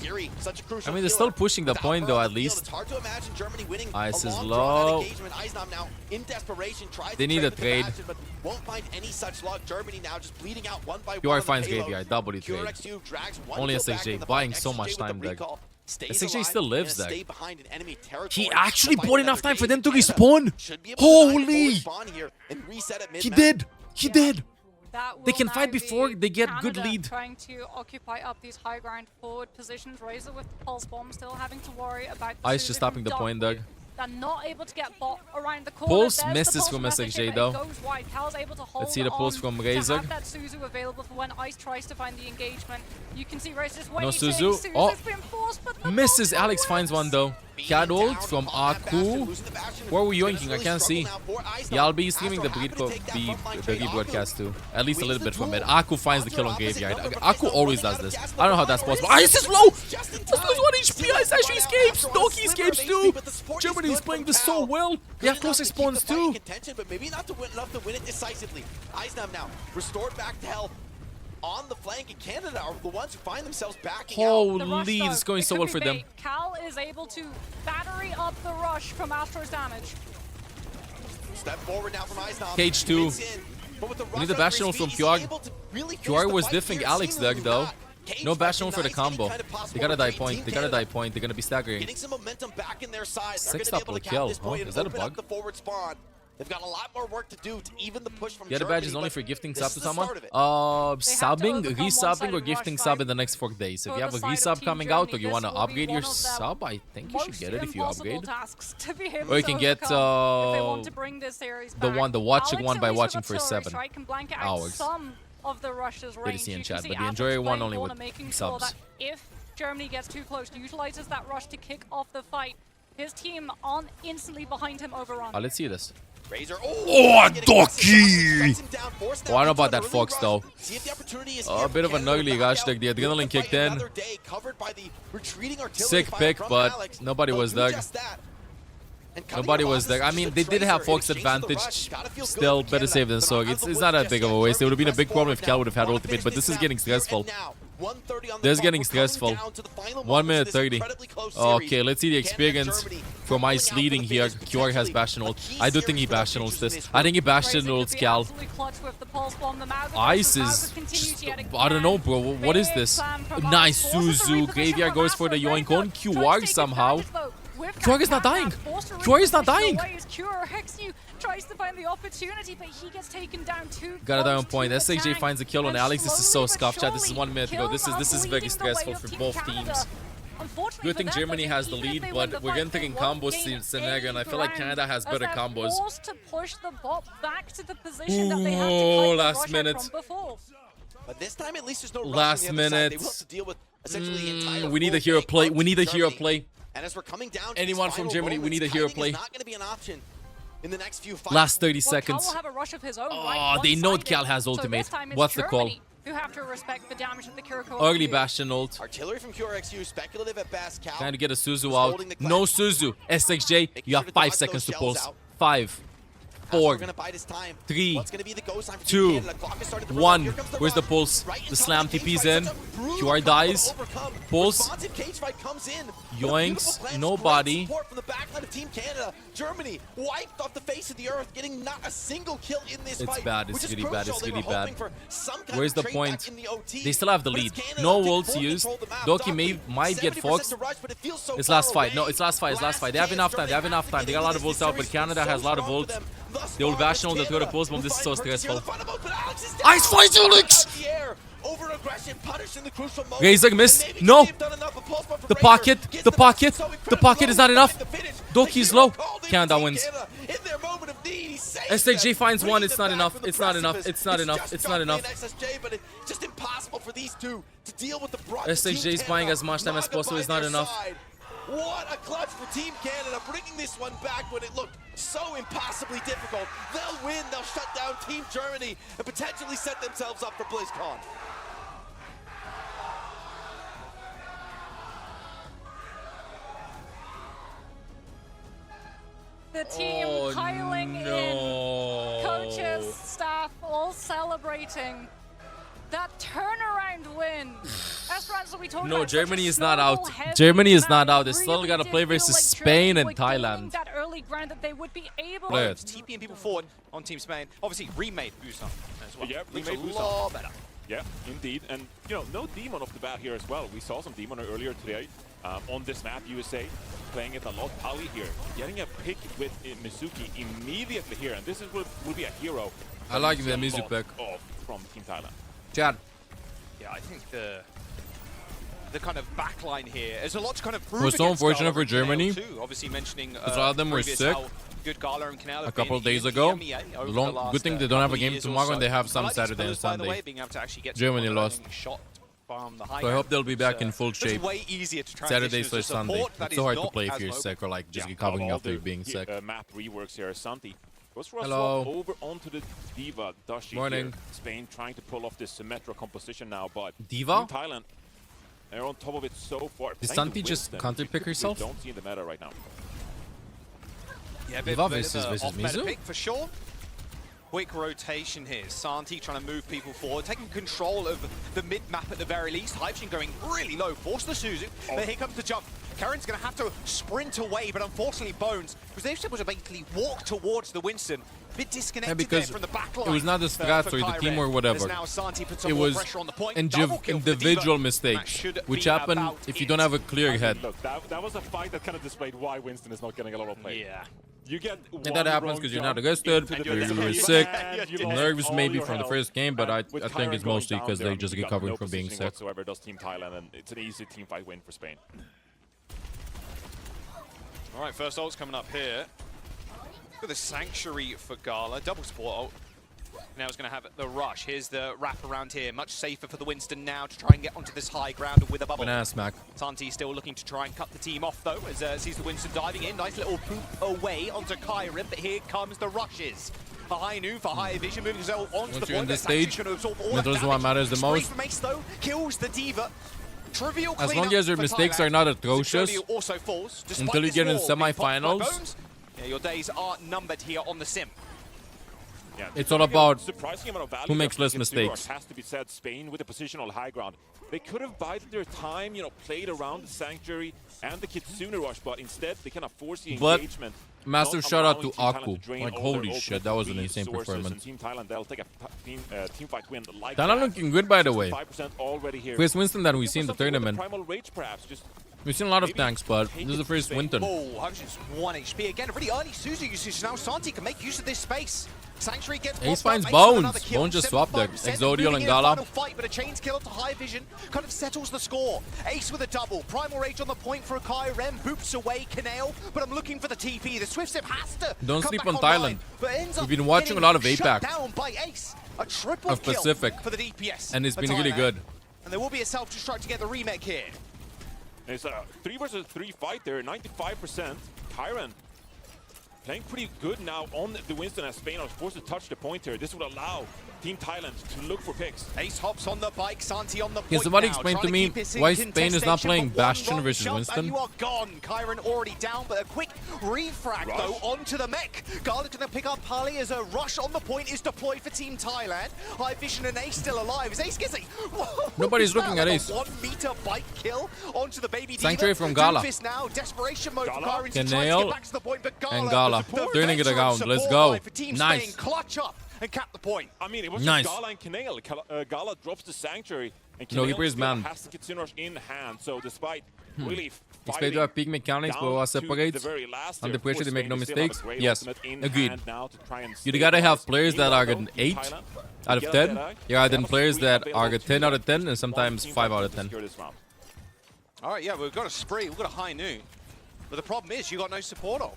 Curie, such a crucial I mean, they're killer. still pushing the Without point, her though, on at the field, least. It's hard to imagine Germany winning Ice a is long low. drawn-out engagement. Eisnam now in desperation tries They to need a with the trade. Bastion, but won't find any such luck. Germany now just bleeding out one by QR one on the finds payload. Graveyard. Double trade. QRXU drags one Only kill back SXJ in the buying fight. so SXJ much with the time, Doug. recall stays SXJ alive still lives, and Doug. stay behind in enemy territory. He actually Fight bought another enough time for day. them to Canada respawn. should be able to deny a Holy! forward spawn here and reset at He mid-map. did. He did. That They will can now fight before be they get good Canada lead. Trying to occupy up these high ground forward positions. Razor with the pulse bomb, still having to worry about the Ice Suzu just stopping from the point, Dockley. Doug. They're not able to get bot around the corner. Pulse There's the misses pulse from message, SXJ but it though. goes wide. Cal's able to hold see the pulse on from to Razor. have that Suzu available for when Ice tries to find the engagement. You can see Razor just waiting. No Suzu. Suzu's Oh. been forced, but the Misses. pulse Alex works. finds one though. Cat ult from Aku. Where were you yoinking? I can't see. Yeah, I'll be streaming the rebroadcast too. At least a little bit from it. Aku finds the kill on Graveyard. Aku always does this. I don't know how that's possible. Ice is low! This is 1 HP. Ice actually escapes. Doki escapes too. Germany is playing this so well. They have close spawns too. But maybe not to win enough to win it decisively. Eisnam now restored back to health. On the flank, in Canada are the ones who find themselves backing out. The rush, Holy, though, it's going it so could well be for them. bait. Cal is able to battery up the rush from Astro's damage. Step forward now from Eisnam. Cage 2. We need the Bastion ult from QR. QR was diffing Alex Doug though. No Bastion ult for the combo. They gotta die point. They gotta die point. They're gonna be staggering. Getting some momentum back in their side. Six They're up gonna be will able to cap kill. this point Oh, and is that a open up bug? the forward spawn. They've got a lot more work to do to even the push from The other Germany, badge is only but for gifting this sub is to the someone. start of it. Subbing, overcome resubbing, or one-sided gifting rush sub fight in the next 4 days. If for you have the a side of resub Team coming out, or Germany. you want to This will be upgrade your one of the sub, I think you should Most get it if you impossible upgrade. tasks to be able Or you to can get, overcome if they want to bring this series the back. one, the watching Alex one at by least watching with for artillery 7 strike can blank out hours. some of the Russia's Good to range. see in You chat, can see but the Alex enjoyer one playing only corner, with making sure subs. that if Germany gets too close, utilizes that rush to kick off the fight. His team on instantly behind him overrun. Let's see this. Razor. Oh, Doki! Shuts him down, forced Oh, I don't know into about that an early Fox rush. though. See if the opportunity is A here bit for of a Canada to gnarly back rush, out. the adrenaline Win the kicked fight in. another day, covered by the retreating artillery Sick fire pick, from but Alex. nobody They'll was do there. just that. And cutting Nobody across was there. this I mean, is they the did have Tracer in Fox exchange for the advantage. rush. Gotta feel good Still, for better Canada. safe than They're sorry. out It's of the not woods that big just of a yet. waste. It would have been a Germany big problem if press Cal forward would have had now. ultimate, but this is getting stressful. This is getting stressful. 1 minute 30. Okay, let's see the experience from Ice leading here. QR has Bastion ult. I do think he Bastion ults this. I think he Bastion ults Cal. Ice is just, I don't know, bro. What is this? Nice Suzu. Graveyard goes for the yoink on QR somehow. QR is not dying. QR is not dying. Tries to find the opportunity, but he gets taken down too. Gotta die on point. SXJ finds a kill on Alex. This is so scuffed, chat. This is 1 minute ago. This is very stressful for both teams. Good thing Germany has the lead, but we're getting combos scenario, and I feel like Canada has better combos. Oh, last minute. But this time, at least there's no Last rush on the other side. minute. They will have to deal with essentially the entire We need a full hero bank play. of We need a hero Germany. play. And as we're coming down to Anyone these from final Germany, we moments, need a hero kiting play. is not going to be an option in the next few fights. Last 30 Well, Cal seconds. will have a rush of his own, Oh, right? they know One-sided. Cal has So ultimate. this time it's What's the call? Germany You have to respect the damage that the Kiriko. Ugly Bastion ult. Artillery from QRXU, speculative at best. Cal Trying to get a Suzu out. No Suzu. SXJ, you have 5 seconds to pulse. 5, 4, 3, 2, 1. Where's the pulse? The slam TP's in. QR dies. Pulse. Yoinks. Nobody. Germany wiped off the face of the earth, getting not a single kill in this fight. It's bad. It's really bad. It's really bad. Where's the point? They still have the lead. No ults used. Doki might get foxed. It's last fight. No, it's last fight. It's last fight. They have enough time. They have enough time. They got a lot of ults out, but Canada has a lot of ults. The old Bastion ult, the third of pulse bomb. This is so stressful. Ice Fight Ulix! Razor missed. No! The pocket. The pocket. The pocket is not enough. Doki's low. Canada wins. SXJ finds one. It's not enough. It's not enough. It's not enough. It's not enough. SXJ is buying as much time as possible. It's not enough. What a clutch for Team Canada, bringing this one back when it looked so impossibly difficult. They'll win, they'll shut down Team Germany, and potentially set themselves up for BlizzCon. The team piling in, coaches, staff, all celebrating that turnaround win. Esperanza, we told no, Germany is not out. Germany is not out. They still got to play versus Spain and Thailand. That early ground that they would be able to TPing people forward on Team Spain. Obviously, remade Busan as well. Yeah, remade Busan. A lot better. Yeah, indeed. And, you know, no Demon off the bat here as well. We saw some Demon earlier today on this map, USA, playing it a lot. Pali here, getting a pick with Mizuki immediately here. And this is will be a hero. I like the Mizuki pick. From Team Thailand. Chad. Yeah, I think the kind of backline here is a lot to kind of prove. It was so unfortunate for Germany. Obviously mentioning a lot of them were sick a couple of days ago. Good thing they don't have a game tomorrow and they have some Saturday and Sunday. Germany lost. So I hope they'll be back in full shape. Saturday/Sunday. It's so hard to play if you're sick or like just recovering after being sick. Map reworks here. Santi goes for a Hello. swap over onto the Diva Dashi. Morning. Here. Spain trying to pull off this Symmetra composition now, but Diva? in Thailand, they're on top of it so far. Did Santi just counter pick herself? We don't see the meta right now. Yeah, Diva versus Mizu? Pick for sure. Quick rotation here. Santi trying to move people forward, taking control of the mid-map at the very least. Hydrogen going really low, force the Suzu, but here comes the jump. Karen's going to have to sprint away, but unfortunately Bones was able to basically walk towards the Winston. A bit disconnected there from the back line. It was not the strats or the team or whatever. It was individual mistakes, which happen if you don't have a clear head. Look, that was a fight that kind of displayed why Winston is not getting a lot of play. Yeah. You get and that happens because you're not adjusted, you're sick, nervous maybe from the first game, but I think it's mostly because they just recovering from being sick. Whatsoever does Team Thailand, and it's an easy team fight win for Spain. All right, first ult's coming up here. Look at the Sanctuary for Gala, double support ult. Now it's going to have the rush. Here's the wrap around here. Much safer for the Winston now to try and get onto this high ground with a bubble. Banana smack. Santi still looking to try and cut the team off though, as sees the Winston diving in. Nice little poop away onto Kyrim, but here comes the rushes. For High Noon, for High Vision, moving himself onto the point. This stage, middle is what matters the most. Mace, though, kills the Diva. Trivial as long as your mistakes are not atrocious, until you get in semi-finals, yeah, your days are numbered here on the sim. Yeah, it's all about who makes less mistakes. Has to be said, Spain with a positional high ground. They could have bided their time, you know, played around the Sanctuary and the Kitsune rush, but instead they kind of force the engagement. Massive shout out to Aku. Like, holy shit, that was an insane performance. Team Thailand, they'll take a team fight win. Like Thailand looking good, by the way. 5% already here. First Winston that we've seen in the tournament. Primal Rage, perhaps, just we've seen a lot of tanks, but this is the first Winston. Oh, 1 HP again. A really early Suzu usage. Now Santi can make use of this space. Sanctuary gets Ace finds Bones. Bones just swapped there. Exodial and Gala. Fight, but a chains kill to High Vision kind of settles the score. Ace with a double. Primal Rage on the point for a Kyrem. Boops away Kanale, but I'm looking for the TP. The Swift Sip has to don't sleep on Thailand. We've been watching a lot of APAC of Pacific for the DPS, and it's been really good. And there will be a self-destruct to get the remake here. It's a 3 versus 3 fight there, 95%. Kyren playing pretty good now on the Winston, as Spain are forced to touch the point here. This would allow Team Thailand to look for picks. Ace hops on the bike, Santi on the point. Can somebody now, explain trying to me keep this in why Spain is not playing contestation, but Bastion one versus wrong Winston? And you are gone. Kyron already down, but a quick refrag though onto the mech. Gala's going to pick up Pali as a rush on the point is deployed for Team Thailand. High Vision and Ace still alive. Is Ace Gizzy? Nobody's looking at Ace. 1 meter bike kill onto the baby Sanctuary Diva. from Gala. Doofus now, desperation mode for Gala. Kyron to try to get back to the point, but And Gala, Gala. the Turning it veteran around. Let's support go. line for Team Nice. Spain, clutch up and cap the point. I mean, it was Nice. just Gala and Kanale. Gala drops the Sanctuary, and No, he Kanale plays still man. has the Kitsune Rush in hand. So despite really Expect to have peak mechanics, but we'll separate. Under pressure, they make no mistakes. Yes, agreed. You gotta have players that are an 8 out of 10. Yeah, then players that are a 10 out of 10 and sometimes 5 out of 10. All right, yeah, we've got a spree, we've got a high noon. But the problem is, you got no support on.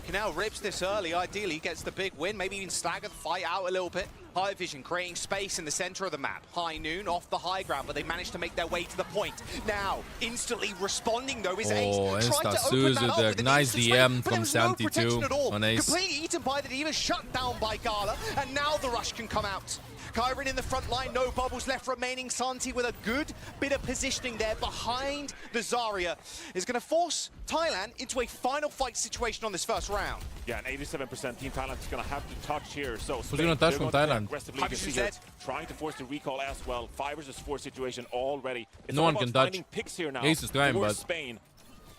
Canal rips this early, ideally he gets the big win, maybe even stagger the fight out a little bit. High Vision creating space in the center of the map. High Noon off the high ground, but they managed to make their way to the point. Now, instantly responding though is Ace. Tried to open that up with an nice instant DM spray, but from there was no Santi protection too at all. on Ace. Completely eaten by the Diva, shut down by Gala, and now the rush can come out. Kyron in the front line, no bubbles left remaining. Santi with a good bit of positioning there behind the Zarya is going to force Thailand into a final fight situation on this first round. Yeah, and 87% Team Thailand is going to have to touch here. So Who's going to touch from Thailand? Aggressively, you can see here, trying to force the recall as well. 5 versus 4 situation already. It's No all one about can touch. finding picks here now. Ace is trying, towards but Spain.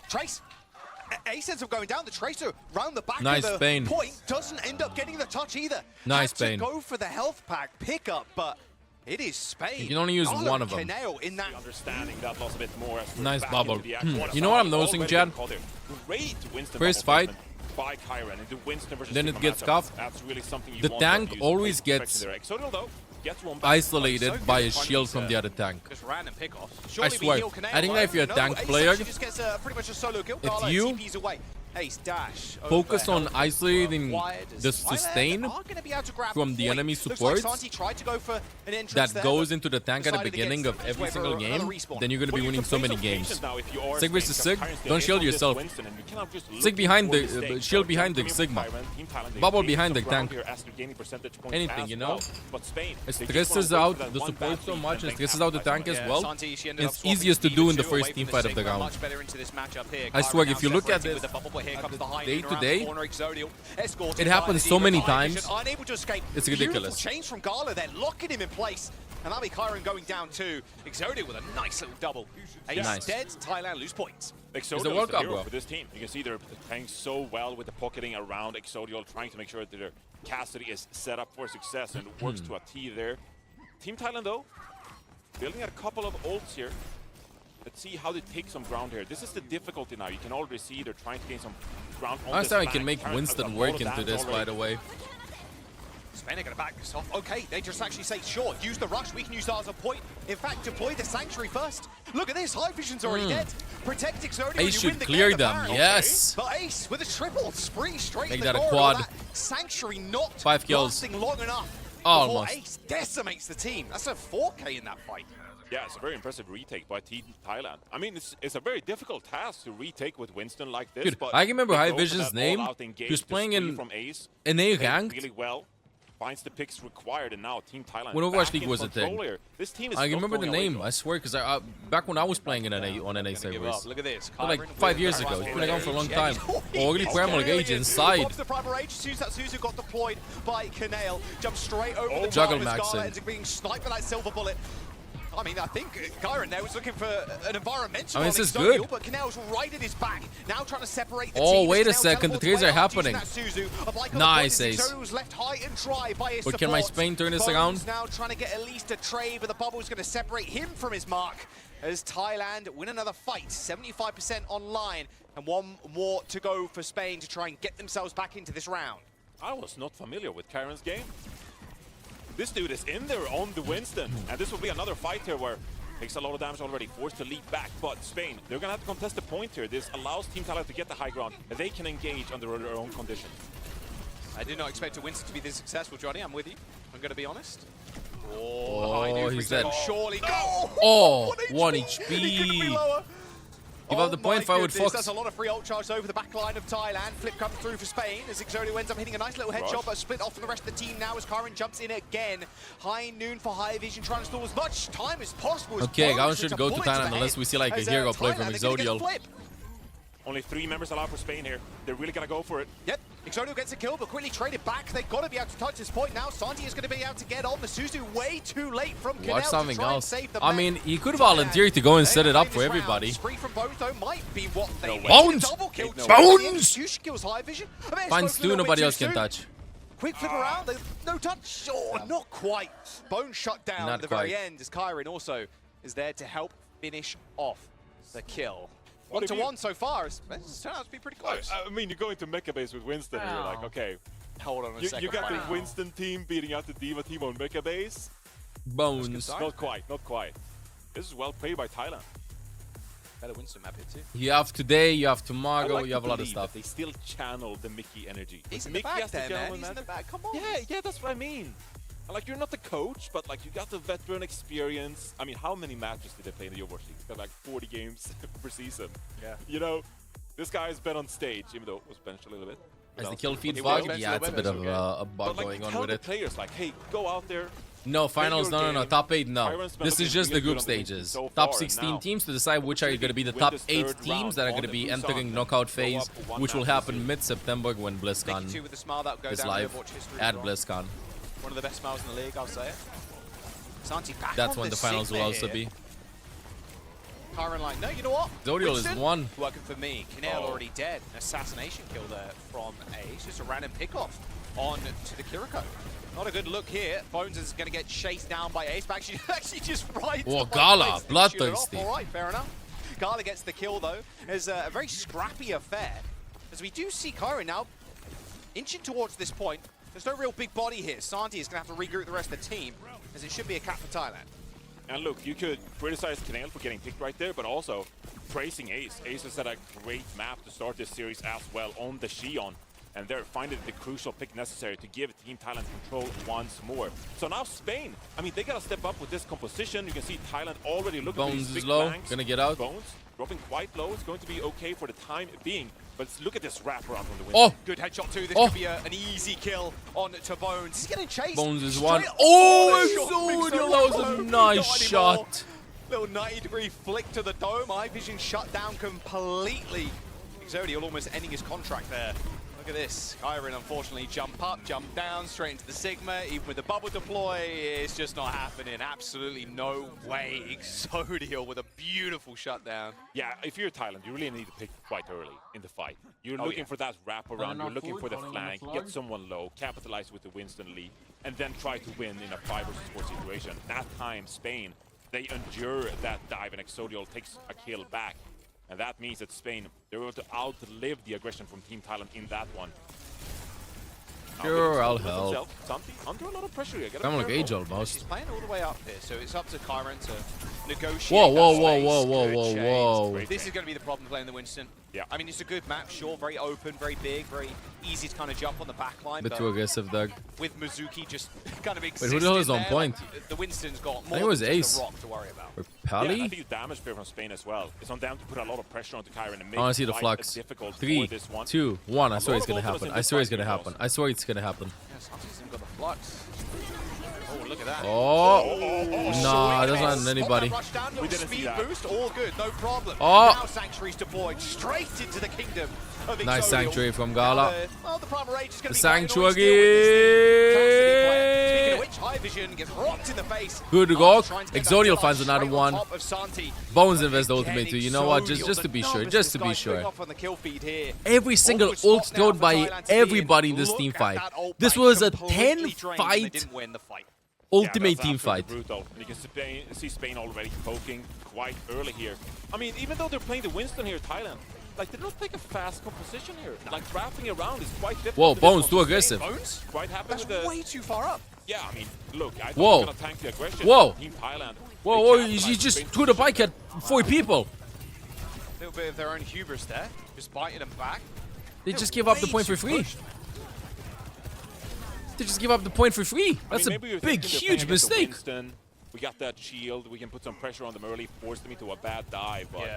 Trace. Ace ends up going down. The Tracer round the back Nice of the Spain. point doesn't end up getting the touch either. Nice Had Spain. to go for the health pack pickup, but it is Spain. You can only use Gala one of them. Kaneo in that. Understanding that loss a bit more. As we're Nice back bubble. into the action. You know what I'm noticing, Already Chad? called here. Great Winston First bubble fight, placement by Kyron into Winston versus then it Sigma gets matchup. cuffed. That's really something you The want to tank use. always Great gets perfection there. Exodial, though, gets one back. isolated by a shield from the other tank. Just random pickoffs. I Surely we swear. heal Kaneo. I think that if you're a No, tank Ace player, actually just gets pretty much a solo kill. if Gala you TPs away. Ace dash. focus over on help isolating required as the Thailand sustain are gonna be able to grab from the point. enemy Looks like supports Santi tried to go for an entrance that there, goes but into the tank at the decided beginning against of his every way for single another game, respawn. then you're going to be Well, you winning can so play many some games. patience now if you are Sig versus Spain, Sig, 'cause Kyron's don't still shield in on this yourself. Winston, and you cannot just look Sig behind for the mistakes. shield So behind the Team Sigma. Thailand, Team Thailand, they Bubble gain behind some the ground tank. here as they're gaining percentage points Anything, as you know? well. But Spain, It they just stresses wanna wait out for that the one support bad so beat much and and then stresses cap out the it. tank as Yeah, well. Santi, she ended up It's swapping easiest to Diva do in the 2 first away team from fight the of the Sigma, round. much better into this matchup here. I swear, Kyron if you now look at separating this with the bubble, but here comes the high day noon to around the day, corner. Exodial escorted it by happens the so Diva. many High times. Vision unable to escape. It's ridiculous. Beautiful change from Gala there, locking him in place. And that'll be Kyron going down too. Exodial with a nice little double. Ace Nice. dead, Thailand lose points. Exodial It's a is World the Cup, hero bro. for this team. You can see they're playing so well with the pocketing around Exodial, trying to make sure that their Cassidy is set up for success and works to a T there. Team Thailand, though, building a couple of ults here. Let's see how they take some ground here. This is the difficulty now. You can already see they're trying to gain some ground on Last this time I can bank. make Kyron has a Winston lot work of into damage this, by already. the way. Spain are going to back this off. Okay, they just actually say, sure, use the rush. We can use ours as a point. In fact, deploy the Sanctuary first. Look at this. High Vision's already dead. Protect Exodial. Ace you should win the clear game, them, apparently. yes. But Ace with a triple spree straight Make in the that a door. quad. That Sanctuary not 5 kills. lasting long enough Oh, before almost. Ace decimates the team. That's a 4K in that fight. Yeah, it's a very impressive retake by Team Thailand. I mean, it's a very difficult task to retake with Winston like this. Dude, but I remember they High go for Vision's that name. all-out engage, He was the playing spree in from Ace. an A Played ranked. really well. Finds the picks required, and now Team Thailand When Overwatch back League in was a control thing. here. This team is I not remember the going away name, from I swear, because back when I was playing in NA on NA servers. Look at this. Like Kyron 5 with years the ago. Primal It's been around for a long Rage. time. Already Primal Rage inside. Pops the Primal Rage. As soon as that Suzu got deployed by Kanale, jumps straight over the Juggle top as Gala maxing. ends up being sniped by that silver bullet. I mean, I think Kyron there was looking for an environmental. I mean, this is Exodial, good. But Kanale's right at his back. Now trying to separate the Oh, team. wait a Kanale second, the teleports trades are away after happening. using that Suzu. A bike on the Nice, point as Ace. Exodial's left high and dry by his But can my support. Spain turn this Bones around? now trying to get at least a trade, but the bubble's going to separate him from his mark as Thailand win another fight. 75% online, and one more to go for Spain to try and get themselves back into this round. I was not familiar with Karen's game. This dude is in there on the Winston, and this will be another fight here where takes a lot of damage already, forced to leap back, but Spain, they're gonna have to contest the point here. This allows Team Thailand to get the high ground, and they can engage under their own conditions. I did not expect a Winston to be this successful, Johnny. I'm with you. I'm going to be honest. Oh, he's dead. Surely go. Oh, What 1 He couldn't be HP. lower. Give up the point, forward Fox. That's a lot of free ult charge over the back line of Thailand. Flip comes through for Spain as Exodio ends up hitting a nice little headshot, but split off from the rest of the team now as Karen jumps in again. High noon for High Vision, trying to stall as much time as possible. Okay, Gavin should go to Thailand unless we see like a hero play from Exodio. Only 3 members allowed for Spain here. They're really gonna go for it. Yep, Exodio gets a kill, but quickly traded back. They've got to be able to touch this point now. Santi is going to be able to get on. The Suzu way too late from Canel. Watch something to try else. And save the I mean, he could volunteer to go and set it up for everybody. Spree from Bones, though, might be what they need. Bones! Double kill. Bones! Kills High Vision. Finds two, nobody else can touch. Quick flip around, no touch. Oh, not quite. Bones shut down at the very end as Kyren also is there to help finish off the kill. 1-1 so far. It's turned out to be pretty close. I mean, you go into Mecha Base with Winston and you're like, okay. Hold on a second. You got the Winston team beating out the D.Va team on Mecha Base. Bones. Not quite, not quite. This is well played by Thailand. Better Winston map here too. You have today, you have tomorrow, you have a lot of stuff. They still channel the Mickey energy. He's in Mickey the back there, man. He's in the back. Come on. Yeah, that's what I mean. Like, you're not the coach, but like you got the veteran experience. I mean, how many matches did they play in the Overwatch League? It's got like 40 games per season. Yeah. You know, this guy's been on stage, even though it was benched a little bit. As the kill feed fog, yeah, it's a bit of a bug going on with it. Players like, hey, go out there. No, finals, no, top 8, no. This is just the group stages. Top 16 teams to decide which are going to be the top 8 teams that are going to be entering knockout phase, which will happen mid-September when BlizzCon is live at BlizzCon. One of the best smiles in the league, I'll say it. Santi back That's on when the finals will also be. Kyren like, no, you know what? Zodiel is one. Working for me. Canel already dead. An assassination kill there from Ace. Just a random pickoff on to the Kiriko. Not a good look here. Bones is going to get chased down by Ace. But actually just right. Oh, Gala, bloodthirsty. All right, fair enough. Gala gets the kill though. It's a very scrappy affair. As we do see Kyren now inching towards this point. There's no real big body here. Santi is going to have to regroup the rest of the team, as it should be a cap for Thailand. And look, you could criticize Canel for getting picked right there, but also praising Ace. Ace has had a great map to start this series as well on the Xion. And they're finding the crucial pick necessary to give Team Thailand control once more. So now Spain, I mean, they gotta step up with this composition. You can see Thailand already looking for these big low, flanks. gonna get out. Bones dropping quite low. It's going to be okay for the time being. But look at this wraparound from the win. Oh! Good headshot too. This could be an easy kill on to Bones. He's getting chased. Bones is one. Oh, that was a nice shot. Little 90-degree flick to the dome. High Vision shut down completely. Exodio almost ending his contract there. Look at this. Kyren unfortunately jump up, jump down, straight into the Sigma. Even with the bubble deploy, it's just not happening. Absolutely no way. Exodio with a beautiful shutdown. Yeah, if you're Thailand, you really need to pick quite early in the fight. You're looking for that wrap-around, you're looking for the flank, get someone low, capitalize with the Winston lead, and then try to win in a 5 versus 4 situation. That time, Spain, they endure that dive, and Exodio takes a kill back. And that means that Spain, they're going to outlive the aggression from Team Thailand in that one. Sure, I'll help. Santi, under a lot of pressure here. I'm like Age almost. He's playing all the way up here, so it's up to Kyren to negotiate. Whoa. This is going to be the problem playing the Winston. Yeah. I mean, it's a good map, sure, very open, very big, very easy to kind of jump on the back line. Bit too aggressive, Doug. With Mizuki just kind of existing. Wait, who the hell is on point? Like, the Winston's got more I think it was than Ace. just a rock to worry about. Or Yeah, Pally? I think damage player from Spain as well. It's on them to put a lot of pressure onto Kyren and make I want to see the life flux. difficult 3, for this one. 2, 1. I swear it's lot gonna of happen. ultimates in I this swear it's fight gonna here, happen. I swear it's gonna happen. Yeah, Santi's even got the flux. Oh, look at that. Oh! Nah, that's not anybody. We didn't see that. Boost, all good, no problem. Oh! Now Sanctuary's deployed straight into the kingdom of Exodio. Nice Sanctuary from Gala. Well, the Primal Rage is going The to be Sanctuary! Speaking of which, High Vision gets rocked in the face. Good to go. Trying to get that Exodio charge finds another straight one. on top of Santi. Bones invest the ultimate too. You know what? Just to be sure. Just to be sure. Every single ult thrown by everybody in this team fight. This was a 10-fight ultimate team fight. Brutal. And you can see Spain already poking quite early here. I mean, even though they're playing the Winston here, Thailand, like, they don't take a fast composition here. Like, wrapping around is quite difficult. Whoa, Bones too aggressive. Bones? Quite happy That's with the... way too far up. Yeah, I mean, look, I thought Whoa. they were going to tank the aggression. Whoa. Team Thailand. Whoa, he just threw the bike at 4 people. A little bit of their own hubris there. Just biting them back. They just give up the point for free. They just give up the point for free. That's a big, huge mistake. Winston, We got that shield. We can put some pressure on them early, force them into a bad dive. But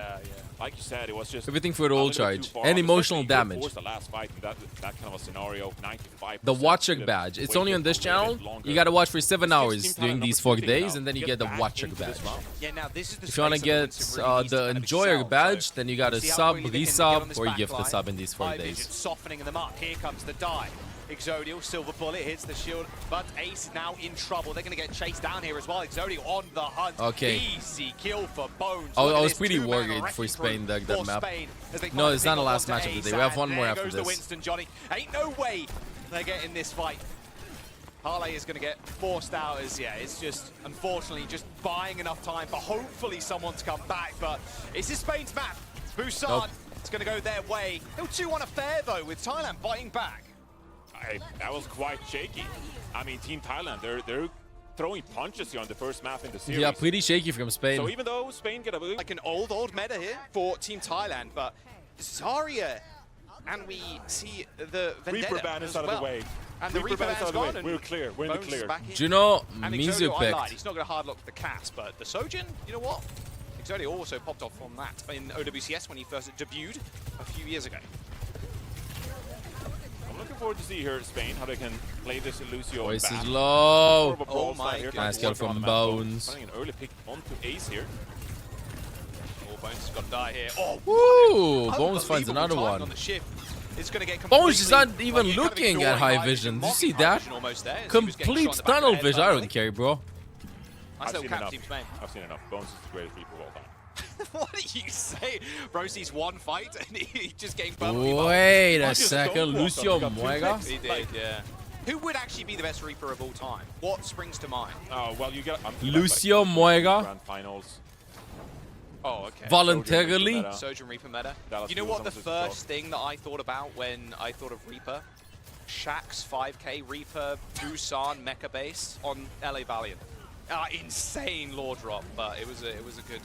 like you said, it was just everything for the ult charge and emotional damage. The last fight in that kind of a scenario, 95%. The Watcher badge. It's only on this channel. You gotta watch for 7 hours during these 4 days, and then you get the Watcher badge. Yeah, now this is the If you wanna get the Enjoyer badge, then you gotta sub, resub, or gift the sub in these 4 days. Softening them up. Here comes the dive. Exodial, silver bullet hits the shield, but Ace now in trouble. They're going to get chased down here as well. Exodial on the hunt. Okay. Easy kill for Bones. I was pretty worried for Spain that map. No, it's not the last match of the day. We have one more after this. Winston, Johnny. Ain't no way they're getting this fight. Harley is going to get forced out as, it's just, unfortunately, just buying enough time for hopefully someone to come back. But it's this Spain's map. Busan, it's going to go their way. They'll 2-1 affair, though, with Thailand fighting back. That was quite shaky. I mean, Team Thailand, they're throwing punches here on the first map in the series. Yeah, pretty shaky from Spain. So even though Spain get a boot, like an old meta here for Team Thailand, but Zarya, and we see the Vendetta Reaper ban is out well. of the way. And the Reaper ban's gone. We're clear. We're in the clear. Do you know Mizu picked? He's not going to hard lock the Cass, but the Sojin, you know what? Exodia also popped off on that in OWCS when he first debuted a few years ago. I'm looking forward to see here Spain how they can play this Lucio. Voice is low. Oh my god. Nice kill from Bones. Finding an early pick onto Ace here. Oh, Bones has got to die here. Oh, woo! Bones finds another one. On the shift. It's going to get Bones is not even looking at high vision. Did you see that? Complete tunnel vision. I don't care, bro. I've seen enough. Bones is the greatest Reaper of all time. What did you say? Bro sees one fight and he just getting Wait a second, Lucio Muega? He did, yeah. Who would actually be the best Reaper of all time? What springs to mind? Oh, well, you got Lucio Muega. Grand finals. Oh, okay. Voluntarily. Sojourn Reaper meta. You know what the first thing that I thought about when I thought of Reaper? Shaq's 5k Reaper Busan mecha base on LA Valiant. Insane lore drop, but it was a good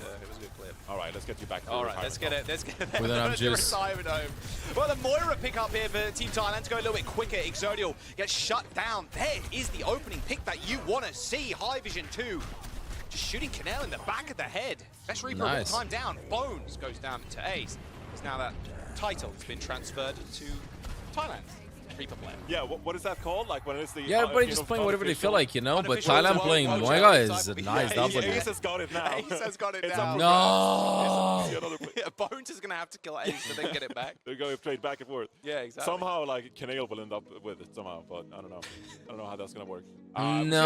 clip. All right, let's get you back. All right, let's get it. Well, then I'm just... Well, the Moira pick up here for Team Thailand to go a little bit quicker. Exodial gets shut down. There is the opening pick that you want to see. High Vision 2. Just shooting Canel in the back of the head. Best Reaper of all time down. Bones goes down to Ace. It's now that title has been transferred to Thailand. Reaper player. Yeah, what is that called? Like when it's the everybody just playing whatever they feel like, you know. But Thailand playing Muega is a nice W. Ace has got it now. Ace has got it now. No. Bones is gonna have to kill Ace to then get it back. They're going to trade back and forth. Yeah, exactly. Somehow, like Canale will end up with it somehow, but I don't know. I don't know how that's gonna work. No.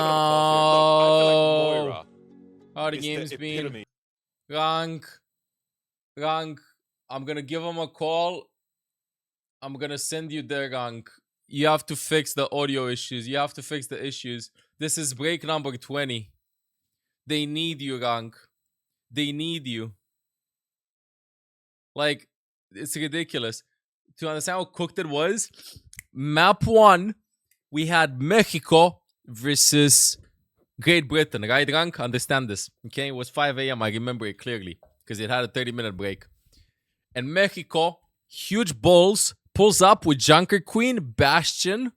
How the game's been. Rank. I'm gonna give him a call. I'm gonna send you there, Rank. You have to fix the audio issues. You have to fix the issues. This is break number 20. They need you, Rank. They need you. Like, it's ridiculous. To understand how cooked it was, map 1, we had Mexico versus Great Britain. Right, Rank? Understand this. Okay, it was 5 a.m. I remember it clearly because it had a 30-minute break. And Mexico, huge balls, pulls up with Junker Queen, Bastion,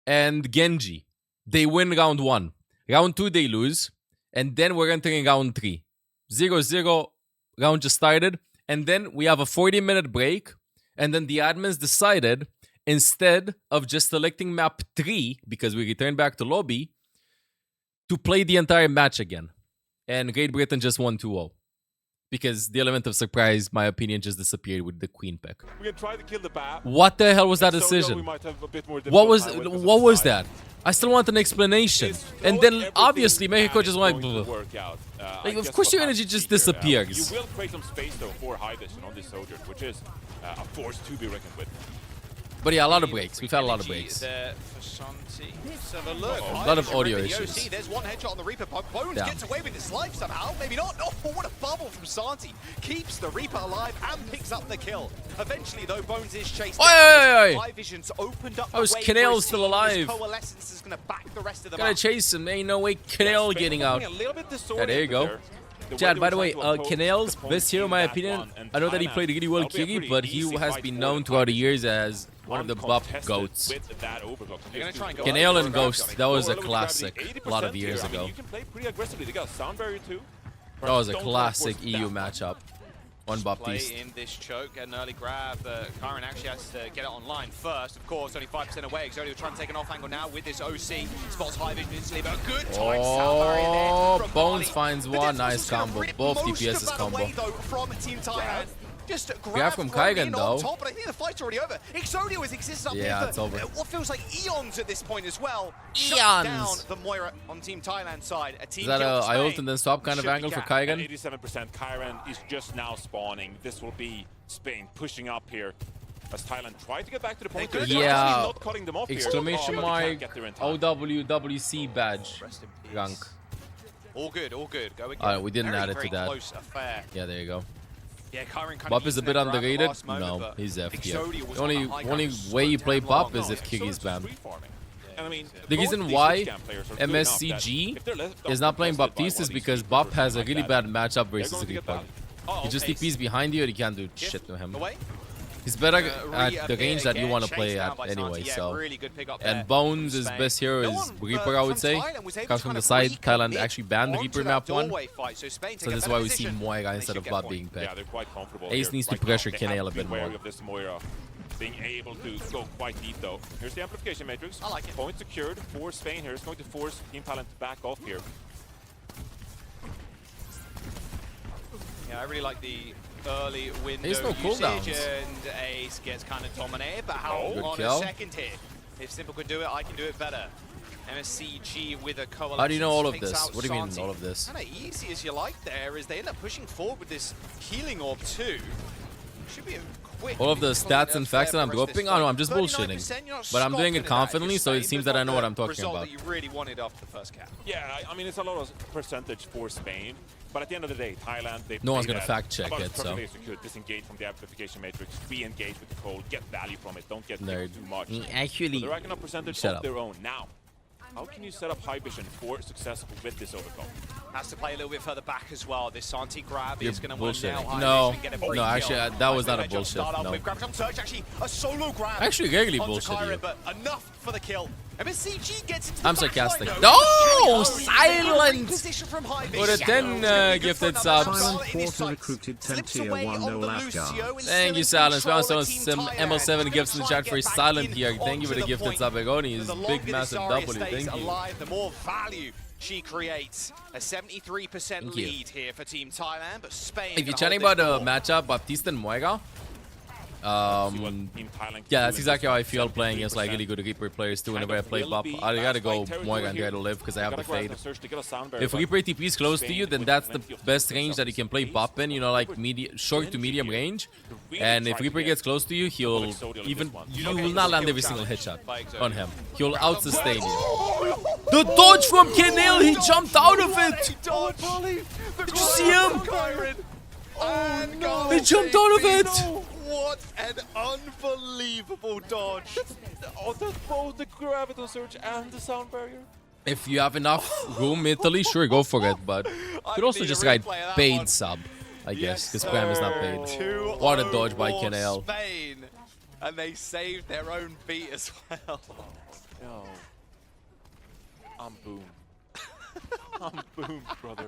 and Genji. They win round 1. Round 2, they lose. And then we're entering round 3. 0-0, round just started. And then we have a 40-minute break. And then the admins decided, instead of just selecting map 3, because we returned back to lobby, to play the entire match again. And Great Britain just won 2-0. Because the element of surprise, my opinion, just disappeared with the Queen pick. We can try to kill the bat. What the hell was that decision? What was that? I still want an explanation. And then obviously Mexico just went. Like, of course your energy just disappears. You will create some space though for High Vision on this soldier, which is a force to be reckoned with. But yeah, a lot of breaks. We've had a lot of breaks. A lot of audio issues. There's one headshot on the Reaper. Bones gets away with his life somehow. Maybe not. Oh, what a bubble from Santi. Keeps the Reaper alive and picks up the kill. Eventually, though, Bones is chased down. High Vision's opened up. Oh, is Canale still alive? Coalescence is going to back the rest of them. Gotta chase him. Ain't no way Canale getting out. A little bit Yeah, there you go. Chad, by the way, Kanale's best hero, in my opinion, I know that he played really well Kiri, but he has been known throughout the years as one of the buff goats. Kanale and Ghost, that was a classic a lot of years ago. You can play pretty aggressively. They got Sound Barrier too. That was a classic EU matchup. One Baptiste. Play in this choke, get an early grab. Kyren actually has to get it online first. Of course, only 5% away. Exodia trying to take an off angle now with this OC. Spots high vision instantly, but a good time. Oh, Bones finds one. Nice combo. Both DPS's combo. Away, though, from Team Thailand. Just grab from Kaigan though. Top, but I think the fight's already over. Exodia has existed up here for it's over. What feels like eons at this point as well. Eons. Shut down the Moira on Team Thailand side. A team Is that a I ult and then stop kind of angle for Kaigan? 87%. Kyren is just now spawning. This will be Spain pushing up here as Thailand try to get back to the point. Yeah. Not cutting them off Exclamation here. mark. OWWC badge. Rank. All good, all good. Go again. Alright, we didn't add it to that. Close affair. Yeah, there you go. Yeah, Kyren kind Bop of is a bit underrated. No, he's F tier. The only way you play Bop is if Kiki's banned. The reason why MSCG is not playing Baptiste is because Bop has a really bad matchup versus Reaper. He just TPs behind you and you can't do shit to him. He's better at the range that you want to play at anyway, so. And Bones' best hero is Reaper, I would say. Comes from the side, Thailand actually banned Reaper map 1. So this is why we see Moira instead of Bot being picked. Ace needs to pressure Kanale a bit more. Being able to go quite deep though. Here's the amplification matrix. I like it. Point secured for Spain here. It's going to force Team Thailand to back off here. Yeah, I really like the early window There's no usage, cooldowns. and Ace gets kind of dominated, but how Good on kill. a second here? If Simple could do it, I can do it better. MSCG with a coalition. How do you know all of takes this? out What do you mean Santi. all of this? Kind of easy as you like there, is they end up pushing forward with this healing orb too. Should be a quick. All of the stats and facts that I'm dropping? Oh no, I'm just bullshitting. But I'm doing it confidently, so it seems that I know what I'm talking about. That you really wanted after the first cap. Yeah, I mean, it's a lot of percentage for Spain. But at the end of the day, Thailand, they No one's gonna fact check it, so. They could disengage from the amplification matrix, re-engage with the cold, get value from it, don't get Nerd. too much. Actually, So they're racking up percentage shut of up. their own. Now, how can you set up high vision for success with this overcome? Has to play a little bit further back as well. This Santi grab You're is going to win now. bullshitting. High No, vision, get a free no, actually, kill. that was not a Jump bullshit, start up no. with grab some search, actually a solo grab. Actually, regularly onto bullshit Kyren, you. but enough for the kill. MSCG gets into the I'm back sarcastic. line, No! though. Silent! Reposition from high For the vision. 10 gifted subs. Silent Porter recruited 10 Slips tier away 1 on no the last Lucio guard. and Thank you, still in Silence. We also control have of Team some Thailand. ML7 gifts in the chat for Trying to get Silent back here. in Thank you for the onto gifted point. sub, Agoni. His The big, longer massive this Zarya W. stays Thank you. alive, the more value she creates. A 73% Thank you. lead here for Team Thailand, but Spain. If you're gonna chatting hold about this the ball. matchup, Baptiste and Moira, Team Thailand can yeah, do that's in exactly this how I fight. feel playing against like 73%. really good Reaper players too. Kind Whenever I of play will Bop, be I gotta go territory Moira and here. try to live because I have the Gotta grab fade. the search to get a sound barrier, If but Reaper TP is close to Spain you, then with that's the plenty of best distance range that you can play space. Bop in, you know, like short to medium range. And if Reaper gets close to you, he'll even, you will not land every single headshot on him. He'll out-sustain you. The dodge from Kanale, he jumped out of it! Did you see him? He jumped out of it! What an unbelievable dodge. That's both the Graviton Surge and the sound barrier. If you have enough room mentally, sure, go for it. But you could also just write paid sub, I guess, because Spam is not paid. What a dodge by Kanale. Spain, and they saved their own beat as well. Yo. I'm boom. I'm boom, brother.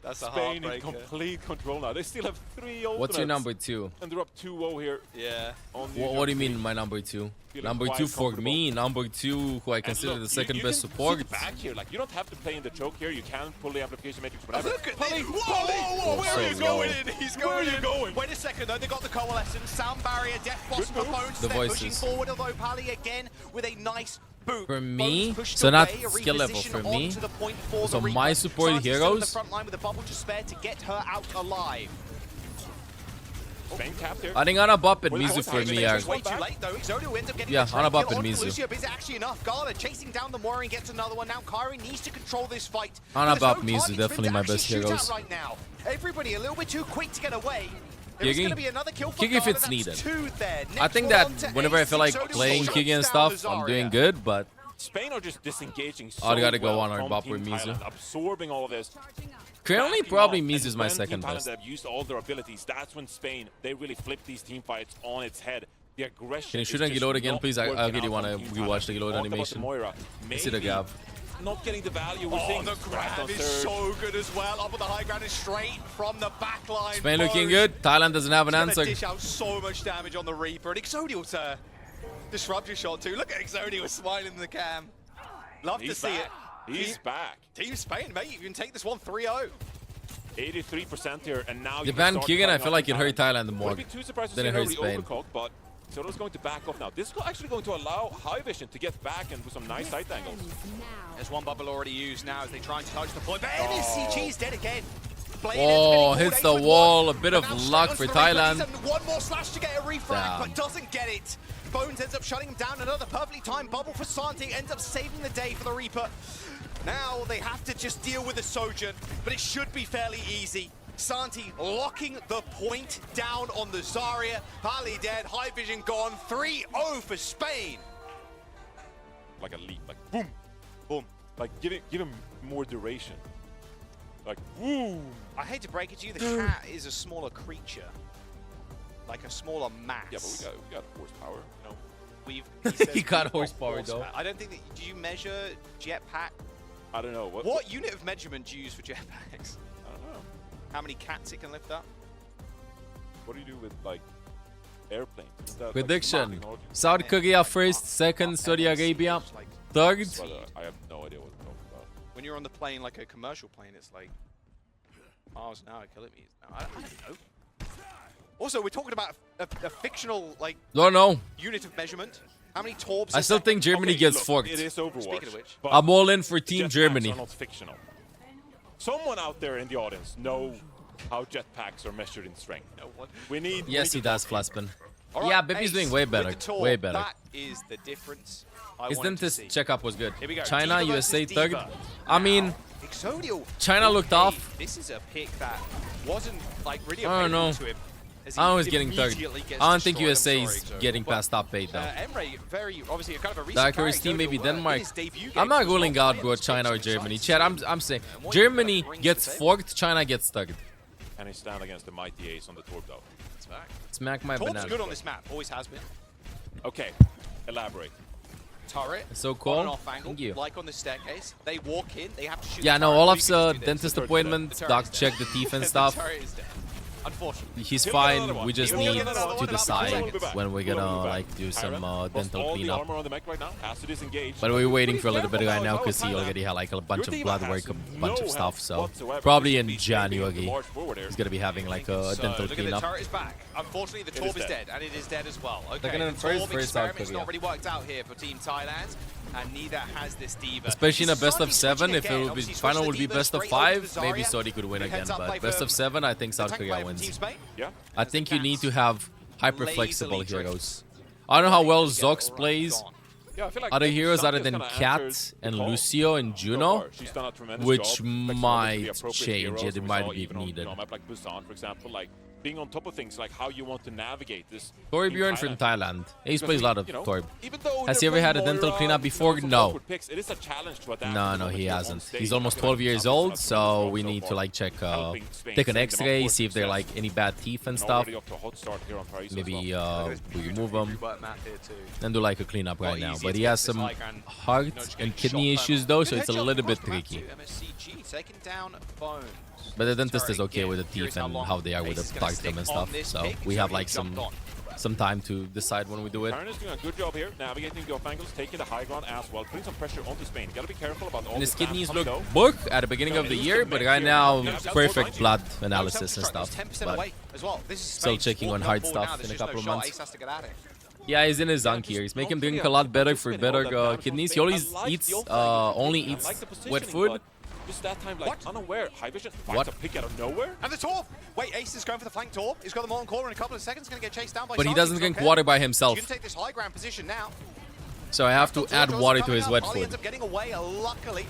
That's a Spain in heartbreaker. complete control now. They still have 3 ultimates. What's your number 2? And they're up 2-0 here. Yeah. On the What do you mean my number 2? Feeling Number quite 2 for comfortable. me, number 2 who I consider Look, the second you best can support. sit back here. Like, you don't have to play in the choke here. You can pull the amplification matrix, whatever. Look at Polly, this. Whoa, where so are you low. going? He's Where are going you in. going? Wait a second though, they got the coalescence, sound barrier, death boss for move. Bones. The They're pushing voices. forward, although Pally again with a nice boot. For me, Bones pushed so not away, a skill level reposition for me. onto the point for So the my Reaper. support Santi's still in heroes- the front line with a bubble to spare to get her out alive. Spain capped here. I think Ana Bop and Well, Mizu it's for fine. me It's are... just Way too late though. Exodia ends up getting Yeah, the trade Ana Bop kill and onto Mizu. Lucio, but is it actually enough? Gala chasing down the Moira and gets another one. Now Kyrie needs to control this fight. Ana There's Bop, no Mizu, targets for him definitely to my actually best shoot at heroes. right now. Everybody a little bit too quick to get away. There's Kiki? going to be another kill for Kiki if Gala, it's that's needed. 2 there. I Next think one that on to whenever I Ace. feel like Exodia playing shuts Kiki and down stuff, I'm Zarya. doing good, but... Spain are just disengaging so Oh, they gotta go well on our from Bop Team with Mizu. Thailand, absorbing all of this. Currently, backing probably off, Mies and is my when second Team Thailand best. have used all their abilities, that's when Spain, they really flip these team fights on its head. The aggression. Can you shoot is and just reload again, not please? I working really out want to from Team rewatch the Thailand. reload Talked about animation. the Moira. I see the Maybe gap. not getting the value we're Oh, seeing. the Right grab on is third. so good as well. Up on the high ground and straight from the back line. Spain looking Bones. good. Thailand doesn't have an He's gonna answer. dish out so much damage on the Reaper. And Exodial to disrupt your shot too. Look at Exodial smiling in the cam. Love to He's see back. it. He's back. Team Spain, mate. You can take this one 3-0. 83% here, and now The you can ban start Keegan, I cutting feel off like it Team hurt Thailand more Wouldn't be too surprised to than see it hurt early Spain. overcock, but Soto's going to back off now. This is actually going to allow High Vision to get back and with some nice sight angles. There's one bubble already used now as they try and touch the point. But MSCG is dead again. Blade Oh, ends, hits getting the caught wall. A ace bit with of one. luck Now for straight onto the Thailand. Reaper. He's done one more slash to get a refrag, Damn. but doesn't get it. Bones ends up shutting him down. Another perfectly timed bubble for Santi. Ends up saving the day for the Reaper. Now they have to just deal with the Sojourn, but it should be fairly easy. Santi locking the point down on the Zarya. Harley dead, High Vision gone. 3-0 for Spain. Like a leap, like boom, boom. Like give him more duration. Like woo. I hate to break it to you, the cat is a smaller creature. Like a smaller mass. Yeah, but we got horsepower, you know. He got horsepower, though. I don't think that. Do you measure jetpack? I don't know. What unit of measurement do you use for jetpacks? I don't know. How many cats it can lift up? What do you do with like airplanes? Is that, like, Prediction. smart technology? South Korea first, second Saudi Arabia, third. But, I have no idea what we're talking about. When you're on the plane, like a commercial plane, it's like miles an hour, kilometers an hour. I don't know. Also, we're talking about a fictional like Don't know. unit of measurement. How many torbs? I still think Germany gets look, forked. It is Overwatch. Speaking of which, but I'm all in for Team jetpacks Germany. are not fictional. Someone out there in the audience know how jetpacks are measured in strength. no one. We need. Yes, we he need does, to- Flaspin. All right, Yeah, Bippy's Ace doing way with better. the torb. Way better. That is the difference. I His wanted to dentist see. checkup was good. Here we go. China, Diva USA versus third. Diva. I mean, Exodial. China looked Hey, off. This is a pick that wasn't like really I don't available know. to him. as I he don't know who's getting third. immediately gets I don't think destroyed. USA I'm is sorry, Exodial. getting Well, past top 8 though. Emre, very obviously kind of a recent Dark character. Horse team, maybe Exodial, Denmark. in his debut I'm games not as well, ruling out playing both some China or exciting Germany. stuff. Chad, I'm saying And what Germany brings gets to the table. forked, China gets third. And he stand against the mighty ace on the Torb though. That's back. Smack my Torb's banana. good on this map. Always has been. Okay, elaborate. Turret. So On cool. and off angle, Thank you. like on the staircase. They walk in. They have to shoot. Yeah, the no, turret. Olaf's All you can do dentist there is- appointment. The turret Doc is dead. checked the teeth and The stuff. turret is dead. Unfortunately. He's He'll get another fine. one. We just He will need get another one. to decide when we're He will gonna be back. like do some Tyrant lost dental all the cleanup. armor on the mech right now. Has to disengage. But we're waiting Be for a little bit careful right now now, because he Thailand. already had like a bunch Your of team blood has work, a no bunch of help stuff. So whatsoever. probably He in should be saving the January large forward here. he's gonna be having like a So, dental look at the cleanup. turret is back. Unfortunately, the It Torb is is dead. dead, and it is dead as well. Okay, Looking the at the first Torb for South experiment's Korea. not really worked out here for Team Thailand, and neither has this Diva. Especially in a This is best of Saudi 7, switching if it again. would be Obviously, final switched would the be Diva best of straight over to 5, the maybe Zarya. Saudi could win Who again. heads up play But best for of 7, I think the South tank Korea player from wins. Team Spain. Yeah. I As the think you need Cats to have hyper lazily flexible drift. heroes. I don't know how well Get Zox right plays. gone. Yeah, I feel like Other heroes Santi other has than kinda Cat answered and the call Lucio and so Juno, far. She's done a tremendous which job. Flexibility to the might appropriate change. heroes. It We might saw be even on, needed. a map like Busan, for example, like being on top of things, like how you want to navigate this. Torb in Bjorn from Thailand. Ace Because plays a lot of you know, Torb. even though Has they're he ever had a playing dental Moira, cleanup you know, before? some No. awkward picks, it is a challenge to adapt. No, to no, the he moment hasn't. you're on He's stage. almost I feel 12 like years Santi's old, done a so tremendous we job need so to far, like check, helping Spain take an send them up X-ray, towards see if they're success. like any bad teeth and And stuff. already off to a hot start here on Paris as Maybe well. we remove him Rework map here too. and do like a cleanup right Not now. easy But to he get has this some high ground. heart Getting and kidney shot issues down. though, Good so it's a headshot little bit across the map tricky. to MSCG, taking down Bones. But the dentist is Turret okay again. with the Curious teeth and long how they are with Ace is the gonna dark them and stick on stuff. this So pick. we have Exodial like jumped on. some time to decide when we do it. Karen is doing a good job here, navigating the off angles, taking the high ground as well, putting some pressure onto Spain. Gotta be careful about all And his this damage kidneys coming look though. book at the beginning of the year, but right now perfect blood Bones analysis and self-destruct, stuff. that's 10% But away as well. This is still Spain checking on walking hard forward stuff now. There's in a just no couple of shot. months. Ace has to get out of here. yeah, he's in his zunk here. He's making him drink a lot better for better kidneys. He always eats only eats wet food. Just that time, like What? unaware. High Vision What? finds a pick out of nowhere. And the Torb! Wait, Ace is going for the flank Torb. He's got the Molten Core in a couple of seconds. Going to get chased down by But he Santi. doesn't He's drink okay. water by He's himself, going to take this high ground position now. so I have to Torb add also water to coming his out. wet Harley food. ends up getting away, luckily.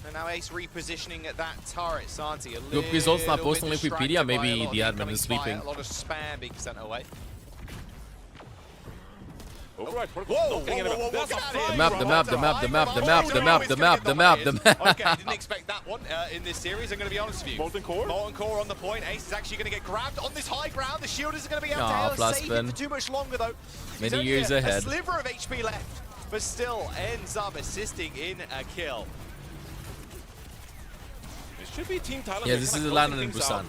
And now Ace repositioning at that turret. Santi a Good results not little bit posted on distracted Wikipedia. by Maybe a lot of the admin incoming is fire, sleeping. A lot of spam being sent away. Overwatch. Whoa, Getting it whoa, up. That's a fly. The map, the map, the map, the map, the map, the map, the map, the map, the map. Okay, didn't expect that one in this series, I'm going to be honest with you. Molten Core? Molten Core on the point. Ace is actually going to get grabbed on this high ground. The shield isn't going to be able Aw, to plus save spin. it for too much longer, though. He's Many only years a ahead. sliver of HP left, but still ends up assisting in a kill. It should be Team Thailand. Yeah, this is London and Busan. Busan.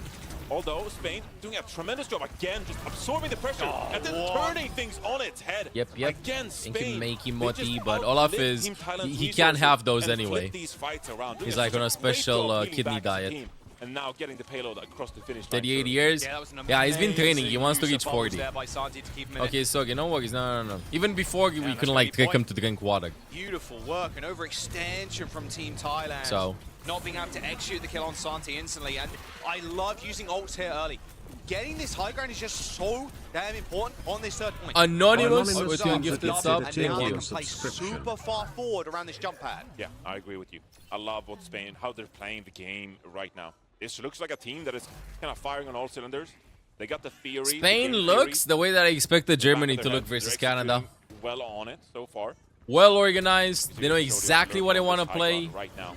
Although Spain doing a tremendous job again, just absorbing the pressure and then turning things on its head. Yep. Again, Spain. Making they Moti, just but Olaf outlit is Team Thailand's he can't have those resources and anyway. flip these fights around. He's Doing like on a such great special job leading kidney back as a diet. team and now getting the payload across the finish line. 38 So- years. Yeah, that was an Yeah, he's been training. He amazing wants to use reach of bubbles 40. there by Santi to keep him in it. Okay, so you know what? No. Even before we couldn't like trick him to drink water. Beautiful work and overextension from Team Thailand. So. Not being able to execute the kill on Santi instantly, and I love using ults here early. Getting this high ground is just so damn important on this third point. Anonymous Anonymous with your gifted sub. And Thank now they you. can play super far forward around this jump pad. Yeah, I agree with you. I love what Spain, how they're playing the game right now. This looks like a team that is kind of firing on all cylinders. They got the theory. the Spain game looks theory, the way that I expected the back Germany of to their look heads. versus They're Canada. executing well on it so far. Well organized. They know exactly what they want to High play. ground right now.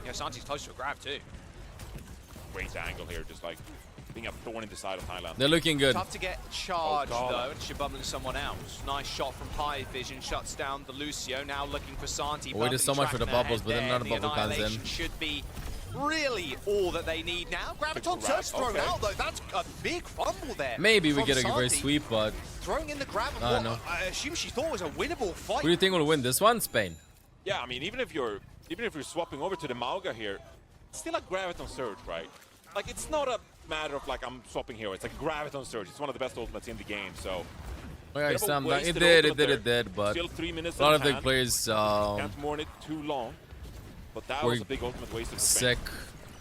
Yeah, Santi's close to a grab too. Great angle here, just like being a thorn in the side of Thailand. They're looking good. Tough to get charged Oh, God. though, and Shibubbling someone else. Nice shot from High Vision, shuts down the Lucio, now looking for Santi. Oh, wait, there's so much for the bubbles, but then another another bubble comes in. Annihilation should be really all that they need now. Graviton grab, Surge thrown okay. out though, that's a big fumble there. Maybe we from get a reverse Santi. sweep, but Throwing in the grab, I what know. I assume she thought was a winnable fight. who do you think will win this one? Spain. Yeah, I mean, even if you're swapping over to the Mauga here, it's still a Graviton Surge, right? Like, it's not a matter of like I'm swapping here. It's like Graviton Surge. It's one of the best ultimates in the game. So Okay, Bit of a Sam, it wasted did, ultimate there. but still 3 minutes a lot in of the hand. players Can't mourn it too long. But that were was a big ultimate wasted for Spain. sick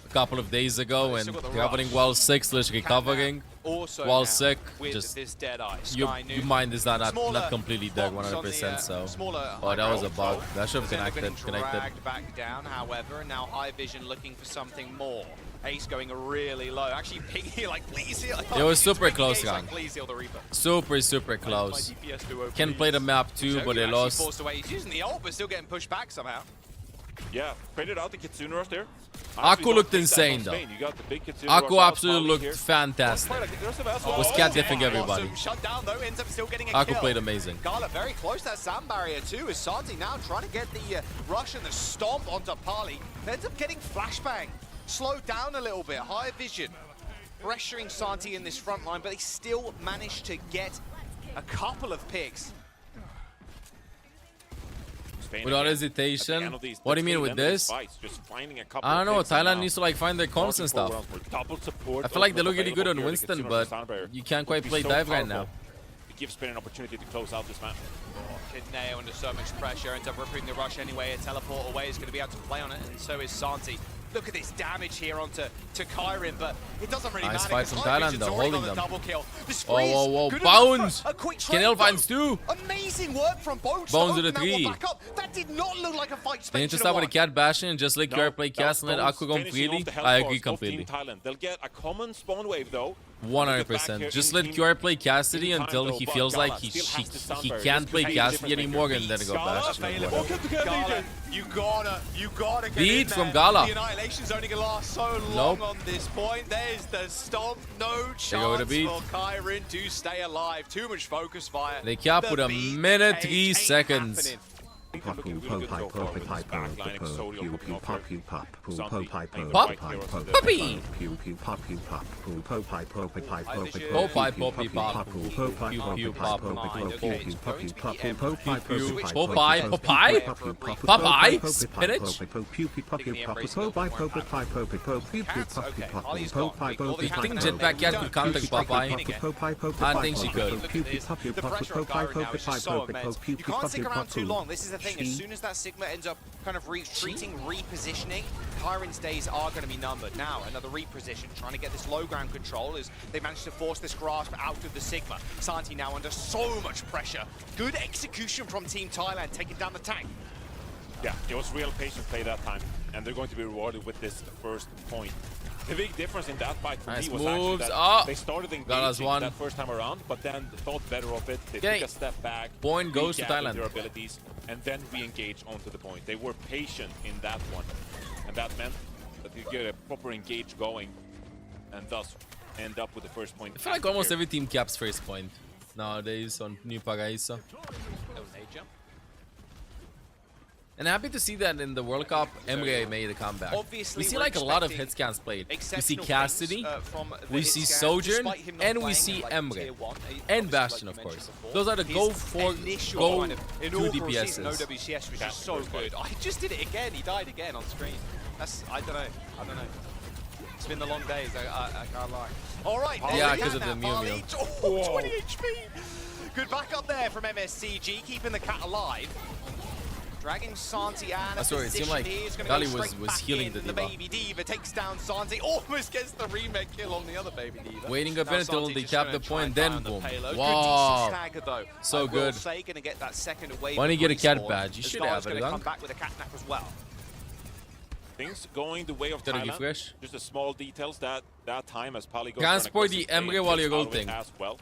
a couple of days ago and still got the traveling rush. while sick / recovering. Also While now sick, with just this dead eye. Your Sky New. mind is not Smaller completely dead box on the, 100%. So smaller oh, that was a high bug. That should have Ends up getting connected. dragged back down, however, and now High Vision looking for something more. Ace going really low. Actually, pinging like, please heal. It was super Pinging close, Ace, gang. like, please heal the Reaper. Super close. Can play the map too, but they Actually lost. forced away. He's using the ult, but still getting pushed back somehow. Yeah, traded out the Kitsune rush there. Aku looked insane, though. You got the big Kitsune Aku rush out, absolutely Pauli looked here. fantastic. Quite aggressive as well. Was cat diffing yeah, everybody. awesome. Shut down though, ends up still getting a Aku kill. played amazing. Gala very close to that sand barrier too, as Santi now trying to get the rush and the stomp onto Pali. Ends up getting flashbang. Slowed down a little bit, High Vision. Pressuring Santi in this front line, but they still managed to get a couple of picks. Spain Without again. hesitation. At the end of these- What do you the mean tail with end of these this? fights, just finding a couple I don't of know. picks and Thailand now needs to like find their comms and marching stuff. forward for double support. I feel like they look really Ultimate good on available here, the Winston, Kitsune but rush and Sandberg you can't quite would be play so dive right powerful now. to give Spain an opportunity to close out this map. Kidney under so much pressure, ends up ripping the rush anyway. A teleport away is going to be able to play on it, and so is Santi. Look at this damage here onto Kyrin, but it doesn't really Nice matter. fight 'cause from High Thailand, Vision's though, already holding got the them. double kill. The Whoa, good Bones! enough for a quick Can trade, finds though. two? Amazing work from Bones. Bones to with a open that one three. back up. That did not look like a fight They Spain need to should start have with a won. cat bashing and just let Play cast and let Aku completely. I agree completely. Thailand. They'll get a common spawn wave though. 100%. Just let QR play Cassidy until he feels like he can't play Cassidy anymore and then go bash. Gala, you gotta get Beat in from there. Gala. The Annihilation's only gonna last so long Nope. on this point. There's the stomp. No go with chance the beat. for Kyrin to stay alive. Too much focus fire. They cap The with a beat minute, 3 ain't seconds. happening. Popeye? Spinach? You think Jetpack Cat could counter Popeye? I think she could. The pressure on Kyrin now is just so immense. You can't stick around too long. This is the thing. As soon as that Sigma ends up kind of retreating, repositioning, Kyrin's days are going to be numbered. Now, another reposition, trying to get this low ground control as they managed to force this grasp out of the Sigma. Santi now under so much pressure. Good execution from Team Thailand, taking down the tank. Yeah, it was real patient play that time, and they're going to be rewarded with this first point. The big difference in that fight for Nice me was moves. actually that Oh, they started got us engaging one. that first time around, but then thought better of it. They Okay. took a step back. Point goes to regathered Thailand. their abilities, and then re-engaged onto the point. They were patient in that one, and that meant that you get a proper engage going, and thus end up with the first point. I feel like almost every team caps first point nowadays on New Paraíso. And happy to see that in the World Cup, Emre made a comeback. Obviously, We see we're like a lot of expecting hit scans played. We see exceptional Cassidy, things, from the we hit see scans, Sojourn, despite him not and we playing see like Emre. tier 1, And obviously, Bastion, like of you course. mentioned before. Those are the go His for initial go kind of 2 inaugural season, DPSs. no WCS was just so good. I just did it again. He died again on screen. I don't know. It's been the long days. I can't lie. All right. Yeah, because of the Mew Mew. Oh, 20 HP. Good backup there from MSCG, keeping the cat alive. Dragging Santi and Sorry, it seemed like Gali was healing the The Diva. baby Diva takes down Santi, almost gets the remake kill on the other baby Diva. Waiting a Now bit until Santi they just tap gonna the try point, and then find the boom. payload. Wow. Good decent stagger though. So I will good. say, gonna get that second wave. Why don't you of get a cat respawn. badge? You The should Star's have it, gonna Lang. come back with a catnap as well. Things going the way of Gotta be Thailand. fresh. Just the small details that time as Polygon. Transport the Emre while you're ulting. As well.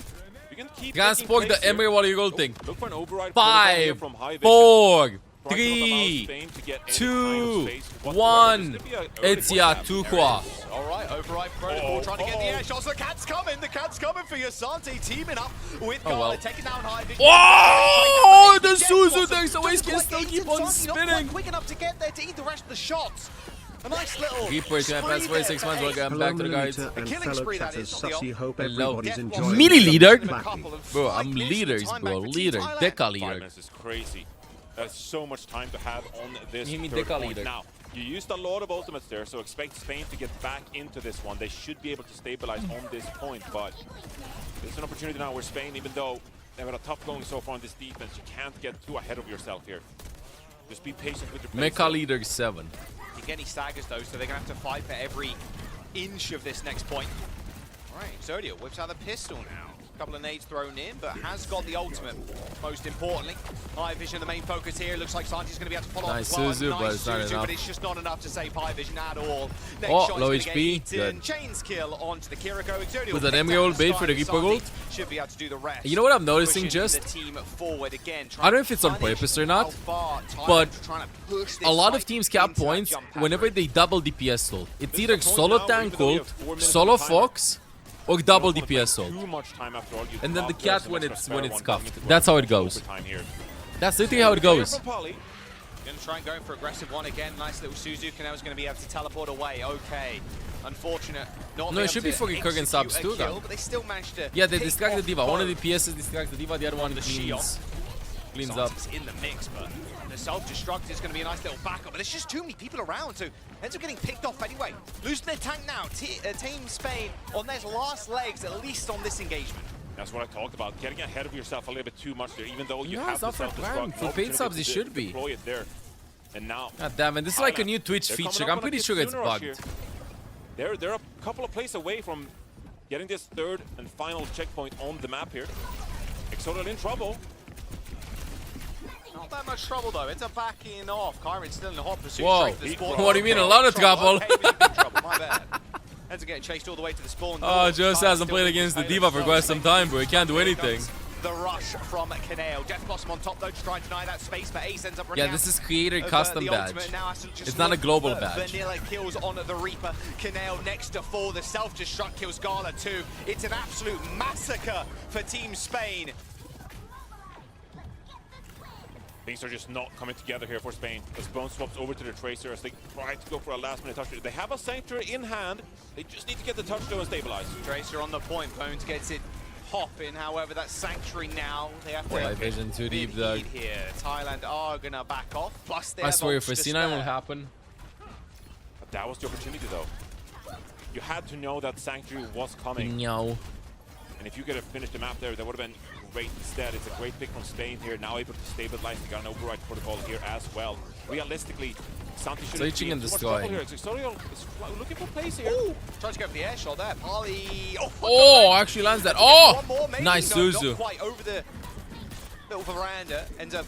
You can keep Transport the taking place here. Emre while you're ulting. Look for an override protocol here 5, from High Vision. 4, Try to allow 3, Spain to get any 2, kind of space whatsoever. 1. This could be an early It's ya, point. Tukwa. All right, override protocol, trying to get the air shots. The cat's coming for you. Santi teaming up with Gala, well. taking down High Vision. Oh, the Suzu Doesn't takes away, can quite still get keep into on Santi, not quite spinning. quick enough to get there to eat the rest of the shots. A nice little Reaper is gonna pass spree 46 there months. for Welcome Hello, back to the guys. Milliliter and killing fellow spree, that chatters. is, not the Sussy, hope Hello. everybody's Get enjoying Mini the leader? Backy. Bro, I'm Minutes leaders, time bro. back for Team Leader. Thailand. Deca 5 leader. minutes is crazy. That's so much time to have on this You mean third Deca point. leader. Now, you used a lot of ultimates there, so expect Spain to get back into this one. They should be able to stabilize on this point, but there's an opportunity now where Spain, even though they've had a tough going so far on this defense, you can't get too ahead of yourself here. Just be patient with your pace. Mecha leader 7. You get any staggers though, so they're gonna have to fight for every inch of this next point. All right, Exodio whips out the pistol now. A couple of nades thrown in, but has got the ultimate. Most importantly, High Vision, the main focus here. Looks like Santi's going to be able to follow Nice up as well. Suzu, but it's not Suzu, enough. but it's just not enough to save High Vision at all. Next Oh, shot low is gonna HP. get eaten. Good. Chains kill onto the Kiriko. Exodio Was that picked Emre out ult bait sky, for the and Reaper Santi gold? should be able to do the rest. You know what I'm noticing Pushing just? the team forward again. I don't know if it's on purpose or not, but a lot of teams cap points whenever they double DPS ult. It's either solo tank ult, solo fox, or double DPS ult. Too much time after all. You And then the drop, cat there's when some it's extra when spare it's one coming cuffed. into That's how it overtime goes. here. That's literally how it goes. Gonna try and go for aggressive one again. Nice little Suzuki now is going to be able to teleport away. Okay. Unfortunate. Not No, it should be for Kurgan subs too, kill, though. but they still managed to Yeah, they pick distract the off Diva. One of the both. PSs distracts the Diva, the other one The cleans Shield. up. Santi's in the mix, but the self-destruct is going to be a nice little backup. But there's just too many people around, so ends up getting picked off anyway. Losing their tank now. Team Spain on their last legs, at least on this engagement. That's what I talked about. Getting ahead of yourself a little bit too much there, even though you No, have it's the not for self-destruct. plan. For paid subs, it should be. Deploy it there. And now, God damn it, this is like a new Twitch they're coming feature. up I'm on a pretty sure it's Kitsune rush bugged. here. They're a couple of plays away from getting this third and final checkpoint on the map here. Exodia in trouble. Not that much trouble though. It's a backing off. Kyron's still in the hot pursuit. Whoa. Straight to the spawn. What do you mean, a lot of trouble? Okay, he's in big trouble. My bad. Ends up getting chased all the way to the spawn. Oh, Joe Kyron's hasn't still played with against the Taylor. Diva for quite some time, bro. He can't do Here anything. comes The rush from Kaneo. Death Blossom on top though to try and deny that space, but Ace ends up running Yeah, this out is creator of, custom the badge. ultimate. Now has to just It's not a look global for badge. Vanilla kills on the Reaper. Kaneo next to 4. The self-destruct kills Gala too. It's an absolute massacre for Team Spain. Things are just not coming together here for Spain. As Bone swaps over to the Tracer as they try to go for a last-minute touch. They have a Sanctuary in hand. They just need to get the touchdown and stabilize. Tracer on the point. Bones gets it hopping. However, that Sanctuary now. They have to Light vision too deep, though. here. Thailand are going to back off. Plus, they I have swear, if ults a to C9 will spare. happen, But that was the opportunity, though. You had to know that Sanctuary was coming. no. And if you could have finished the map there, that would have been great instead. It's a great pick from Spain here, now able to stabilize. They got an override protocol here as well. Realistically, Santi should Searching and destroying. Exodia is looking for plays here. Ooh, tries to go for the air shot there. Polly. Oh, actually lands that. Oh, One more, maybe. nice No, Suzu. not quite over the little veranda. Ends up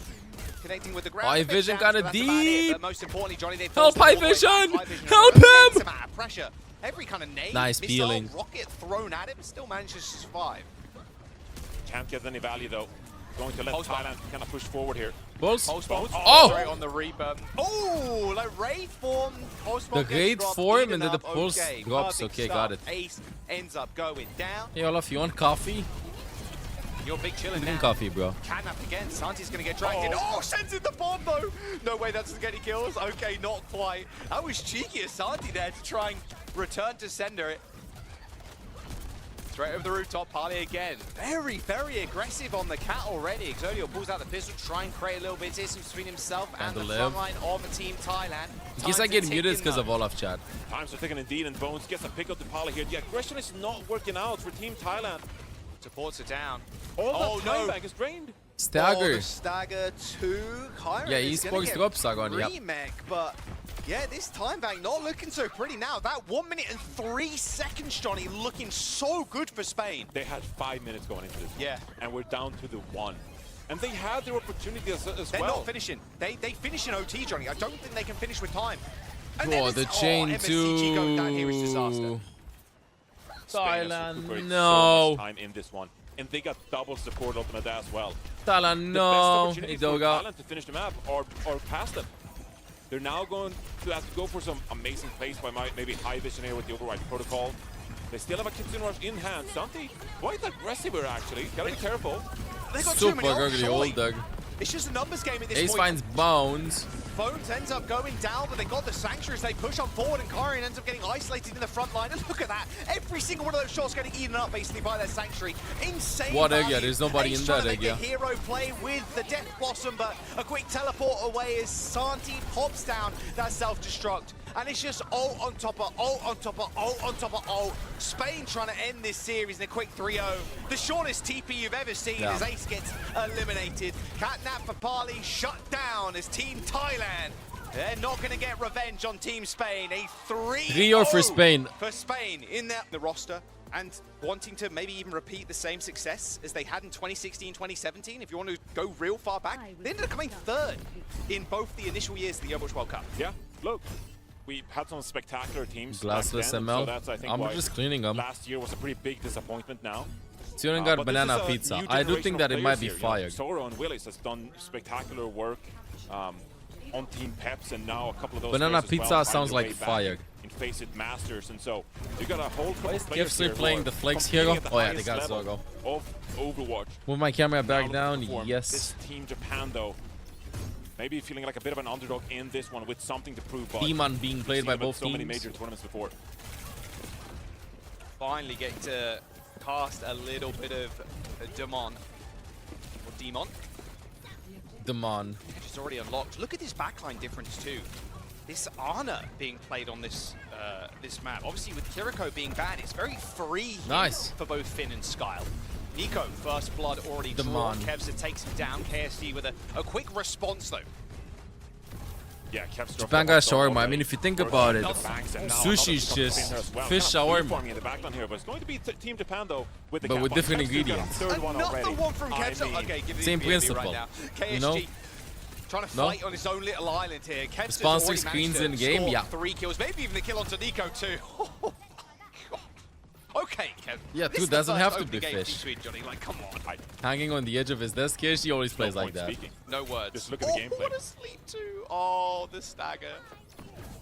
connecting with the ground. High A big vision chance, kinda but that's about it. deep. But most importantly, Johnny, they've Help, forced High them all the way back. Vision! High Vision Help has an him! immense amount of pressure. every kind of nade, Nice missile, peeling. rocket thrown at him, still manages to survive. Can't get any value though. Going to let Thailand kind of push forward here. Pulse. Post-bomb. Oh! Sorry, on the rebound. Oh, like raid form. The raid form and then the pulse drops. Perfect Okay, got stuff. it. Ace ends up going down. Hey Olaf, you want coffee? You're big chilling Drink now. coffee, bro. Catnapped again. Santi's going to get dragged in. Oh, sends in the bomb, though. No way that doesn't get any kills. Okay, not quite. That was cheeky of Santi there to try and return to sender it. Straight over the rooftop, Parley again. Very, very aggressive on the cat already. Exodio pulls out the pistol to try and create a little bit of distance between himself and the front line of Team Thailand. In case I get muted, it's because of Olaf, chat. Times are ticking indeed, and Bones gets a pick up the Pala here. The aggression is not working out for Team Thailand. Supports it down. All that time back is drained. Stagger. Oh, the stagger 2. Kyron Yeah, is gonna esports get drop Sagon, yep. remake, but yeah, this time bank not looking so pretty now. That 1 minute and 3 seconds, Johnny, looking so good for Spain. They had 5 minutes going into this. Yeah. And we're down to the 1. And they had their opportunity as They're well. not finishing. They finish in OT, Johnny. I don't think they can finish with time. Oh, the chain MSCG going down here is disaster. too. Spain has Thailand, recuperated no. so much time in this one. And they got double support ultimate as well. Thailand, The best no. opportunity Hey, for Doga. Thailand to finish the map or past them. They're now going to have to go for some amazing plays by maybe high vision here with the Overwatch protocol. They still have a Kitsune Rush in hand. Santi, quite aggressive here actually. Gotta be careful. They got too Super many ugly surely. old dog. It's just a numbers game at this Ace point. finds Bones. Bones ends up going down, but they got the Sanctuary as they push on forward, and Kyrian ends up getting isolated in the front line. And look at that. Every single one of those shots getting eaten up basically by their Sanctuary. Insane What egg? value. Yeah, there's nobody Ace in trying that to egg, make yeah. the hero play with the Death Blossom, but a quick teleport away as Santi pops down that self-destruct. And it's just ult on top of ult on top of ult on top of ult. Spain trying to end this series in a quick 3-0. The shortest TP you've ever seen as Ace gets eliminated. Catnap for Parley shut down as Team Thailand. They're not going to get revenge on Team Spain. A 3-0 for Spain. For Spain in the roster and wanting to maybe even repeat the same success as they had in 2016, 2017. If you want to go real far back, they ended up coming third in both the initial years of the Overwatch World Cup. Yeah, look. We had some spectacular teams. Glassless back then, ML. So that's, I think, I'm why just cleaning them. last year was a pretty big disappointment now. Student got But banana this is a pizza. new I do generation think of that it might players be here. fired. Zoro and Willis has done spectacular work on Team Peps, and now a couple of those Banana players as pizza well sounds find like their way back fire. in Face It Masters, and so you got a whole couple of players Gifts here are who playing are the Flex competing hero. at the Oh yeah, they highest got level Zogo. of Overwatch. Move my camera Now back looking down. to perform. Yes. This Team Japan, though, maybe feeling like a bit of an underdog in this one with something to prove. But Demon being played by seen them at both so many teams. major tournaments before. Finally getting to cast a little bit of Demon. Or Demon. Demon. Which is already unlocked. Look at this backline difference too. This Ana being played on this this map. Obviously with Kiriko being banned, it's very free Nice. for both Finn and Skyle. Nico, first blood already drawn. Kevza takes him down. KSG with a quick response though. Yeah, Japan got shawarma. I mean, if you think about it, sushi's just fish shawarma. In the backline here, but it's going to be Team Japan though, with the But with different ingredients. Third one Another already. one from Kevza. I mean, Okay, give it same the BNB principle, right now. KSG you know? trying to No? fight on his own little island here. Kevza's Sponsor already screens managed to in game, score yeah. 3 kills, maybe even a kill onto Nico too. Okay, Kev. Yeah, This dude is the doesn't first have to opening be game fish. between Johnny, like, come on. Hanging on the edge of his desk here, she always plays no like point that. speaking. No words. Just look at the gameplay. What a sleep too. Oh, the stagger.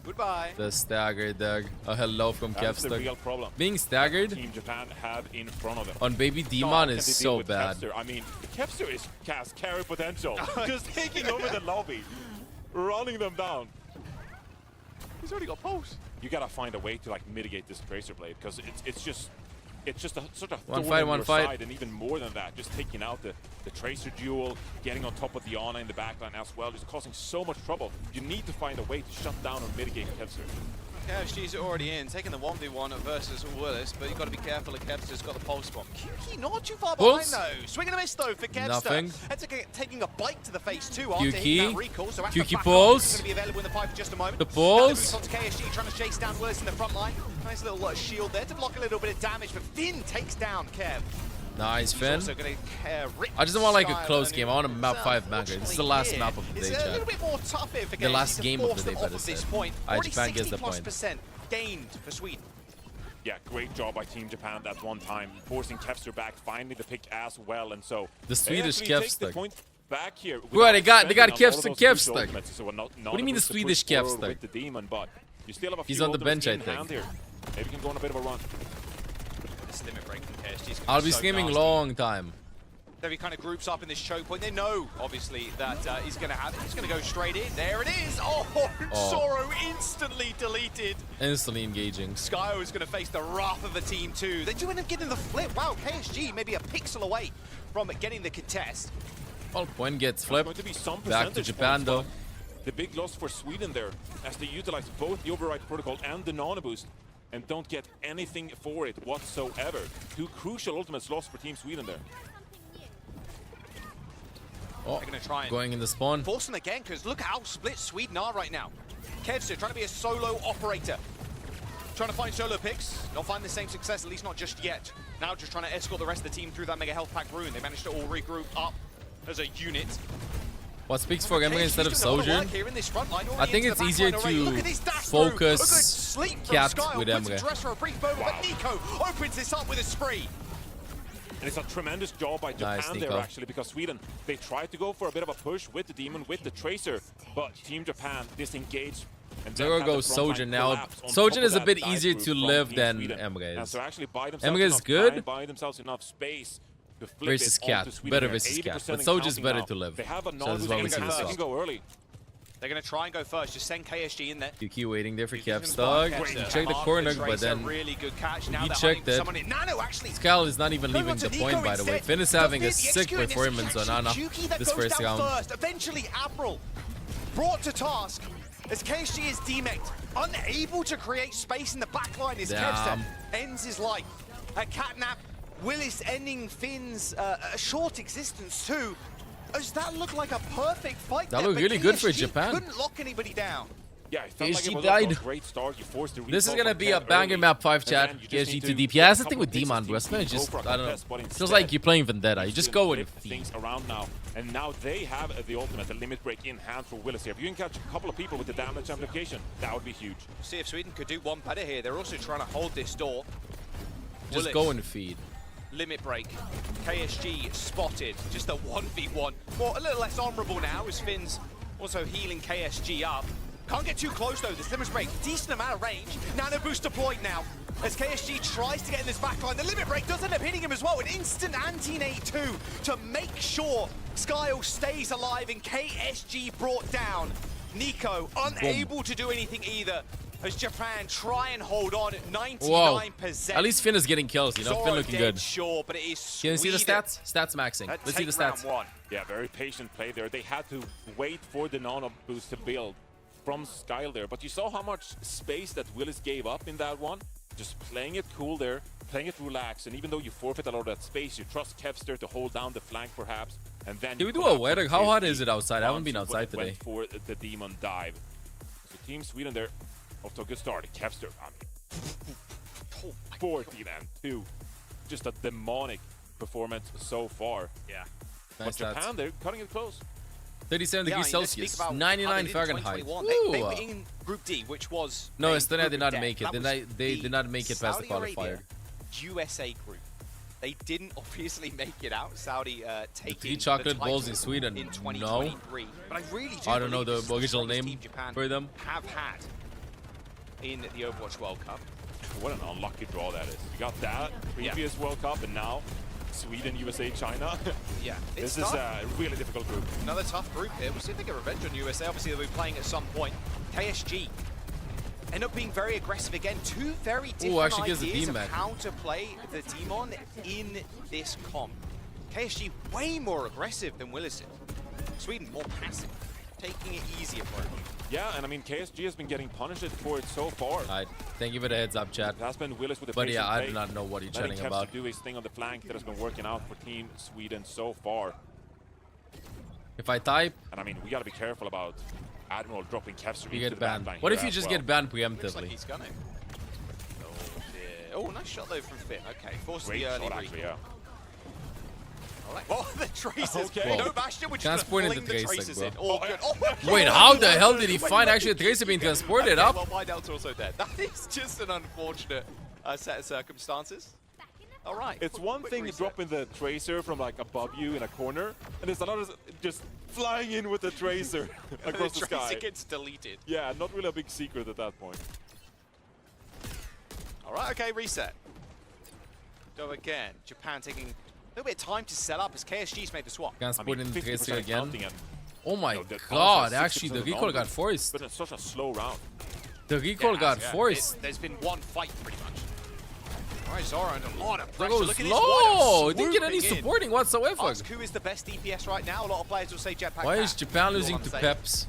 Goodbye. The stagger dog. A hello from That's the Kevster. real problem. Being staggered Team Japan have in front of them. on Baby How Demon can is they so deal with bad. Kevster? I mean, Kevster is has carry potential. Just taking over the lobby, running them down. He's already got pulse. You gotta find a way to like mitigate this Tracer Blade because it's just a sort of One thorn fight, in one your fight. side, and even more than that, just taking out the Tracer duel, getting on top of the Ana in the backline as well, just causing so much trouble. You need to find a way to shut down or mitigate Kevster. KSG's already in, taking the 1v1 versus Willis, but you've got to be careful if Kevster's got the pulse bomb. Kyuki not too far Pulse. behind though. Swinging a miss though for Kevster. Nothing. That's taking a bite to the face too after Kyuki. hitting that recall. So after Kyuki back pulse. It's going to be available in the pipe for just a moment. The Now pulse. they move on to KSG, trying to chase down Willis in the front line. Nice little shield there to block a little bit of damage, but Finn takes down Kev. Nice, He's Finn. also gonna, rip I just don't want like a Skyle close and game. I want a map 5 banger. This is the last here, map of the it's day, a little chat. bit more tough here for The last KSG to game of force the day, them better off of this said. point. Alright, Already Japan gets the 60+% point. gained for Sweden. Yeah, great job by Team Japan that one time, forcing Kevster back, finding the pick as well, and so The Swedish they actually take the Kevster. point back here. Bro, they got without Kevster, spending a lot of those Kevster. ultimates, so not What do you mean the able to Swedish push forward Kevster? with the demon, but you still have a He's few on the ultimates bench, I in hand think. here. Maybe you can go on a bit of a run. This limit break from KSG is I'll be so screaming nasty. long time. He kind of groups up in this choke point. They know, obviously, that he's going to have it. He's going to go straight in. There it is. Oh, Sorrow instantly deleted. Instantly engaging. Skyo is going to face the wrath of the team too. They do end up getting the flip. Wow, KSG maybe a pixel away from getting the contest. Well, point gets There's flipped. going to be some Back to percentage Japan, points, though. but the big loss for Sweden there, as they utilize both the override protocol and the nano boost, and don't get anything for it whatsoever. Two crucial ultimates lost for Team Sweden there. Oh, They're going to try and going in the spawn. force them again, because look how split Sweden are right now. Kevster trying to be a solo operator. Trying to find solo picks. Not find the same success, at least not just yet. Now just trying to escort the rest of the team through that mega health pack rune. They managed to all regroup up as a unit. What speaks for Emre KSG's instead of doing a lot Sojourn? work here in this front line, I think already it's into the easier back line already. to Look at this dash through. focus A good sleep from Cat Skyo, with puts Emre. a dress for a brief moment, but Nico opens this up with a spree. And it's a tremendous job by Japan Nice, there, Nico. actually, because Sweden, they tried to go for a bit of a push with the demon, with the tracer, but Team Japan disengaged. And then There had the goes front line Sojourn now. collapse on Sojourn top is of a that bit dive easier group to from live Team than Sweden. Emre And is. so actually buy themselves Emre is enough good time, buy themselves enough space to flip versus it onto Cat. Sweden Better here. versus 80% Cat. But and Sojourn's counting better now. to live. They have a So non this is what we boost see they as can well. go early. They're going to try and go first. Just send KSG in there. QQ waiting there for He's gonna Kevstog. catch He the checked the mark, corner, the but tracer, then really good catch. Now he they're checked hunting it. someone in. Nano actually. Skal is not even Going leaving on the to point, Nico by the way. instead. Finn is having a The sick executing this is performance on Ana Juki that this goes first down round. First. Eventually, Admiral brought to task as KSG is demeched, unable to create space in the backline. As Kevster ends his life. A catnap. Willis ending Finn's a short existence too. Does that look like a perfect fight? That there? looked But really good for KSG Japan. Couldn't lock anybody down. Yeah, it felt like KSG it was died. also a great start. You forced the This is recall gonna from be a Cat banger early, map 5 and chat. then you just KSG need to to DP. get Yeah, a that's the thing couple with of picks Demon, and bro. It's teams gonna to go just, for a I don't know. contest, but Feels instead, like you're playing Vendetta. You just go and flip feed. things around now, and now they have the ultimate, the limit break in hand for Willis here. If you can catch a couple of people with the damage amplification, that would be huge. See if Sweden could do one better here. They're also trying to hold this door. Just Willis. go and feed. Limit break. KSG spotted. Just a 1v1. Well, a little less honorable now as Finn's also healing KSG up. Can't get too close though. This limit break, decent amount of range. Nano boost deployed now. As KSG tries to get in this backline, the limit break does end up hitting him as well. An instant anti-nade too to make sure Skyo stays alive and KSG brought down. Nico unable to do anything either. As Japan try and hold on at 99%. Whoa. At least Finn is getting kills, you know? Zorro Finn looking dead, good. Sure, but it is Can you see the Sweden stats? Stats maxing. that Let's see the take round stats. one. Yeah, very patient play there. They had to wait for the nano boost to build from Skyle there. But you saw how much space that Willis gave up in that one. Just playing it cool there, playing it relaxed. And even though you forfeit a lot of that space, you trust Kevster to hold down the flank perhaps. And then Can we you do a collapse weather? on How hot KSG is it outside? I haven't once been you outside today. went for the demon dive. So Team Sweden there, off to a good start. Kevster, I mean, 14 and 2. Just a demonic performance so far. Yeah. But Nice stats. Japan, they're cutting it close. 37 degrees Celsius, how 99 they did in Fahrenheit. 2021. They were in Group D, which was No, a Estonia group did of not death. make it. That They, was they the did not make it past the Saudi Arabia, qualifier. USA group. They didn't obviously make it out. Saudi taking three chocolate the balls title in Sweden. in No. 2023. But I really do I don't know believe the this is original strongest name team Japan for them. have had in the Overwatch World Cup. What an unlucky draw that is. You got that previous World Cup, and now Sweden, USA, China. Yeah, This it's is tough. a really difficult group. Another tough group here. We'll see if they get revenge on USA. Obviously, they'll be playing at some point. KSG end up being very aggressive again. Two very different actually gives a ideas of D-Mac. how to play the Demon in this comp. KSG way more aggressive than Willis is. Sweden more passive, taking it easier for him. Yeah, and I mean, KSG has been getting punished for it so far. Alright, thank you for the heads up, chat. It has been Willis with the But yeah, patient I play, do not know what you're letting chatting Kevster about. do his thing on the flank that has been working out for Team Sweden so far. If I type, And I mean, we got to be careful about Admiral dropping Kevster you into get the banned. backline What here if you as just well. get banned Looks like preemptively? he's gonna. Oh dear. Oh, nice shot though from Finn. Okay, forced Great the early shot, recall. actually, yeah. Oh, the tracers. Okay. No Bastion, we're just Transporting gonna the fling the tracer, tracers bro. in. Oh, good. Oh, Wait, how the hell did he find actually a tracer being transported okay, up? well, my Delta also dead. That is just an unfortunate set of circumstances. All right. It's one Quick thing reset. dropping the tracer from like above you in a corner, and there's another just flying in with the tracer across the sky. tracer gets deleted. Yeah, not really a big secret at that point. All right, okay, reset. Go again. Japan taking a little bit of time to set up as KSG's made the swap. Gonna put in the 50% tracer again. counting and, Oh my you know, the god, balance actually the is 60% recall on, got forced. But it's such a slow round. The recall got forced. There's been one fight, pretty much. All right, Zoro under a lot of pressure. That Look goes at this low. wide Didn't get any swooping in. supporting whatsoever. Ask who is the best DPS right now. A lot of players will say Jetpack. Why Cat. is Japan All losing I'm to saying. Peps?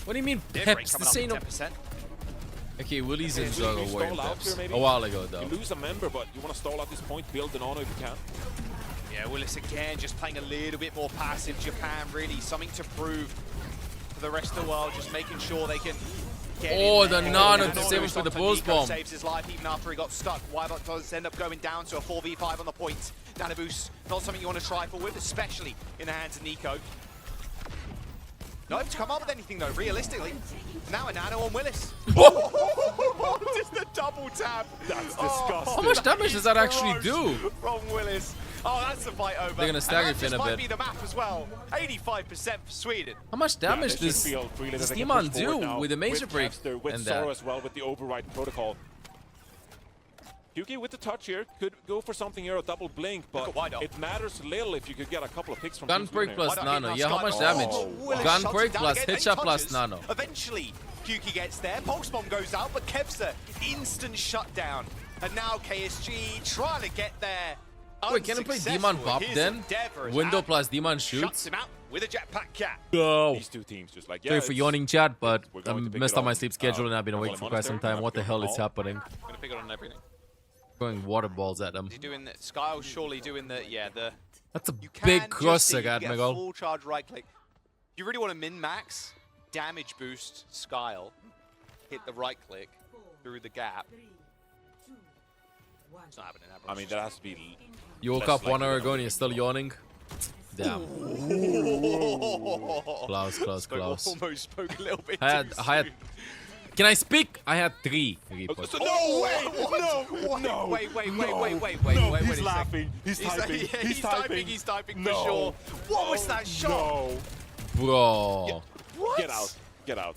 What do you mean Dip Peps? rate coming This up ain't no... at 10%. Okay, Willie's and You Zoro were stall in out Peps. here, maybe? A while ago though. You lose a member, but you want to stall at this point, build an honor if you can. Yeah, Willis again just playing a little bit more passive. Japan really something to prove for the rest of the world, just making sure they can get Oh, in the there. Nano And saving for the Nico Bulls bomb. saves his life even after he got stuck. Wybot does end up going down to a 4v5 on the point. Nano boost, not something you want to try for with, especially in the hands of Nico. Not able to come up with anything though, realistically. Now a Nano on Willis. Just a double tap. That's disgusting. How much damage does that actually do? From Willis. Oh, that's the fight over. They're gonna stagger and that Finn just a might bit. be the map as well. 85% for Sweden. How much damage they should does feel freely that they can Demon push forward do now with the major with break Kevster, with and Zoro that? as well with the override protocol? Yuki with the touch here could go for something here, a double blink, but at Wydot. it matters little if you could get a couple of picks from Gun Team break Sweden plus here. Nano. Yeah, how much Oh, damage? Willis Gun shuts break it down plus again, headshot eight plus punches. Nano. Eventually, Kyuki gets there. Pulse bomb goes out, but Kevster instant shutdown. And now KSG trying to get there. Wait, can I play Unsuccessful. Demon Bop His then? endeavor is Window out. plus Demon Shuts shoots? him out with a jetpack cat. Go! These two teams just like, yeah, Sorry for it's- yawning, chat, but we're I going to pick messed it up my on, sleep schedule and I've been awake Double for quite some Monastery, time. What the not hell good is at all. happening? Gonna pick it on everything. Throwing water balls at them. Is he doing the Skyle surely doing the That's a you can big just cross see I you got, get a Miguel. full charge right click. If you really want to min-max damage boost Skyle, hit the right click through the gap. It's not happening. I mean, that has to be... You woke less up 1 likely hour than ago and we you're think. still yawning? Damn. Close, close, close. Almost spoke a little bit I had, too I had, soon. can I speak? I had 3 reports. No way! What? No! Wait, no, wait, he's laughing. He's typing. Yeah, he's typing no. for sure. What was that shot? No. Bro. What? Get out. Get out.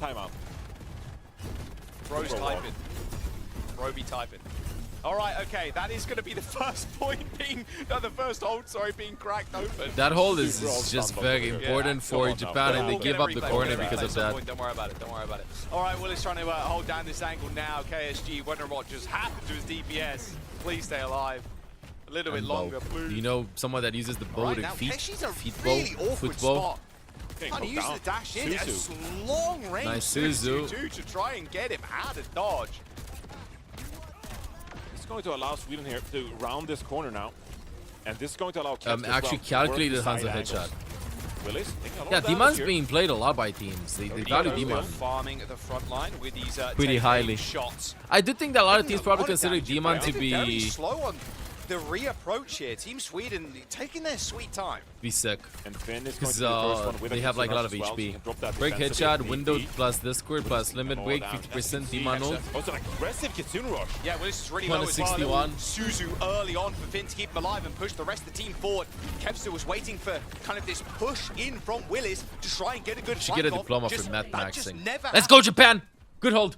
Time out. Bro's Bro, typing. Bro be typing. All right, okay, that is going to be the first point being, no, the first hold, sorry, being cracked open. That hold is Super just all very stunned. important Yeah, for come on now. Japan and they We'll give get a up the replay, corner we'll get a because replay of at some that. point, don't worry about it, don't worry about it. All right, Will is trying to hold down this angle now. KSG, wondering what just happened to his DPS. Please stay alive. A little bit And longer, bow. please. Do you know someone that uses the bow Right to now, feet KSG's a bow, really awkward foot bow? spot. Okay, Trying to go use down. the dash in, Suzu. a long range Nice Suzu. too, to try and get him out of dodge. It's going to allow Sweden here to round this corner now. And this is going to allow Kevster as Actually well to calculated work the Hanzo side headshot. angles. Willis taking a lot Yeah, of damage Demon's here. being played a lot by teams. They value Demon Farming at the front line with these pretty take highly. aim shots. I do think that a lot of Taking teams probably lot of consider damage. Demon I to think they're very be slow on the reapproach here. Team Sweden taking their sweet time. sick. And Finn is going Because to be the first one with they a have like a lot rush of as well, so you HP. can drop that Break defensive headshot, if need window be. plus Discord plus limit break, Down. 50% See, Demon ult. Oh, it's an aggressive Kitsune rush. Yeah, well, this is really low as well. 161. Suzu early on for Finn to keep him alive and push the rest of the team forward. Kevster was waiting for kind of this push in from Willis to try and get a good Should get a flank off. diploma for Just- Matt that just Maxing. never Let's go Japan! Good hold.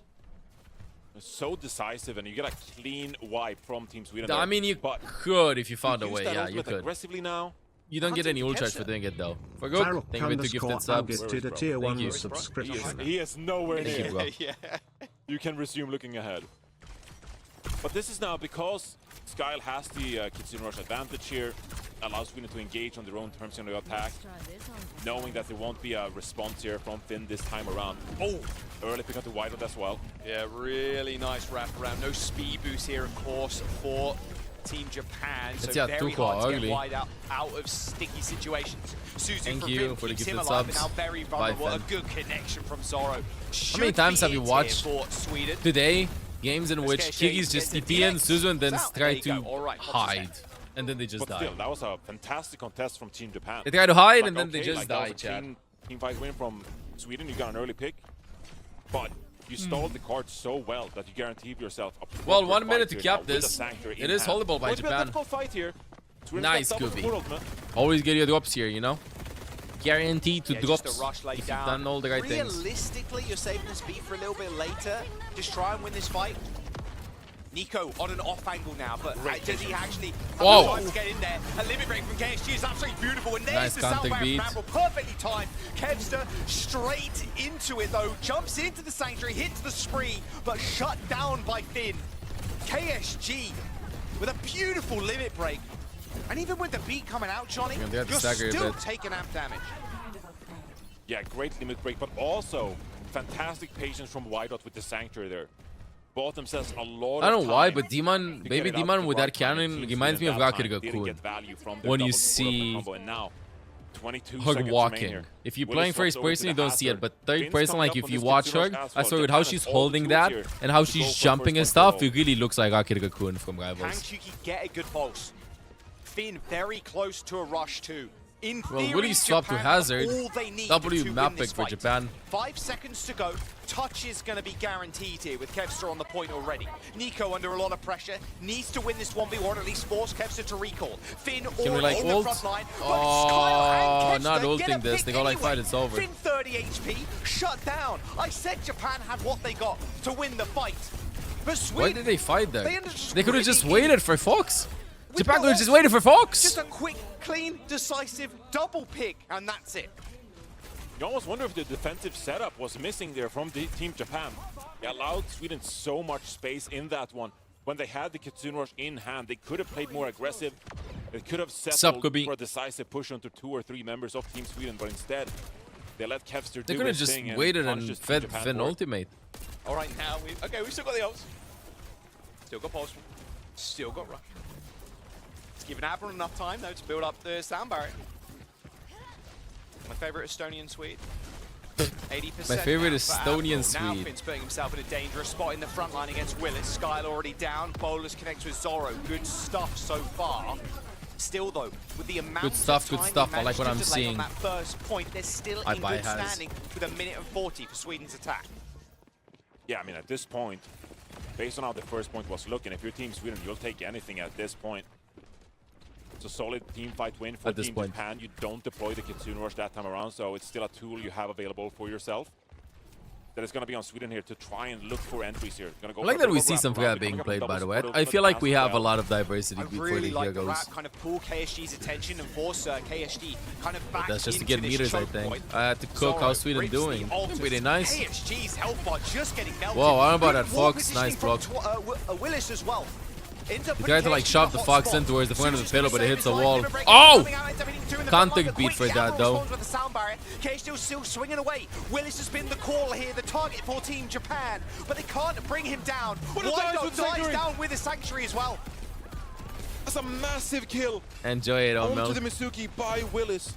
So decisive, and you get a clean wipe from Team Sweden. I there. mean, you But could if you found a use way. that Yeah, ultimate you could. aggressively now. You don't get any ult charge Kevster. for doing it though. For good. Farrell Thank you for the gifted subs. did a bro? tier Thank 1 you. subscription. He is nowhere Thank you, near. bro. yeah. You can resume looking ahead. But this is now because Skyle has the Kitsune Rush advantage here, allows Sweden to engage on their own terms in the attack, knowing that there won't be a response here from Finn this time around. Oh, early pick up the Wydot as well. Yeah, really nice wrap around. No speed boost here, of course, for Team Japan. So It's yeah, very too hard to ugly. get wide out of sticky situations. Suzu Thank from you Finn for the keeps gifted him alive, but subs. now very Bye, vulnerable. A Finn. good connection from Zoro. How many times have you watched for Sweden? today games in which KSG Kiki's just gets the TP and DX. Suzu and then Out. try There you to go. All right, 1%. hide. And then they just But die. still, that was a fantastic contest from Team Japan. They try to hide Like, and then they okay, just like, that die, was a chat. Team fight win from Sweden. You got an early pick. But You stalled the card so well that you guaranteed yourself a Well, proper 1 minute to fight here cap now with the this. Sanctuary It in is hand. holdable by Well, it's been a Japan. difficult fight here. Sweden Nice, got double Scooby. support ultimate. Always get your drops here, you know? Guaranteed to Yeah, drops just a rush lay if you've down. done all the right things. Realistically, you're saving this beat for a little bit later. Just try and win this fight. Nico on an off angle now, but does he actually have Whoa. time to get in there? A limit break from KSG is absolutely beautiful, and there's Nice the contact Soundwave beat. Bramble, perfectly timed. Kevster straight into it though, jumps into the Sanctuary, hits the spree, but shut down by Finn. KSG with a beautiful limit break. And even with the beat coming out, Johnny, You're gonna have to you're stagger a still bit. taking amp damage. Yeah, great limit break, but also fantastic patience from Wydot with the Sanctuary there. Bought themselves a lot I of don't know why, time but Demon, to baby get it out Demon the with that right time. cannon Team reminds me Sweden of that time Rakiriga didn't Kun. get value from their When you double support see combo, and now 22 Hug seconds walking. remain here. If you're Willis playing swaps first over to person, the you don't see it, Hazard. but third Finn's person, coming like up if on you this watch her, Kitsuno's as I well. saw it Japan how has she's all the holding tools that here and how to go she's for jumping and first point stuff. goal. It really looks like Rakiriga Kun from Can Rivals. Chuki get a good pulse? Finn very close to a rush too. In Well, theory, Willie swapped to Japan have Hazard. all they need W to map win pick this for fight. Japan. 5 seconds to go. Touch is going to be guaranteed here with Kevster on the point already. Nico under a lot of pressure. Needs to win this 1v1 or at least force Kevster to recall. Finn Can we, like, on the ult? front line. But Oh, Skyle and not Kevster get a ulting this. pick They go like anyway. fight, it's over. Finn 30 HP, shut down. I said Japan had what they got to win the fight. But Sweden, Why did they fight they there? ended up They could have just screaming in. waited for Fox. With Japan the could have just ult. waited for Fox. Just a quick, clean, decisive double pick, and that's it. You almost wonder if the defensive setup was missing there from the Team Japan. They allowed Sweden so much space in that one. When they had the Kitsune Rush in hand, they could have played more aggressive. They could have settled Kobe? for a decisive push onto 2 or 3 members of Team Sweden, but instead, they let Kevster They do could have his just thing waited and punishes Team fed Japan Finn for it. ultimate. All right, now we've still got the ults. Still got pulse. Still got rush. It's given Abron enough time though to build up the sound barrier. My favorite Estonian Swede. 80%. My favorite now for Estonian Abron. Now Swede. Finn's putting himself in a dangerous spot in the front line against Willis. Skyle already down. Bowlers connects with Zorro. Good stuff so far. Still though, with the amount Good stuff, of good time stuff. he I like what managed I'm to delay seeing. on that first point, they're still I in buy good Haz. standing with 1 minute and 40 for Sweden's attack. Yeah, I mean, at this point, based on how the first point was looking, if you're Team Sweden, you'll take anything at this point. It's a solid team fight win for At this Team point. Japan. You don't deploy the Kitsune Rush that time around, so it's still a tool you have available for yourself. That is going to be on Sweden here to try and look for entries here. Gonna go I like for a that we double see wrap some around. Fred being Coming up played, with by the double way. support I feel like as we have a well. lot of diversity I before really the like year the goes. wrap kind of pull KSG's attention and force KSG kind of back That's just to into get this meters, I choke think. point. I had to cook Zorro how Sweden rips doing. the ulters. Pretty nice. KSG's health bar just getting melted. Whoa, I don't know about Good that wall Fox. positioning Nice from block. Willis as well. He tried to like shove the Fox in towards the front of the pillow, but it hits a wall. Oh! Oh! Contact beat for that though. KSG still swinging away. Willis has been the call here, the target for Team Japan, but they can't bring him down. Wydot dies down with the Sanctuary as well. That's a massive kill Enjoy it, onto Omel. the Mizuki by Willis.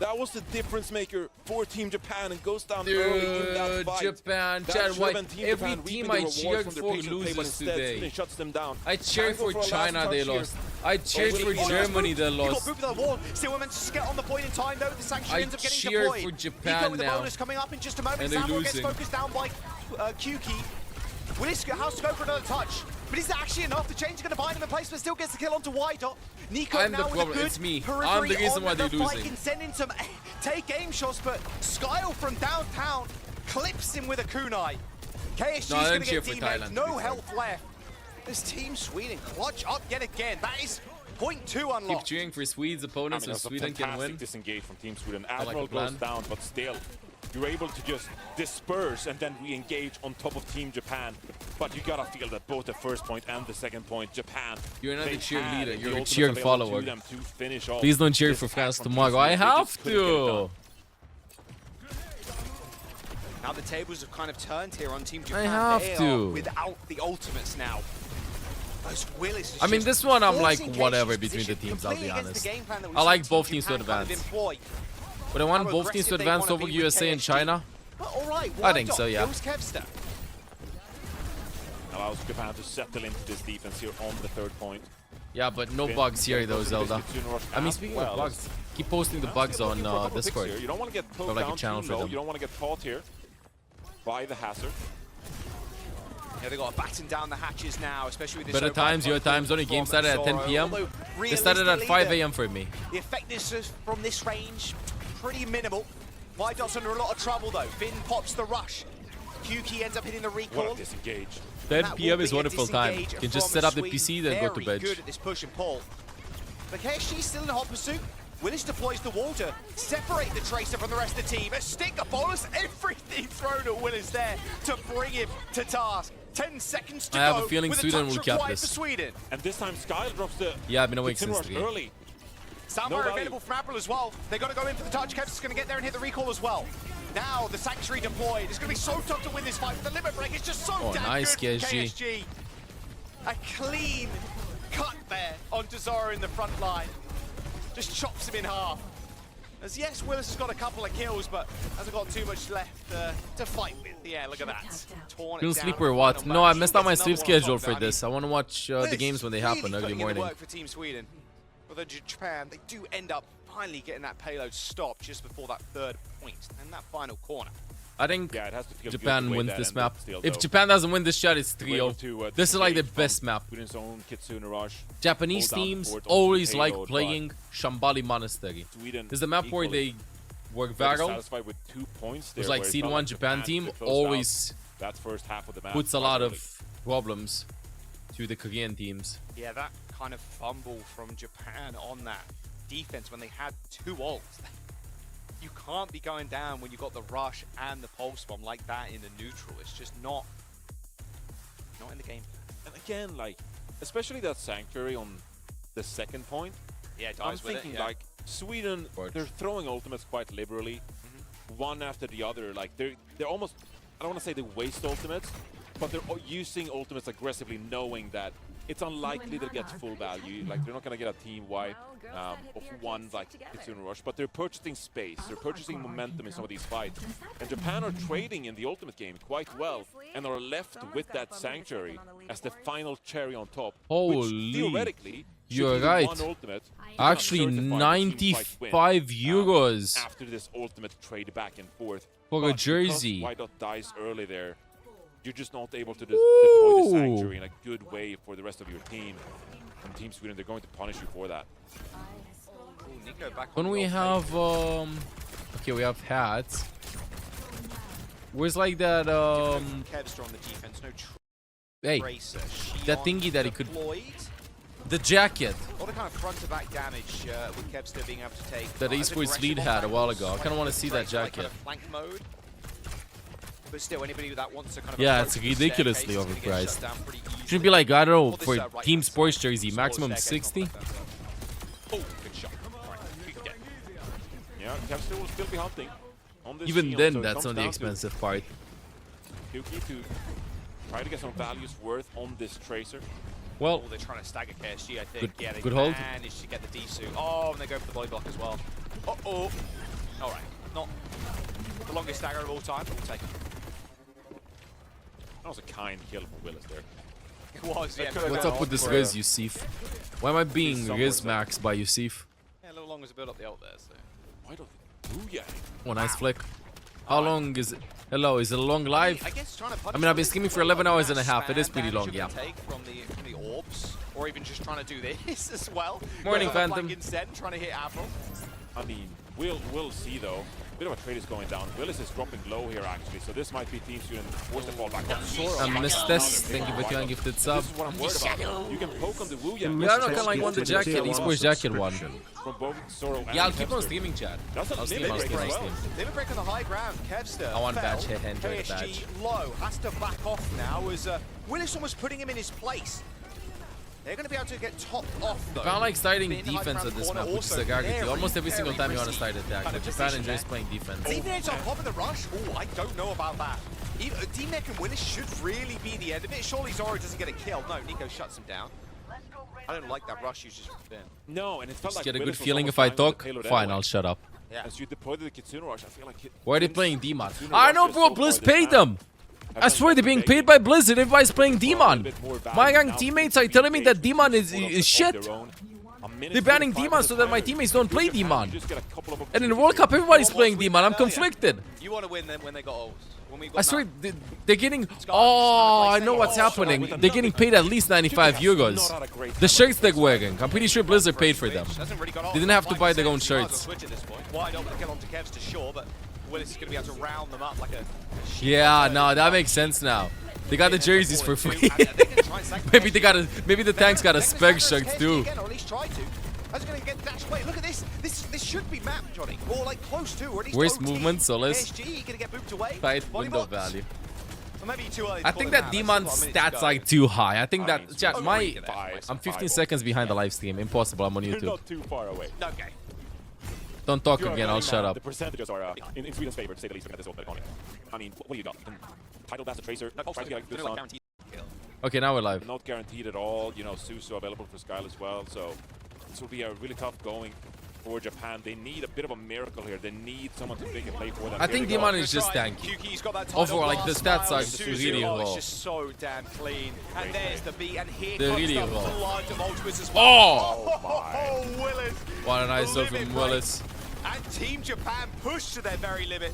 That was the difference maker for Team Japan and goes down early in that Dude, fight. Japan, That Chad should have White. been Team Every Japan team reaping I the rewards cheered from their for patient play, but loses instead today. Sweden shuts them down. I cheered Tango for a last China, touch they here. lost. I cheered for Willis- Germany, they He got lost. moved to the wall. Still managed to get on the point in time though. The Sanctuary I ends up getting cheer deployed. for Japan Nico with the now. bonus coming up in just a moment. And they're Samuel gets losing. focused down by Kyuki. Willis has to go for another touch. But is that actually enough? The change is going to bind him in place, but still gets the kill onto Wydot. Nico I'm now the with problem, a good it's me. periphery I'm the reason on why they're the fight, losing. can send in some take aim shots, but Skyle from downtown clips him with a kunai. KSG's No, I going didn't to cheer get for teammates, Thailand, to be no fair. health left. This Team Sweden clutch up yet again. That is point 2 Keep unlocked. cheering for Swedes' I opponents mean, so it was a Sweden can fantastic win. disengage from Team Sweden. like Admiral the plan. goes down, but still, you're able to just disperse and then re-engage on top of Team Japan. But you gotta feel that both the first point and the second point, Japan. You're not they a cheerleader, had you're the a ultimate cheer available follower. to them to finish off Please don't cheer this for attack France from Team tomorrow. I Sweden. They have just couldn't get it done. to. Now the tables have kind of turned here on Team Japan. I have They to. are without the ultimates now. As Willis is I mean, just this one I'm like forcing whatever KSG's between the position, teams, I'll be completely against honest. the game plan that we've I like seen both Team teams to Japan kind of advance. employ. But I want How both teams to aggressive they advance wanna over be with USA and KSG. China. But all right, I think Wydot so, yeah. kills Kevster. Allows Japan to settle into this defense here on the third point. Yeah, but no Finn bugs here though, goes to the Zelda. Kitsune Rush I mean, as speaking well. of bugs, keep posting the Now, bugs still on looking for a couple picks Discord. here. You don't want to get poked like a down channel too for low. them. You don't want to get caught here by the hazard. Yeah, they got to batten down the hatches now, especially with this. Better times, your time zone. Game started at 10 p.m. They started at 5 a.m. for me. The effectiveness from this range, pretty minimal. White Dot's under a lot of trouble though. Finn pops the rush. Kyuki ends up hitting the recall. What a disengage. 10 p.m. is wonderful time. You can just set up the PC, then go to bed. Very good at this push and pull. But KSG's still in hot pursuit. Willis deploys the wall to separate the Tracer from the rest of the team. A stick, a bonus, everything thrown at Willis there to bring him to task. 10 seconds to go. I have a feeling Sweden will cap this. Sweden. And this time Skyle drops the I've been awake since 3. early. Soundfire available from April as well. They're going to go in for the touch. Kev's going to get there and hit the recall as well. Now the Sanctuary deployed. It's going to be so tough to win this fight. The limit break is just so damn nice, good for KSG. KSG. A clean cut there onto Zora in the front line. Just chops him in half. As yes, Willis has got a couple of kills, but hasn't got too much left to fight with. Yeah, look at that. Torn You'll it down sleep in or the what? final No, I match. missed out my Gets sleep another one on schedule top for of this. I want to watch the games when they happen early putting in the morning. work for Team Sweden. Although Japan, they do end up finally getting that payload stopped just before that third point and that final corner. I think Yeah, it has to feel good Japan the way wins that this ended map. still, If though. Japan doesn't win this shot, it's We're able 3-0. to, This is like the disengage best from map. Sweden's own Kitsune Rush. Japanese Hold down teams forward, always also like payload, playing Shambali Monastery. Sweden This is the map where equally they work very viral. satisfied with 2 points It there. was like where it Seed felt 1 like Japan team could close always out that first half of the map puts a quite lot early. of problems to the Korean teams. Yeah, that kind of fumble from Japan on that defense when they had 2 ults. You can't be going down when you got the rush and the pulse bomb like that in the neutral. It's just not in the game. And again, like, especially that Sanctuary on the second point, Yeah, I'm dies with thinking it. Yeah. like Sweden, they're throwing ultimates quite liberally, one after the other. Like they're almost, I don't want to say they waste ultimates, but they're using ultimates aggressively, knowing that it's unlikely they'll get full value. Like they're not going to get a team wipe of one like Kitsune Rush, but they're purchasing space, they're purchasing momentum in some of these fights. And Japan are trading in the ultimate game quite well and are left with that Sanctuary as the final cherry on top. Holy, which theoretically you're should be right. one ultimate. Actually, Certified the team fight win, 95 euros after this ultimate trade back and forth. for But a jersey. because White Dot dies early there, you're just not able to deploy the Sanctuary in a good way for the rest of your team. And Team Sweden, they're going to punish you for that. Ooh, Nico back When on we the have okay, we have hats. Where's like that Kevster on the defense, no hey, tracer. that Shion thingy that he could, deployed. the jacket All the kind of front to back damage with Kevster being able to take. that as esports aggressive lead on had a while angles, ago. I kind of want to see that Tracer, like, jacket. kind of flank mode. But still, anybody that wants to kind of Yeah, approach it's the ridiculously staircase is gonna get overpriced. shut down pretty Should easily. be like, I don't know, Or this, for right team hand sports side. jersey, Smaller maximum staircase, 60. not like that. Oh, good shot. Alright, we can get it. Yeah, Kevster will still be hunting on this Even shield, then, so it that's comes not the down to expensive part. Kyuki to try to get some values worth on this Tracer. Well, Oh, they're trying to stagger KSG, I think. Good- Yeah, they good hold. managed to get the D-suit. Oh, and they go for the body block as well. Uh-oh. All right, not the longest stagger of all time, but we'll take it. That was a kind kill from Willis there. It was, yeah. what's up with this Riz, Yusif? Why am I being Riz maxed by Yusif? Yeah, a little longer to build up the ult there, so. Why don't they? Oh, nice flick. How long is it? Hello, is it a long live? I guess trying to I mean, I've been streaming for 11 hours and a half. It is pretty long, yeah. Take from the orbs, or even just trying to do this as well. Morning, Going for the Phantom. flank Instead, and trying to hit Avril. I mean, we'll see though. Bit of a trade is going down. Willis is dropping low here actually, so this might be Team Sweden forced to fall back on Sora. I missed this. Thank you for your gifted sub. This is what I'm worried about. You can poke on the Wu Yang. Yeah, I don't kinda like want the jacket, esports jacket one. From both Zoro and Yeah, I'll keep on Kevster. streaming, chat. That's a I'll stream, limit I'll break stream, as I'll well. stream. Limit break on the high ground. Kevster. I want fell. badge, enjoy the badge. KSG low has to back off now as Willis almost putting him in his place. They're going to be able to get topped off though. Japan likes starting Being the high defense ground at this corner map, which is also a garbage. very, Almost every single very time you want to risky start attack, kind but of Japan position enjoys there. playing defense. And even it's on top of the rush. Oh, I don't know about that. D-Mech and Willis should really be the end of it. Surely Zoro doesn't get a kill. No, Nico shuts him down. I don't like that rush usage from Finn. No, and it felt Just like get a good Willis was feeling almost if I dying on the talk. payload Fine, anyway. I'll shut up. Yeah. As you deployed the Kitsune Rush, I feel like Why are they Finn's playing Demon? Kitsune I know, rushes bro. so Blizz far this paid map them. have I done swear they're being nothing paid by Blizzard. Everybody's playing for a Demon. bit more value My young now teammates to are telling me that engage Demon with is of shit. their own. I'm They're banning Demon so that my teammates don't play Demon. Just get a couple of And in the World Cup, everybody's playing Demon. I'm conflicted. You want to win them when they got ults. When we got I swear, none. they're getting... Oh, I know what's happening. They're getting paid at least 95 euros. The shirts they're wearing. I'm pretty sure Blizzard paid for them. They didn't have to buy their own shirts. Wide open to kill onto Kevs to Shaw, but Willis is going to be able to round them up like a... Yeah, no, that makes sense now. They got the jerseys for free. maybe the tanks got a spec shirt too. Or at least try to. I was going to get dashed away. Look at this. This should be mapped, Johnny. Or like close to, or at least Worst OT. movement, Solis. PSG, going to get booped away. Tight window value. Or maybe too early I think that Demon's stats are too high. I think that chat, I'm 15 seconds behind the live stream. Impossible. I'm on You're YouTube. not too far away. Okay. Don't talk again. I'll shut up. The percentages are in Sweden's favor, to say the least, looking at this open economy. I mean, what do you got? Title Blast, Tracer, try to get a good stun. Okay, now we're live. Not guaranteed at all. You know, Suso available for Skyle as well. So this will be a really tough going for Japan. They need a bit of a miracle here. They need someone to make a play for them. I think Demon is just tanky. Overall, like the stats are really low. It's just so damn clean. And there's the beat, and here They're comes really the low. flood of Ultimates as well. Oh my. Willis. What a nice shot Limit from break. Willis. And Team Japan push to their very limit.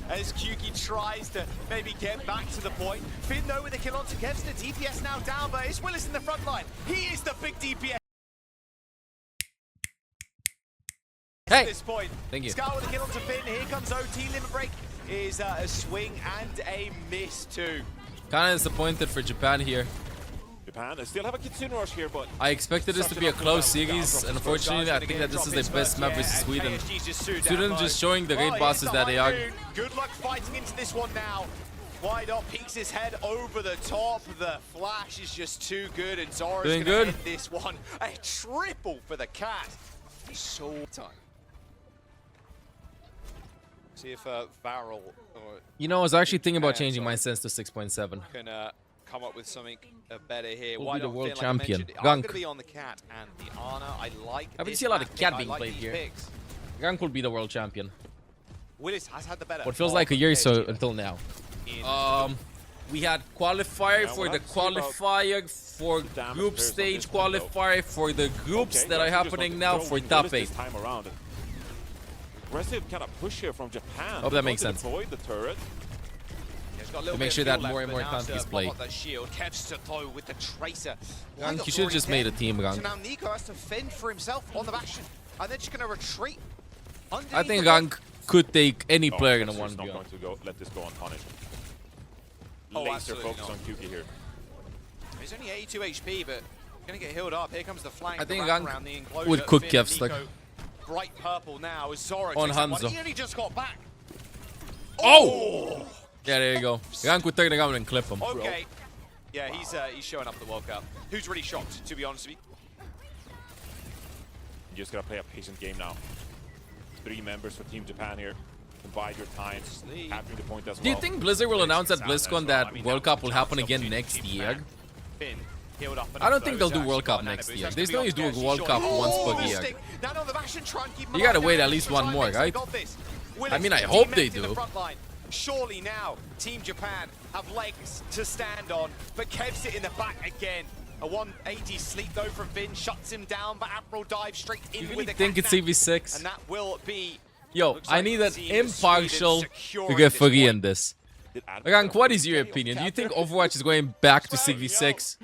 As Kyuki tries to maybe get back to the point. Finn though with a kill onto Kevs. The DPS now down, but it's Willis in the front line. He is the big DPS. Hey, At this point. thank you. Scar with a kill onto Finn. Here comes OT. Limit break is a swing and a miss too. Kind of disappointed for Japan here. Japan, they still have a Kitsune Rush here, but I expected this to be a close series, and unfortunately, I think that this is their best map versus Sweden. Sweden just showing the raid bosses that they are. Good luck fighting into this one now. Wide up, peeks his head over the top. The flash is just too good, and Zora's Doing gonna good. end this one. A triple for the cat. So time. See if Varel You know, I was actually thinking about changing my sense to 6.7. can come up with something better here. Will Why be the not world feel like I champion. mentioned, I'm Gunk. going to be on the cat and the Ana. I like I this see a lot of matchup. cat I being like played these here. picks. Gank will be the world champion. Willis has had the better. What feels of like a year or so PSG until now. in We had qualifier Yeah, for we'll the have to see about qualifier for damage group players on stage this one, though. qualifier for the groups okay, that are Garcia just happening not now for throwing top Willis 8. this time around. Aggressive kind of push here from Japan. Hope that makes sense. Deploy the turret. To make sure that more and more countries play. Kevs to throw with the Tracer. Gank, you should have just made a team, So Gank. now Nico has to fend for himself on the Bastion. And they're just going to retreat. I think Gank could take any Oh, player in a Kevs is 1v1. not going to let this go unpunished. Oh, Laser absolutely focus not. on Kyuki here. He's only 82 HP, but going to get healed up. Here comes the flank. I think the Gank wrap around the enclosure. would cook Finn, Kev's Nico, like- bright purple now as Zora On takes that one. Hanzo. He only just got back. Oh! Yeah, there you go. Gank would take the gun and clip him. Okay. Yeah, he's showing up at the World Cup. Who's really shocked, to be honest with you? You just gotta play a patient game now. 3 members for Team Japan here. Can bide your time. Capturing the point as well. Do you think Blizzard will announce at BlizzCon that World Cup will happen again next year? Finn, healed up I don't think they'll do World Cup next year. There's no use doing World Cup once per year. You gotta wait at least one more, right? I mean, I hope they do. Surely now, Team Japan have legs to stand on, but Kevs it in the back again. A 180 sleep though from Finn, shuts him down, but April dives straight in You with really the think it's cat CV6? and that will be. Yo, looks I like need an Team Sweden impartial securing referee this in this. Gank, what is your opinion? Do you think Overwatch is going back to CV6?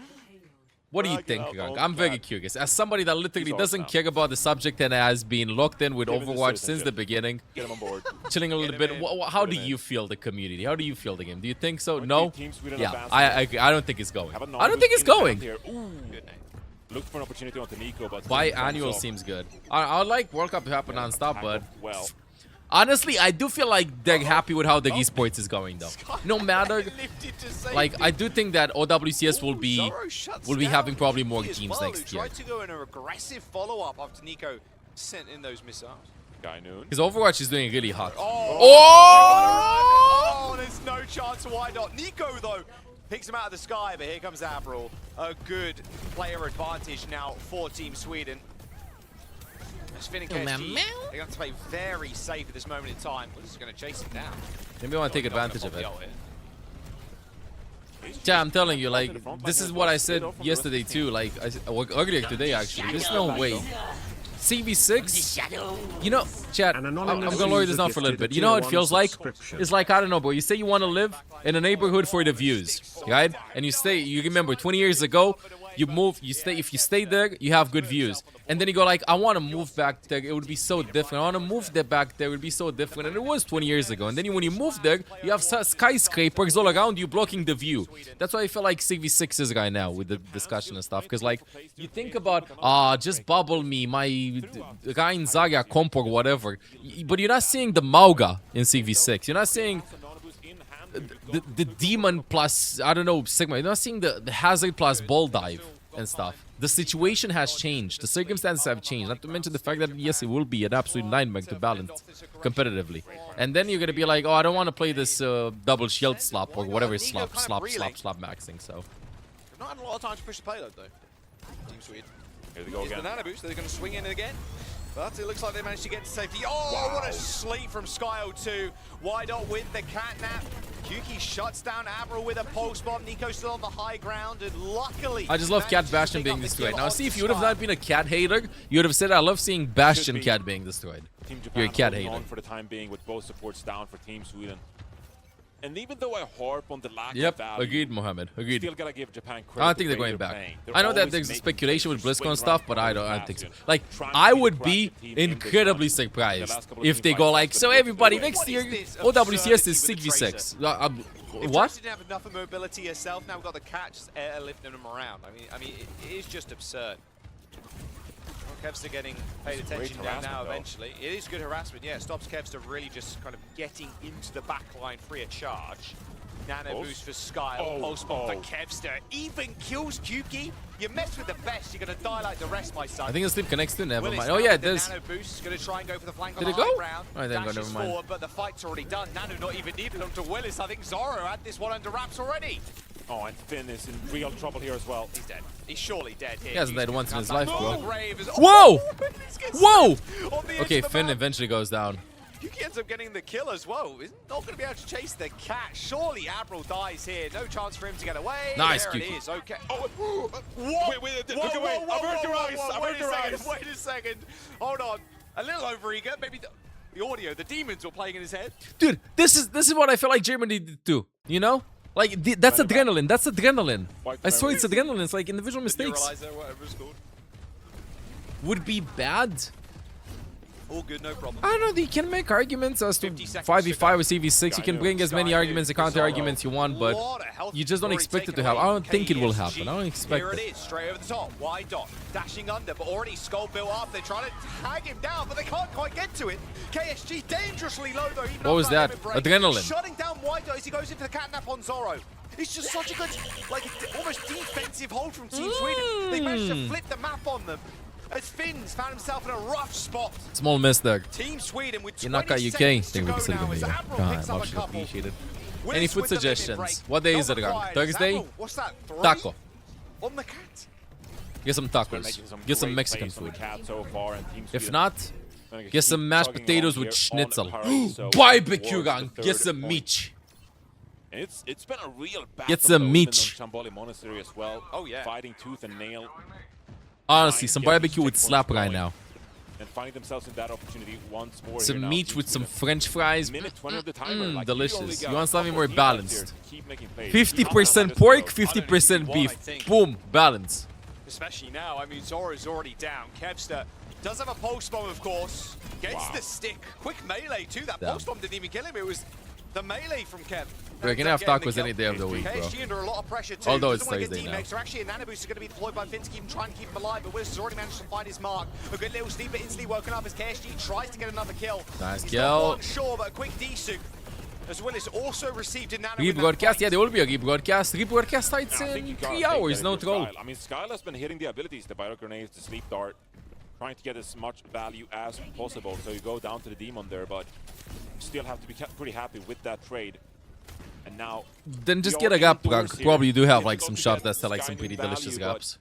What do you think, Gank? I'm very curious. As somebody that literally doesn't care about the subject and has been locked in with Overwatch since the beginning, Get him on board. chilling a little bit, how do you feel the community? How do you feel the game? Do you think so? Might No? be Team Sweden Yeah, advancing. I agree. I don't think it's going. Have a I don't think it's going. Here. Ooh. Looked for an opportunity onto Nico, but Biannual seems good. I would like World Cup to happen non-stop, but well, honestly, I do feel like they're happy with how the esports is going, though. No matter, like, I do think that OWCS will be having probably more teams next year. Tried to go in an aggressive follow-up after Nico sent in those missiles. Guy Noon. Because Overwatch is doing really hot. Oh, there's no chance for why not. Nico, though, picks him out of the sky, but here comes Avril. A good player advantage now for Team Sweden. As Finn and KSG, they're going to play very safe at this moment in time. Well, this is going to chase him down. Maybe I want to take advantage of it. Yeah, I'm telling you, like, this is what I said yesterday too, like, earlier today actually. There's no way. CV6, you know, chat, I'm gonna lower this down for a little bit. You know how it feels like? It's like, I don't know, bro, you say you want to live in a neighborhood for the views, right? And you remember 20 years ago, you move, if you stay there, you have good views. And then you go like, I want to move back there, it would be so different. I want to move there back there, it would be so different. And it was 20 years ago. And then when you move there, you have skyscrapers all around you blocking the view. That's why I feel like CV6 is right now with the discussion and stuff. Because like, you think about, just bubble me, my Rein Zaga comp or whatever. But you're not seeing the Mauga in CV6. You're not seeing the demon plus, I don't know, Sigma. You're not seeing the hazard plus ball dive and stuff. The situation has changed. The circumstances have changed. Not to mention the fact that, yes, it will be an absolute nightmare to balance competitively. And then you're going to be like, oh, I don't want to play this double shield slap or whatever slap maxing, so. Not having a lot of time to push the payload, though. Team Sweden. Here they go again. The nano boost, they're going to swing in again. But it looks like they managed to get to safety. Oh, what a sleep from Skyo2. Wydot with the catnap. Kyuki shuts down Avril with a pulse bomb. Nico's still on the high ground, and luckily... I just love Cat Bastion being destroyed. Now, see, if you would have not been a Cat hater, you would have said, I love seeing Bastion Cat being destroyed. You're a Cat hater. For the time being, with both supports down for Team Sweden. And even though I harp on the lack Yep, of value, agreed, Mohammed. Agreed. Still gotta give Japan credit. I don't think they're going back. I know that there's speculation with BlizzCon and stuff, but I don't think so. Like, I would be incredibly surprised if they go like, so everybody, next year, OWCS is 66. What? Didn't have enough of mobility herself. Now we've got the catch lifting them around. I mean, it is just absurd. Kevster getting paid attention down now eventually. It is good harassment, yeah. It stops Kevster really just kind of getting into the back line free of charge. Nano boost for Sky, pulse bomb for Kevster. Even kills Kyuki. You mess with the best, you're going to die like the rest, my son. I think the sleep connects to, never mind. Oh yeah, it does. Nano boost is going to try and go for the flank. Did it go? Oh, I didn't go, never mind. Forward, but the fight's already done. Nano not even needed onto Willis. I think Zoro had this one under wraps already. Oh, and Finn is in real trouble here as well. He's dead. He's surely dead here. He hasn't died once in his life, bro. Whoa! Whoa! Okay, Finn eventually goes down. Yuki ends up getting the kill as well. He's not going to be able to chase the cat. Surely Avril dies here. No chance for him to get away. Nice, there Yuki. It is. Okay. Oh, wait, look away. Avert your eyes. Avert your eyes. Wait a second. Hold on. A little overeager. Maybe the audio, the demons were playing in his head. Dude, this is what I feel like Germany did too. You know? Like, that's adrenaline. That's adrenaline. I swear it's adrenaline. It's like individual mistakes. Would be bad. All good, no problem. I don't know. You can make arguments as to 5v5 or CV6. You can bring as many arguments and counter arguments you want, but you just don't expect it to happen. I don't think it will happen. I don't expect it. Here it is, straight over the top. Wydot dashing under, but already skull built up. They're trying to tag him down, but they can't quite get to it. KSG dangerously low though. Even what was that? Adrenaline. Shutting down Wydot as he goes into the catnap on Zoro. It's just such a good, like, almost defensive hold from Team Sweden. They managed to flip the map on them. As Finns found himself in a rough spot. Small miss there. Team Sweden with 20 UK. seconds to go now as Avril God, picks up a couple. Appreciated. Any food suggestions? What day is it again? Thursday? What's that? 3? Taco. On the cat. Get some tacos. Get some Mexican food. So far, and if not, get some mashed potatoes with schnitzel. Barbecue gang. Get some meat. It's been a real battle. Get some meat. Shamboli Monastery as well. Oh yeah. Fighting tooth and nail. Honestly, some barbecue would slap right now. And finding themselves in that opportunity once more. Some meat with some French fries. Minute 20 of the timer. Like, delicious. You want something more balanced. 50% pork, 50% beef. Boom, balance. Especially now. I mean, Zoro's already down. Kevster does have a pulse bomb, of course. Gets the stick. Quick melee too. That pulse bomb didn't even kill him. It was the melee from Kev. We're gonna have tacos any day of the week, bro. KSG under a lot of pressure too. Although it's Thursday now. So actually, a nano boost is going to be deployed by Finsky, even trying to keep him alive. But Willis has already managed to find his mark. A good little sleeper instantly woken up as KSG tries to get another kill. Nice He's kill. not sure, but a quick desync. As Willis also received a nano. Rebroadcast, yeah, there will be a rebroadcast. Rebroadcast starts in 3 hours, no troll. I mean, Skyle has been hitting the abilities, the bio grenades, the sleep dart, trying to get as much value as possible. So you go down to the demon there, but still have to be pretty happy with that trade. And now, then just get a gap gank. Probably you do have like some shots that sell like some pretty delicious gaps.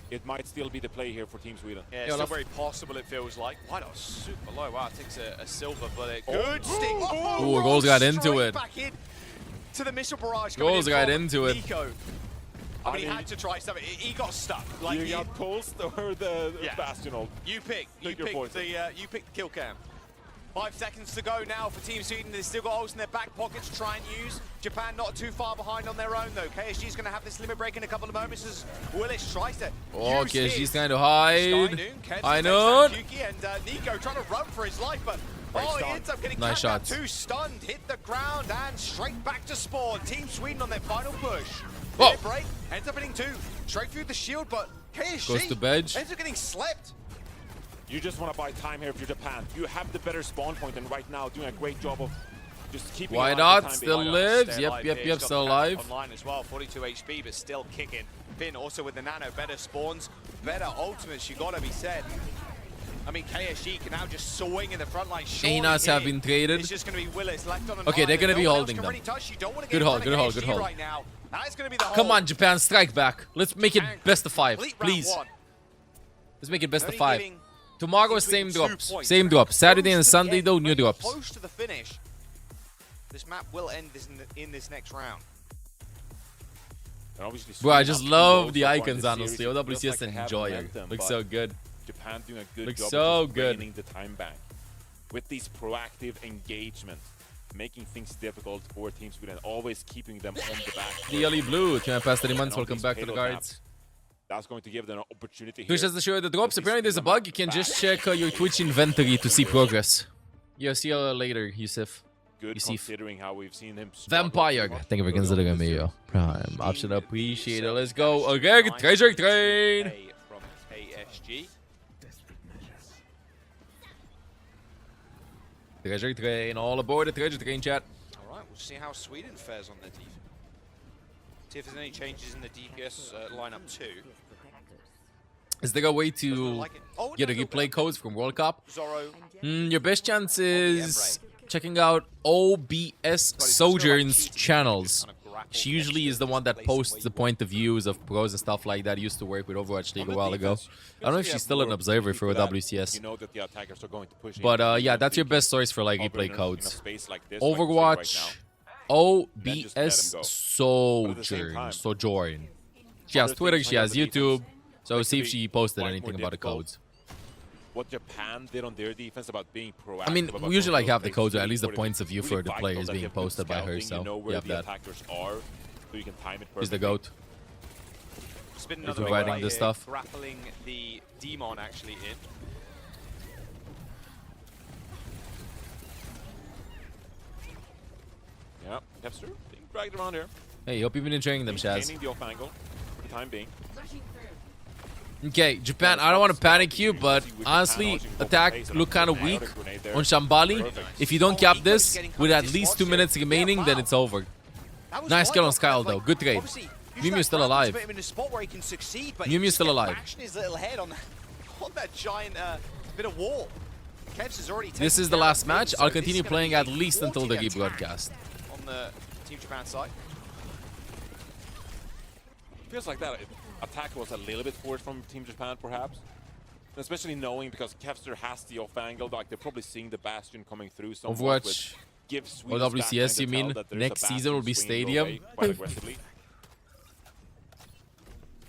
It might still be the play here for Team Sweden. Yeah, it's still very possible, it feels like. Why not super low? Wow, it takes a silver bullet. Good stick. Oh, Goals got into it. Back in. to the missile barrage. Goes right into it. Nico. I mean, he had to try something. He got stuck. Like you got pulsed or the Bastion ult? You pick. You pick the kill cam. 5 seconds to go now for Team Sweden. They've still got ults in their back pockets to try and use. Japan not too far behind on their own though. KSG's going to have this limit break in a couple of moments as Willis tries to use she's trying to hide. I know. And Nico trying to run for his life, but he ends up getting nice shots. Too stunned, hit the ground, and straight back to spawn. Team Sweden on their final push. Limit break ends up hitting 2. Straight through the shield, but KSG goes to bench. ends up getting slept. You just want to buy time here if you're Japan. You have the better spawn point, and right now doing a great job of just keeping. Why not? Still lives. Yep. Still alive. Online as well. 42 HP, but still kicking. Finn also with the nano, better spawns, better ultimates. You gotta be said. I mean, KSG can now just swing in the front line. Anas have been traded. It's just gonna be Willis left on an Okay, they're gonna be holding them. Good hold. Right now. That is gonna be the Come on, Japan, strike back. Let's make it best of 5, please. Let's make it best of 5. Tomorrow, same drops. Same drops. Saturday and Sunday, though, new drops. Close to the finish. This map will end in this next round. Bro, I just love the icons, honestly. OWCS Enjoyer. Looks so good. Japan doing a good Looks job so of good. bringing the time back with these proactive engagements, making things difficult for Team Sweden, always keeping them on the back. DLE Blue, can I pass 30 months? Welcome back to the guards. That's going to give them an opportunity. Twitch has to show the drops. Apparently, there's a bug. You can just check your Twitch inventory to see progress. Yeah, see you later, Yusuf. Good considering how we've seen him. Vampire. Thank you for considering me, yo. Prime option, appreciate it. Let's go. Okay, treasure train. From KSG. Treasure train, all aboard the treasure train, chat. All right, we'll see how Sweden fares on their defense. See if there's any changes in the DPS lineup too. Is there a way to get a replay codes from World Cup? Your best chance is checking out OBS Sojourn's channels. She usually is the one that posts the point of views of pros and stuff like that. Used to work with Overwatch League a while ago. I don't know if she's still an observer for WCS. But yeah, that's your best source for like replay codes. Overwatch, OBS Sojourn. She has Twitter, she has YouTube. So see if she posted anything about the codes. What Japan did on their defense about being proactive. I mean, we usually like have the codes, or at least the points of view for the players being posted by her, so you have that. He's the GOAT. He's providing this stuff. Grappling the demon actually in. Yeah, Kevster being dragged around here. Hey, hope you've been enjoying them, Shaz. The off angle for the time being. Okay, Japan, I don't want to panic you, but honestly, attack look kind of weak on Shambali. If you don't cap this with at least 2 minutes remaining, then it's over. Nice kill on Skyle, though. Good trade. Mew Mew's still alive. Mew Mew's still alive. This is the last match. I'll continue playing at least until the rebroadcast. On the Team Japan side. Feels like that attack was a little bit forced from Team Japan, perhaps. Especially knowing because Kevster has the off angle, like they're probably seeing the Bastion coming through. Overwatch or WCS, you mean? Next season will be Stadium? Quite aggressively.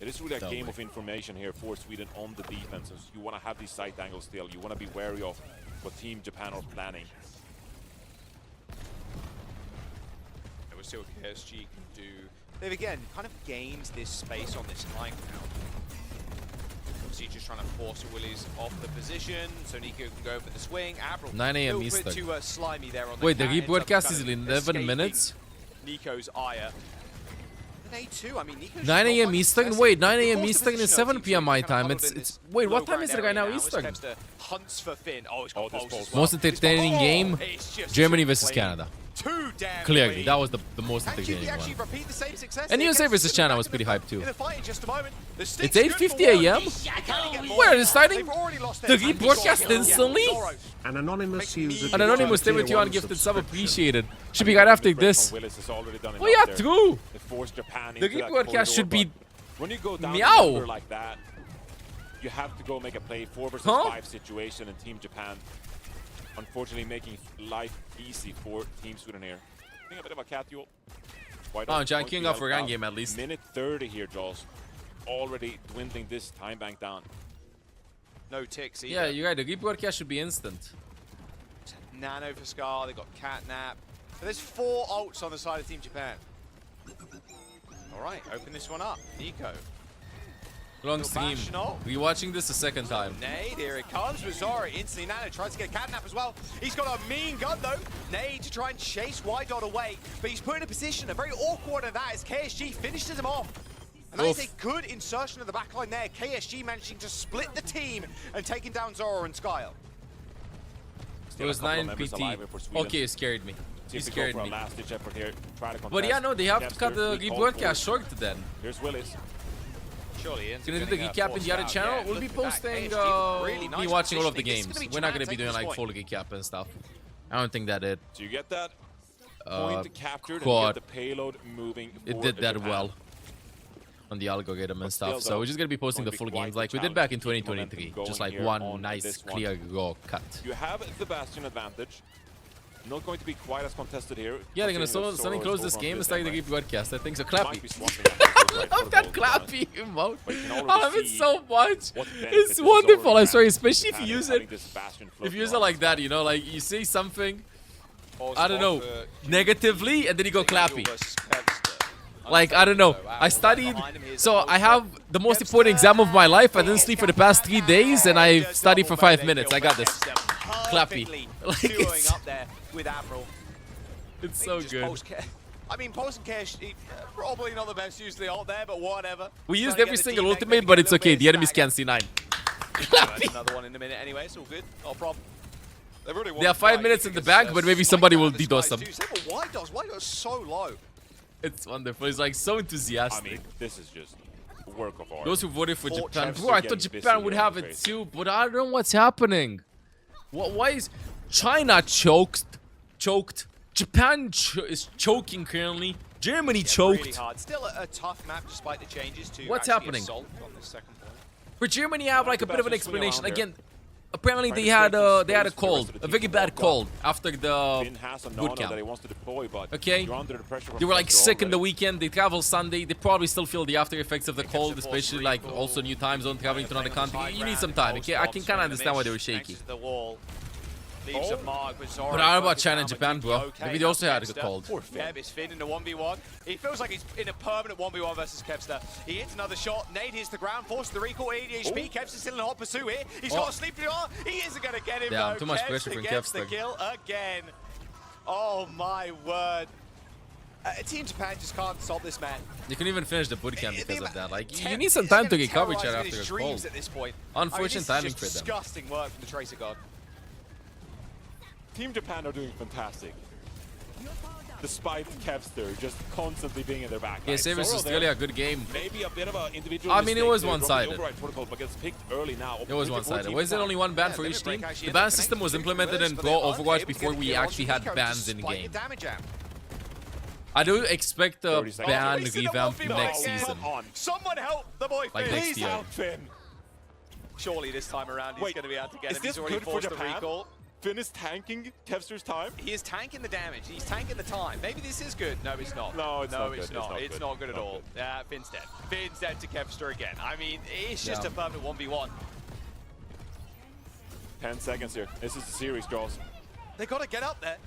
It is really a game of information here for Sweden on the defenses. You want to have these side angles still. You want to be wary of what Team Japan are planning. We'll see what KSG can do. They've again kind of gained this space on this high ground. Obviously just trying to force Willies off the position, so Nico can go for the swing. Avril 9 AM Eastern. To, slimy there on the Wait, the rebroadcast is in 11 minutes? Nico's ire. A2, I mean, 9 AM Eastern? Wait, 9 AM Eastern is 7 PM my time. It's wait, what time is it right now Eastern? Hunts for Finn. Oh, it's got most entertaining game, Germany versus Canada. Clearly, that was the most entertaining one. And USA versus China was pretty hyped too. It's 8:50 AM? Where is starting the rebroadcast instantly? An anonymous user. An anonymous stay with you on gifted sub, appreciated. Should be right after this. Oh yeah, true. The rebroadcast should be when you go down meow like that. You have to go make a play 4 versus 5 situation in Team Japan. Unfortunately, making life easy for Team Sweden here. A bit of a cat duel. Oh, John King off for a gun game at least. Minute 30 here, Jaws. Already dwindling this time bank down. No ticks either. Yeah, you're right. The rebroadcast should be instant. Nano for Scar, they got Catnap. But there's 4 ults on the side of Team Japan. Alright, open this one up. Nico. Long stream. Rewatching this a second time. Nade, here it comes. Mazari instantly. Nano tries to get Catnap as well. He's got a mean gun though. Nade to try and chase Wydot away. But he's put in a position, a very awkward of that as KSG finishes him off. And that is a good insertion of the backline there. KSG managing to split the team and taking down Zoro and Skyle. It was 9 PT. Okay, it scared me. He scared me. But yeah, no, they have to cut the rebroadcast short then. Here's Willis. Surely gonna do the recap in the other channel. We'll be posting, be watching all of the games. We're not gonna be doing like full recap and stuff. I don't think that it. So you get that point captured God. and get the payload moving. It did that well on the algorithm and stuff. So we're just gonna be posting the full games like we did back in 2023. Just like one nice, clear, raw cut. You have the Bastion advantage. Not going to be quite as contested here. Yeah, they're gonna suddenly close this game and start the rebroadcast. I think so. Clappy. I love that clappy emote. I love it so much. It's wonderful. I'm sorry, especially if you use it. If you use it like that, you know, like you say something, I don't know, negatively, and then you go clappy. Like, I don't know. I studied, so I have the most important exam of my life. I didn't sleep for the past 3 days, and I studied for 5 minutes. I got this. Clappy. Like, it's up there with Admiral. It's so good. I mean, Pulse and Cash, probably not the best use of the ult there, but whatever. We used every single ultimate, but it's okay. The enemies can't see 9. Another one in a minute anyway. It's all good. No problem. They have 5 minutes in the bank, but maybe somebody will DDoS them. Why does so low? It's wonderful. He's like so enthusiastic. I mean, this is just work of art. Those who voted for Japan. Bro, I thought Japan would have it too, but I don't know what's happening. Why is China choked? Japan is choking currently. Germany choked. Really hard. Still a tough map despite the changes to what's happening? On this second point. For Germany, I have like a bit of an explanation. Again, apparently they had a cold, a very bad cold after the boot camp. Okay, they were like sick in the weekend. They travel Sunday. They probably still feel the after effects of the cold, especially like also new time zone traveling to another country. You need some time. Okay, I can kind of understand why they were shaky. Leaves a mark with Zoro. But how about China and Japan, bro? Maybe they also had a cold. Keb is Finn in the 1v1. He feels like he's in a permanent 1v1 versus Kebster. He hits another shot. Nade hits the ground, forces the recall. ADHP. Kebster's still in hot pursuit here. He's got a sleepy arm. He isn't going to get him, though. Too much pressure from gets the Kebster. kill again. Oh, my word. Team Japan just can't stop this man. You can even finish the bootcamp because of that. Like, you need some time to recover each other after a cold. At this point. Unfortunate timing for them. Disgusting work from the Tracer God. Team Japan are doing fantastic. Despite Kevster just constantly being in their back. Yeah, Save vs. Australia, a good game. Maybe a bit of an individual I mean, it was one-sided. It was one-sided. Was it only one ban for each team? The ban system was implemented in Pro Overwatch before we actually had bans in-game. I do expect a ban revamp next season. Someone help the boy like next year. Surely this time around he's going to be able to get him. Is this good for Japan? Finn is tanking Kevster's time? He is tanking the damage. He's tanking the time. Maybe this is good. No, it's not. No, it's not. It's not good at all. Finn's dead. Finn's dead to Kevster again. I mean, it's just a perfect 1v1. 10 seconds here. This is the series, Jaws. They got to get up there.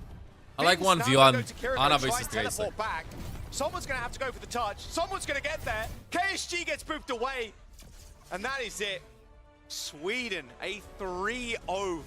I like 1v1. Ana versus Tracer. Someone's going to have to go for the touch. Someone's going to get there. KSG gets booped away. And that is it. Sweden, a 3-0